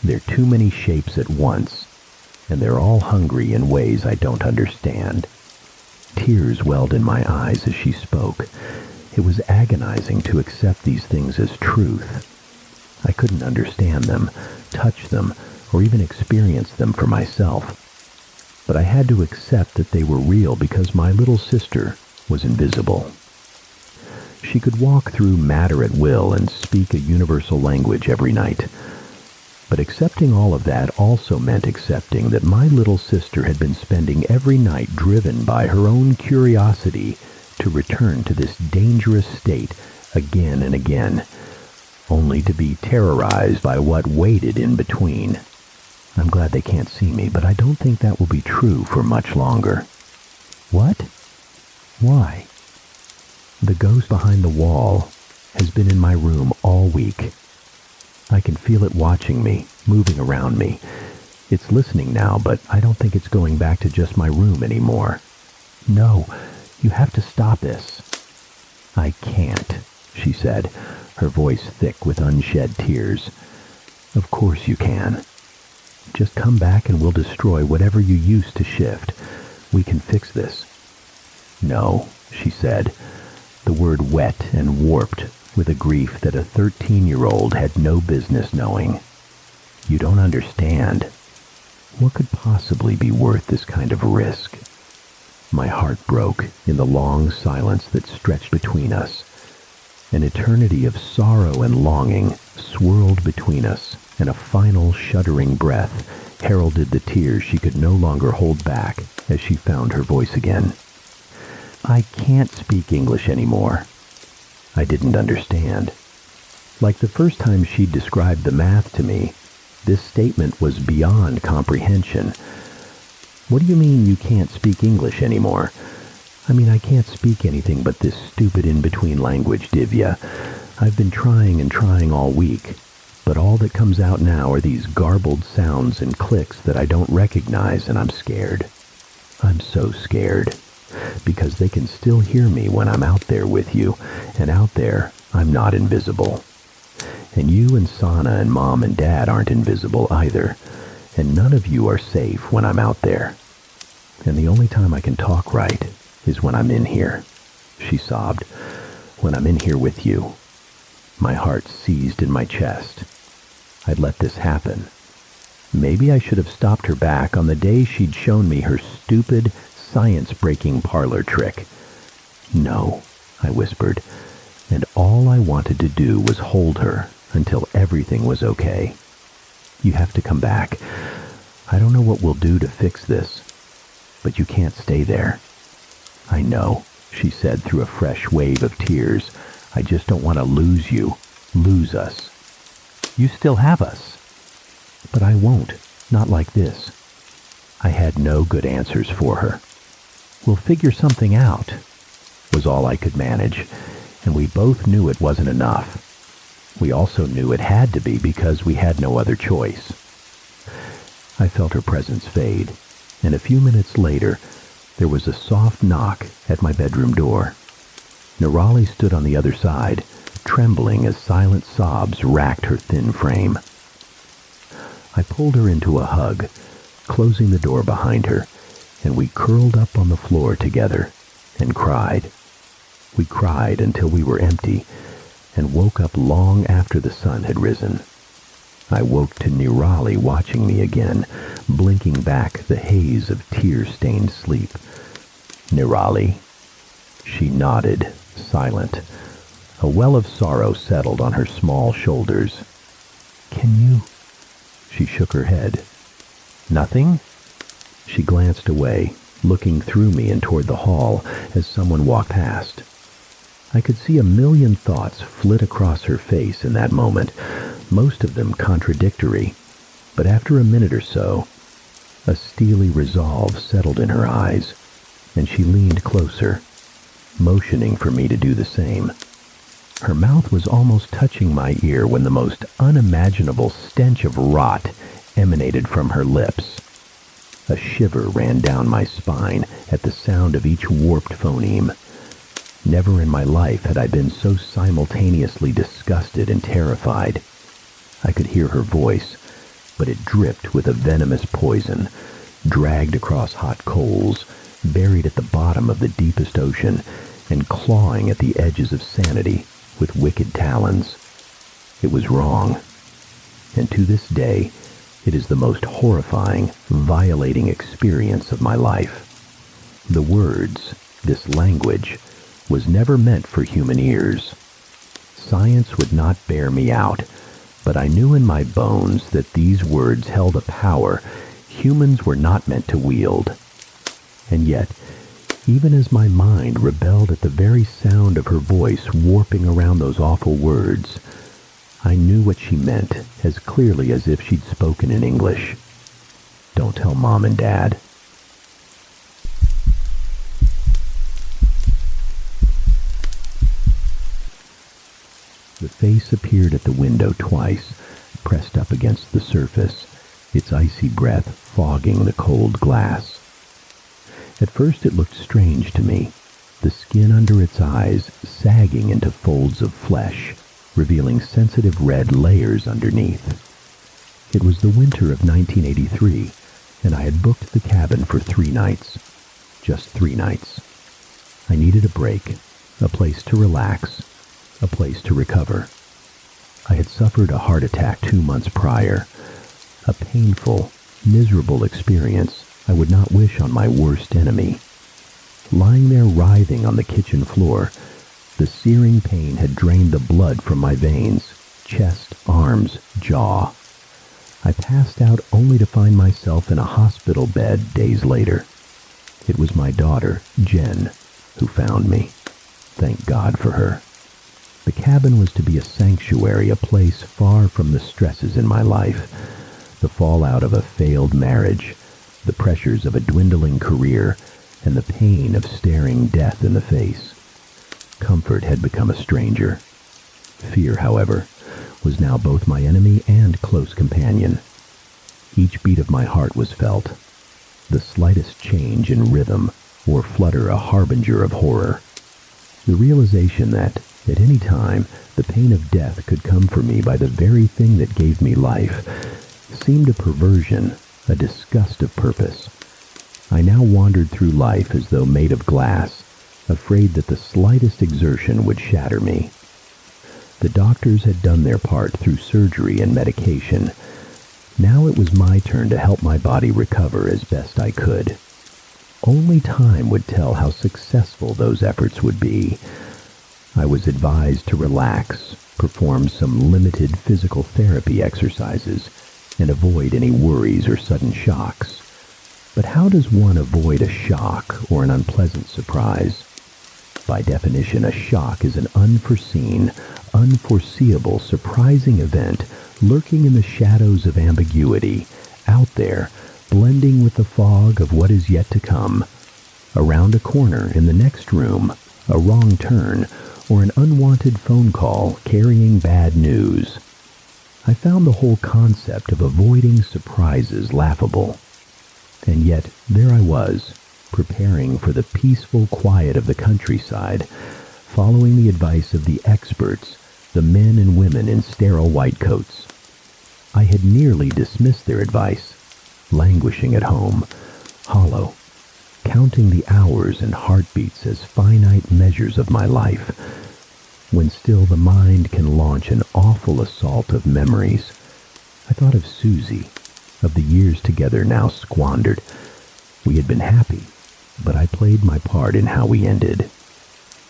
A: They're too many shapes at once, and they're all hungry in ways I don't understand. Tears welled in my eyes as she spoke. It was agonizing to accept these things as truth. I couldn't understand them, touch them, or even experience them for myself. But I had to accept that they were real because my little sister was invisible. She could walk through matter at will and speak a universal language every night. But accepting all of that also meant accepting that my little sister had been spending every night driven by her own curiosity to return to this dangerous state again and again, only to be terrorized by what waited in between. I'm glad they can't see me, but I don't think that will be true for much longer. What? Why? The ghost behind the wall has been in my room all week. I can feel it watching me, moving around me. It's listening now, but I don't think it's going back to just my room anymore. No, you have to stop this. I can't, she said, her voice thick with unshed tears. Of course you can. Just come back and we'll destroy whatever you used to shift. We can fix this. No, she said, the word wet and warped with a grief that a 13-year-old had no business knowing. You don't understand. What could possibly be worth this kind of risk? My heart broke in the long silence that stretched between us. An eternity of sorrow and longing swirled between us, and a final shuddering breath heralded the tears she could no longer hold back as she found her voice again. I can't speak English anymore. I didn't understand. Like the first time she'd described the math to me, this statement was beyond comprehension. What do you mean you can't speak English anymore? I mean, I can't speak anything but this stupid in-between language, Divya. I've been trying and trying all week, but all that comes out now are these garbled sounds and clicks that I don't recognize, and I'm scared. I'm so scared. Because they can still hear me when I'm out there with you, and out there, I'm not invisible. And you and Sana and Mom and Dad aren't invisible either, and none of you are safe when I'm out there. And the only time I can talk right is when I'm in here, she sobbed, when I'm in here with you. My heart seized in my chest. I'd let this happen. Maybe I should have stopped her back on the day she'd shown me her stupid, science-breaking parlor trick. No, I whispered, and all I wanted to do was hold her until everything was okay. You have to come back. I don't know what we'll do to fix this, but you can't stay there. I know, she said through a fresh wave of tears. I just don't want to lose you, lose us. You still have us. But I won't, not like this. I had no good answers for her. We'll figure something out, was all I could manage, and we both knew it wasn't enough. We also knew it had to be because we had no other choice. I felt her presence fade, and a few minutes later, there was a soft knock at my bedroom door. Nirali stood on the other side, trembling as silent sobs racked her thin frame. I pulled her into a hug, closing the door behind her, and we curled up on the floor together and cried. We cried until we were empty and woke up long after the sun had risen. I woke to Nirali watching me again, blinking back the haze of tear-stained sleep. Nirali. She nodded, silent. A well of sorrow settled on her small shoulders. Can you? She shook her head. Nothing? She glanced away, looking through me and toward the hall as someone walked past. I could see a million thoughts flit across her face in that moment, most of them contradictory, but after a minute or so, a steely resolve settled in her eyes, and she leaned closer, motioning for me to do the same. Her mouth was almost touching my ear when the most unimaginable stench of rot emanated from her lips. A shiver ran down my spine at the sound of each warped phoneme. Never in my life had I been so simultaneously disgusted and terrified. I could hear her voice, but it dripped with a venomous poison, dragged across hot coals, buried at the bottom of the deepest ocean, and clawing at the edges of sanity with wicked talons. It was wrong, and to this day, it is the most horrifying, violating experience of my life. The words, this language, was never meant for human ears. Science would not bear me out, but I knew in my bones that these words held a power humans were not meant to wield. And yet, even as my mind rebelled at the very sound of her voice warping around those awful words, I knew what she meant as clearly as if she'd spoken in English. Don't tell Mom and Dad. The face appeared at the window twice, pressed up against the surface, its icy breath fogging the cold glass. At first it looked strange to me, the skin under its eyes sagging into folds of flesh, revealing sensitive red layers underneath. It was the winter of 1983, and I had booked the cabin for 3 nights. Just 3 nights. I needed a break, a place to relax, a place to recover. I had suffered a heart attack 2 months prior, a painful, miserable experience I would not wish on my worst enemy. Lying there writhing on the kitchen floor, the searing pain had drained the blood from my veins, chest, arms, jaw. I passed out only to find myself in a hospital bed days later. It was my daughter, Jen, who found me. Thank God for her. The cabin was to be a sanctuary, a place far from the stresses in my life, the fallout of a failed marriage, the pressures of a dwindling career, and the pain of staring death in the face. Comfort had become a stranger. Fear, however, was now both my enemy and close companion. Each beat of my heart was felt, the slightest change in rhythm or flutter a harbinger of horror. The realization that, at any time, the pain of death could come for me by the very thing that gave me life seemed a perversion, a disgust of purpose. I now wandered through life as though made of glass, afraid that the slightest exertion would shatter me. The doctors had done their part through surgery and medication. Now it was my turn to help my body recover as best I could. Only time would tell how successful those efforts would be. I was advised to relax, perform some limited physical therapy exercises, and avoid any worries or sudden shocks. But how does one avoid a shock or an unpleasant surprise? By definition, a shock is an unforeseen, unforeseeable, surprising event lurking in the shadows of ambiguity, out there, blending with the fog of what is yet to come. Around a corner in the next room, a wrong turn, or an unwanted phone call carrying bad news. I found the whole concept of avoiding surprises laughable. And yet, there I was, preparing for the peaceful quiet of the countryside, following the advice of the experts, the men and women in sterile white coats. I had nearly dismissed their advice, languishing at home, hollow, counting the hours and heartbeats as finite measures of my life, when still the mind can launch an awful assault of memories. I thought of Susie, of the years together now squandered. We had been happy, but I played my part in how we ended.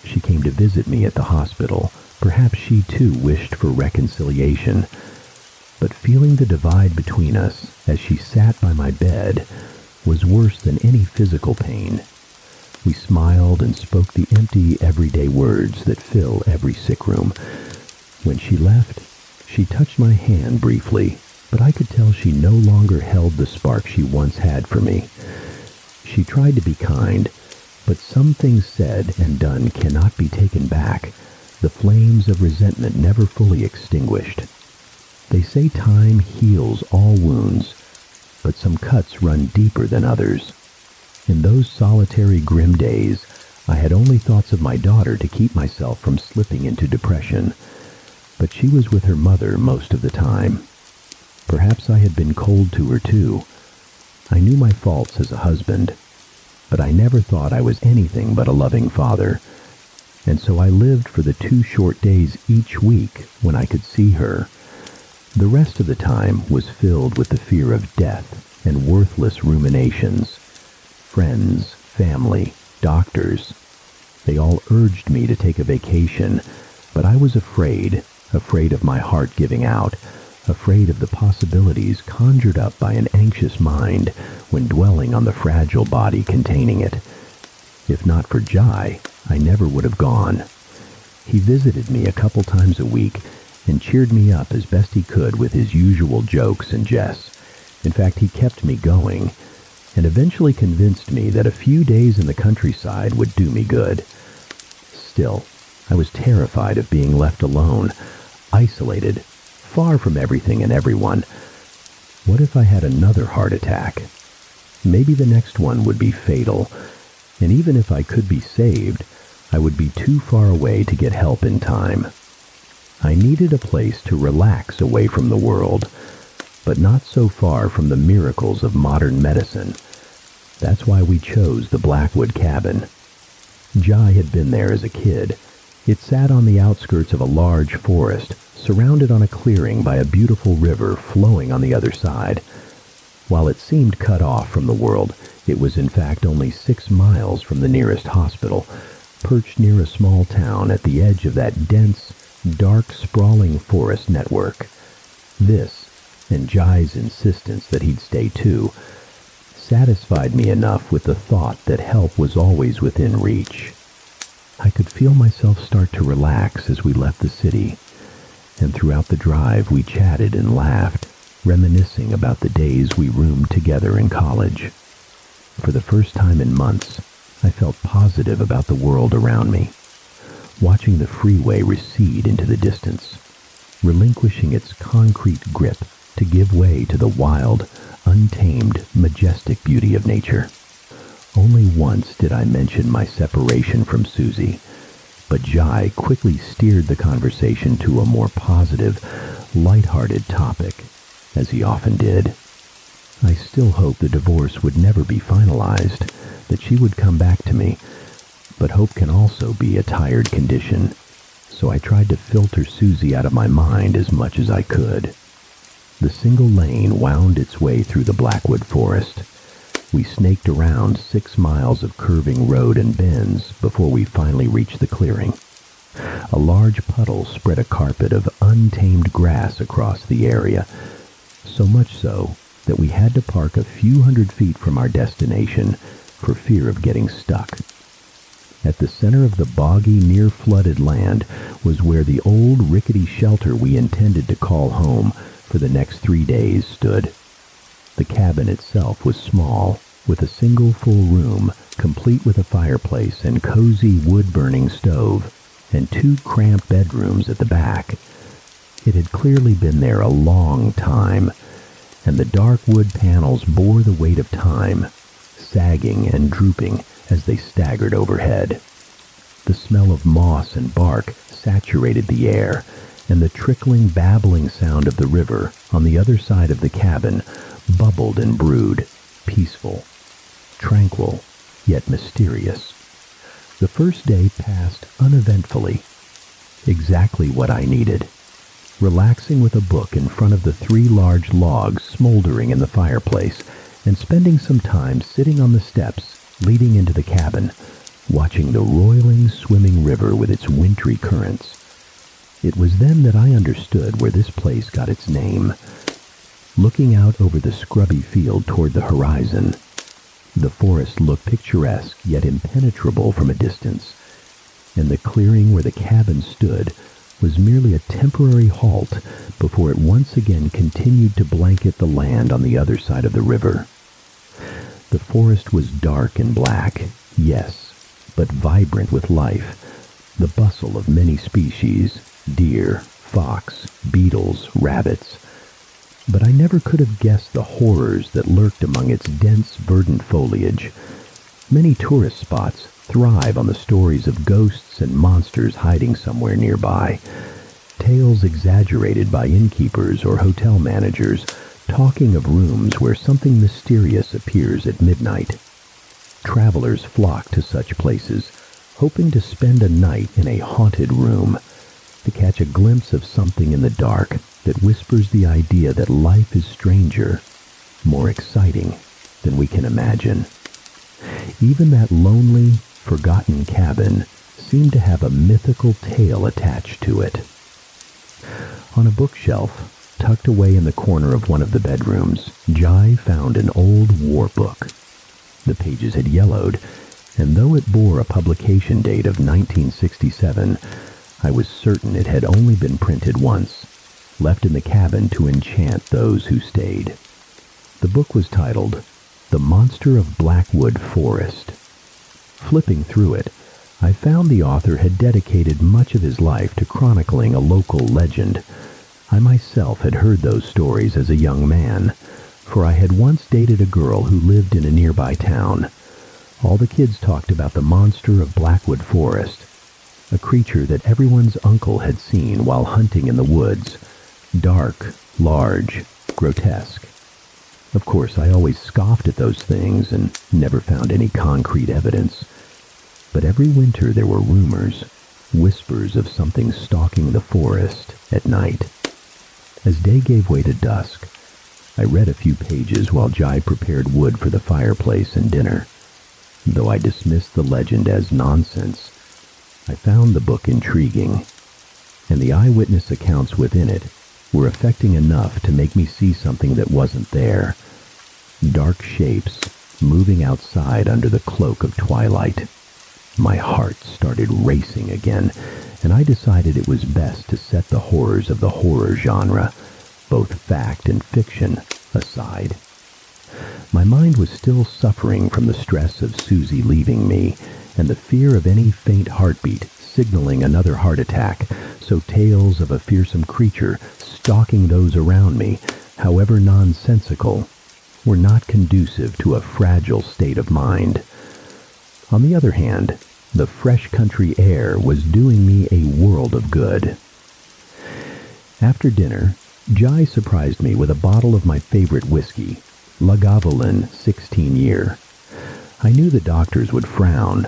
A: She came to visit me at the hospital. Perhaps she too wished for reconciliation. But feeling the divide between us as she sat by my bed was worse than any physical pain. We smiled and spoke the empty, everyday words that fill every sick room. When she left, she touched my hand briefly, but I could tell she no longer held the spark she once had for me. She tried to be kind, but some things said and done cannot be taken back. the flames of resentment never fully extinguished. They say time heals all wounds, but some cuts run deeper than others. In those solitary, grim days, I had only thoughts of my daughter to keep myself from slipping into depression, but she was with her mother most of the time. Perhaps I had been cold to her too. I knew my faults as a husband, but I never thought I was anything but a loving father, and so I lived for the 2 short days each week when I could see her. The rest of the time was filled with the fear of death and worthless ruminations. Friends, family, doctors, they all urged me to take a vacation, but I was afraid of my heart giving out, afraid of the possibilities conjured up by an anxious mind when dwelling on the fragile body containing it. If not for Jai, I never would have gone. He visited me a couple times a week and cheered me up as best he could with his usual jokes and jests. In fact, he kept me going and eventually convinced me that a few days in the countryside would do me good. Still, I was terrified of being left alone, isolated, far from everything and everyone. What if I had another heart attack? Maybe the next one would be fatal, and even if I could be saved, I would be too far away to get help in time. I needed a place to relax away from the world, but not so far from the miracles of modern medicine. That's why we chose the Blackwood cabin. Jai had been there as a kid. It sat on the outskirts of a large forest, surrounded on a clearing by a beautiful river flowing on the other side. While it seemed cut off from the world, it was in fact only 6 miles from the nearest hospital, perched near a small town at the edge of that dense, dark, sprawling forest network. This, and Jai's insistence that he'd stay too, satisfied me enough with the thought that help was always within reach. I could feel myself start to relax as we left the city, and throughout the drive we chatted and laughed, reminiscing about the days we roomed together in college. For the first time in months, I felt positive about the world around me, watching the freeway recede into the distance, relinquishing its concrete grip to give way to the wild, untamed, majestic beauty of nature. Only once did I mention my separation from Susie, but Jai quickly steered the conversation to a more positive, light-hearted topic, as he often did. I still hoped the divorce would never be finalized, that she would come back to me, but hope can also be a tired condition, so I tried to filter Susie out of my mind as much as I could. The single lane wound its way through the Blackwood forest. We snaked around 6 miles of curving road and bends before we finally reached the clearing. A large puddle spread a carpet of untamed grass across the area, so much so that we had to park a few hundred feet from our destination for fear of getting stuck. At the center of the boggy, near-flooded land was where the old, rickety shelter we intended to call home for the next 3 days stood. The cabin itself was small, with a single full room, complete with a fireplace and cozy wood-burning stove, and 2 cramped bedrooms at the back. It had clearly been there a long time, and the dark wood panels bore the weight of time, sagging and drooping as they staggered overhead. The smell of moss and bark saturated the air, and the trickling, babbling sound of the river on the other side of the cabin bubbled and brewed, peaceful, tranquil, yet mysterious. The first day passed uneventfully. Exactly what I needed. Relaxing with a book in front of the 3 large logs smoldering in the fireplace, and spending some time sitting on the steps leading into the cabin, watching the roiling, swimming river with its wintry currents. It was then that I understood where this place got its name. Looking out over the scrubby field toward the horizon, the forest looked picturesque yet impenetrable from a distance, and the clearing where the cabin stood was merely a temporary halt before it once again continued to blanket the land on the other side of the river. The forest was dark and black, yes, but vibrant with life, the bustle of many species, deer, fox, beetles, rabbits. But I never could have guessed the horrors that lurked among its dense, verdant foliage. Many tourist spots thrive on the stories of ghosts and monsters hiding somewhere nearby. Tales exaggerated by innkeepers or hotel managers, talking of rooms where something mysterious appears at midnight. Travelers flock to such places, hoping to spend a night in a haunted room, to catch a glimpse of something in the dark that whispers the idea that life is stranger, more exciting than we can imagine. Even that lonely, forgotten cabin seemed to have a mythical tale attached to it. On a bookshelf, tucked away in the corner of one of the bedrooms, Jai found an old war book. The pages had yellowed, and though it bore a publication date of 1967, I was certain it had only been printed once, left in the cabin to enchant those who stayed. The book was titled The Monster of Blackwood Forest. Flipping through it, I found the author had dedicated much of his life to chronicling a local legend. I myself had heard those stories as a young man, for I had once dated a girl who lived in a nearby town. All the kids talked about the monster of Blackwood Forest, a creature that everyone's uncle had seen while hunting in the woods. Dark, large, grotesque. Of course, I always scoffed at those things and never found any concrete evidence. But every winter there were rumors, whispers of something stalking the forest at night. As day gave way to dusk, I read a few pages while Jai prepared wood for the fireplace and dinner. Though I dismissed the legend as nonsense, I found the book intriguing, and the eyewitness accounts within it were affecting enough to make me see something that wasn't there. Dark shapes moving outside under the cloak of twilight. My heart started racing again, and I decided it was best to set the horrors of the horror genre, both fact and fiction, aside. My mind was still suffering from the stress of Susie leaving me, and the fear of any faint heartbeat signaling another heart attack, so tales of a fearsome creature stalking those around me, however nonsensical, were not conducive to a fragile state of mind. On the other hand, the fresh country air was doing me a world of good. After dinner, Jai surprised me with a bottle of my favorite whiskey, Lagavulin 16-year. I knew the doctors would frown,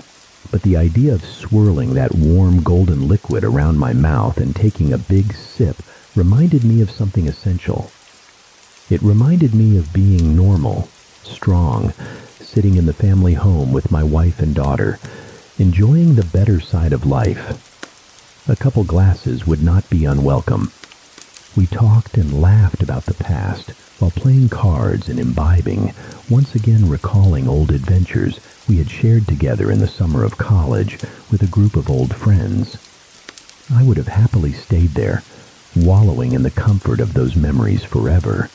A: but the idea of swirling that warm golden liquid around my mouth and taking a big sip reminded me of something essential. It reminded me of being normal, strong, sitting in the family home with my wife and daughter, enjoying the better side of life. A couple glasses would not be unwelcome. We talked and laughed about the past while playing cards and imbibing, once again recalling old adventures we had shared together in the summer of college with a group of old friends. I would have happily stayed there, wallowing in the comfort of those memories forever.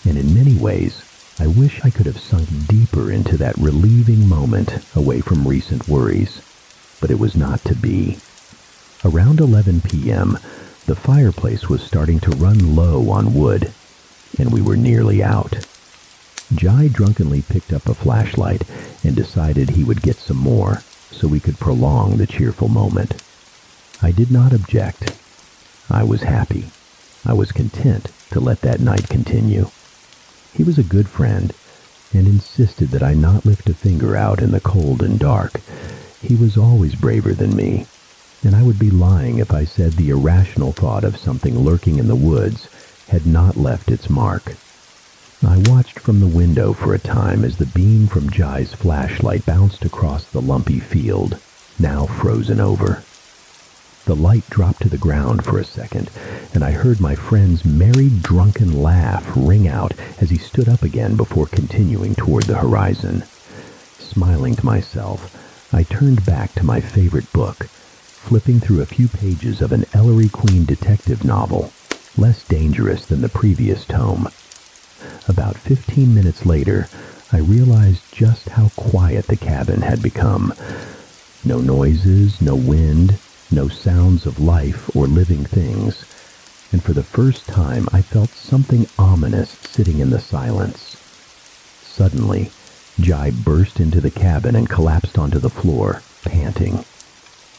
A: And in many ways, I wish I could have sunk deeper into that relieving moment away from recent worries. But it was not to be. Around 11 p.m., the fireplace was starting to run low on wood, and we were nearly out. Jai drunkenly picked up a flashlight and decided he would get some more so we could prolong the cheerful moment. I did not object. I was happy. I was content to let that night continue. He was a good friend and insisted that I not lift a finger out in the cold and dark. He was always braver than me, and I would be lying if I said the irrational thought of something lurking in the woods had not left its mark. I watched from the window for a time as the beam from Jai's flashlight bounced across the lumpy field, now frozen over. The light dropped to the ground for a second, and I heard my friend's merry, drunken laugh ring out as he stood up again before continuing toward the horizon. Smiling to myself, I turned back to my favorite book, flipping through a few pages of an Ellery Queen detective novel, less dangerous than the previous tome. About 15 minutes later, I realized just how quiet the cabin had become. No noises, no wind, no sounds of life or living things, and for the first time I felt something ominous sitting in the silence. Suddenly, Jai burst into the cabin and collapsed onto the floor, panting.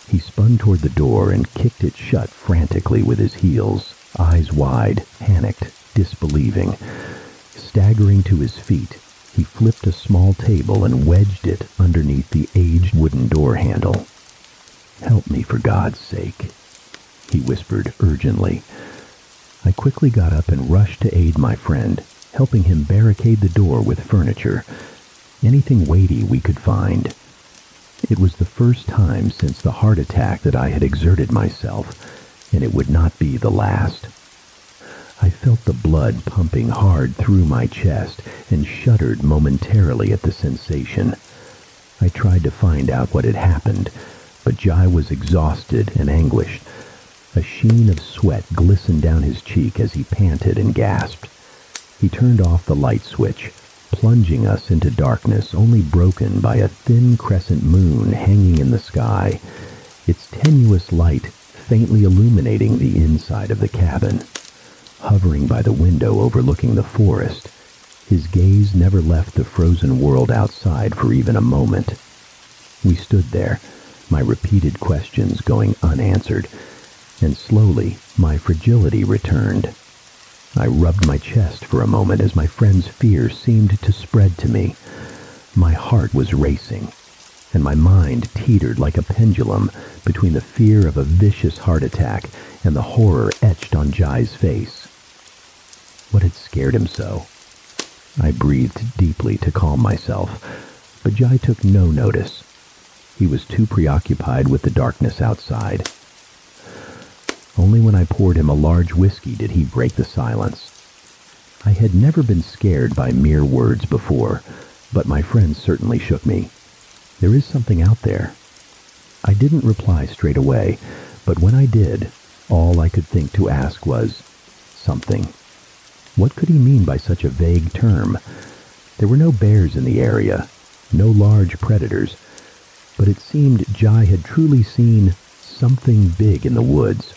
A: He spun toward the door and kicked it shut frantically with his heels, eyes wide, panicked, disbelieving. Staggering to his feet, he flipped a small table and wedged it underneath the aged wooden door handle. "Help me, for God's sake," he whispered urgently. I quickly got up and rushed to aid my friend, helping him barricade the door with furniture, anything weighty we could find. It was the first time since the heart attack that I had exerted myself, and it would not be the last. I felt the blood pumping hard through my chest and shuddered momentarily at the sensation. I tried to find out what had happened, but Jai was exhausted and anguished. A sheen of sweat glistened down his cheek as he panted and gasped. He turned off the light switch, plunging us into darkness only broken by a thin crescent moon hanging in the sky, its tenuous light faintly illuminating the inside of the cabin. Hovering by the window overlooking the forest, his gaze never left the frozen world outside for even a moment. We stood there, my repeated questions going unanswered, and slowly my fragility returned. I rubbed my chest for a moment as my friend's fear seemed to spread to me. My heart was racing, and my mind teetered like a pendulum between the fear of a vicious heart attack and the horror etched on Jai's face. What had scared him so? I breathed deeply to calm myself, but Jai took no notice. He was too preoccupied with the darkness outside. Only when I poured him a large whiskey did he break the silence. I had never been scared by mere words before, but my friend certainly shook me. "There is something out there." I didn't reply straight away, but when I did, all I could think to ask was, something. What could he mean by such a vague term? There were no bears in the area, no large predators, but it seemed Jai had truly seen something big in the woods.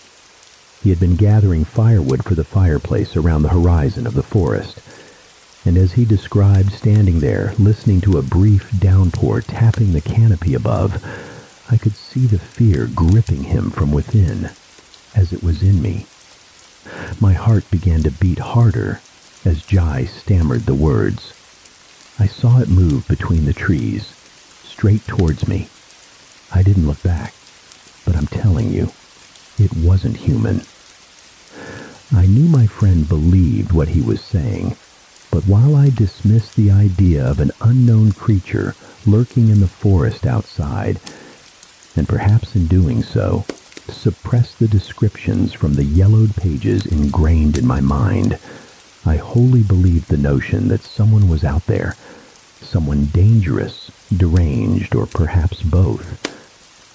A: He had been gathering firewood for the fireplace around the horizon of the forest, and as he described standing there, listening to a brief downpour tapping the canopy above, I could see the fear gripping him from within, as it was in me. My heart began to beat harder as Jai stammered the words. I saw it move between the trees, straight towards me. I didn't look back, but I'm telling you, it wasn't human. I knew my friend believed what he was saying, but while I dismissed the idea of an unknown creature lurking in the forest outside, and perhaps in doing so, suppressed the descriptions from the yellowed pages ingrained in my mind, I wholly believed the notion that someone was out there, someone dangerous, deranged, or perhaps both.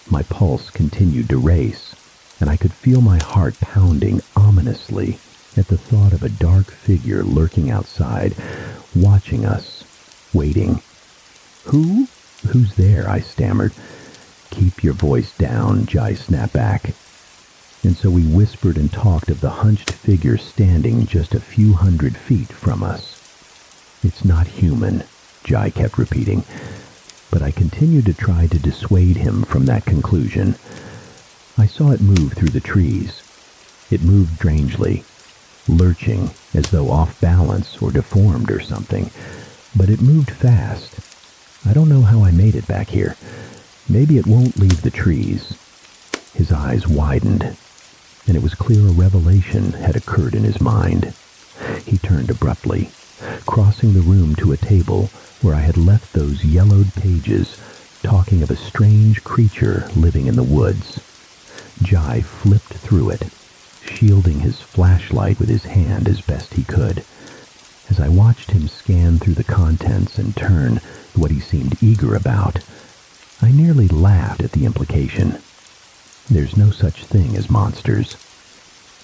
A: My pulse continued to race, and I could feel my heart pounding ominously at the thought of a dark figure lurking outside, watching us, waiting. Who's there?" I stammered. "Keep your voice down," Jai snapped back. And so we whispered and talked of the hunched figure standing just a few 100 feet from us. "It's not human," Jai kept repeating, but I continued to try to dissuade him from that conclusion. I saw it move through the trees. It moved strangely, lurching as though off balance or deformed or something, but it moved fast. I don't know how I made it back here. Maybe it won't leave the trees. His eyes widened, and it was clear a revelation had occurred in his mind. He turned abruptly, crossing the room to a table where I had left those yellowed pages, talking of a strange creature living in the woods. Jai flipped through it, shielding his flashlight with his hand as best he could. As I watched him scan through the contents and turn to what he seemed eager about, I nearly laughed at the implication. There's no such thing as monsters.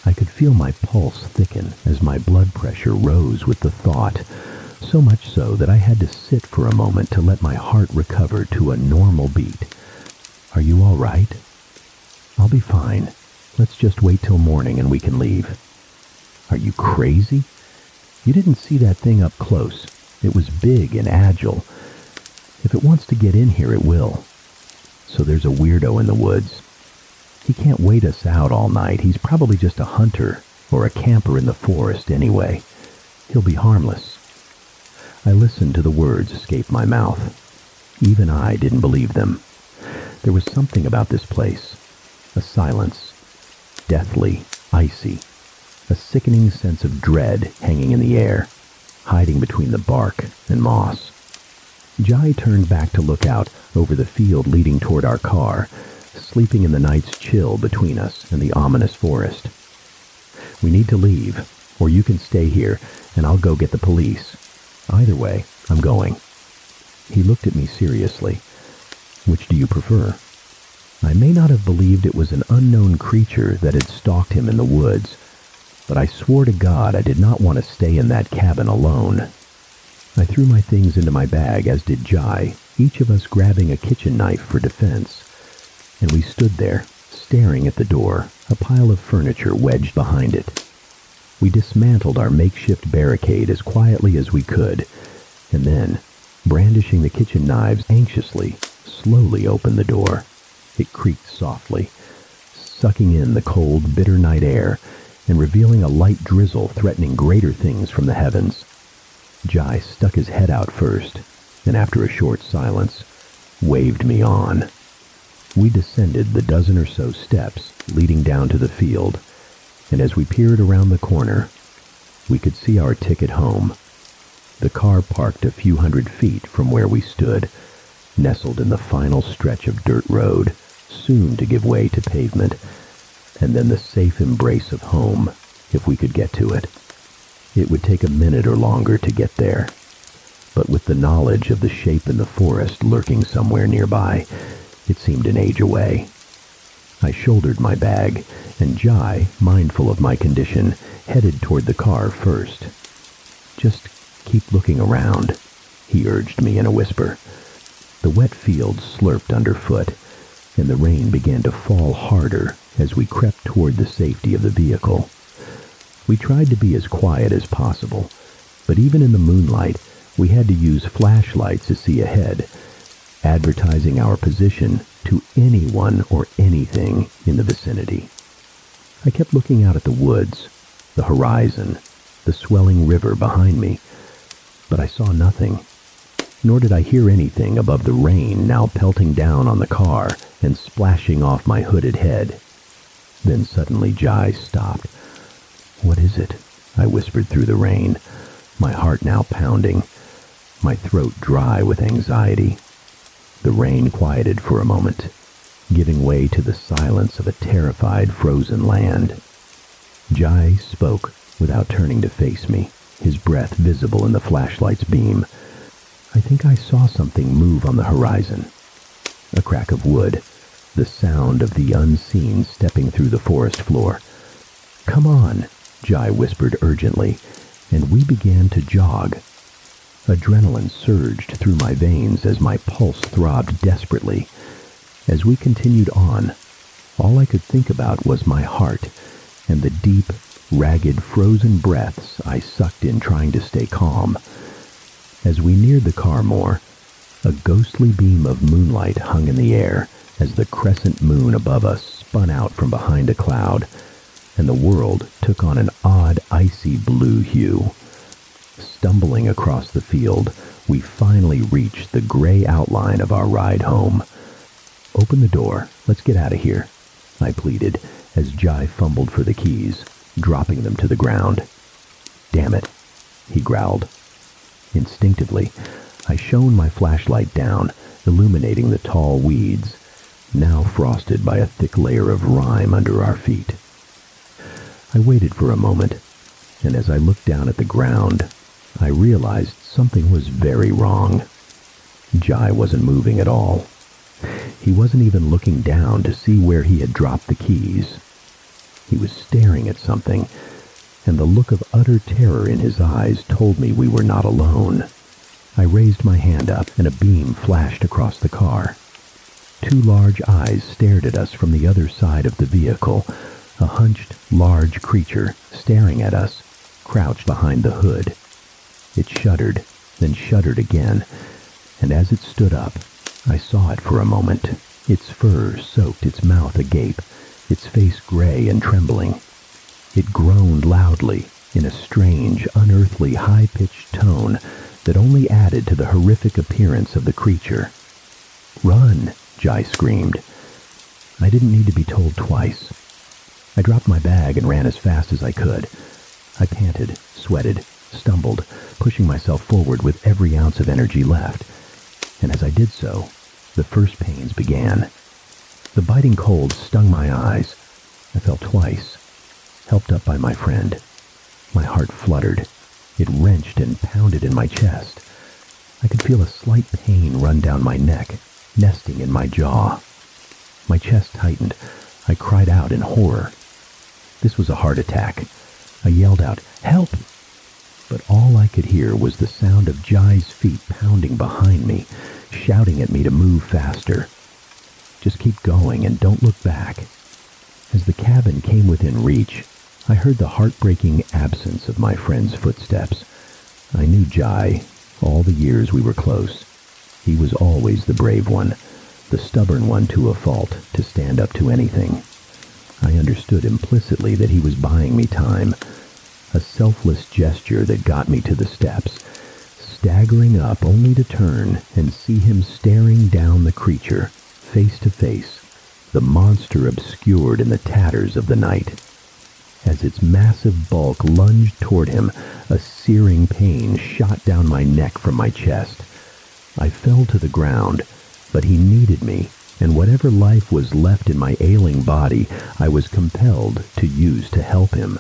A: I could feel my pulse thicken as my blood pressure rose with the thought, so much so that I had to sit for a moment to let my heart recover to a normal beat. "Are you all right?" I'll be fine. Let's just wait till morning and we can leave. Are you crazy? You didn't see that thing up close. It was big and agile. If it wants to get in here, it will. So there's a weirdo in the woods. He can't wait us out all night. He's probably just a hunter or a camper in the forest anyway. He'll be harmless. I listened to the words escape my mouth. Even I didn't believe them. There was something about this place. A silence. Deathly, icy. A sickening sense of dread hanging in the air, hiding between the bark and moss. Jai turned back to look out over the field leading toward our car, sleeping in the night's chill between us and the ominous forest. We need to leave, or you can stay here, and I'll go get the police. Either way, I'm going. He looked at me seriously. Which do you prefer? I may not have believed it was an unknown creature that had stalked him in the woods, but I swore to God I did not want to stay in that cabin alone. I threw my things into my bag, as did Jai, each of us grabbing a kitchen knife for defense. And we stood there, staring at the door, a pile of furniture wedged behind it. We dismantled our makeshift barricade as quietly as we could, and then, brandishing the kitchen knives anxiously, slowly opened the door. It creaked softly, sucking in the cold, bitter night air, and revealing a light drizzle threatening greater things from the heavens. Jai stuck his head out first, and after a short silence, waved me on. We descended the dozen or so steps leading down to the field, and as we peered around the corner, we could see our ticket home. The car parked a few hundred feet from where we stood, nestled in the final stretch of dirt road, soon to give way to pavement, and then the safe embrace of home, if we could get to it. It would take a minute or longer to get there, but with the knowledge of the shape in the forest lurking somewhere nearby, it seemed an age away. I shouldered my bag, and Jai, mindful of my condition, headed toward the car first. Just keep looking around, he urged me in a whisper. The wet field slurped underfoot, and the rain began to fall harder as we crept toward the safety of the vehicle. We tried to be as quiet as possible, but even in the moonlight, we had to use flashlights to see ahead, advertising our position to anyone or anything in the vicinity. I kept looking out at the woods, the horizon, the swelling river behind me, but I saw nothing, nor did I hear anything above the rain now pelting down on the car and splashing off my hooded head. Then suddenly Jai stopped. "What is it?" I whispered through the rain, my heart now pounding, my throat dry with anxiety. The rain quieted for a moment, giving way to the silence of a terrified, frozen land. Jai spoke without turning to face me, his breath visible in the flashlight's beam. "I think I saw something move on the horizon." A crack of wood, the sound of the unseen stepping through the forest floor. "Come on," Jai whispered urgently, and we began to jog. Adrenaline surged through my veins as my pulse throbbed desperately. As we continued on, all I could think about was my heart and the deep, ragged, frozen breaths I sucked in trying to stay calm. As we neared the car more, a ghostly beam of moonlight hung in the air as the crescent moon above us spun out from behind a cloud, and the world took on an odd, icy blue hue. Stumbling across the field, we finally reached the gray outline of our ride home. "Open the door. Let's get out of here," I pleaded as Jai fumbled for the keys, dropping them to the ground. "Damn it," he growled. Instinctively, I shone my flashlight down, illuminating the tall weeds, now frosted by a thick layer of rime under our feet. I waited for a moment, and as I looked down at the ground, I realized something was very wrong. Jai wasn't moving at all. He wasn't even looking down to see where he had dropped the keys. He was staring at something, and the look of utter terror in his eyes told me we were not alone. I raised my hand up, and a beam flashed across the car. Two large eyes stared at us from the other side of the vehicle, a hunched, large creature staring at us, crouched behind the hood. It shuddered, then shuddered again, and as it stood up, I saw it for a moment. Its fur soaked its mouth agape, its face gray and trembling. It groaned loudly, in a strange, unearthly, high-pitched tone that only added to the horrific appearance of the creature. "Run!" Jai screamed. I didn't need to be told twice. I dropped my bag and ran as fast as I could. I panted, sweated, stumbled, pushing myself forward with every ounce of energy left. And as I did so, the first pains began. The biting cold stung my eyes. I fell twice, helped up by my friend. My heart fluttered. It wrenched and pounded in my chest. I could feel a slight pain run down my neck, nesting in my jaw. My chest tightened. I cried out in horror. This was a heart attack. I yelled out, "Help!" But all I could hear was the sound of Jai's feet pounding behind me, shouting at me to move faster. Just keep going and don't look back. As the cabin came within reach, I heard the heartbreaking absence of my friend's footsteps. I knew Jai, all the years we were close. He was always the brave one, the stubborn one to a fault, to stand up to anything. I understood implicitly that he was buying me time, a selfless gesture that got me to the steps, staggering up only to turn and see him staring down the creature, face to face, the monster obscured in the tatters of the night. As its massive bulk lunged toward him, a searing pain shot down my neck from my chest. I fell to the ground, but he needed me, and whatever life was left in my ailing body, I was compelled to use to help him.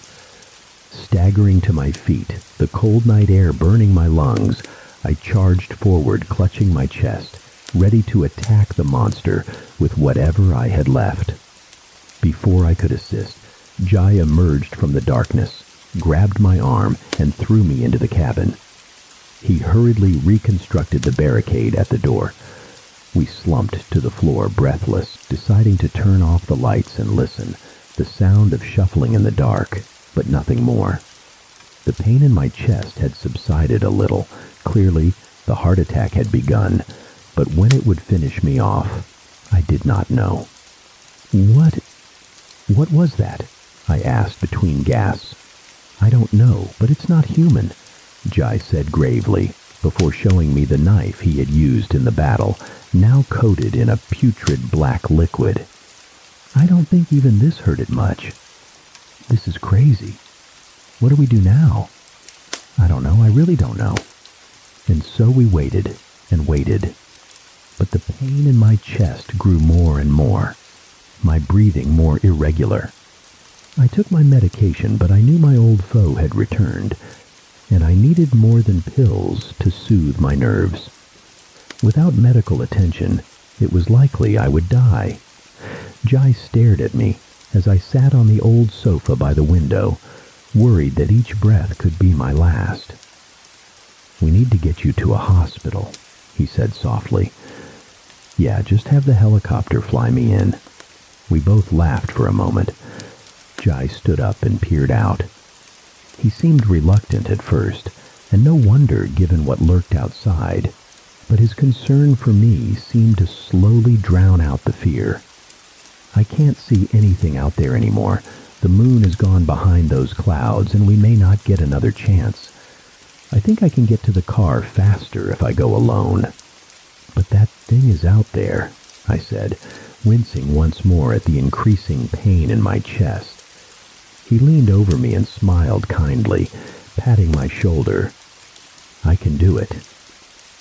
A: Staggering to my feet, the cold night air burning my lungs, I charged forward, clutching my chest, ready to attack the monster with whatever I had left. Before I could assist, Jai emerged from the darkness, grabbed my arm, and threw me into the cabin. He hurriedly reconstructed the barricade at the door. We slumped to the floor, breathless, deciding to turn off the lights and listen, the sound of shuffling in the dark, but nothing more. The pain in my chest had subsided a little. Clearly, the heart attack had begun, but when it would finish me off, I did not know. What was that?" I asked between gasps. "I don't know, but it's not human," Jai said gravely, before showing me the knife he had used in the battle, now coated in a putrid black liquid. "I don't think even this hurt it much. This is crazy. What do we do now?" "I don't know. I really don't know." And so we waited and waited. But the pain in my chest grew more and more, my breathing more irregular. I took my medication, but I knew my old foe had returned, and I needed more than pills to soothe my nerves. Without medical attention, it was likely I would die. Jai stared at me as I sat on the old sofa by the window, worried that each breath could be my last. "We need to get you to a hospital," he said softly. "Yeah, just have the helicopter fly me in." We both laughed for a moment. Jai stood up and peered out. He seemed reluctant at first, and no wonder given what lurked outside, but his concern for me seemed to slowly drown out the fear. "I can't see anything out there anymore. The moon has gone behind those clouds, and we may not get another chance. I think I can get to the car faster if I go alone." "But that thing is out there," I said, wincing once more at the increasing pain in my chest. He leaned over me and smiled kindly, patting my shoulder. "I can do it.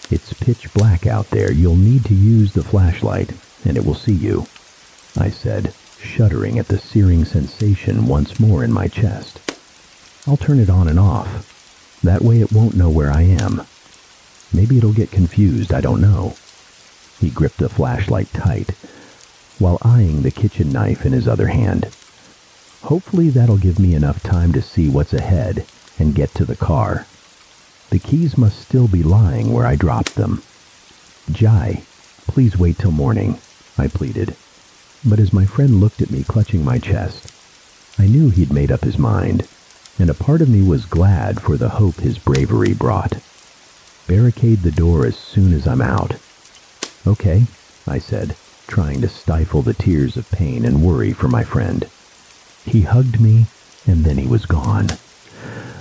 A: It's pitch black out there. You'll need to use the flashlight, and it will see you," I said, shuddering at the searing sensation once more in my chest. "I'll turn it on and off. That way it won't know where I am. Maybe it'll get confused, I don't know." He gripped the flashlight tight, while eyeing the kitchen knife in his other hand. "Hopefully that'll give me enough time to see what's ahead and get to the car. The keys must still be lying where I dropped them. Jai, please wait till morning. I pleaded. But as my friend looked at me clutching my chest, I knew he'd made up his mind, and a part of me was glad for the hope his bravery brought. Barricade the door as soon as I'm out. Okay, I said, trying to stifle the tears of pain and worry for my friend. He hugged me, and then he was gone.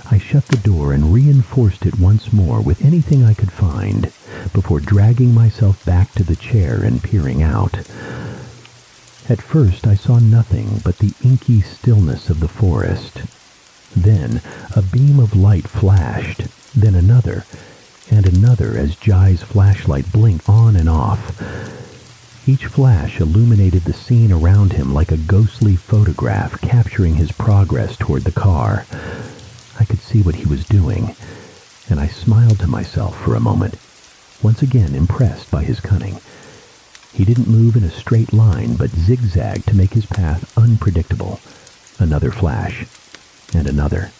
A: I shut the door and reinforced it once more with anything I could find before dragging myself back to the chair and peering out. At first I saw nothing but the inky stillness of the forest. Then a beam of light flashed, then another, and another as Jai's flashlight blinked on and off. Each flash illuminated the scene around him like a ghostly photograph capturing his progress toward the car. I could see what he was doing, and I smiled to myself for a moment, once again impressed by his cunning. He didn't move in a straight line, but zigzagged to make his path unpredictable. Another flash, and another.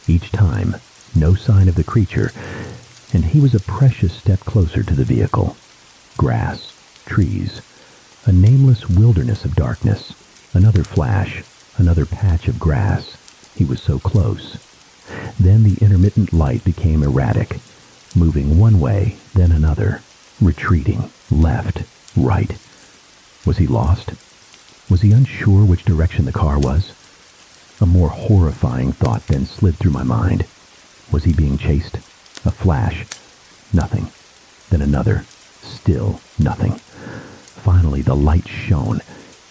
A: Each time, no sign of the creature, and he was a precious step closer to the vehicle. Grass, trees, a nameless wilderness of darkness. Another flash, another patch of grass. He was so close. Then the intermittent light became erratic, moving one way, then another, retreating, left, right. Was he lost? Was he unsure which direction the car was? A more horrifying thought then slid through my mind. Was he being chased? A flash. Nothing. Then another. Still nothing. Finally, the light shone.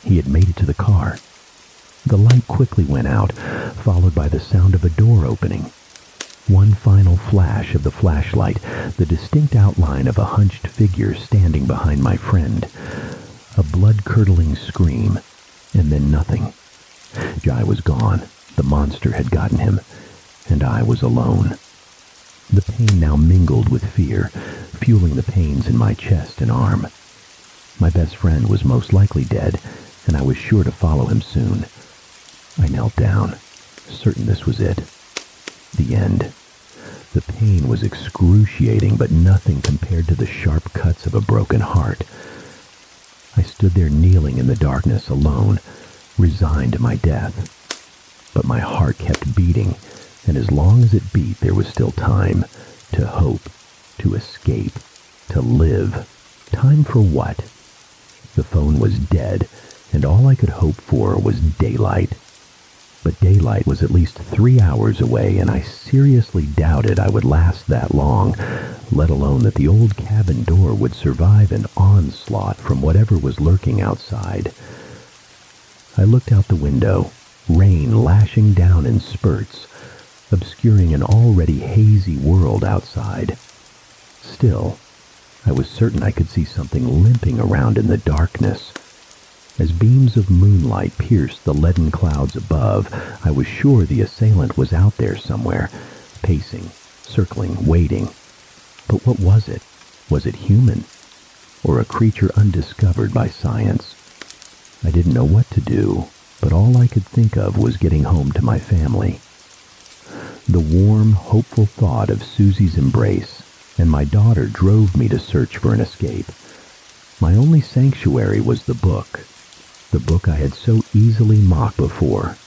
A: He had made it to the car. The light quickly went out, followed by the sound of a door opening. One final flash of the flashlight, the distinct outline of a hunched figure standing behind my friend. A blood-curdling scream, and then nothing. Jai was gone. The monster had gotten him, and I was alone. The pain now mingled with fear, fueling the pains in my chest and arm. My best friend was most likely dead, and I was sure to follow him soon. I knelt down, certain this was it. The end. The pain was excruciating, but nothing compared to the sharp cuts of a broken heart. I stood there kneeling in the darkness alone, resigned to my death. But my heart kept beating, and as long as it beat, there was still time to hope, to escape, to live. Time for what? The phone was dead, and all I could hope for was daylight. But daylight was at least 3 hours away, and I seriously doubted I would last that long, let alone that the old cabin door would survive an onslaught from whatever was lurking outside. I looked out the window, rain lashing down in spurts, obscuring an already hazy world outside. Still, I was certain I could see something limping around in the darkness. As beams of moonlight pierced the leaden clouds above, I was sure the assailant was out there somewhere, pacing, circling, waiting. But what was it? Was it human? Or a creature undiscovered by science? I didn't know what to do, but all I could think of was getting home to my family. The warm, hopeful thought of Susie's embrace and my daughter drove me to search for an escape. My only sanctuary was the book I had so easily mocked before.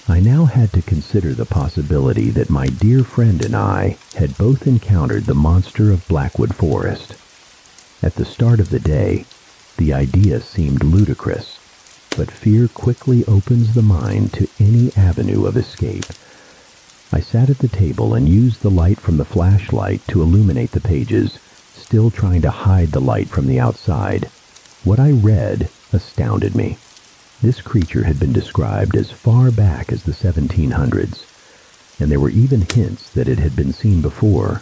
A: I now had to consider the possibility that my dear friend and I had both encountered the monster of Blackwood Forest. At the start of the day, the idea seemed ludicrous, but fear quickly opens the mind to any avenue of escape. I sat at the table and used the light from the flashlight to illuminate the pages, still trying to hide the light from the outside. What I read astounded me. This creature had been described as far back as the 1700s, and there were even hints that it had been seen before,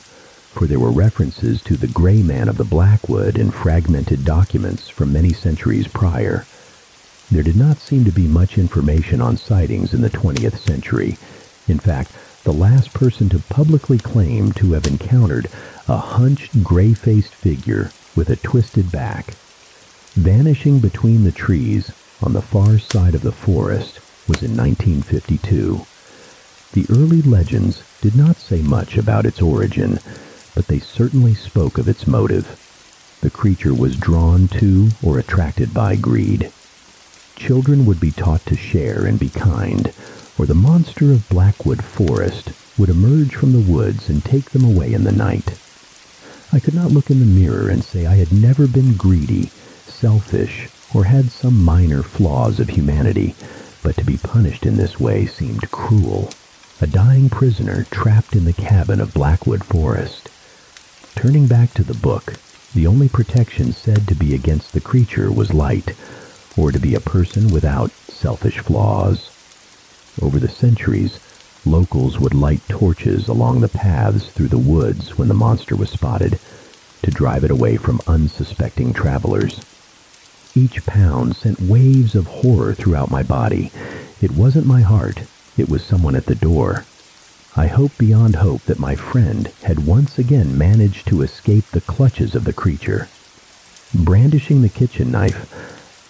A: for there were references to the gray man of the Blackwood in fragmented documents from many centuries prior. There did not seem to be much information on sightings in the 20th century. In fact, the last person to publicly claim to have encountered a hunched, gray-faced figure with a twisted back, vanishing between the trees on the far side of the forest, was in 1952. The early legends did not say much about its origin, but they certainly spoke of its motive. the creature was drawn to or attracted by greed. Children would be taught to share and be kind, or the monster of Blackwood Forest would emerge from the woods and take them away in the night. I could not look in the mirror and say I had never been greedy, selfish, or had some minor flaws of humanity, but to be punished in this way seemed cruel. A dying prisoner trapped in the cabin of Blackwood Forest. Turning back to the book, the only protection said to be against the creature was light, or to be a person without selfish flaws. Over the centuries, locals would light torches along the paths through the woods when the monster was spotted, to drive it away from unsuspecting travelers. Each pound sent waves of horror throughout my body. It wasn't my heart, it was someone at the door. I hoped beyond hope that my friend had once again managed to escape the clutches of the creature. Brandishing the kitchen knife,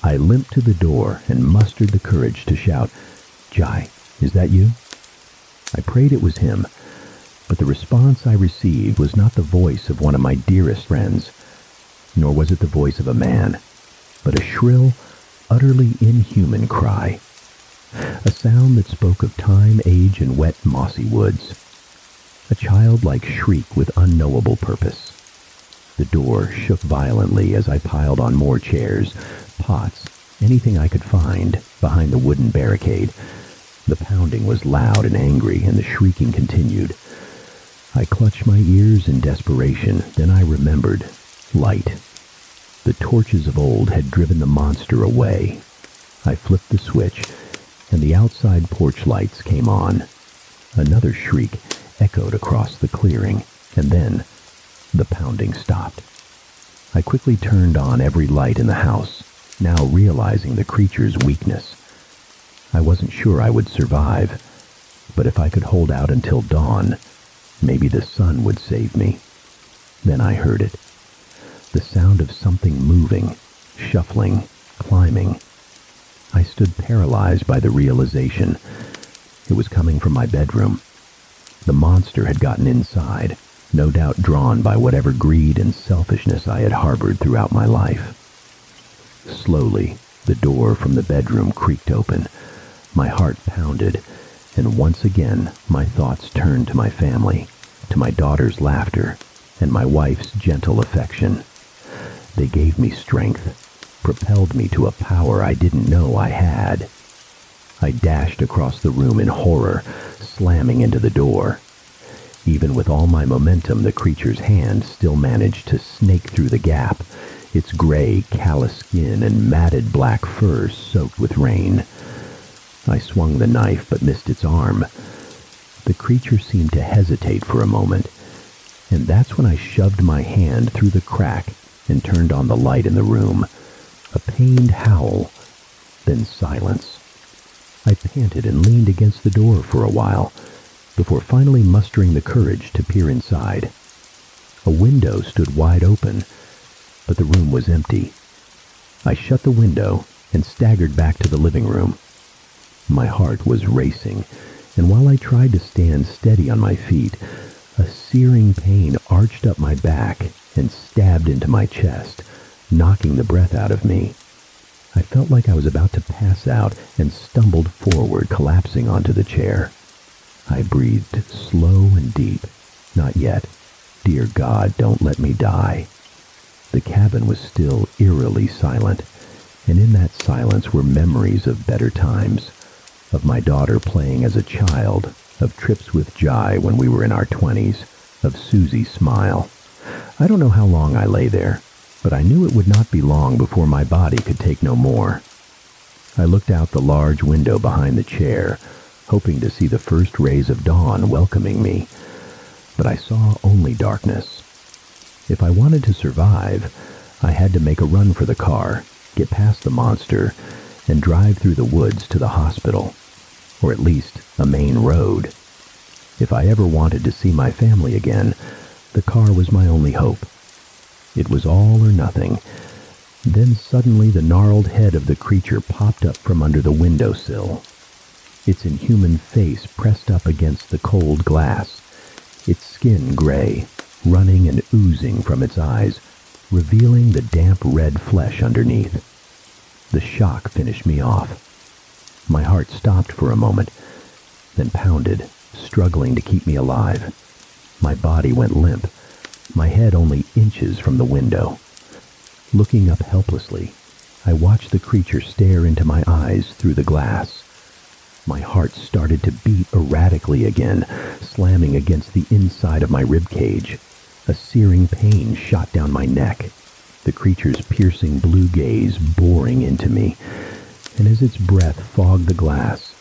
A: I limped to the door and mustered the courage to shout, "Jai, is that you?" I prayed it was him, but the response I received was not the voice of one of my dearest friends, nor was it the voice of a man, but a shrill, utterly inhuman cry. A sound that spoke of time, age, and wet, mossy woods. A childlike shriek with unknowable purpose. The door shook violently as I piled on more chairs, pots, anything I could find, behind the wooden barricade. The pounding was loud and angry, and the shrieking continued. I clutched my ears in desperation. Then I remembered. Light. The torches of old had driven the monster away. I flipped the switch, and the outside porch lights came on. Another shriek echoed across the clearing, and then the pounding stopped. I quickly turned on every light in the house, now realizing the creature's weakness. I wasn't sure I would survive, but if I could hold out until dawn, maybe the sun would save me. Then I heard it. The sound of something moving, shuffling, climbing. I stood paralyzed by the realization. It was coming from my bedroom. The monster had gotten inside, no doubt drawn by whatever greed and selfishness I had harbored throughout my life. Slowly, the door from the bedroom creaked open. My heart pounded, and once again my thoughts turned to my family, to my daughter's laughter, and my wife's gentle affection. They gave me strength, propelled me to a power I didn't know I had. I dashed across the room in horror, slamming into the door. Even with all my momentum, the creature's hand still managed to snake through the gap, its gray, callous skin and matted black fur soaked with rain. I swung the knife but missed its arm. The creature seemed to hesitate for a moment, and that's when I shoved my hand through the crack and turned on the light in the room. A pained howl, then silence. I panted and leaned against the door for a while, before finally mustering the courage to peer inside. A window stood wide open, but the room was empty. I shut the window and staggered back to the living room. My heart was racing, and while I tried to stand steady on my feet, a searing pain arched up my back and stabbed into my chest, knocking the breath out of me. I felt like I was about to pass out and stumbled forward, collapsing onto the chair. I breathed slow and deep. Not yet. Dear God, don't let me die. The cabin was still eerily silent, and in that silence were memories of better times, of my daughter playing as a child, of trips with Jai when we were in our 20s, of Susie's smile. I don't know how long I lay there, but I knew it would not be long before my body could take no more. I looked out the large window behind the chair, hoping to see the first rays of dawn welcoming me, but I saw only darkness. If I wanted to survive, I had to make a run for the car, get past the monster, and drive through the woods to the hospital, or at least a main road. If I ever wanted to see my family again, the car was my only hope. It was all or nothing. Then suddenly the gnarled head of the creature popped up from under the windowsill. Its inhuman face pressed up against the cold glass, its skin gray, running and oozing from its eyes, revealing the damp red flesh underneath. The shock finished me off. My heart stopped for a moment, then pounded, struggling to keep me alive. My body went limp, my head only inches from the window. Looking up helplessly, I watched the creature stare into my eyes through the glass. My heart started to beat erratically again, slamming against the inside of my rib cage. A searing pain shot down my neck, the creature's piercing blue gaze boring into me, and as its breath fogged the glass,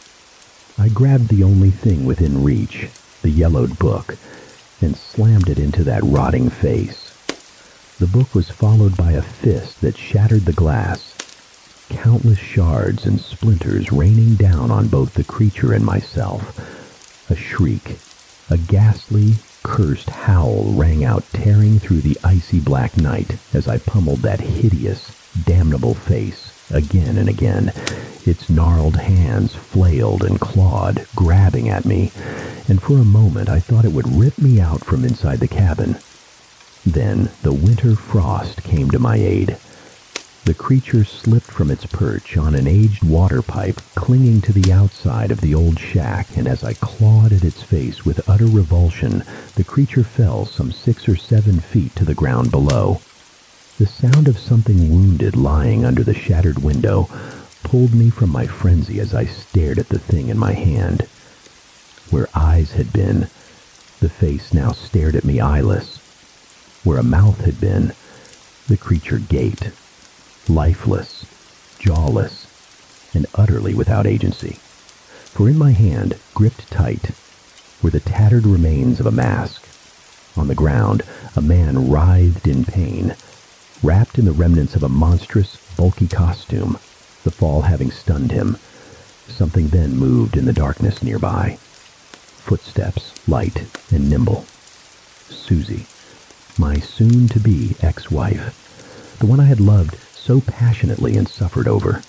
A: I grabbed the only thing within reach, the yellowed book, and slammed it into that rotting face. The book was followed by a fist that shattered the glass, countless shards and splinters raining down on both the creature and myself. A shriek, a ghastly, cursed howl rang out, tearing through the icy black night as I pummeled that hideous, damnable face again and again. Its gnarled hands flailed and clawed, grabbing at me, and for a moment I thought it would rip me out from inside the cabin. Then the winter frost came to my aid. The creature slipped from its perch on an aged water pipe clinging to the outside of the old shack, and as I clawed at its face with utter revulsion, the creature fell some 6 or 7 feet to the ground below. The sound of something wounded lying under the shattered window pulled me from my frenzy as I stared at the thing in my hand. Where eyes had been, the face now stared at me eyeless. Where a mouth had been, the creature gaped, lifeless, jawless, and utterly without agency. For in my hand, gripped tight, were the tattered remains of a mask. On the ground, a man writhed in pain, wrapped in the remnants of a monstrous, bulky costume, the fall having stunned him. Something then moved in the darkness nearby. Footsteps, light and nimble. Susie, my soon-to-be ex-wife, the one I had loved so passionately and suffered over.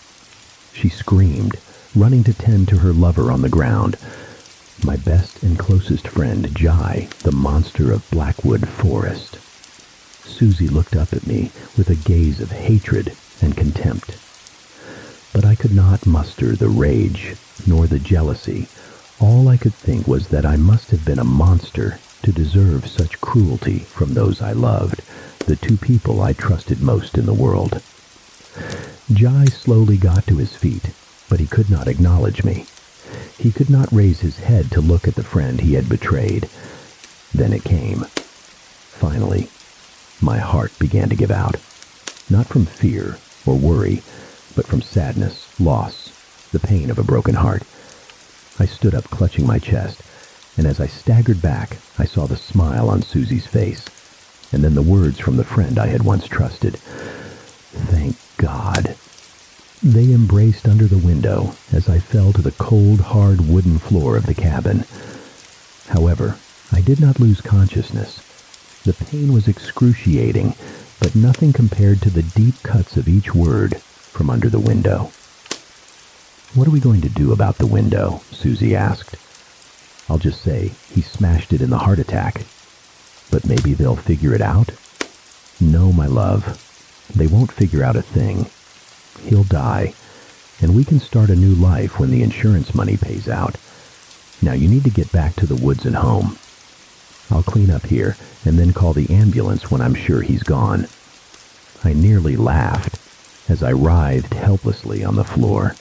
A: She screamed, running to tend to her lover on the ground. My best and closest friend, Jai, the monster of Blackwood Forest. Susie looked up at me with a gaze of hatred and contempt. But I could not muster the rage nor the jealousy. All I could think was that I must have been a monster to deserve such cruelty from those I loved, the 2 people I trusted most in the world. Jai slowly got to his feet, but he could not acknowledge me. He could not raise his head to look at the friend he had betrayed. Then it came. Finally, my heart began to give out. Not from fear or worry, but from sadness, loss, the pain of a broken heart. I stood up, clutching my chest, and as I staggered back, I saw the smile on Susie's face, and then the words from the friend I had once trusted. Thank God. They embraced under the window as I fell to the cold, hard wooden floor of the cabin. However, I did not lose consciousness. The pain was excruciating, but nothing compared to the deep cuts of each word from under the window. "What are we going to do about the window?" Susie asked. "I'll just say he smashed it in the heart attack. But maybe they'll figure it out?" "No, my love. They won't figure out a thing. He'll die, and we can start a new life when the insurance money pays out. Now you need to get back to the woods and home. I'll clean up here and then call the ambulance when I'm sure he's gone." I nearly laughed as I writhed helplessly on the floor.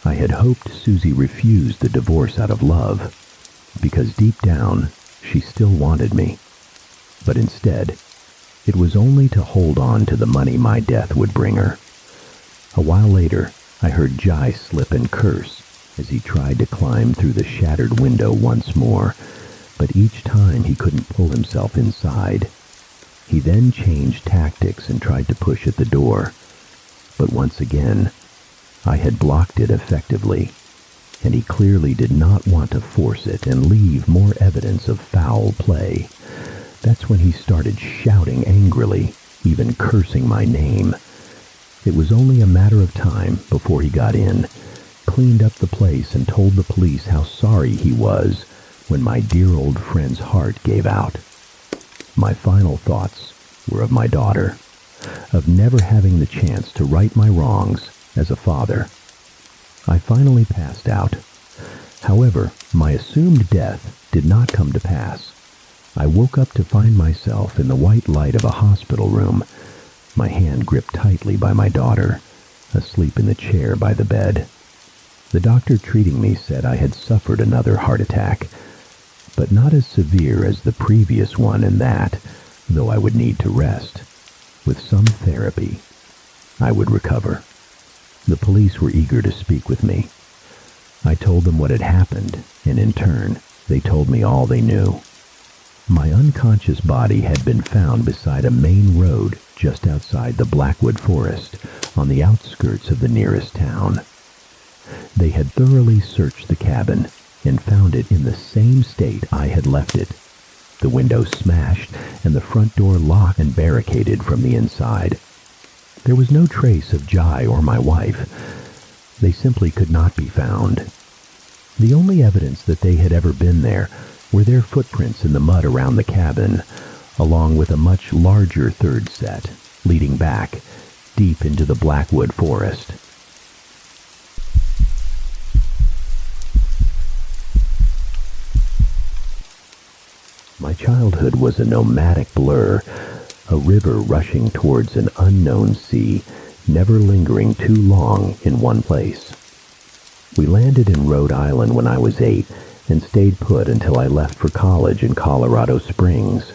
A: I had hoped Susie refused the divorce out of love, because deep down she still wanted me. But instead, it was only to hold on to the money my death would bring her. A while later, I heard Jai slip and curse as he tried to climb through the shattered window once more, but each time he couldn't pull himself inside. He then changed tactics and tried to push at the door, but once again, I had blocked it effectively, and he clearly did not want to force it and leave more evidence of foul play. That's when he started shouting angrily, even cursing my name. It was only a matter of time before he got in, cleaned up the place, and told the police how sorry he was when my dear old friend's heart gave out. My final thoughts were of my daughter, of never having the chance to right my wrongs as a father. I finally passed out. However, my assumed death did not come to pass. I woke up to find myself in the white light of a hospital room, my hand gripped tightly by my daughter, asleep in the chair by the bed. The doctor treating me said I had suffered another heart attack, but not as severe as the previous one, and that, though I would need to rest, with some therapy, I would recover. The police were eager to speak with me. I told them what had happened, and in turn, they told me all they knew. My unconscious body had been found beside a main road just outside the Blackwood Forest, on the outskirts of the nearest town. They had thoroughly searched the cabin and found it in the same state I had left it. The window smashed and the front door locked and barricaded from the inside. There was no trace of Jai or my wife. They simply could not be found. The only evidence that they had ever been there were their footprints in the mud around the cabin, along with a much larger third set, leading back, deep into the Blackwood Forest. My childhood was a nomadic blur, a river rushing towards an unknown sea, never lingering too long in one place. We landed in Rhode Island when I was 8 and stayed put until I left for college in Colorado Springs.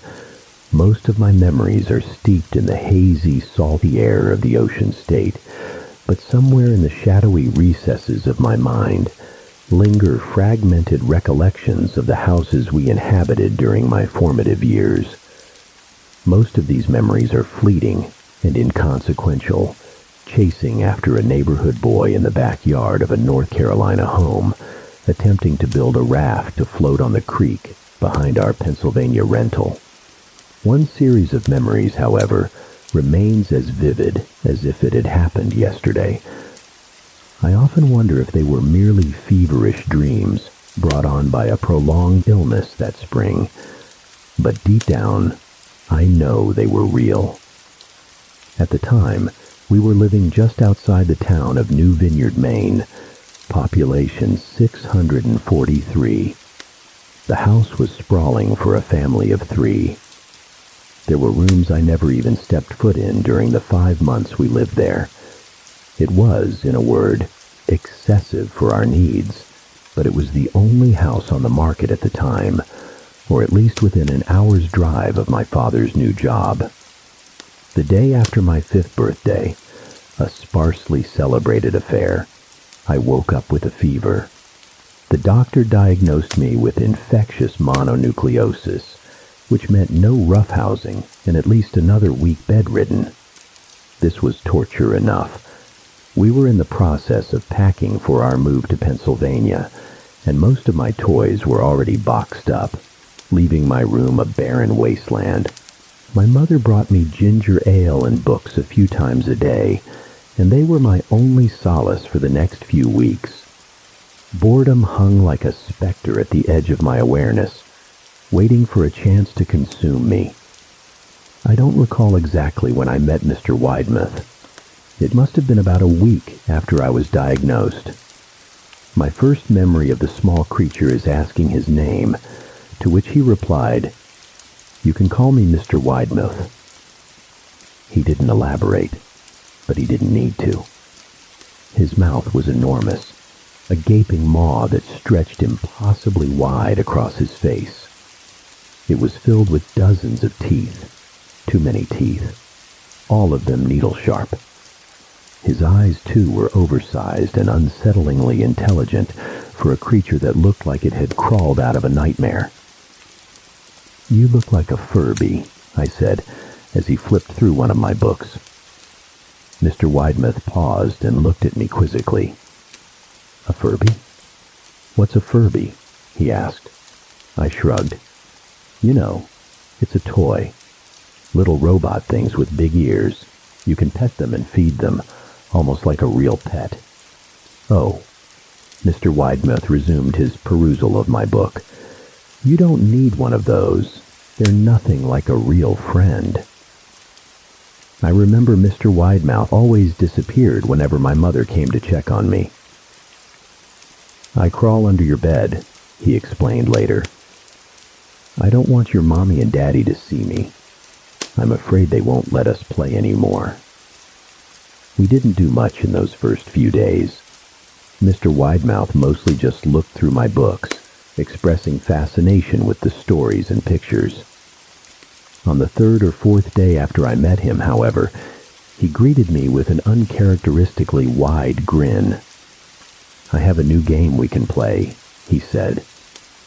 A: Most of my memories are steeped in the hazy, salty air of the ocean state, but somewhere in the shadowy recesses of my mind linger fragmented recollections of the houses we inhabited during my formative years. Most of these memories are fleeting and inconsequential, chasing after a neighborhood boy in the backyard of a North Carolina home, attempting to build a raft to float on the creek behind our Pennsylvania rental. One series of memories, however, remains as vivid as if it had happened yesterday. I often wonder if they were merely feverish dreams brought on by a prolonged illness that spring, but deep down, I know they were real. At the time, we were living just outside the town of New Vineyard, Maine, population 643. The house was sprawling for a family of 3. There were rooms I never even stepped foot in during the 5 months we lived there. It was, in a word, excessive for our needs, but it was the only house on the market at the time, or at least within an hour's drive of my father's new job. The day after my 5th birthday, a sparsely celebrated affair, I woke up with a fever. The doctor diagnosed me with infectious mononucleosis, which meant no roughhousing and at least another week bedridden. This was torture enough. We were in the process of packing for our move to Pennsylvania, and most of my toys were already boxed up, leaving my room a barren wasteland. My mother brought me ginger ale and books a few times a day, and they were my only solace for the next few weeks. Boredom hung like a specter at the edge of my awareness, waiting for a chance to consume me. I don't recall exactly when I met Mr. Weidmuth. It must have been about a week after I was diagnosed. My first memory of the small creature is asking his name, to which he replied, "You can call me Mr. Weidmuth." He didn't elaborate, but he didn't need to. His mouth was enormous, a gaping maw that stretched impossibly wide across his face. It was filled with dozens of teeth, too many teeth, all of them needle-sharp. His eyes, too, were oversized and unsettlingly intelligent for a creature that looked like it had crawled out of a nightmare. "You look like a Furby," I said, as he flipped through one of my books. Mr. Weidmuth paused and looked at me quizzically. "A Furby? What's a Furby?" he asked. I shrugged. "You know, it's a toy. Little robot things with big ears. You can pet them and feed them, almost like a real pet." "Oh." Mr. Weidmuth resumed his perusal of my book. "You don't need one of those. They're nothing like a real friend." I remember Mr. Widemouth always disappeared whenever my mother came to check on me. I crawl under your bed, he explained later. I don't want your mommy and daddy to see me. I'm afraid they won't let us play anymore. We didn't do much in those first few days. Mr. Widemouth mostly just looked through my books, expressing fascination with the stories and pictures. On the third or fourth day after I met him, however, he greeted me with an uncharacteristically wide grin. I have a new game we can play, he said,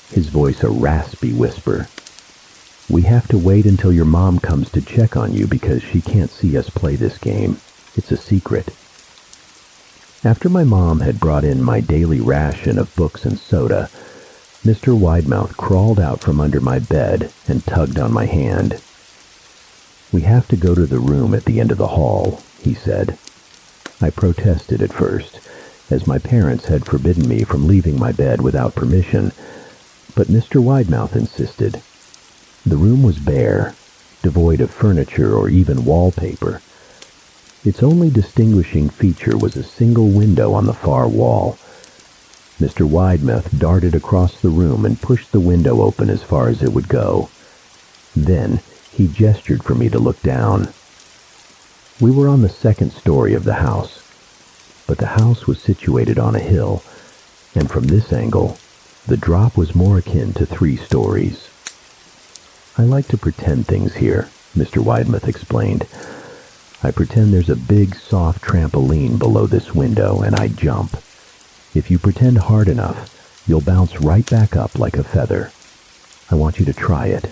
A: his voice a raspy whisper. We have to wait until your mom comes to check on you because she can't see us play this game. It's a secret. After my mom had brought in my daily ration of books and soda, Mr. Widemouth crawled out from under my bed and tugged on my hand. We have to go to the room at the end of the hall, he said. I protested at first, as my parents had forbidden me from leaving my bed without permission, but Mr. Widemouth insisted. The room was bare, devoid of furniture or even wallpaper. Its only distinguishing feature was a single window on the far wall. Mr. Widemouth darted across the room and pushed the window open as far as it would go. Then he gestured for me to look down. We were on the second story of the house, but the house was situated on a hill, and from this angle, the drop was more akin to 3 stories. I like to pretend things here, Mr. Widemouth explained. I pretend there's a big, soft trampoline below this window, and I jump. If you pretend hard enough, you'll bounce right back up like a feather. I want you to try it.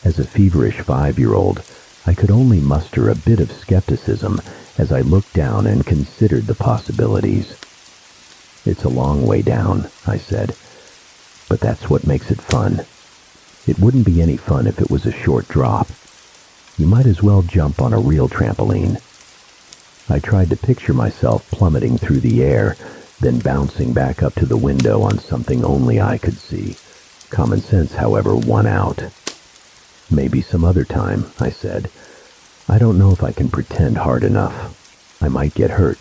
A: As a feverish 5-year-old, I could only muster a bit of skepticism as I looked down and considered the possibilities. It's a long way down, I said, but that's what makes it fun. It wouldn't be any fun if it was a short drop. You might as well jump on a real trampoline. I tried to picture myself plummeting through the air, then bouncing back up to the window on something only I could see. Common sense, however, won out. Maybe some other time, I said. I don't know if I can pretend hard enough. I might get hurt.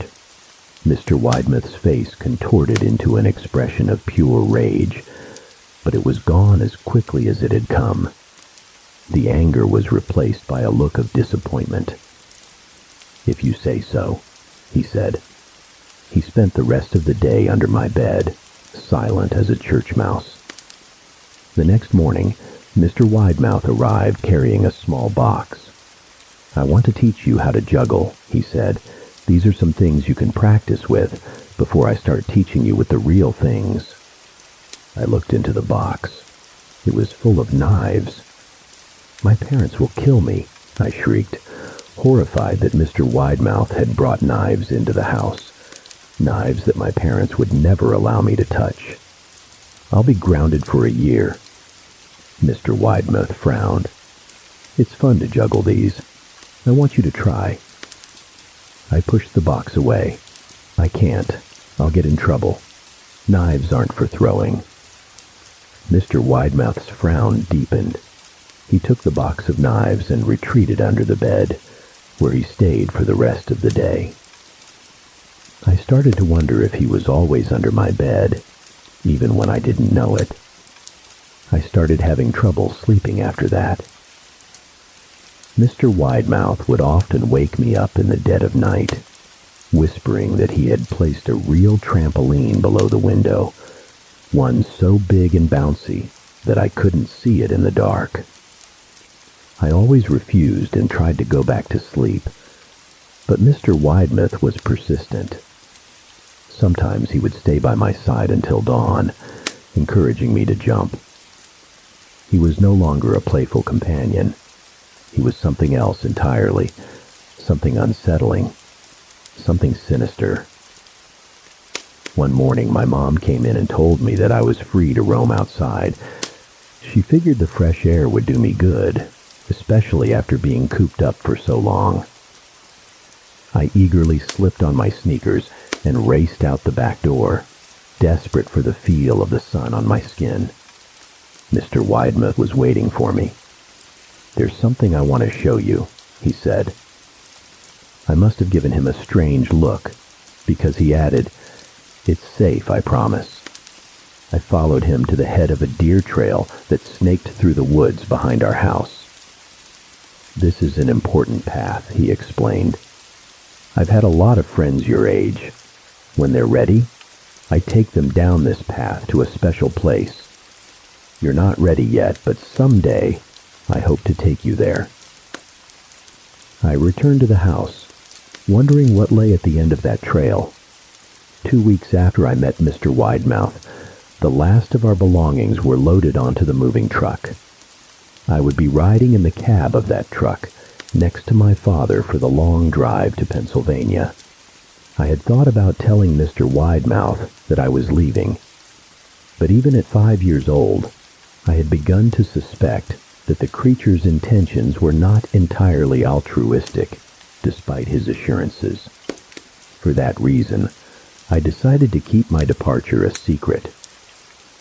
A: Mr. Widemouth's face contorted into an expression of pure rage, but it was gone as quickly as it had come. The anger was replaced by a look of disappointment. If you say so, he said. He spent the rest of the day under my bed, silent as a church mouse. The next morning, Mr. Widemouth arrived carrying a small box. I want to teach you how to juggle, he said. These are some things you can practice with before I start teaching you with the real things. I looked into the box. It was full of knives. My parents will kill me, I shrieked, horrified that Mr. Widemouth had brought knives into the house. Knives that my parents would never allow me to touch. I'll be grounded for a year. Mr. Widemouth frowned. It's fun to juggle these. I want you to try. I pushed the box away. I can't. I'll get in trouble. Knives aren't for throwing. Mr. Widemouth's frown deepened. He took the box of knives and retreated under the bed, where he stayed for the rest of the day. I started to wonder if he was always under my bed, even when I didn't know it. I started having trouble sleeping after that. Mr. Widemouth would often wake me up in the dead of night, whispering that he had placed a real trampoline below the window, one so big and bouncy that I couldn't see it in the dark. I always refused and tried to go back to sleep, but Mr. Widemouth was persistent. Sometimes he would stay by my side until dawn, encouraging me to jump. He was no longer a playful companion. He was something else entirely, something unsettling, something sinister. One morning, my mom came in and told me that I was free to roam outside. She figured the fresh air would do me good, especially after being cooped up for so long. I eagerly slipped on my sneakers and raced out the back door, desperate for the feel of the sun on my skin. Mr. Widemouth was waiting for me. There's something I want to show you, he said. I must have given him a strange look, because he added, "It's safe, I promise." I followed him to the head of a deer trail that snaked through the woods behind our house. "This is an important path," he explained. "I've had a lot of friends your age. When they're ready, I take them down this path to a special place. You're not ready yet, but someday I hope to take you there." I returned to the house, wondering what lay at the end of that trail. 2 weeks after I met Mr. Widemouth, the last of our belongings were loaded onto the moving truck. I would be riding in the cab of that truck, next to my father for the long drive to Pennsylvania. I had thought about telling Mr. Widemouth that I was leaving, but even at 5 years old, I had begun to suspect that the creature's intentions were not entirely altruistic, despite his assurances. For that reason, I decided to keep my departure a secret.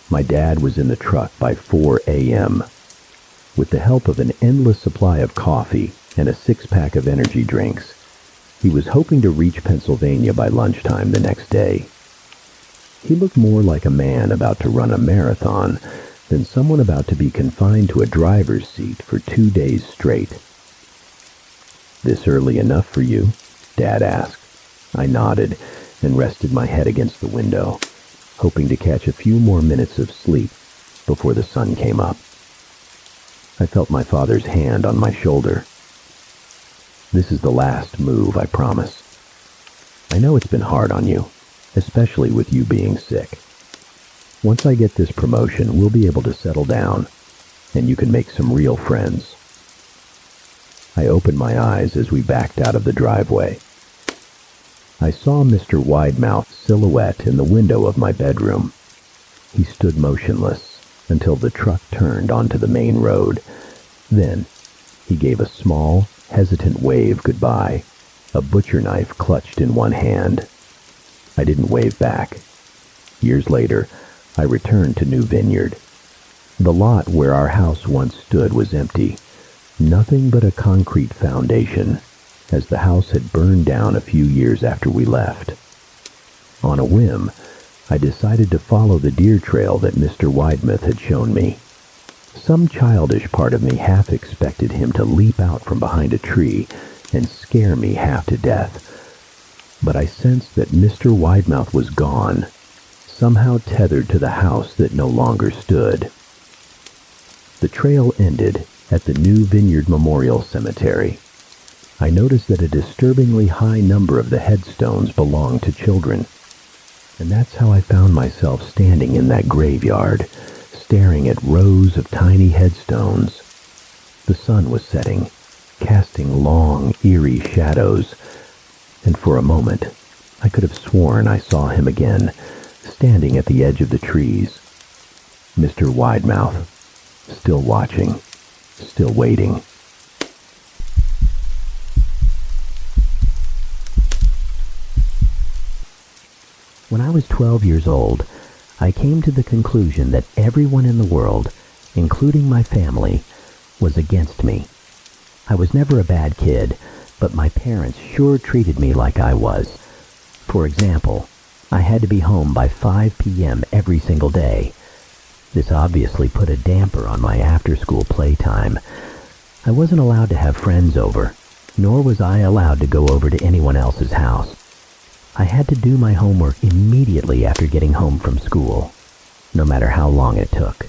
A: My dad was in the truck by 4 a.m. With the help of an endless supply of coffee and a six-pack of energy drinks, he was hoping to reach Pennsylvania by lunchtime the next day. He looked more like a man about to run a marathon than someone about to be confined to a driver's seat for 2 days straight. "This early enough for you?" Dad asked. I nodded and rested my head against the window, hoping to catch a few more minutes of sleep before the sun came up. I felt my father's hand on my shoulder. "This is the last move, I promise. I know it's been hard on you, especially with you being sick. Once I get this promotion, we'll be able to settle down, and you can make some real friends." I opened my eyes as we backed out of the driveway. I saw Mr. Widemouth's silhouette in the window of my bedroom. He stood motionless until the truck turned onto the main road. Then, he gave a small, hesitant wave goodbye, a butcher knife clutched in one hand. I didn't wave back. Years later, I returned to New Vineyard. The lot where our house once stood was empty, nothing but a concrete foundation, as the house had burned down a few years after we left. On a whim, I decided to follow the deer trail that Mr. Widemouth had shown me. Some childish part of me half expected him to leap out from behind a tree and scare me half to death. But I sensed that Mr. Widemouth was gone, somehow tethered to the house that no longer stood. The trail ended at the New Vineyard Memorial Cemetery. I noticed that a disturbingly high number of the headstones belonged to children. And that's how I found myself standing in that graveyard, staring at rows of tiny headstones. The sun was setting, casting long, eerie shadows, and for a moment, I could have sworn I saw him again, standing at the edge of the trees. Mr. Widemouth, still watching, still waiting. When I was 12 years old, I came to the conclusion that everyone in the world, including my family, was against me. I was never a bad kid, but my parents sure treated me like I was. For example, I had to be home by 5 p.m. every single day. This obviously put a damper on my after-school playtime. I wasn't allowed to have friends over, nor was I allowed to go over to anyone else's house. I had to do my homework immediately after getting home from school, no matter how long it took.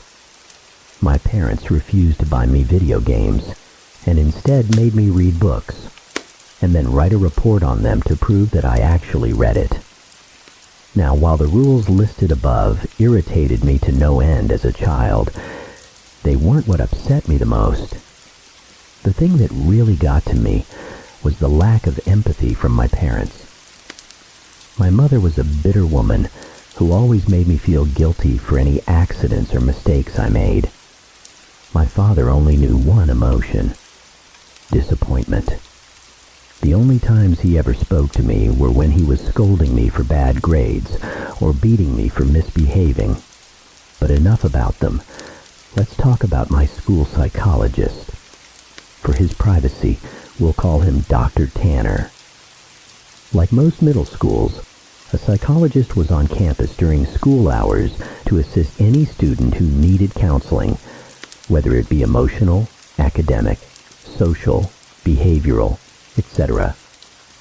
A: My parents refused to buy me video games, and instead made me read books, and then write a report on them to prove that I actually read it. Now, while the rules listed above irritated me to no end as a child, they weren't what upset me the most. The thing that really got to me was the lack of empathy from my parents. My mother was a bitter woman who always made me feel guilty for any accidents or mistakes I made. My father only knew one emotion: disappointment. The only times he ever spoke to me were when he was scolding me for bad grades or beating me for misbehaving. But enough about them. Let's talk about my school psychologist. For his privacy, we'll call him Dr. Tanner. Like most middle schools, a psychologist was on campus during school hours to assist any student who needed counseling, whether it be emotional, academic, social, behavioral, etc.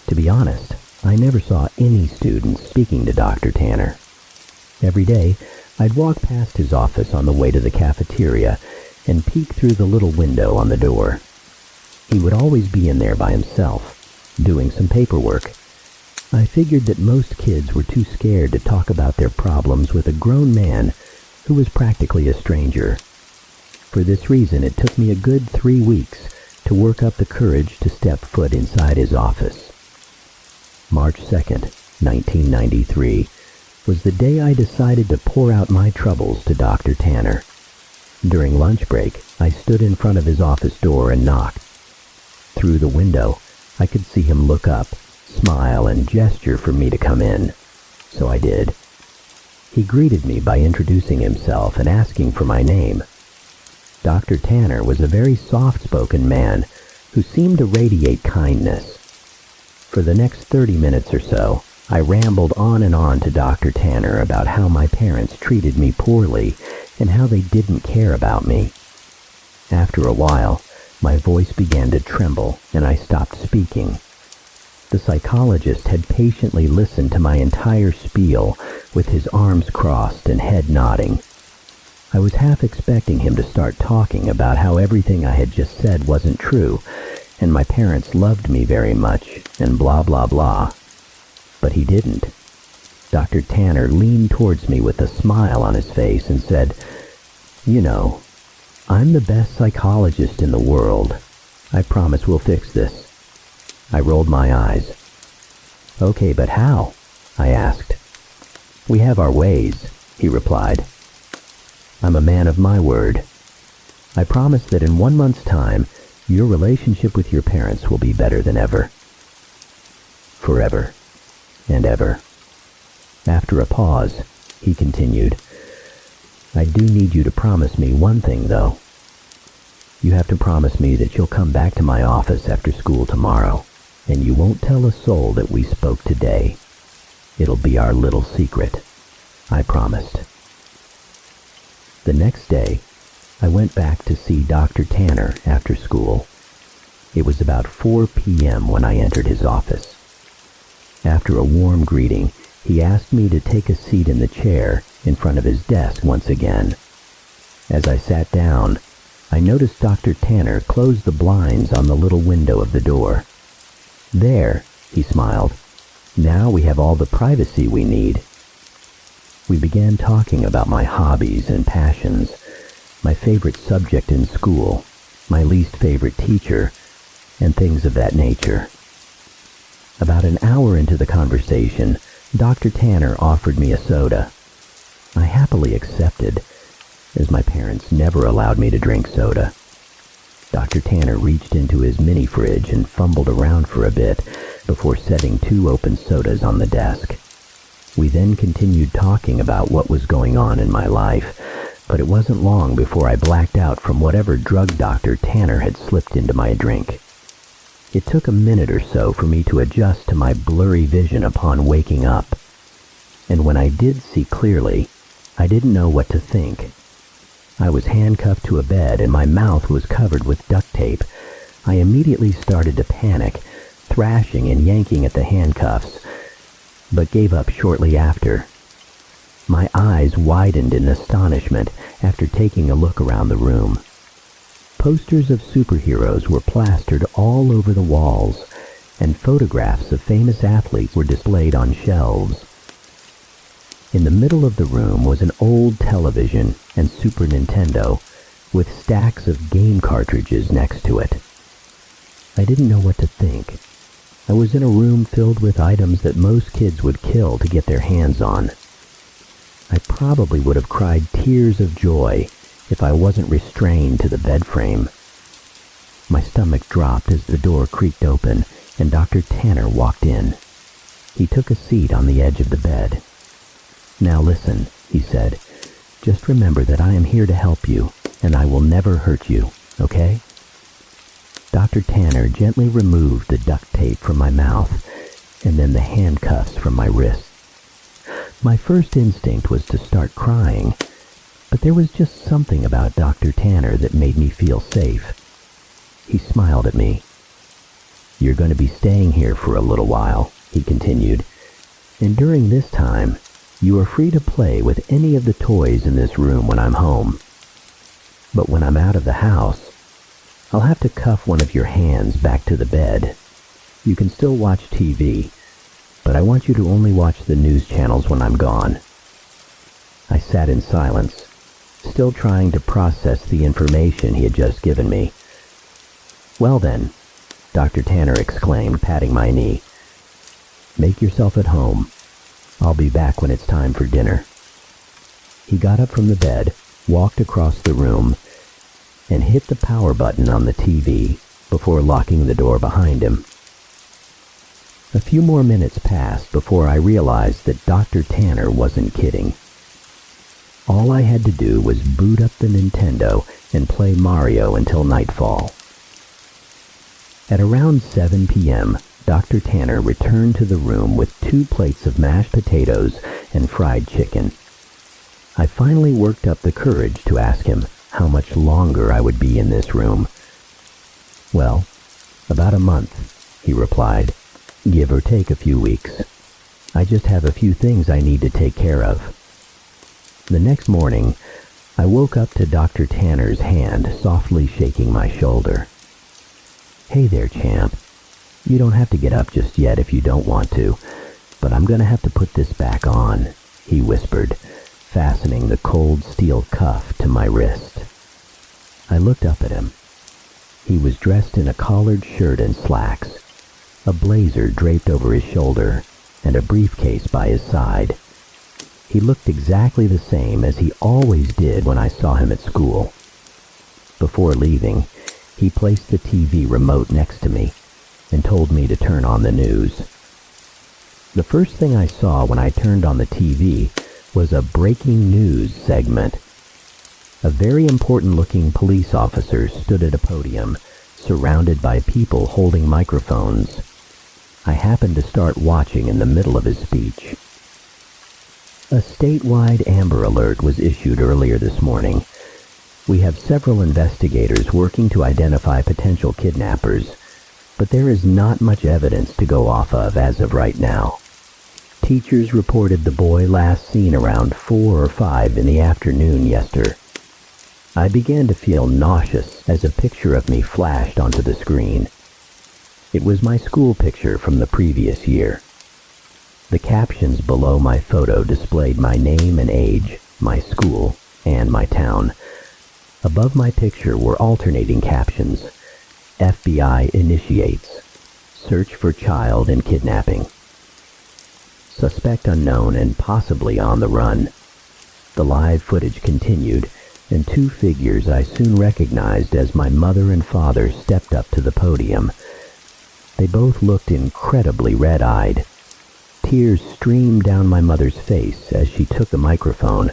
A: To be honest, I never saw any students speaking to Dr. Tanner. Every day, I'd walk past his office on the way to the cafeteria and peek through the little window on the door. He would always be in there by himself, doing some paperwork. I figured that most kids were too scared to talk about their problems with a grown man who was practically a stranger. For this reason, it took me a good 3 weeks to work up the courage to step foot inside his office. March 2nd, 1993, was the day I decided to pour out my troubles to Dr. Tanner. During lunch break, I stood in front of his office door and knocked. Through the window, I could see him look up, smile, and gesture for me to come in. So I did. He greeted me by introducing himself and asking for my name. Dr. Tanner was a very soft-spoken man who seemed to radiate kindness. For the next 30 minutes or so, I rambled on and on to Dr. Tanner about how my parents treated me poorly and how they didn't care about me. After a while, my voice began to tremble and I stopped speaking. The psychologist had patiently listened to my entire spiel with his arms crossed and head nodding. I was half expecting him to start talking about how everything I had just said wasn't true, and my parents loved me very much, and blah blah blah. But he didn't. Dr. Tanner leaned towards me with a smile on his face and said, "You know, I'm the best psychologist in the world. I promise we'll fix this." I rolled my eyes. "Okay, but how?" I asked. "We have our ways," he replied. "I'm a man of my word. I promise that in 1 month's time, your relationship with your parents will be better than ever. Forever and ever." After a pause, he continued, "I do need you to promise me one thing, though. You have to promise me that you'll come back to my office after school tomorrow, and you won't tell a soul that we spoke today. It'll be our little secret." I promised. The next day, I went back to see Dr. Tanner after school. It was about 4 p.m. when I entered his office. After a warm greeting, he asked me to take a seat in the chair in front of his desk once again. As I sat down, I noticed Dr. Tanner close the blinds on the little window of the door. "There," he smiled. "Now we have all the privacy we need." We began talking about my hobbies and passions, my favorite subject in school, my least favorite teacher, and things of that nature. About an hour into the conversation, Dr. Tanner offered me a soda. I happily accepted, as my parents never allowed me to drink soda. Dr. Tanner reached into his mini fridge and fumbled around for a bit before setting 2 open sodas on the desk. We then continued talking about what was going on in my life, but it wasn't long before I blacked out from whatever drug Dr. Tanner had slipped into my drink. It took a minute or so for me to adjust to my blurry vision upon waking up, and when I did see clearly, I didn't know what to think. I was handcuffed to a bed and my mouth was covered with duct tape. I immediately started to panic, thrashing and yanking at the handcuffs, but gave up shortly after. My eyes widened in astonishment after taking a look around the room. Posters of superheroes were plastered all over the walls, and photographs of famous athletes were displayed on shelves. In the middle of the room was an old television and Super Nintendo, with stacks of game cartridges next to it. I didn't know what to think. I was in a room filled with items that most kids would kill to get their hands on. I probably would have cried tears of joy if I wasn't restrained to the bed frame. My stomach dropped as the door creaked open and Dr. Tanner walked in. He took a seat on the edge of the bed. "Now listen," he said. "Just remember that I am here to help you, and I will never hurt you, okay?" Dr. Tanner gently removed the duct tape from my mouth and then the handcuffs from my wrists. My first instinct was to start crying, but there was just something about Dr. Tanner that made me feel safe. He smiled at me. "You're going to be staying here for a little while," he continued, "and during this time, you are free to play with any of the toys in this room when I'm home. But when I'm out of the house, I'll have to cuff one of your hands back to the bed. You can still watch TV, but I want you to only watch the news channels when I'm gone." I sat in silence, still trying to process the information he had just given me. "Well then," Dr. Tanner exclaimed, patting my knee, "make yourself at home. I'll be back when it's time for dinner." He got up from the bed, walked across the room, and hit the power button on the TV before locking the door behind him. A few more minutes passed before I realized that Dr. Tanner wasn't kidding. All I had to do was boot up the Nintendo and play Mario until nightfall. At around 7 p.m., Dr. Tanner returned to the room with 2 plates of mashed potatoes and fried chicken. I finally worked up the courage to ask him how much longer I would be in this room. "Well, about a month," he replied, "give or take a few weeks. I just have a few things I need to take care of." The next morning, I woke up to Dr. Tanner's hand softly shaking my shoulder. "Hey there, champ. You don't have to get up just yet if you don't want to, but I'm going to have to put this back on," he whispered, fastening the cold steel cuff to my wrist. I looked up at him. He was dressed in a collared shirt and slacks, a blazer draped over his shoulder, and a briefcase by his side. He looked exactly the same as he always did when I saw him at school. Before leaving, he placed the TV remote next to me and told me to turn on the news. The first thing I saw when I turned on the TV was a breaking news segment. A very important-looking police officer stood at a podium, surrounded by people holding microphones. I happened to start watching in the middle of his speech. A statewide Amber Alert was issued earlier this morning. We have several investigators working to identify potential kidnappers, but there is not much evidence to go off of as of right now. Teachers reported the boy last seen around 4 or 5 in the afternoon yesterday. I began to feel nauseous as a picture of me flashed onto the screen. It was my school picture from the previous year. The captions below my photo displayed my name and age, my school, and my town. Above my picture were alternating captions. FBI initiates. Search for child in kidnapping. Suspect unknown and possibly on the run. The live footage continued, and 2 figures I soon recognized as my mother and father stepped up to the podium. They both looked incredibly red-eyed. Tears streamed down my mother's face as she took the microphone.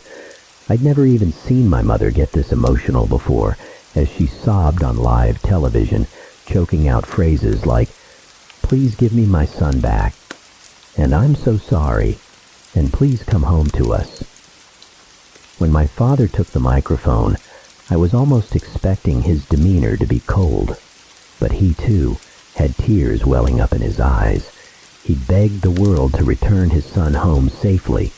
A: I'd never even seen my mother get this emotional before, as she sobbed on live television, choking out phrases like, "Please give me my son back," and "I'm so sorry," and "Please come home to us." When my father took the microphone, I was almost expecting his demeanor to be cold, but he too had tears welling up in his eyes. He begged the world to return his son home safely,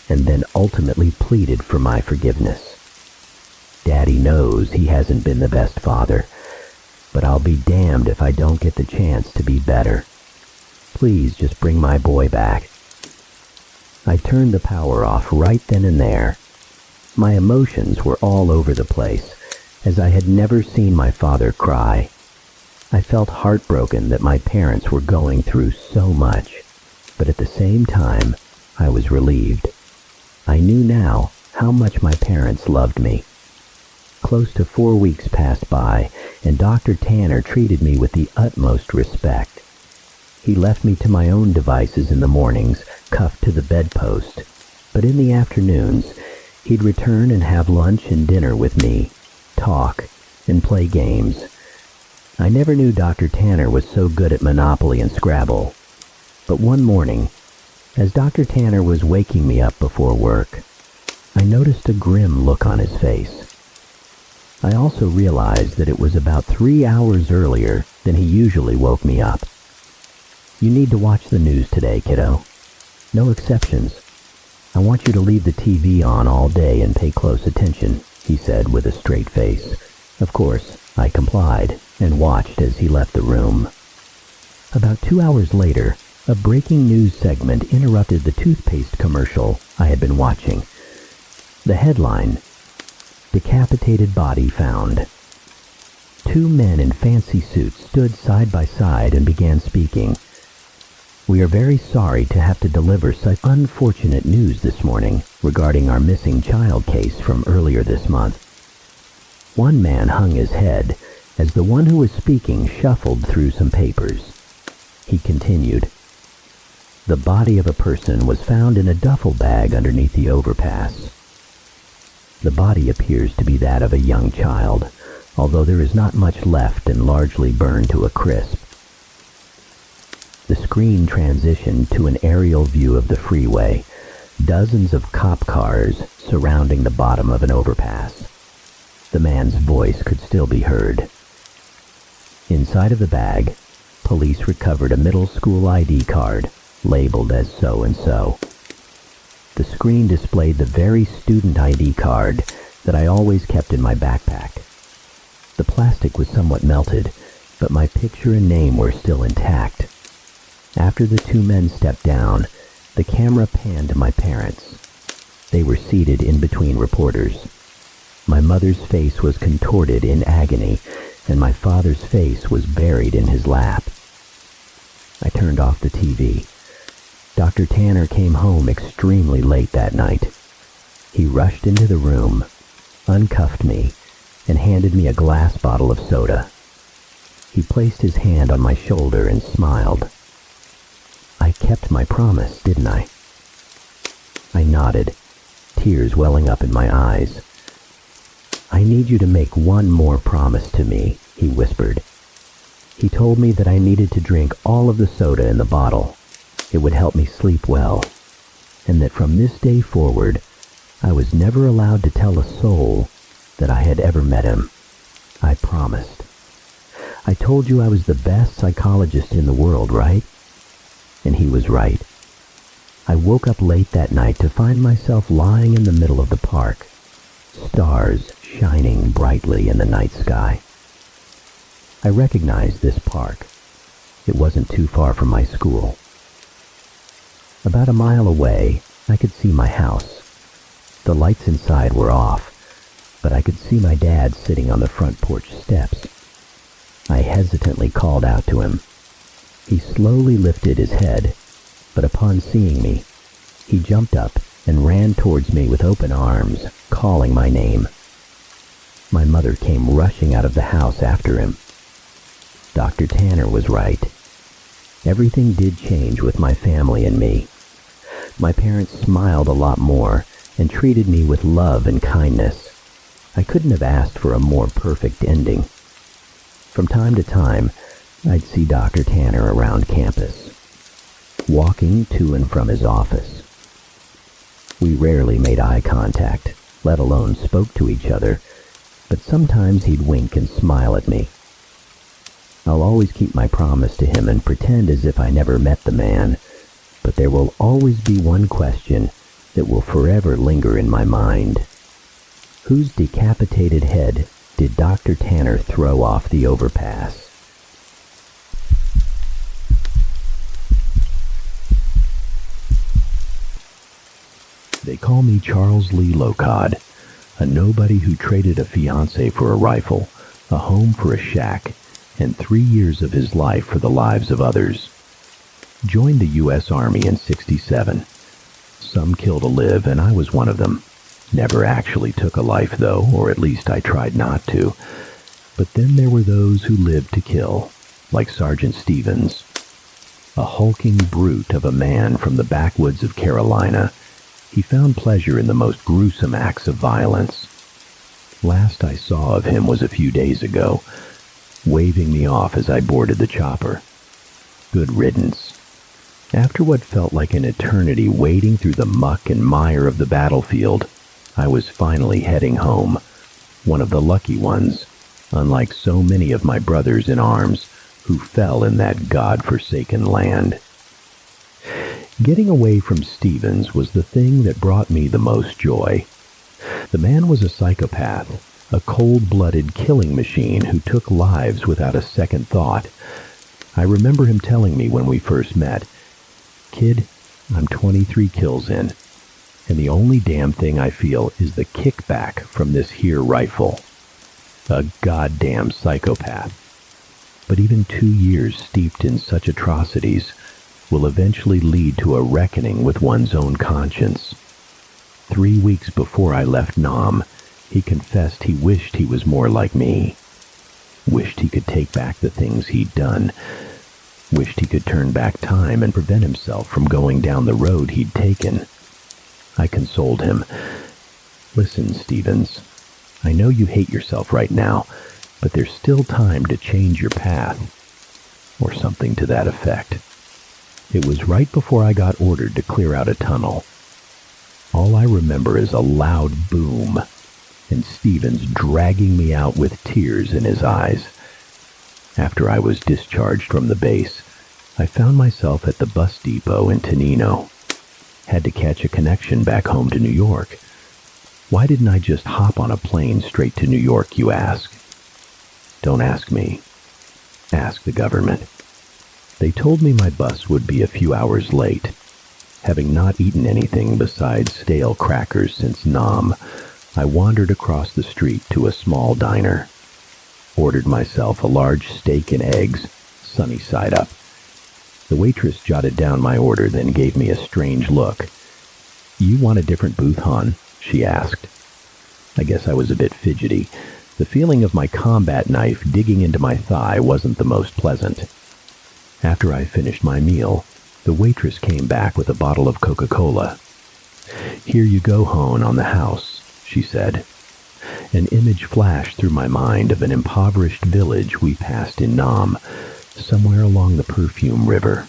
A: and then ultimately pleaded for my forgiveness. Daddy knows he hasn't been the best father, but I'll be damned if I don't get the chance to be better. Please just bring my boy back. I turned the power off right then and there. My emotions were all over the place, as I had never seen my father cry. I felt heartbroken that my parents were going through so much, but at the same time, I was relieved. I knew now how much my parents loved me. Close to 4 weeks passed by, and Dr. Tanner treated me with the utmost respect. He left me to my own devices in the mornings, cuffed to the bedpost, but in the afternoons, he'd return and have lunch and dinner with me, talk, and play games. I never knew Dr. Tanner was so good at Monopoly and Scrabble. But one morning, as Dr. Tanner was waking me up before work, I noticed a grim look on his face. I also realized that it was about 3 hours earlier than he usually woke me up. "You need to watch the news today, kiddo. No exceptions. I want you to leave the TV on all day and pay close attention," he said with a straight face. Of course, I complied and watched as he left the room. About 2 hours later, a breaking news segment interrupted the toothpaste commercial I had been watching. The headline: "Decapitated body found." 2 men in fancy suits stood side by side and began speaking. "We are very sorry to have to deliver such unfortunate news this morning regarding our missing child case from earlier this month." One man hung his head as the one who was speaking shuffled through some papers. He continued, "The body of a person was found in a duffel bag underneath the overpass. The body appears to be that of a young child, although there is not much left and largely burned to a crisp." The screen transitioned to an aerial view of the freeway, dozens of cop cars surrounding the bottom of an overpass. The man's voice could still be heard. Inside of the bag, police recovered a middle school ID card labeled as so-and-so. The screen displayed the very student ID card that I always kept in my backpack. The plastic was somewhat melted, but my picture and name were still intact. After the 2 men stepped down, the camera panned to my parents. They were seated in between reporters. My mother's face was contorted in agony, and my father's face was buried in his lap. I turned off the TV. Dr. Tanner came home extremely late that night. He rushed into the room, uncuffed me, and handed me a glass bottle of soda. He placed his hand on my shoulder and smiled. "I kept my promise, didn't I?" I nodded, tears welling up in my eyes. "I need you to make one more promise to me," he whispered. He told me that I needed to drink all of the soda in the bottle. It would help me sleep well, and that from this day forward, I was never allowed to tell a soul that I had ever met him. I promised. "I told you I was the best psychologist in the world, right?" And he was right. I woke up late that night to find myself lying in the middle of the park, stars shining brightly in the night sky. I recognized this park. It wasn't too far from my school. About a mile away, I could see my house. The lights inside were off, but I could see my dad sitting on the front porch steps. I hesitantly called out to him. He slowly lifted his head, but upon seeing me, he jumped up and ran towards me with open arms, calling my name. My mother came rushing out of the house after him. Dr. Tanner was right. Everything did change with my family and me. My parents smiled a lot more and treated me with love and kindness. I couldn't have asked for a more perfect ending. From time to time, I'd see Dr. Tanner around campus, walking to and from his office. We rarely made eye contact, let alone spoke to each other, but sometimes he'd wink and smile at me. I'll always keep my promise to him and pretend as if I never met the man, but there will always be one question that will forever linger in my mind. Whose decapitated head did Dr. Tanner throw off the overpass? They call me Charles Lee Locod, a nobody who traded a fiancé for a rifle, a home for a shack, and 3 years of his life for the lives of others. Joined the U.S. Army in '67. Some kill to live, and I was one of them. Never actually took a life, though, or at least I tried not to. But then there were those who lived to kill, like Sergeant Stevens. A hulking brute of a man from the backwoods of Carolina, he found pleasure in the most gruesome acts of violence. Last I saw of him was a few days ago, waving me off as I boarded the chopper. Good riddance. After what felt like an eternity wading through the muck and mire of the battlefield, I was finally heading home, one of the lucky ones, unlike so many of my brothers in arms who fell in that God-forsaken land. Getting away from Stevens was the thing that brought me the most joy. The man was a psychopath, a cold-blooded killing machine who took lives without a second thought. I remember him telling me when we first met, "Kid, I'm 23 kills in, and the only damn thing I feel is the kickback from this here rifle." A goddamn psychopath. But even 2 years steeped in such atrocities will eventually lead to a reckoning with one's own conscience. 3 weeks before I left Nam, he confessed he wished he was more like me. Wished he could take back the things he'd done. Wished he could turn back time and prevent himself from going down the road he'd taken. I consoled him. "Listen, Stevens, I know you hate yourself right now, but there's still time to change your path." Or something to that effect. It was right before I got ordered to clear out a tunnel. All I remember is a loud boom, and Stevens dragging me out with tears in his eyes. After I was discharged from the base, I found myself at the bus depot in Tenino. Had to catch a connection back home to New York. Why didn't I just hop on a plane straight to New York, you ask? Don't ask me. Ask the government. They told me my bus would be a few hours late. Having not eaten anything besides stale crackers since Nam, I wandered across the street to a small diner. Ordered myself a large steak and eggs, sunny side up. The waitress jotted down my order, then gave me a strange look. "You want a different booth, hon?" she asked. I guess I was a bit fidgety. The feeling of my combat knife digging into my thigh wasn't the most pleasant. After I finished my meal, the waitress came back with a bottle of Coca-Cola. "Here you go, hon, on the house," she said. An image flashed through my mind of an impoverished village we passed in Nam, somewhere along the Perfume River.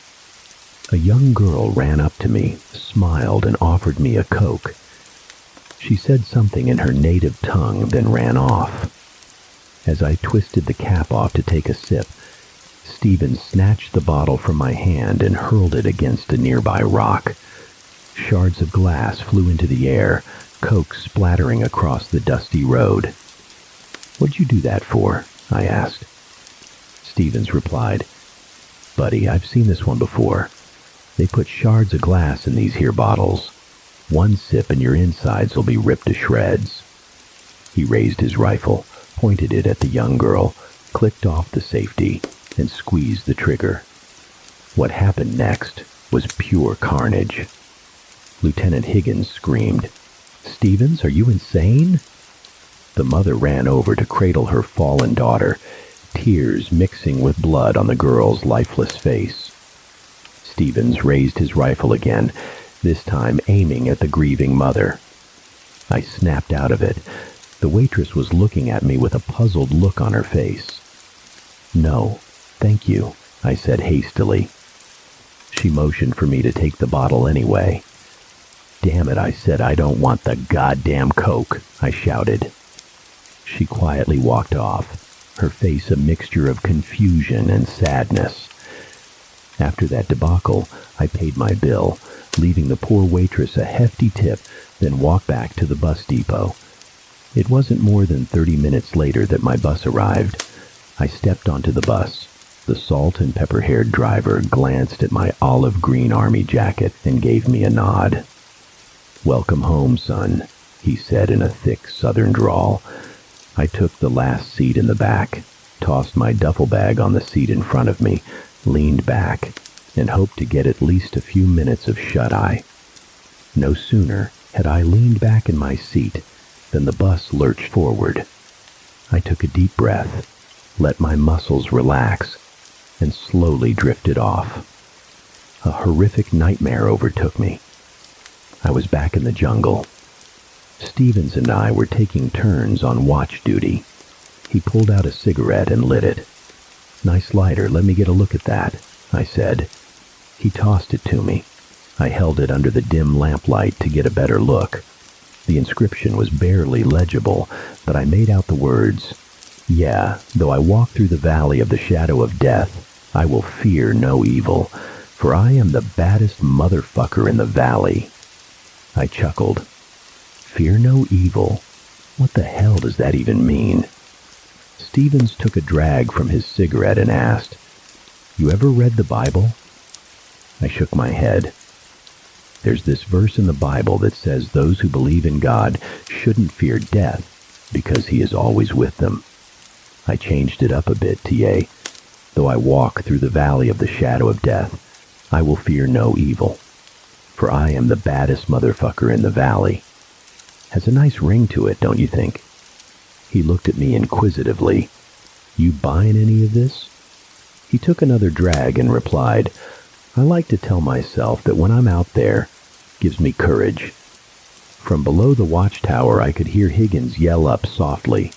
A: A young girl ran up to me, smiled, and offered me a Coke. She said something in her native tongue, then ran off. As I twisted the cap off to take a sip, Stevens snatched the bottle from my hand and hurled it against a nearby rock. Shards of glass flew into the air, Coke splattering across the dusty road. "What'd you do that for?" I asked. Stevens replied, "Buddy, I've seen this one before. They put shards of glass in these here bottles. One sip and your insides will be ripped to shreds." He raised his rifle, pointed it at the young girl, clicked off the safety, and squeezed the trigger. What happened next was pure carnage. Lieutenant Higgins screamed, "Stevens, are you insane?" The mother ran over to cradle her fallen daughter, tears mixing with blood on the girl's lifeless face. Stevens raised his rifle again, this time aiming at the grieving mother. I snapped out of it. The waitress was looking at me with a puzzled look on her face. "No, thank you," I said hastily. She motioned for me to take the bottle anyway. "Damn it," I said, "I don't want the goddamn Coke," I shouted. She quietly walked off, her face a mixture of confusion and sadness. After that debacle, I paid my bill, leaving the poor waitress a hefty tip, then walked back to the bus depot. It wasn't more than 30 minutes later that my bus arrived. I stepped onto the bus. The salt and pepper-haired driver glanced at my olive green army jacket and gave me a nod. "Welcome home, son," he said in a thick southern drawl. I took the last seat in the back, tossed my duffel bag on the seat in front of me, leaned back, and hoped to get at least a few minutes of shut-eye. No sooner had I leaned back in my seat than the bus lurched forward. I took a deep breath, let my muscles relax, and slowly drifted off. A horrific nightmare overtook me. I was back in the jungle. Stevens and I were taking turns on watch duty. He pulled out a cigarette and lit it. "Nice lighter, let me get a look at that," I said. He tossed it to me. I held it under the dim lamplight to get a better look. The inscription was barely legible, but I made out the words, "Yeah, though I walk through the valley of the shadow of death, I will fear no evil, for I am the baddest motherfucker in the valley." I chuckled. Fear no evil? What the hell does that even mean? Stevens took a drag from his cigarette and asked, "You ever read the Bible?" I shook my head. There's this verse in the Bible that says those who believe in God shouldn't fear death because he is always with them. I changed it up a bit, T.A. Though I walk through the valley of the shadow of death, I will fear no evil, for I am the baddest motherfucker in the valley. Has a nice ring to it, don't you think? He looked at me inquisitively. You buying any of this? He took another drag and replied, I like to tell myself that when I'm out there, gives me courage. From below the watchtower, I could hear Higgins yell up softly,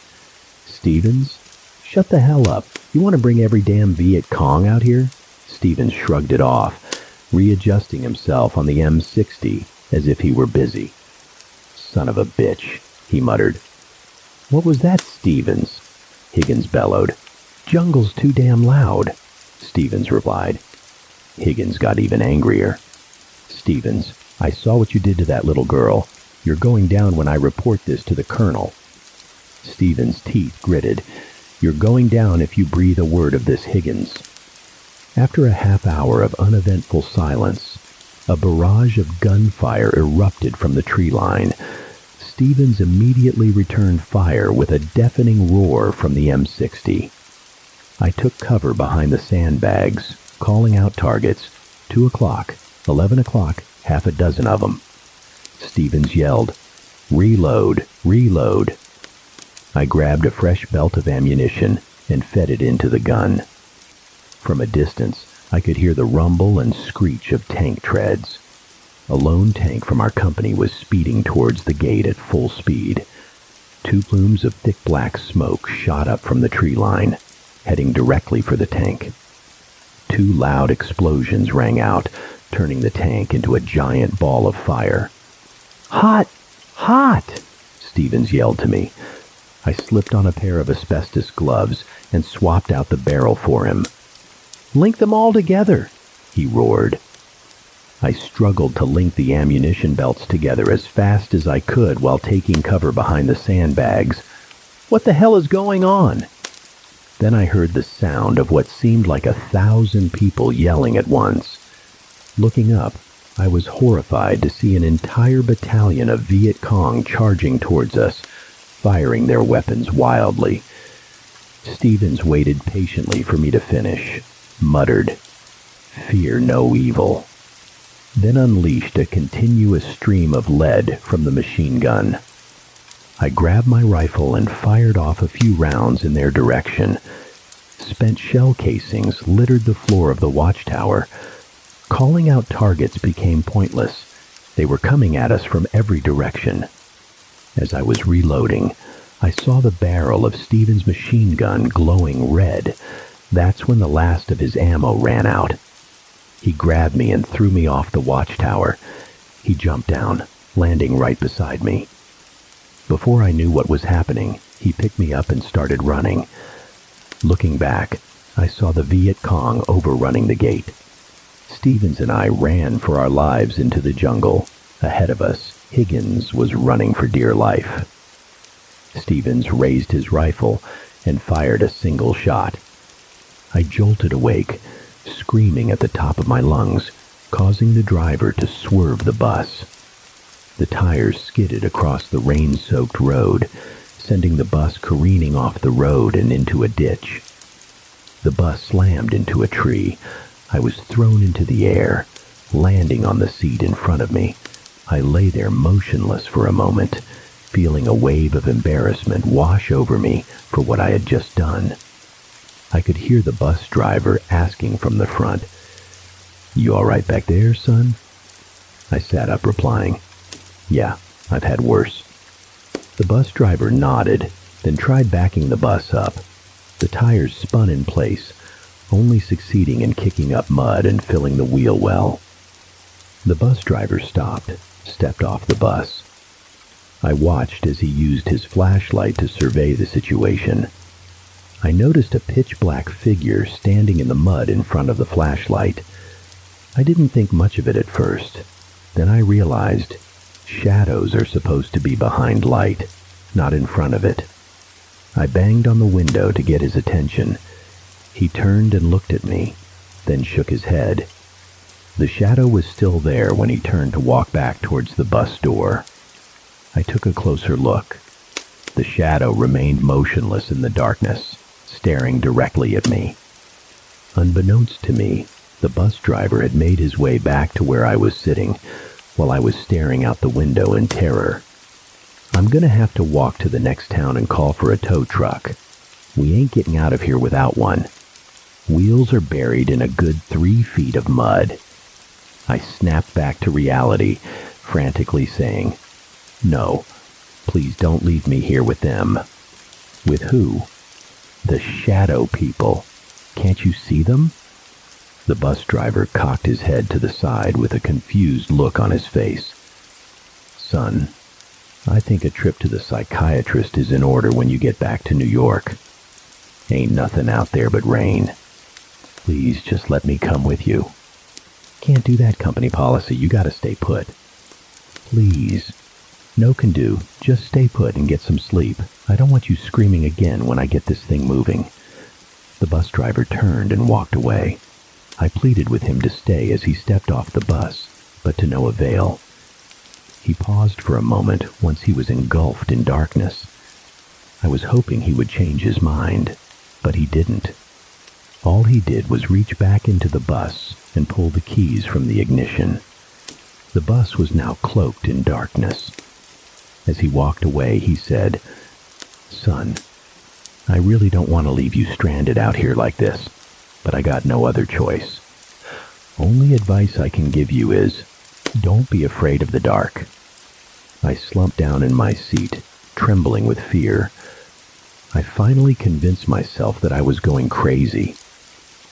A: Stevens, shut the hell up. You want to bring every damn Viet Cong out here? Stevens shrugged it off, readjusting himself on the M60 as if he were busy. Son of a bitch, he muttered. What was that, Stevens? Higgins bellowed. Jungle's too damn loud, Stevens replied. Higgins got even angrier. Stevens, I saw what you did to that little girl. You're going down when I report this to the colonel. Stevens' teeth gritted. You're going down if you breathe a word of this, Higgins. After a half hour of uneventful silence, a barrage of gunfire erupted from the tree line. Stevens immediately returned fire with a deafening roar from the M60. I took cover behind the sandbags, calling out targets. 2 o'clock, 11 o'clock, half a dozen of them. Stevens yelled, Reload, reload. I grabbed a fresh belt of ammunition and fed it into the gun. From a distance, I could hear the rumble and screech of tank treads. A lone tank from our company was speeding towards the gate at full speed. 2 plumes of thick black smoke shot up from the tree line, heading directly for the tank. 2 loud explosions rang out, turning the tank into a giant ball of fire. Hot! Hot! Stevens yelled to me. I slipped on a pair of asbestos gloves and swapped out the barrel for him. Link them all together, he roared. I struggled to link the ammunition belts together as fast as I could while taking cover behind the sandbags. What the hell is going on? Then I heard the sound of what seemed like 1,000 people yelling at once. Looking up, I was horrified to see an entire battalion of Viet Cong charging towards us, firing their weapons wildly. Stevens waited patiently for me to finish, muttered, Fear no evil, then unleashed a continuous stream of lead from the machine gun. I grabbed my rifle and fired off a few rounds in their direction. Spent shell casings littered the floor of the watchtower. Calling out targets became pointless. They were coming at us from every direction. As I was reloading, I saw the barrel of Stevens' machine gun glowing red. That's when the last of his ammo ran out. He grabbed me and threw me off the watchtower. He jumped down, landing right beside me. Before I knew what was happening, he picked me up and started running. Looking back, I saw the Viet Cong overrunning the gate. Stevens and I ran for our lives into the jungle. Ahead of us, Higgins was running for dear life. Stevens raised his rifle and fired a single shot. I jolted awake, screaming at the top of my lungs, causing the driver to swerve the bus. The tires skidded across the rain-soaked road, sending the bus careening off the road and into a ditch. The bus slammed into a tree. I was thrown into the air, landing on the seat in front of me. I lay there motionless for a moment, feeling a wave of embarrassment wash over me for what I had just done. I could hear the bus driver asking from the front, You all right back there, son? I sat up replying, Yeah, I've had worse. The bus driver nodded, then tried backing the bus up. The tires spun in place, only succeeding in kicking up mud and filling the wheel well. The bus driver stopped, stepped off the bus. I watched as he used his flashlight to survey the situation. I noticed a pitch-black figure standing in the mud in front of the flashlight. I didn't think much of it at first. Then I realized shadows are supposed to be behind light, not in front of it. I banged on the window to get his attention. He turned and looked at me, then shook his head. The shadow was still there when he turned to walk back towards the bus door. I took a closer look. The shadow remained motionless in the darkness, staring directly at me. Unbeknownst to me, the bus driver had made his way back to where I was sitting, while I was staring out the window in terror. I'm gonna have to walk to the next town and call for a tow truck. We ain't getting out of here without one. Wheels are buried in a good 3 feet of mud. I snapped back to reality, frantically saying, "No, please don't leave me here with them." With who? The shadow people. Can't you see them? The bus driver cocked his head to the side with a confused look on his face. "Son, I think a trip to the psychiatrist is in order when you get back to New York. Ain't nothing out there but rain. Please just let me come with you." "Can't do that, company policy. You gotta stay put." "Please." "No can do. Just stay put and get some sleep. I don't want you screaming again when I get this thing moving." The bus driver turned and walked away. I pleaded with him to stay as he stepped off the bus, but to no avail. He paused for a moment once he was engulfed in darkness. I was hoping he would change his mind, but he didn't. All he did was reach back into the bus and pull the keys from the ignition. The bus was now cloaked in darkness. As he walked away, he said, "Son, I really don't want to leave you stranded out here like this, but I got no other choice. Only advice I can give you is, don't be afraid of the dark." I slumped down in my seat, trembling with fear. I finally convinced myself that I was going crazy.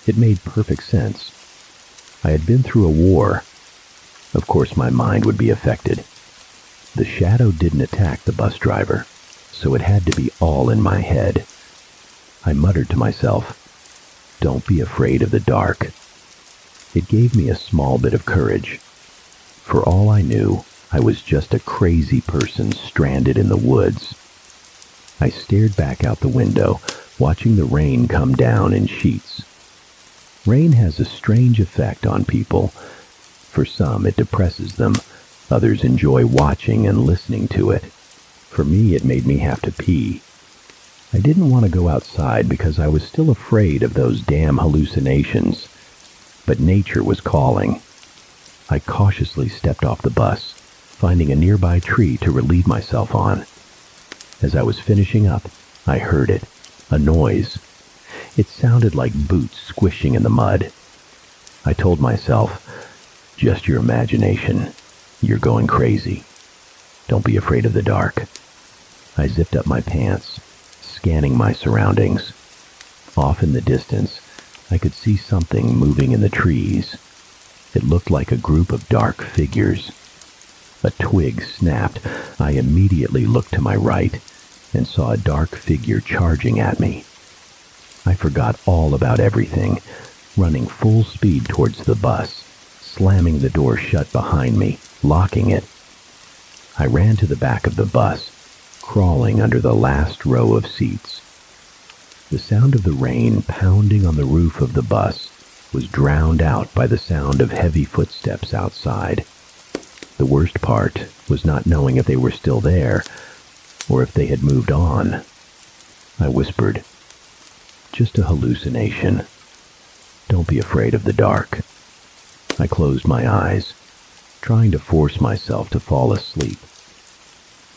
A: It made perfect sense. I had been through a war. Of course my mind would be affected. The shadow didn't attack the bus driver, so it had to be all in my head. I muttered to myself, "Don't be afraid of the dark." It gave me a small bit of courage. For all I knew, I was just a crazy person stranded in the woods. I stared back out the window, watching the rain come down in sheets. Rain has a strange effect on people. For some, it depresses them. Others enjoy watching and listening to it. For me, it made me have to pee. I didn't want to go outside because I was still afraid of those damn hallucinations. But nature was calling. I cautiously stepped off the bus, finding a nearby tree to relieve myself on. As I was finishing up, I heard it, a noise. It sounded like boots squishing in the mud. I told myself, "Just your imagination. You're going crazy. Don't be afraid of the dark." I zipped up my pants, scanning my surroundings. Off in the distance, I could see something moving in the trees. It looked like a group of dark figures. A twig snapped. I immediately looked to my right and saw a dark figure charging at me. I forgot all about everything, running full speed towards the bus, slamming the door shut behind me, locking it. I ran to the back of the bus, crawling under the last row of seats. The sound of the rain pounding on the roof of the bus was drowned out by the sound of heavy footsteps outside. The worst part was not knowing if they were still there, or if they had moved on. I whispered, "Just a hallucination. Don't be afraid of the dark." I closed my eyes, trying to force myself to fall asleep.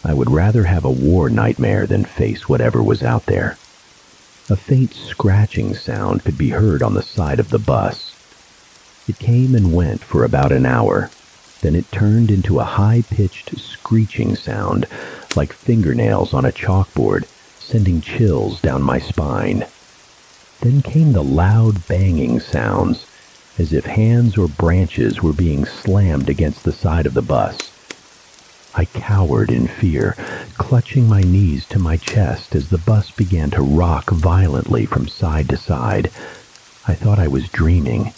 A: I would rather have a war nightmare than face whatever was out there. A faint scratching sound could be heard on the side of the bus. It came and went for about an hour. Then it turned into a high-pitched screeching sound, like fingernails on a chalkboard, sending chills down my spine. Then came the loud banging sounds, as if hands or branches were being slammed against the side of the bus. I cowered in fear, clutching my knees to my chest as the bus began to rock violently from side to side. I thought I was dreaming.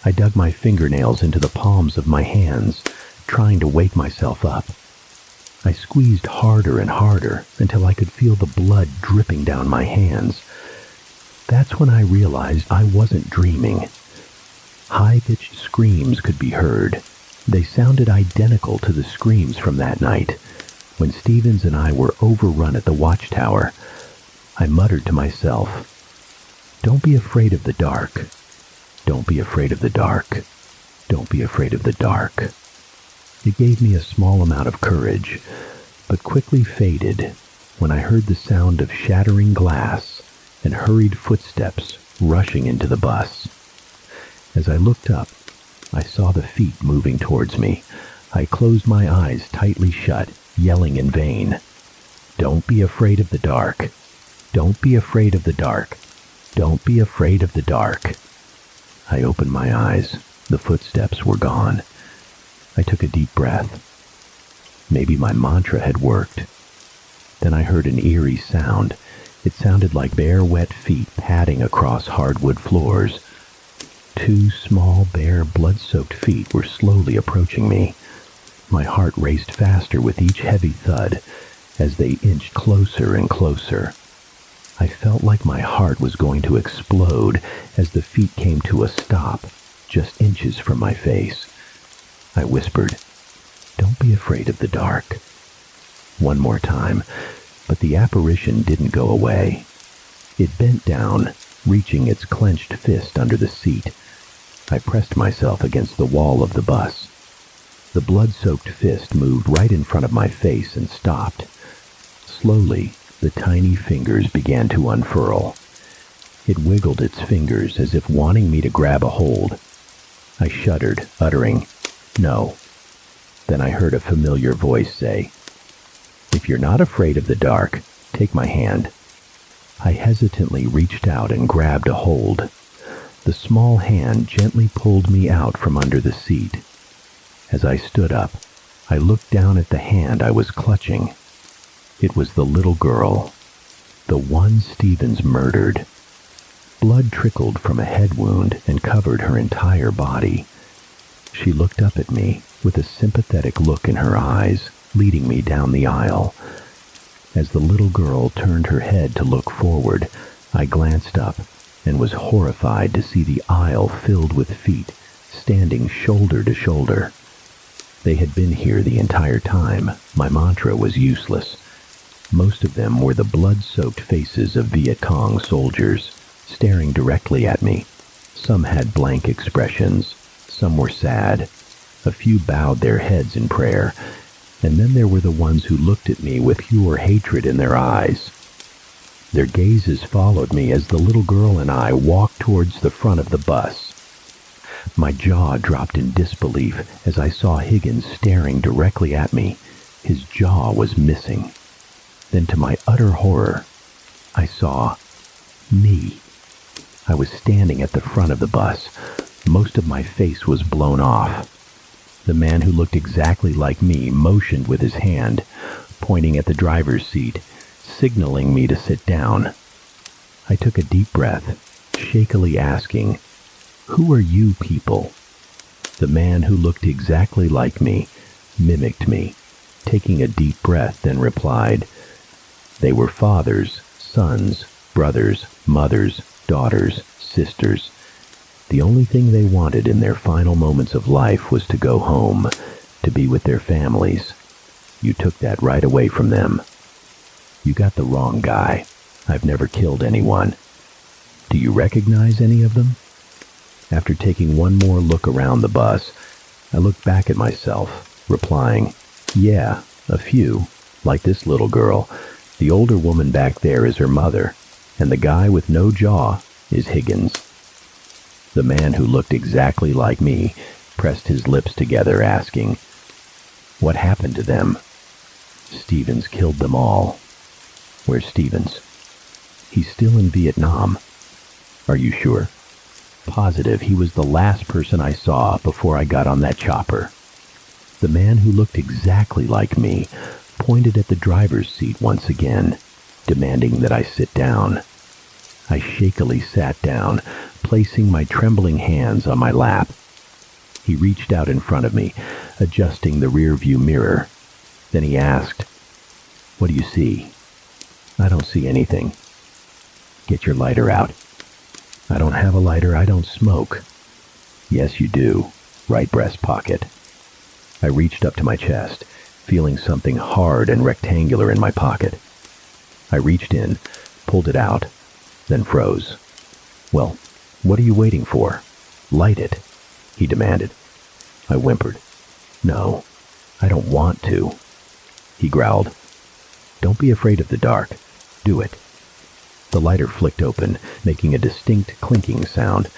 A: I dug my fingernails into the palms of my hands, trying to wake myself up. I squeezed harder and harder until I could feel the blood dripping down my hands. That's when I realized I wasn't dreaming. High-pitched screams could be heard. They sounded identical to the screams from that night, when Stevens and I were overrun at the watchtower. I muttered to myself, "Don't be afraid of the dark. Don't be afraid of the dark. Don't be afraid of the dark." It gave me a small amount of courage, but quickly faded when I heard the sound of shattering glass and hurried footsteps rushing into the bus. As I looked up, I saw the feet moving towards me. I closed my eyes tightly shut, yelling in vain, "Don't be afraid of the dark. Don't be afraid of the dark. Don't be afraid of the dark." I opened my eyes. The footsteps were gone. I took a deep breath. Maybe my mantra had worked. Then I heard an eerie sound. It sounded like bare, wet feet padding across hardwood floors. 2 small, bare, blood-soaked feet were slowly approaching me. My heart raced faster with each heavy thud as they inched closer and closer. I felt like my heart was going to explode as the feet came to a stop, just inches from my face. I whispered, "Don't be afraid of the dark." One more time, but the apparition didn't go away. It bent down, reaching its clenched fist under the seat. I pressed myself against the wall of the bus. The blood-soaked fist moved right in front of my face and stopped. Slowly, the tiny fingers began to unfurl. It wiggled its fingers as if wanting me to grab a hold. I shuddered, uttering, "No." Then I heard a familiar voice say, "If you're not afraid of the dark, take my hand." I hesitantly reached out and grabbed a hold. The small hand gently pulled me out from under the seat. As I stood up, I looked down at the hand I was clutching. It was the little girl, the one Stevens murdered. Blood trickled from a head wound and covered her entire body. She looked up at me with a sympathetic look in her eyes, leading me down the aisle. As the little girl turned her head to look forward, I glanced up and was horrified to see the aisle filled with feet, standing shoulder to shoulder. They had been here the entire time. My mantra was useless. Most of them were the blood-soaked faces of Viet Cong soldiers, staring directly at me. Some had blank expressions. Some were sad. A few bowed their heads in prayer. And then there were the ones who looked at me with pure hatred in their eyes. Their gazes followed me as the little girl and I walked towards the front of the bus. My jaw dropped in disbelief as I saw Higgins staring directly at me. His jaw was missing. Then to my utter horror, I saw me. I was standing at the front of the bus. Most of my face was blown off. The man who looked exactly like me motioned with his hand, pointing at the driver's seat, signaling me to sit down. I took a deep breath, shakily asking, "Who are you people?" The man who looked exactly like me mimicked me, taking a deep breath, then replied, "They were fathers, sons, brothers, mothers, daughters, sisters. The only thing they wanted in their final moments of life was to go home, to be with their families. You took that right away from them. You got the wrong guy. I've never killed anyone. Do you recognize any of them?" After taking one more look around the bus, I looked back at myself, replying, "Yeah, a few, like this little girl. The older woman back there is her mother, and the guy with no jaw is Higgins." The man who looked exactly like me pressed his lips together, asking, "What happened to them?" "Stevens killed them all." "Where's Stevens?" "He's still in Vietnam." Are you sure? Positive he was the last person I saw before I got on that chopper. The man who looked exactly like me pointed at the driver's seat once again, demanding that I sit down. I shakily sat down, placing my trembling hands on my lap. He reached out in front of me, adjusting the rear-view mirror. Then he asked, "What do you see?" "I don't see anything." "Get your lighter out." "I don't have a lighter. I don't smoke." "Yes, you do. Right breast pocket." I reached up to my chest, feeling something hard and rectangular in my pocket. I reached in, pulled it out, then froze. "Well, what are you waiting for? Light it," he demanded. I whimpered. "No, I don't want to." He growled, "Don't be afraid of the dark. Do it." The lighter flicked open, making a distinct clinking sound.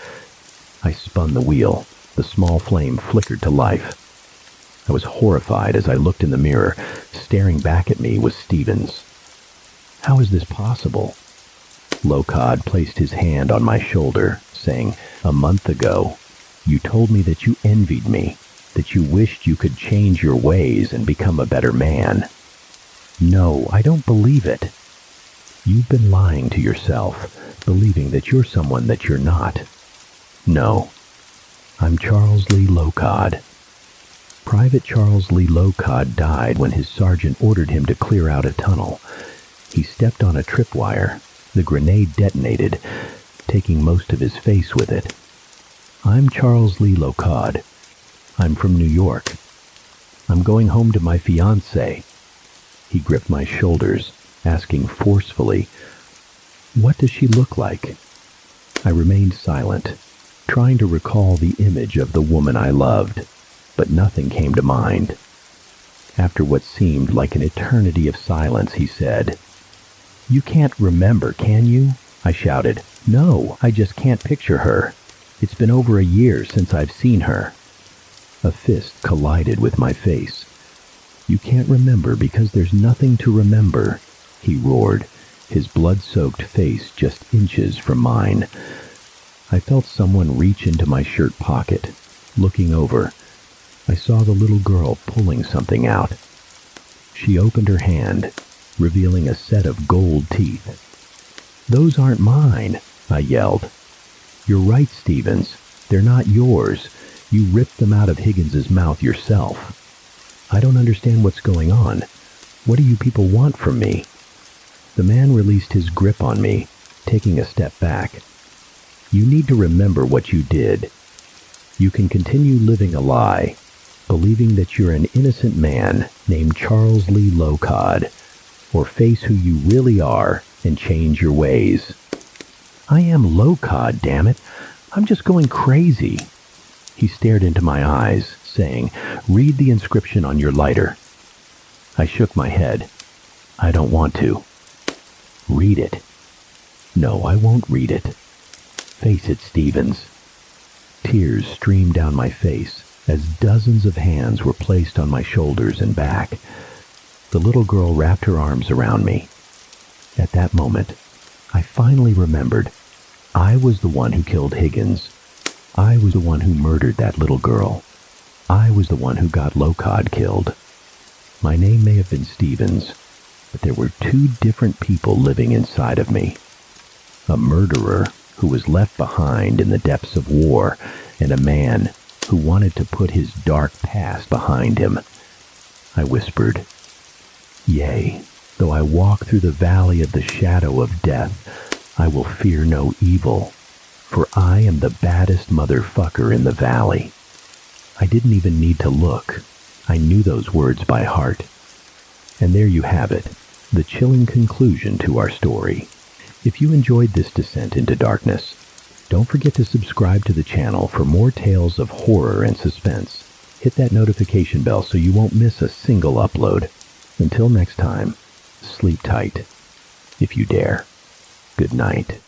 A: I spun the wheel. The small flame flickered to life. I was horrified as I looked in the mirror. Staring back at me was Stevens. How is this possible? Locod placed his hand on my shoulder, saying, "A month ago, you told me that you envied me, that you wished you could change your ways and become a better man." "No, I don't believe it." "You've been lying to yourself, believing that you're someone that you're not." "No, I'm Charles Lee Locod." Private Charles Lee Locod died when his sergeant ordered him to clear out a tunnel. He stepped on a tripwire. The grenade detonated, taking most of his face with it. I'm Charles Lee Locod. I'm from New York. I'm going home to my fiancée. He gripped my shoulders, asking forcefully, "What does she look like?" I remained silent, trying to recall the image of the woman I loved, but nothing came to mind. After what seemed like an eternity of silence, he said, "You can't remember, can you?" I shouted. "No, I just can't picture her. It's been over a year since I've seen her." A fist collided with my face. "You can't remember because there's nothing to remember," he roared, his blood-soaked face just inches from mine. I felt someone reach into my shirt pocket. Looking over, I saw the little girl pulling something out. She opened her hand, revealing a set of gold teeth. "Those aren't mine," I yelled. "You're right, Stevens. They're not yours. You ripped them out of Higgins's mouth yourself." "I don't understand what's going on. What do you people want from me?" The man released his grip on me, taking a step back. "You need to remember what you did. You can continue living a lie, believing that you're an innocent man named Charles Lee Locod, or face who you really are and change your ways." "I am Locod, damn it. I'm just going crazy." He stared into my eyes, saying, "Read the inscription on your lighter." I shook my head. "I don't want to." "Read it." "No, I won't read it." "Face it, Stevens." Tears streamed down my face as dozens of hands were placed on my shoulders and back. The little girl wrapped her arms around me. At that moment, I finally remembered. I was the one who killed Higgins. I was the one who murdered that little girl. I was the one who got Locod killed. My name may have been Stevens, but there were two different people living inside of me. A murderer who was left behind in the depths of war, and a man who wanted to put his dark past behind him. I whispered, "Yea, though I walk through the valley of the shadow of death, I will fear no evil, for I am the baddest motherfucker in the valley." I didn't even need to look. I knew those words by heart. And there you have it, the chilling conclusion to our story. If you enjoyed this descent into darkness, don't forget to subscribe to the channel for more tales of horror and suspense. Hit that notification bell so you won't miss a single upload. Until next time, sleep tight, if you dare. Good night.